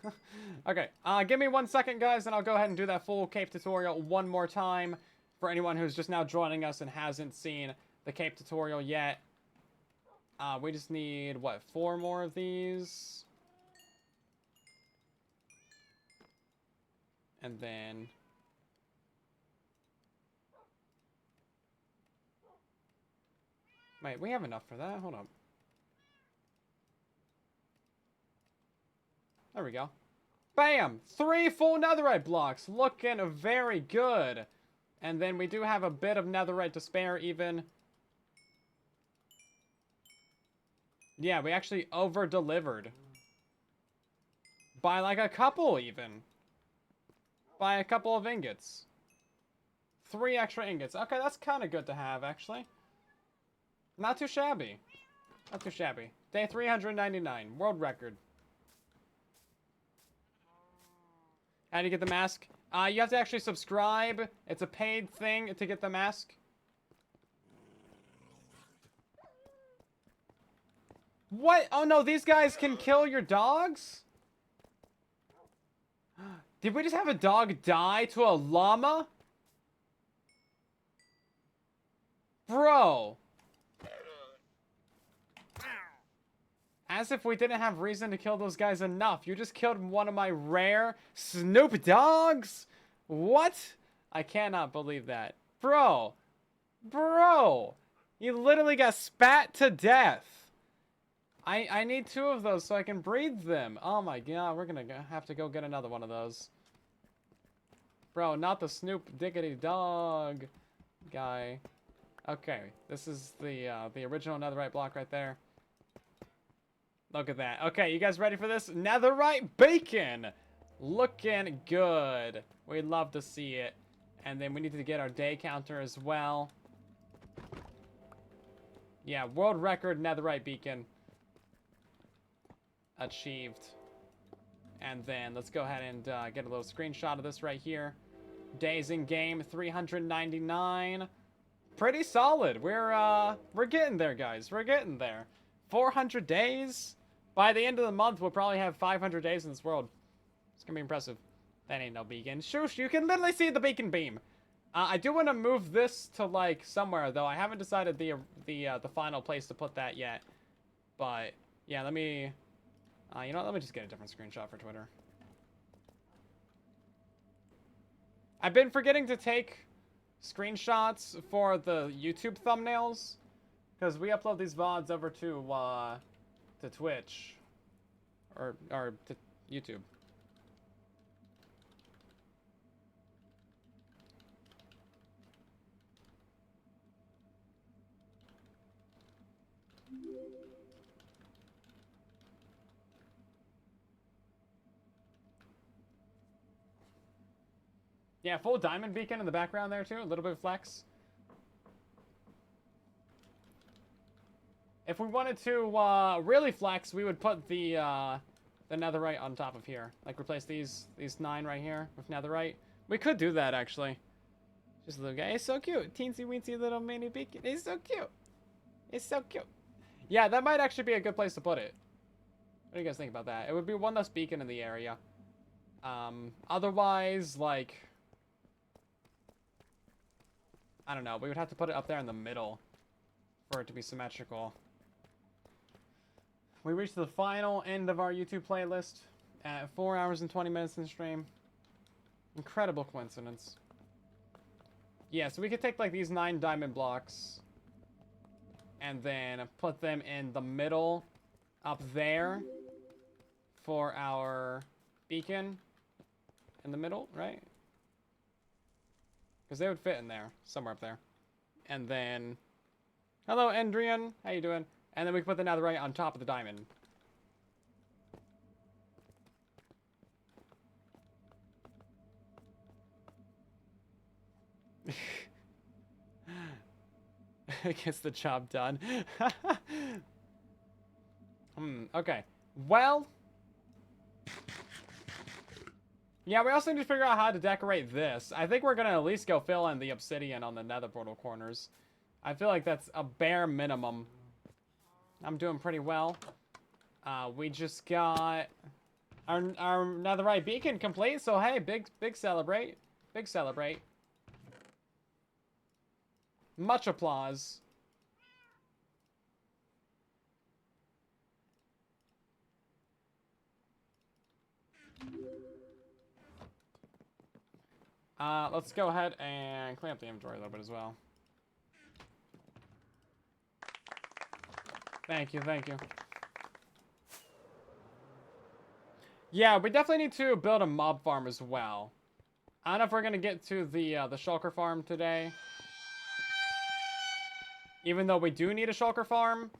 Okay, give me 1 second, guys, and I'll go ahead and do that full cave tutorial one more time for anyone who's just now joining us and hasn't seen the cave tutorial yet. We just need, what, 4 more of these? And then... wait, we have enough for that? Hold up. There we go. Bam! 3 full netherite blocks. Looking very good. And then we do have a bit of netherite to spare even. Yeah, we actually over-delivered. By like a couple even. By a couple of ingots. 3 extra ingots. Okay, that's kind of good to have, actually. Not too shabby. Not too shabby. Day 399. World record. How do you get the mask? You have to actually subscribe. It's a paid thing to get the mask. What? Oh no, these guys can kill your dogs? Did we just have a dog die to a llama? Bro. As if we didn't have reason to kill those guys enough. You just killed one of my rare Snoop Dogs? What? I cannot believe that. Bro. Bro. You literally got spat to death. I need 2 of those so I can breed them. Oh my god, we're gonna have to go get another one of those. Bro, not the Snoop Diggity Dog guy. Okay, this is the original netherite block right there. Look at that. Okay, you guys ready for this? Netherite bacon! Looking good. We'd love to see it. And then we need to get our day counter as well. Yeah, world record netherite beacon. Achieved. And then let's go ahead and get a little screenshot of this right here. Days in game, 399. Pretty solid. We're getting there, guys. We're getting there. 400 days? By the end of the month, we'll probably have 500 days in this world. It's gonna be impressive. That ain't no beacon. Shoosh, you can literally see the beacon beam. I do want to move this to, like, somewhere, though. I haven't decided the final place to put that yet. But, yeah, let me... you know what? Let me just get a different screenshot for Twitter. I've been forgetting to take screenshots for the YouTube thumbnails. Because we upload these VODs over to Twitch. Or to YouTube. Yeah, full diamond beacon in the background there too. A little bit of flex. If we wanted to really flex, we would put the netherite on top of here. Like replace these 9 right here with netherite. We could do that actually. Just a little guy. He's so cute. Teensy weensy little mini beacon. He's so cute. It's so cute. Yeah, that might actually be a good place to put it. What do you guys think about that? It would be one less beacon in the area. Otherwise, like, I don't know. We would have to put it up there in the middle for it to be symmetrical. We reached the final end of our YouTube playlist at 4 hours and 20 minutes in stream. Incredible coincidence. Yeah, so we could take like these 9 diamond blocks and then put them in the middle up there for our beacon in the middle, right? Because they would fit in there, somewhere up there. And then, hello, Endrian, how you doing? And then we can put the netherite on top of the diamond. It gets the job done. Okay. Well. Yeah, we also need to figure out how to decorate this. I think we're going to at least go fill in the obsidian on the nether portal corners. I feel like that's a bare minimum. I'm doing pretty well. We just got our netherite beacon complete, so hey, big celebrate. Big celebrate. Much applause. Let's go ahead and clean up the inventory a little bit as well. Thank you, thank you. Yeah, we definitely need to build a mob farm as well. I don't know if we're gonna get to the shulker farm today. Even though we do need a shulker farm.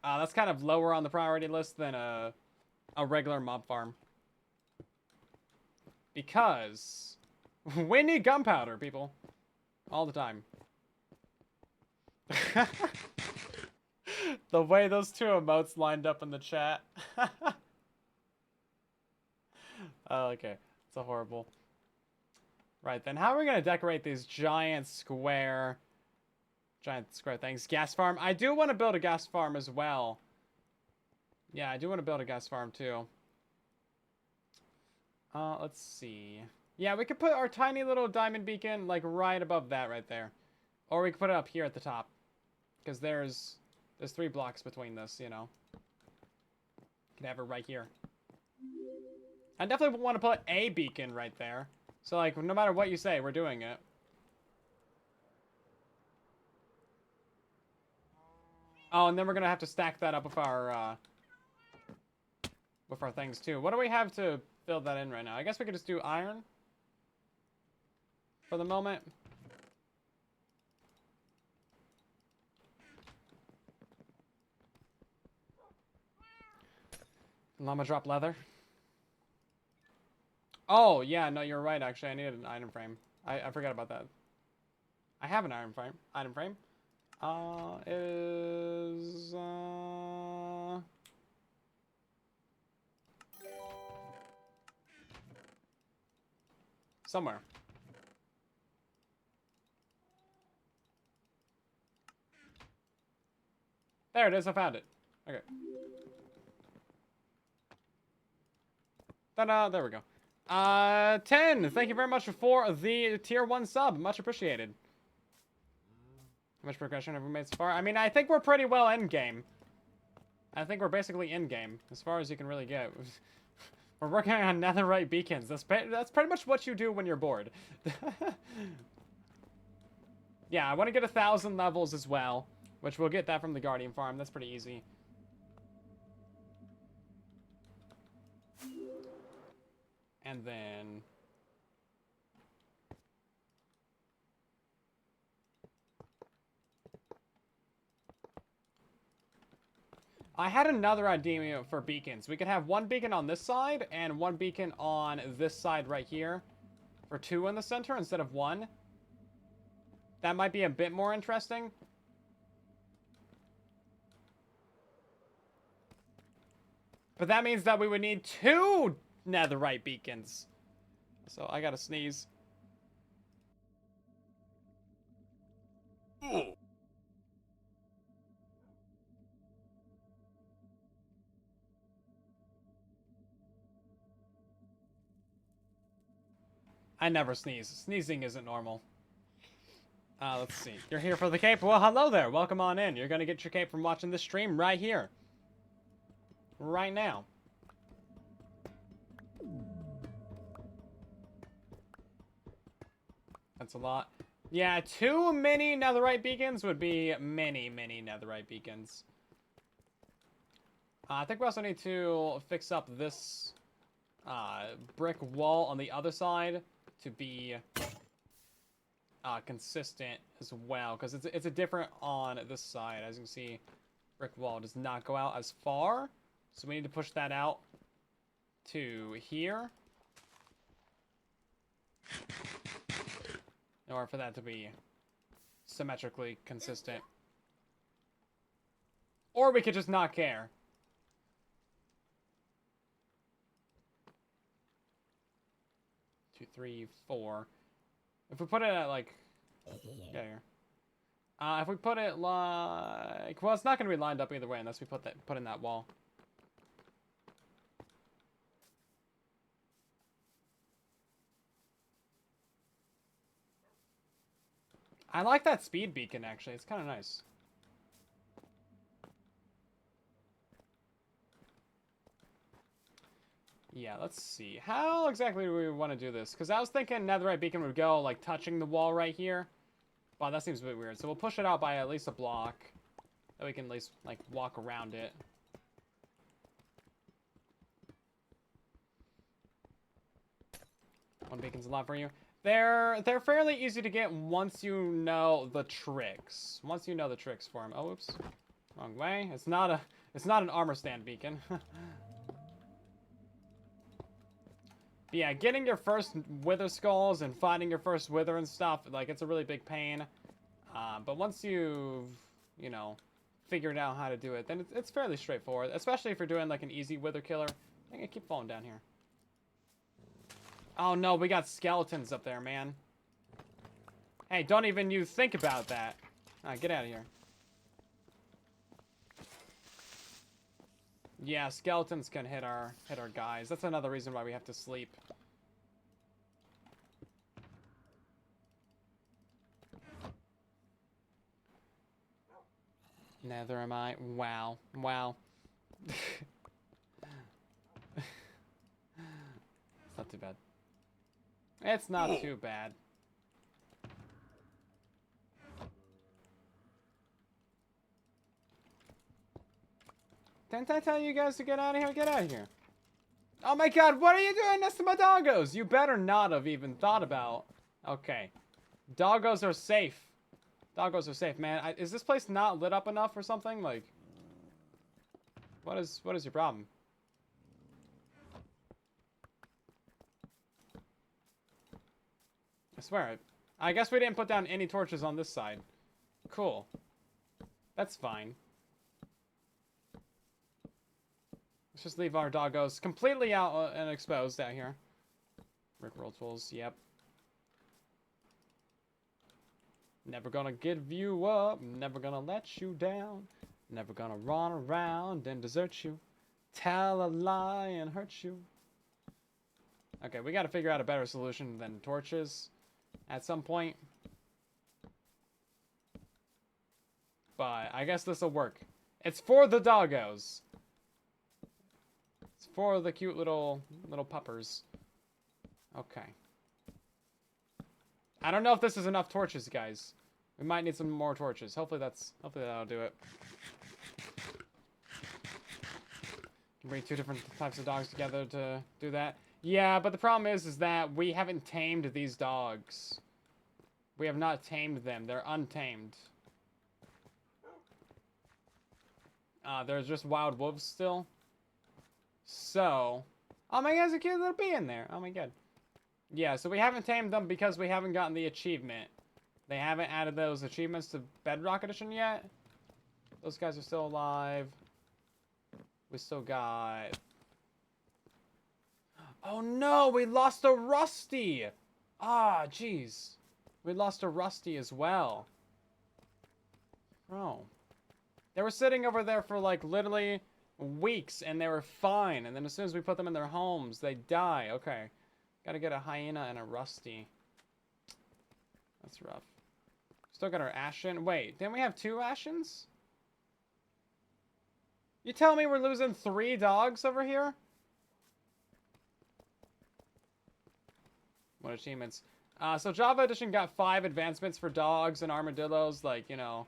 That's kind of lower on the priority list than a regular mob farm. Because we need gunpowder, people. All the time. The way those two emotes lined up in the chat. Oh, okay. It's a horrible. Right, then how are we going to decorate these giant square things? Gas farm. I do want to build a gas farm as well. Yeah, I do want to build a gas farm too. Let's see. Yeah, we could put our tiny little diamond beacon like right above that right there. Or we could put it up here at the top. Because there's 3 blocks between this, you know. Could have it right here. I definitely want to put a beacon right there. So, like, no matter what you say, we're doing it. Oh, and then we're going to have to stack that up with our things, too. What do we have to fill that in right now? I guess we could just do iron. For the moment. Llama drop leather. Oh, yeah, no, you're right, actually. I needed an item frame. I forgot about that. I have an item frame. Item frame. Somewhere. There it is, I found it. Okay. Ta-da, there we go. 10, thank you very much for the tier 1 sub. Much appreciated. How much progression have we made so far? I mean, I think we're pretty well in-game. I think we're basically in-game, as far as you can really get. We're working on netherite beacons. That's pretty much what you do when you're bored. Yeah, I want to get 1,000 levels as well, which we'll get that from the Guardian Farm. That's pretty easy. And then... I had another idea for beacons. We could have one beacon on this side and one beacon on this side right here for 2 in the center instead of 1. That might be a bit more interesting. But that means that we would need 2 netherite beacons. So I gotta sneeze. Ooh. I never sneeze. Sneezing isn't normal. Let's see. You're here for the cape? Well, hello there. Welcome on in. You're gonna get your cape from watching this stream right here. Right now. That's a lot. Yeah, 2 mini netherite beacons would be many netherite beacons. I think we also need to fix up this brick wall on the other side to be consistent as well, because it's a different on this side. As you can see, brick wall does not go out as far, so we need to push that out to here in order for that to be symmetrically consistent. Or we could just not care. Two, 3, 4. If we put it at like, yeah, here. If we put it like, well, it's not going to be lined up either way unless we put in that wall. I like that speed beacon actually. It's kind of nice. Yeah, let's see. How exactly do we want to do this? Because I was thinking netherite beacon would go, like, touching the wall right here. But that seems a bit weird. So we'll push it out by at least a block. That we can at least, like, walk around it. One beacon's a lot for you. They're fairly easy to get once you know the tricks. Once you know the tricks for them. Oh, oops. Wrong way. It's not an armor stand beacon. Yeah, getting your first wither skulls and finding your first wither and stuff, like, it's a really big pain. But once you've, you know, figured out how to do it, then it's fairly straightforward. Especially if you're doing, like, an easy wither killer. I'm gonna keep falling down here. Oh, no, we got skeletons up there, man. Hey, don't even you think about that. Alright, get out of here. Yeah, skeletons can hit our guys. That's another reason why we have to sleep. Nether am I? Wow. Wow. It's not too bad. It's not too bad. Didn't I tell you guys to get out of here? Get out of here. Oh my god, what are you doing next to my doggos? You better not have even thought about... Okay. Doggos are safe. Doggos are safe, man. Is this place not lit up enough or something? Like... What is your problem? I swear. I guess we didn't put down any torches on this side. Cool. That's fine. Let's just leave our doggos completely out and exposed out here. Rickroll tools, yep. Never gonna give you up, never gonna let you down. Never gonna run around and desert you. Tell a lie and hurt you. Okay, we gotta figure out a better solution than torches at some point. But I guess this'll work. It's for the doggos. It's for the cute little puppers. Okay. I don't know if this is enough torches, guys. We might need some more torches. Hopefully that'll do it. Can bring 2 different types of dogs together to do that. Yeah, but the problem is that we haven't tamed these dogs. We have not tamed them. They're untamed. There's just wild wolves still. So, oh my God, there's a cute little bee in there. Oh my God. Yeah, so we haven't tamed them because we haven't gotten the achievement. They haven't added those achievements to Bedrock Edition yet. Those guys are still alive. We still got... Oh no, we lost a Rusty! Ah, jeez. We lost a Rusty as well. Bro. They were sitting over there for like literally weeks and they were fine. And then as soon as we put them in their homes, they die. Okay. Gotta get a hyena and a Rusty. That's rough. Still got our Ashen. Wait, didn't we have 2 Ashens? You tell me we're losing 3 dogs over here? What achievements? So Java Edition got 5 advancements for dogs and armadillos, like, you know,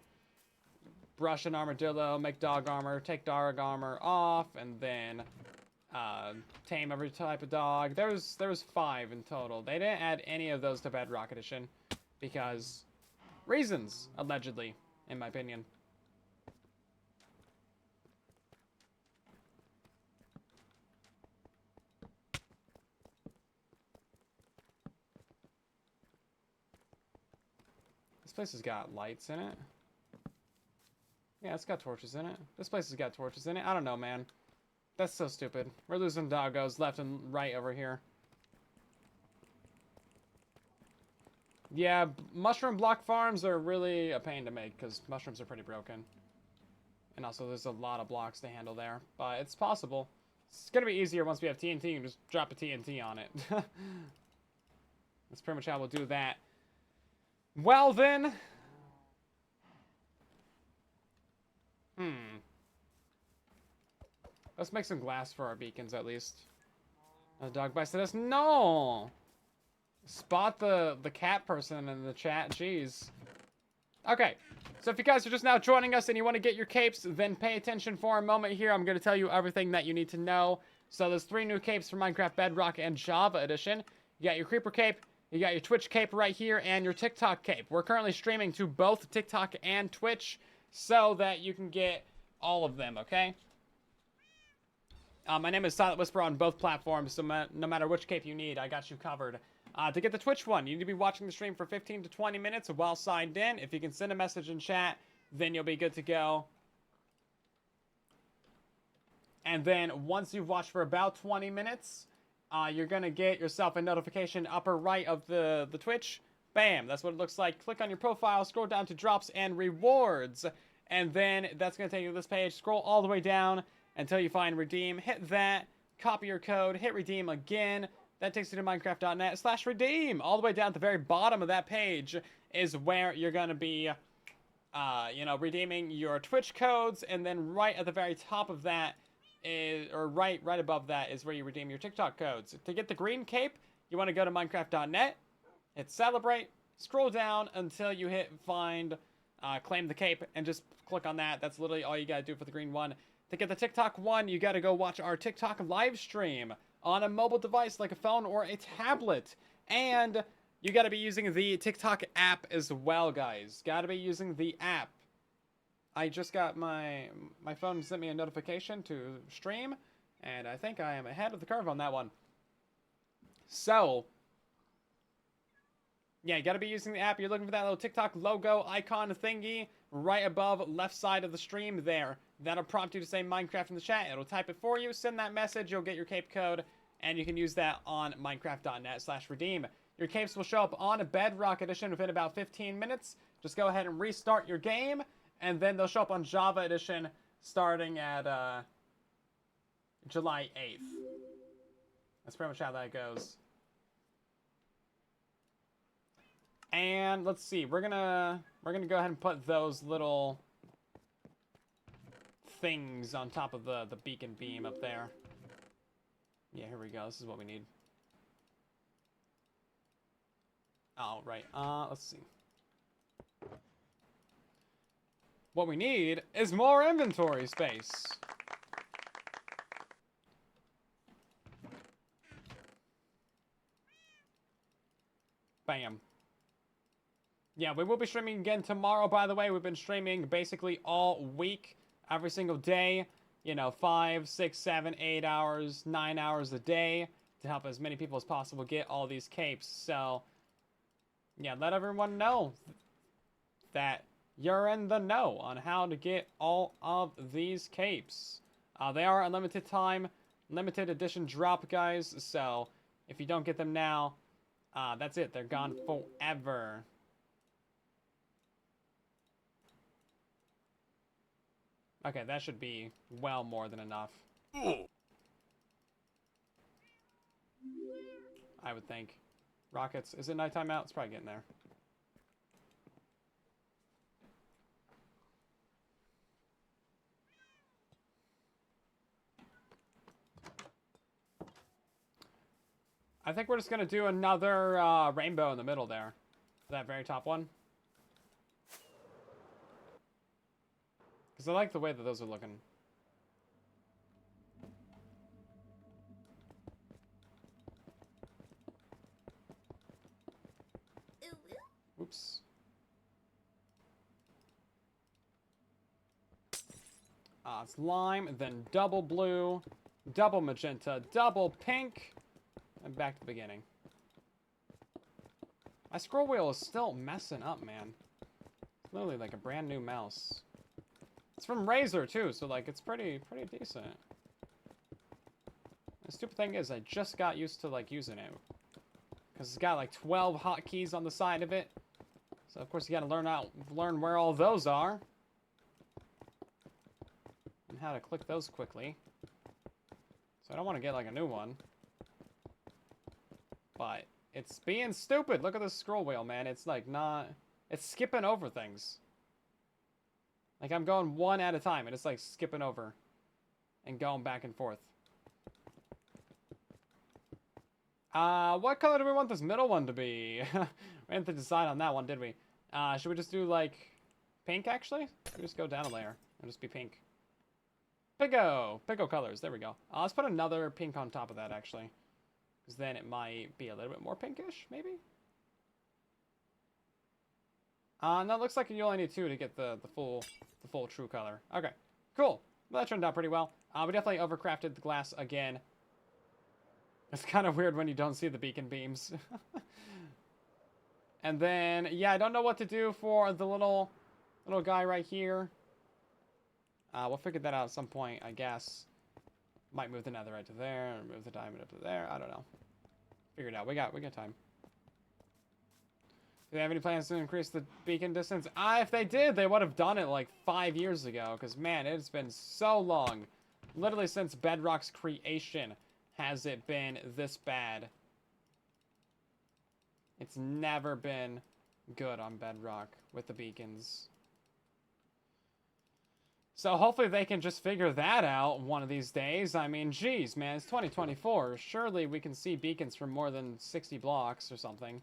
brush an armadillo, make dog armor, take dog armor off, and then tame every type of dog. There was 5 in total. They didn't add any of those to Bedrock Edition because reasons, allegedly, in my opinion. This place has got lights in it. Yeah, it's got torches in it. This place has got torches in it. I don't know, man. That's so stupid. We're losing doggos left and right over here. Yeah, mushroom block farms are really a pain to make because mushrooms are pretty broken. And also there's a lot of blocks to handle there. But it's possible. It's going to be easier once we have TNT. You can just drop a TNT on it. That's pretty much how we'll do that. Well then. Let's make some glass for our beacons at least. A dog bites at us. No! Spot the cat person in the chat. Jeez. Okay. So if you guys are just now joining us and you want to get your capes, then pay attention for a moment here. I'm going to tell you everything that you need to know. So there's 3 new capes for Minecraft Bedrock and Java Edition. You got your Creeper cape, you got your Twitch cape right here, and your TikTok cape. We're currently streaming to both TikTok and Twitch so that you can get all of them, okay? My name is Silent Whisper on both platforms, so no matter which cape you need, I got you covered. To get the Twitch one, you need to be watching the stream for 15 to 20 minutes while signed in. If you can send a message in chat, then you'll be good to go. And then once you've watched for about 20 minutes, you're going to get yourself a notification upper right of the Twitch. Bam, that's what it looks like. Click on your profile, scroll down to drops and rewards. And then that's going to take you to this page. Scroll all the way down until you find redeem. Hit that, copy your code, hit redeem again. That takes you to minecraft.net/redeem. All the way down at the very bottom of that page is where you're going to be, you know, redeeming your Twitch codes. And then right at the very top of that is, or right above that is where you redeem your TikTok codes. To get the green cape, you want to go to minecraft.net, hit celebrate, scroll down until you hit find, claim the cape, and just click on that. That's literally all you got to do for the green one. To get the TikTok one, you got to go watch our TikTok live stream on a mobile device like a phone or a tablet. And you got to be using the TikTok app as well, guys. Got to be using the app. I just got my phone sent me a notification to stream, and I think I am ahead of the curve on that one. So, yeah, you got to be using the app. You're looking for that little TikTok logo icon thingy right above left side of the stream there. That'll prompt you to say Minecraft in the chat. It'll type it for you, send that message, you'll get your cape code, and you can use that on minecraft.net/redeem. Your capes will show up on a Bedrock Edition within about 15 minutes. Just go ahead and restart your game, and then they'll show up on Java Edition starting at July 8th. That's pretty much how that goes. And let's see, we're gonna go ahead and put those little things on top of the beacon beam up there. Yeah, here we go. This is what we need. Oh, right. Let's see. What we need is more inventory space. Bam. Yeah, we will be streaming again tomorrow, by the way. We've been streaming basically all week, every single day. You know, 5, 6, 7, 8 hours, 9 hours a day to help as many people as possible get all these capes. So, yeah, let everyone know that you're in the know on how to get all of these capes. They are a limited time, limited edition drop, guys. So, if you don't get them now, that's it. They're gone forever. Okay, that should be well more than enough. I would think. Rockets. Is it nighttime out? It's probably getting there. I think we're just going to do another rainbow in the middle there. That very top one. Because I like the way that those are looking. Oops. It's lime, then double blue, double magenta, double pink, and back to the beginning. My scroll wheel is still messing up, man. It's literally like a brand new mouse. It's from Razer too, so like it's pretty decent. The stupid thing is, I just got used to like using it because it's got like 12 hotkeys on the side of it. So of course you got to learn where all those are and how to click those quickly. So I don't want to get like a new one, but it's being stupid. Look at this scroll wheel, man. It's like not. It's skipping over things. Like I'm going one at a time, and it's like skipping over and going back and forth. What color do we want this middle one to be? We didn't decide on that one, did we? Should we just do, like, pink, actually? Should we just go down a layer and just be pink? Pico colors. There we go. Let's put another pink on top of that, actually. Because then it might be a little bit more pinkish, maybe? No, it looks like you only need 2 to get the full true color. Okay, cool. Well, that turned out pretty well. We definitely overcrafted the glass again. It's kind of weird when you don't see the beacon beams. And then, yeah, I don't know what to do for the little guy right here. We'll figure that out at some point, I guess. Might move the netherite to there, and move the diamond up to there. I don't know. Figure it out. We got time. Do they have any plans to increase the beacon distance? If they did, they would have done it like 5 years ago. Because, man, it's been so long. Literally since Bedrock's creation has it been this bad. It's never been good on Bedrock with the beacons. So hopefully they can just figure that out one of these days. I mean, geez, man, it's 2024. Surely we can see beacons for more than 60 blocks or something.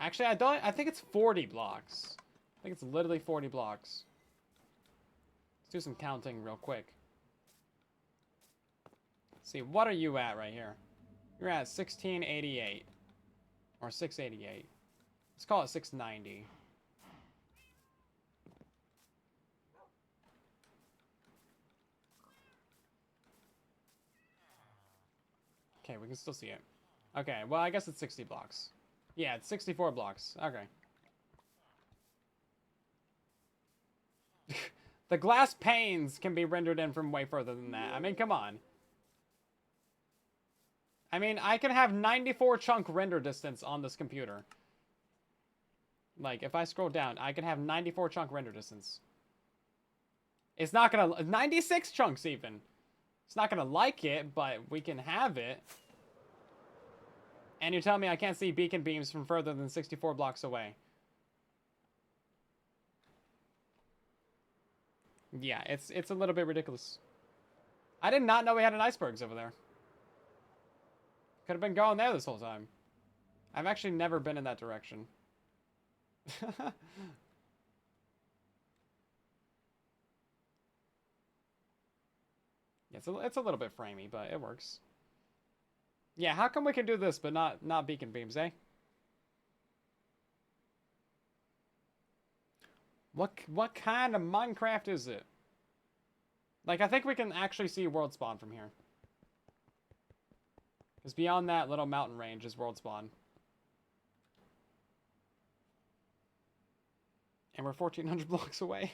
Actually, I think it's 40 blocks. I think it's literally 40 blocks. Let's do some counting real quick. Let's see, what are you at right here? You're at 1688. Or 688. Let's call it 690. Okay, we can still see it. Okay, well, I guess it's 60 blocks. Yeah, it's 64 blocks. Okay. The glass panes can be rendered in from way further than that. I mean, come on. I mean, I can have 94 chunk render distance on this computer. Like, if I scroll down, I can have 94 chunk render distance. It's not gonna... 96 chunks, even. It's not gonna like it, but we can have it. And you're telling me I can't see beacon beams from further than 64 blocks away. Yeah, it's a little bit ridiculous. I did not know we had an icebergs over there. Could have been going there this whole time. I've actually never been in that direction. It's a little bit framey, but it works. Yeah, how come we can do this, but not beacon beams, eh? What kind of Minecraft is it? Like, I think we can actually see world spawn from here. Because beyond that little mountain range is world spawn. And we're 1,400 blocks away.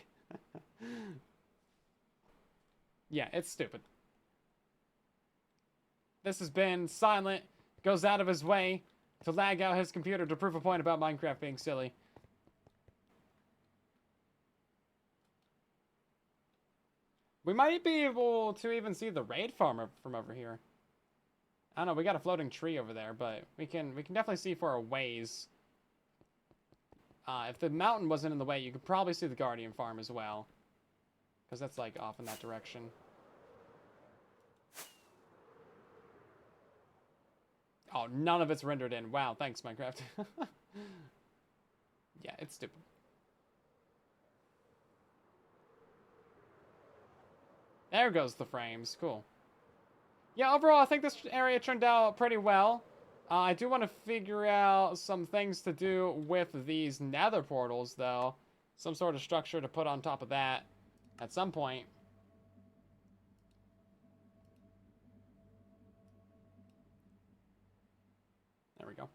Yeah, it's stupid. This has been Silent. Goes out of his way to lag out his computer to prove a point about Minecraft being silly. We might be able to even see the raid farm from over here. I don't know, we got a floating tree over there, but we can definitely see for a ways. If the mountain wasn't in the way, you could probably see the Guardian farm as well. Because that's like off in that direction. Oh, none of it's rendered in. Wow, thanks, Minecraft. Yeah, it's stupid. There goes the frames. Cool. Yeah, overall, I think this area turned out pretty well. I do want to figure out some things to do with these nether portals, though. Some sort of structure to put on top of that at some point. There we go.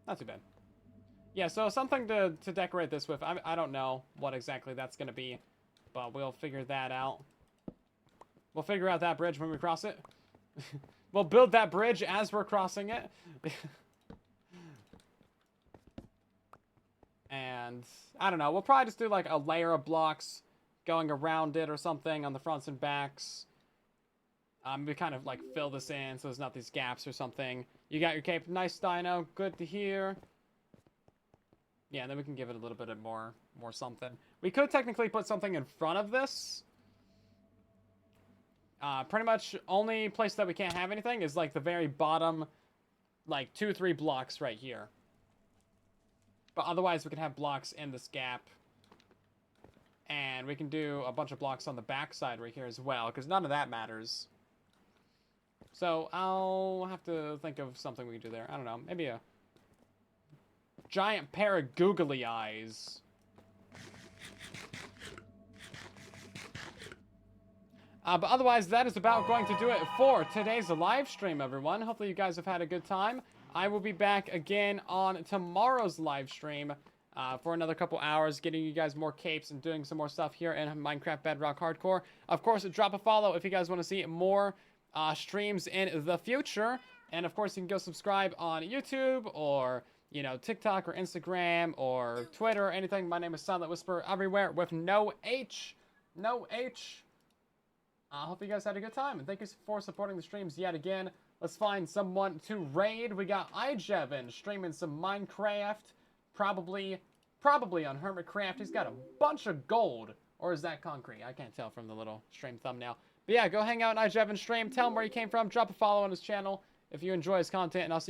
Not too bad. Yeah, so something to decorate this with. I don't know what exactly that's going to be, but we'll figure that out. We'll figure out that bridge when we cross it. We'll build that bridge as we're crossing it. And, I don't know, we'll probably just do like a layer of blocks going around it or something on the fronts and backs. We kind of like fill this in so there's not these gaps or something. You got your cape. Nice, Dino. Good to hear. Yeah, then we can give it a little bit of more something. We could technically put something in front of this. Pretty much only place that we can't have anything is like the very bottom, like 2-3 blocks right here. But otherwise we can have blocks in this gap. And we can do a bunch of blocks on the back side right here as well, because none of that matters. So I'll have to think of something we can do there. I don't know, maybe a giant pair of googly eyes. But otherwise, that is about going to do it for today's live stream, everyone. Hopefully you guys have had a good time. I will be back again on tomorrow's live stream for another couple hours, getting you guys more capes and doing some more stuff here in Minecraft Bedrock Hardcore. Of course, drop a follow if you guys want to see more streams in the future. And of course, you can go subscribe on YouTube or, you know, TikTok or Instagram or Twitter or anything. My name is Silent Whisper everywhere with no H. No H. I hope you guys had a good time, and thank you for supporting the streams yet again. Let's find someone to raid. We got iJevin streaming some Minecraft, probably on Hermitcraft. He's got a bunch of gold, or is that concrete? I can't tell from the little stream thumbnail. But yeah, go hang out in iJevin's stream. Tell him where you came from. Drop a follow on his channel if you enjoy his content, and I'll see you